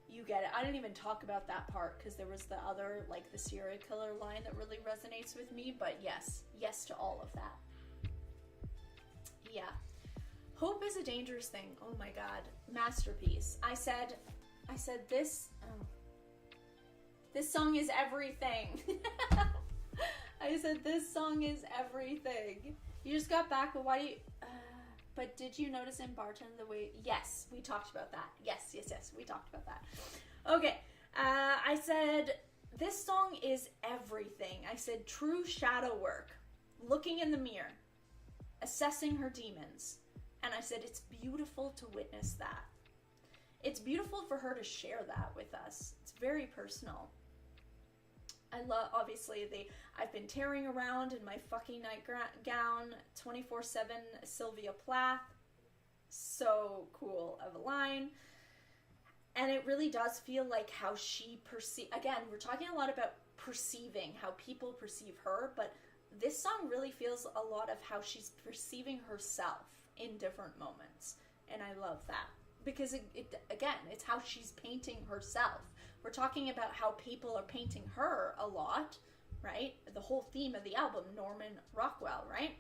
You get it. I didn't even talk about that part because there was the other, like the serial killer line that really resonates with me, but yes. Yes to all of that. Yeah. Hope is a dangerous thing. Oh my god. Masterpiece. I said this, this song is everything. I said this song is everything. You just got back, but why do you, but did you notice in Barton the way, yes, we talked about that. Yes, we talked about that. Okay, I said, this song is everything. I said, true shadow work, looking in the mirror, assessing her demons. And I said, it's beautiful to witness that. It's beautiful for her to share that with us. It's very personal. I love, obviously, I've been tearing around in my fucking nightgown, 24/7 Sylvia Plath. So cool of a line. And it really does feel like how she again, we're talking a lot about perceiving, how people perceive her, but this song really feels a lot of how she's perceiving herself in different moments. And I love that. Because, again, it's how she's painting herself. We're talking about how people are painting her a lot, right? The whole theme of the album, Norman Rockwell, right?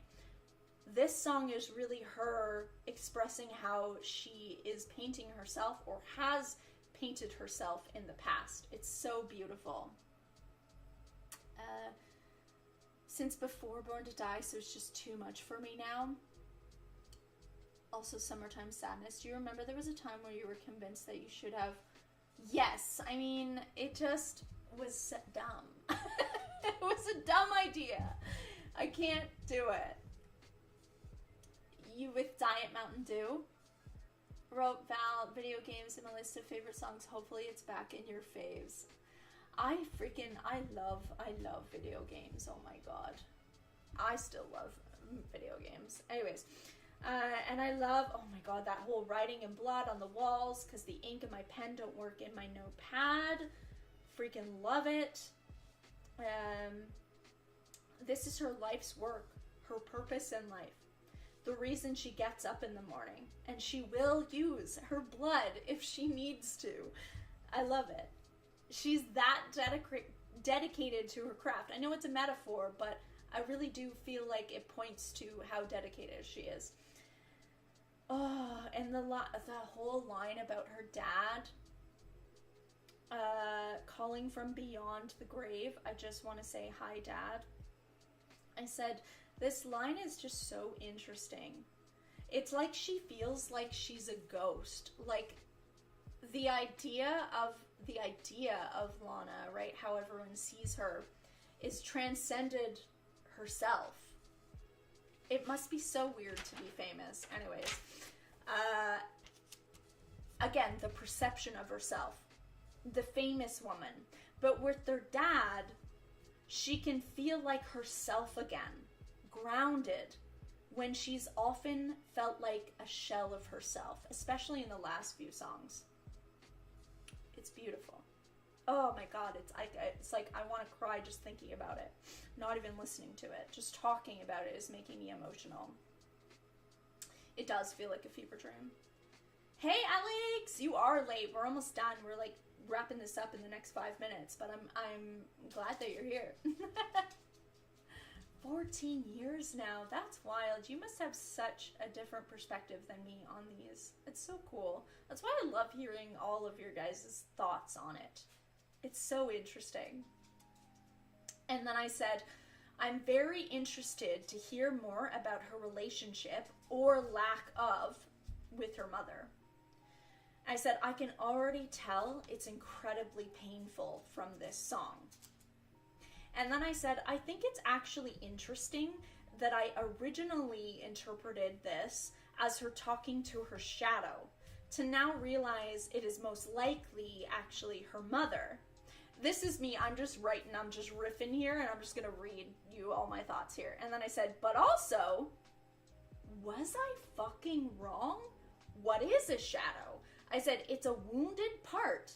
This song is really her expressing how she is painting herself or has painted herself in the past. It's so beautiful. Since before Born to Die, so it's just too much for me now. Also, Summertime Sadness. Do you remember there was a time where you were convinced that you should have... Yes, I mean, it just was dumb. It was a dumb idea. I can't do it. You with Diet Mountain Dew? Wrote Val, video games in a list of favorite songs. Hopefully it's back in your faves. I love video games. Oh my god. I still love video games. Anyways, and I love, oh my god, that whole writing in blood on the walls because the ink in my pen don't work in my notepad. Freaking love it. This is her life's work, her purpose in life. The reason she gets up in the morning, and she will use her blood if she needs to. I love it. She's that dedicated to her craft. I know it's a metaphor, but I really do feel like it points to how dedicated she is. Oh, and the whole line about her dad calling from beyond the grave. I just want to say, hi, Dad. I said, this line is just so interesting. It's like she feels like she's a ghost. Like, the idea of Lana, right, how everyone sees her, is transcended herself. It must be so weird to be famous. Anyways, again, the perception of herself, the famous woman. But with their dad, she can feel like herself again, grounded, when she's often felt like a shell of herself, especially in the last few songs. It's beautiful. Oh my god, it's like I want to cry just thinking about it. Not even listening to it. Just talking about it is making me emotional. It does feel like a fever dream. Hey Alex, you are late. We're almost done. We're like wrapping this up in the next 5 minutes, but I'm glad that you're here. 14 years now. That's wild. You must have such a different perspective than me on these. It's so cool. That's why I love hearing all of your guys' thoughts on it. It's so interesting. And then I said, I'm very interested to hear more about her relationship, or lack of, with her mother. I said, I can already tell it's incredibly painful from this song. And then I said, I think it's actually interesting that I originally interpreted this as her talking to her shadow, to now realize it is most likely actually her mother. This is me, I'm just riffing here, and I'm just gonna read you all my thoughts here. And then I said, but also, was I fucking wrong? What is a shadow? I said, it's a wounded part.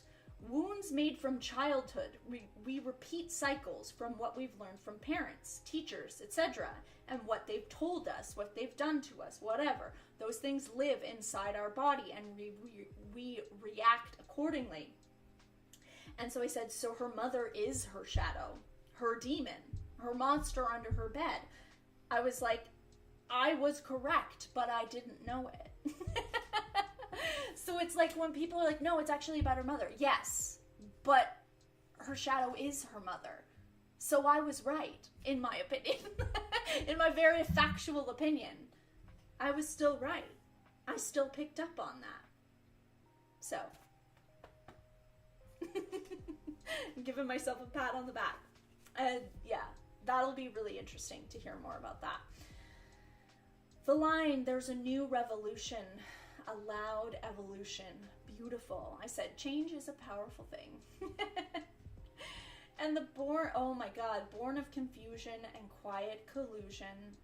Wounds made from childhood. We repeat cycles from what we've learned from parents, teachers, etc., and what they've told us, what they've done to us, whatever. Those things live inside our body, and we react accordingly. And so I said, so her mother is her shadow, her demon, her monster under her bed. I was like, I was correct, but I didn't know it. So it's like when people are like, no, it's actually about her mother. Yes, but her shadow is her mother. So I was right, in my opinion. In my very factual opinion. I was still right. I still picked up on that. So. I'm giving myself a pat on the back. And yeah, that'll be really interesting to hear more about that. The line, there's a new revolution, a loud evolution. Beautiful. I said, change is a powerful thing. And the oh my God, born of confusion and quiet collusion.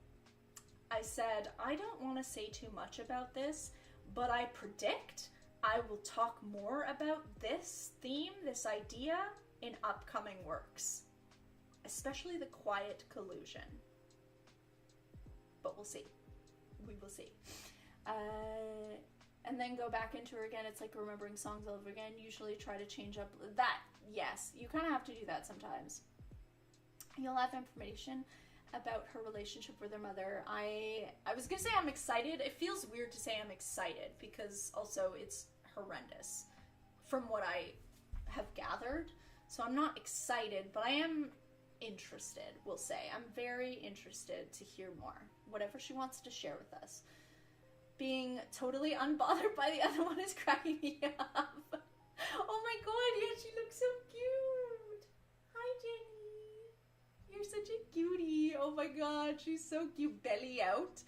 I said, I don't want to say too much about this, but I predict I will talk more about this theme, this idea, in upcoming works. Especially the quiet collusion. But we'll see. We will see. And then go back into her again. It's like remembering songs all over again. Usually try to change up that. Yes, you kind of have to do that sometimes. You'll have information about her relationship with her mother. I was gonna say I'm excited. It feels weird to say I'm excited because also it's horrendous from what I have gathered. So I'm not excited, but I am interested, we'll say. I'm very interested to hear more. Whatever she wants to share with us. Being totally unbothered by the other one is cracking me up. Oh my god, yeah, she looks so cute. Hi, Jenny. You're such a cutie. Oh my god, she's so cute. Belly out.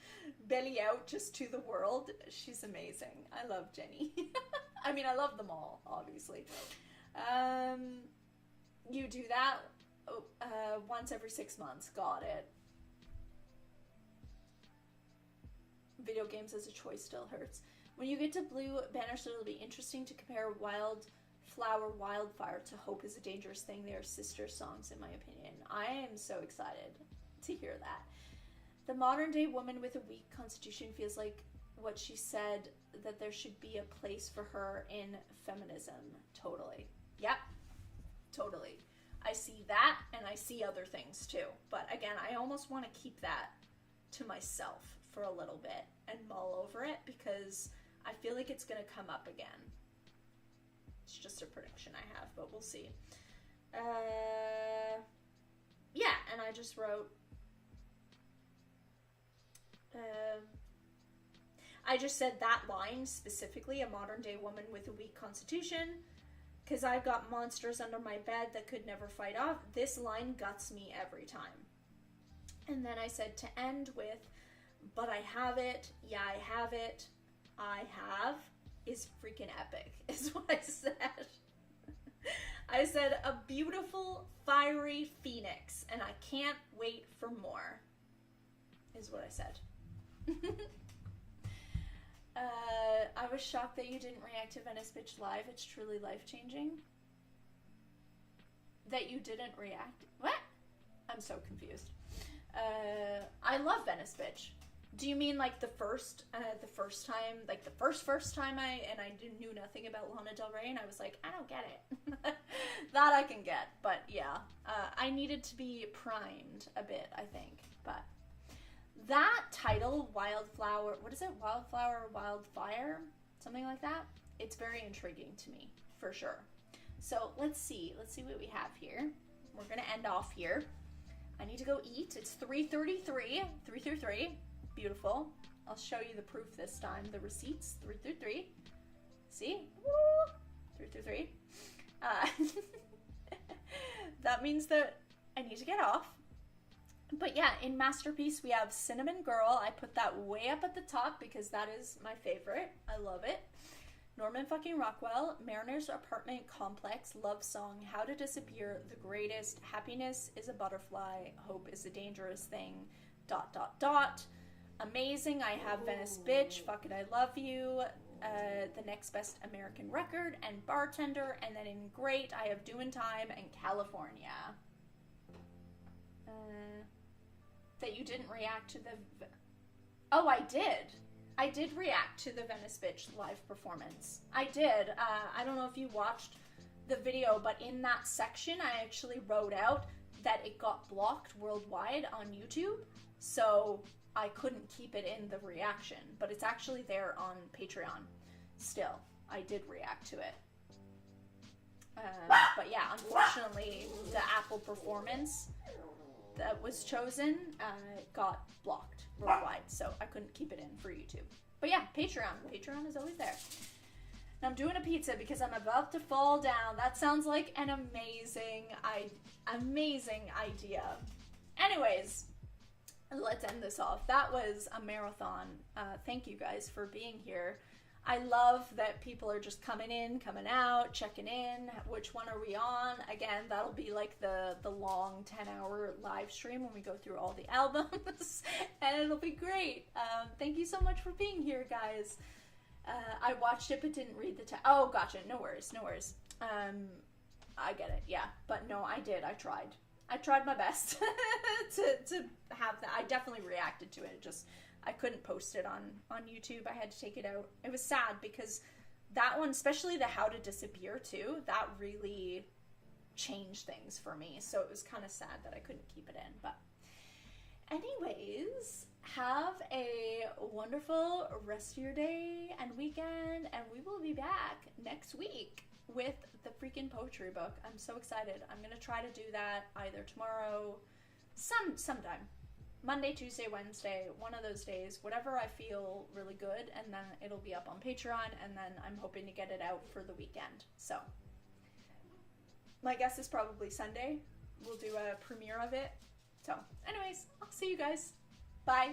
Belly out just to the world. She's amazing. I love Jenny. I mean, I love them all, obviously. You do that once every 6 months. Got it. Video games as a choice still hurts. When you get to Blue Banners, it'll be interesting to compare Wildfire to Hope is a Dangerous Thing. They are sister songs, in my opinion. I am so excited to hear that. The modern day woman with a weak constitution feels like what she said, that there should be a place for her in feminism. Totally. Yep. Totally. I see that, and I see other things too. But again, I almost want to keep that to myself for a little bit and mull over it because I feel like it's going to come up again. It's just a prediction I have, but we'll see. Yeah, and I just wrote... I just said that line specifically, a modern day woman with a weak constitution, because I've got monsters under my bed that could never fight off. This line guts me every time. And then I said to end with, but I have it, yeah, I have it, I have, is freaking epic, is what I said. I said, a beautiful, fiery phoenix, and I can't wait for more, is what I said. I was shocked that you didn't react to Venice Bitch live. It's truly life-changing. That you didn't react? What? I'm so confused. I love Venice Bitch. Do you mean like the first time, like the first time I knew nothing about Lana Del Rey and I was like, I don't get it. That I can get, but yeah. I needed to be primed a bit, I think, but that title, Wildflower, what is it? Wildflower, Wildfire? Something like that? It's very intriguing to me, for sure. So let's see what we have here. We're gonna end off here. I need to go eat. It's 3:33. Beautiful. I'll show you the proof this time. The receipts, 3:33. See? Woo! 333. That means that I need to get off. But yeah, in Masterpiece we have Cinnamon Girl. I put that way up at the top because that is my favorite. I love it. Norman fucking Rockwell, Mariner's Apartment Complex, Love Song, How to Disappear, The Greatest, Happiness is a Butterfly, Hope is a Dangerous Thing, ... Amazing, I have Venice Bitch, Fuck It, I Love You, The Next Best American Record, and Bartender, and then in Great, I have Doin' Time and California. That you didn't react to the... Oh, I did. I did react to the Venice Bitch live performance. I did. I don't know if you watched the video, but in that section, I actually wrote out that it got blocked worldwide on YouTube, so I couldn't keep it in the reaction, but it's actually there on Patreon still. I did react to it. But yeah, unfortunately, the Apple performance that was chosen got blocked worldwide, so I couldn't keep it in for YouTube. But yeah, Patreon is always there. And I'm doing a pizza because I'm about to fall down. That sounds like an amazing idea. Anyways, let's end this off. That was a marathon. Thank you guys for being here. I love that people are just coming in, coming out, checking in. Which one are we on? Again, that'll be like the long 10-hour live stream when we go through all the albums. And it'll be great. Thank you so much for being here, guys. I watched it but didn't read the Oh, gotcha. No worries. I get it. Yeah. But no, I did. I tried my best to have that. I definitely reacted to it. I couldn't post it on YouTube. I had to take it out. It was sad because that one, especially the How to Disappear too, that really changed things for me. So it was kind of sad that I couldn't keep it in. But anyways, have a wonderful rest of your day and weekend. And we will be back next week with the freaking poetry book. I'm so excited. I'm going to try to do that either tomorrow, sometime. Monday, Tuesday, Wednesday, one of those days, whatever I feel really good, and then it'll be up on Patreon, and then I'm hoping to get it out for the weekend. So, my guess is probably Sunday. We'll do a premiere of it. So, anyways, I'll see you guys. Bye.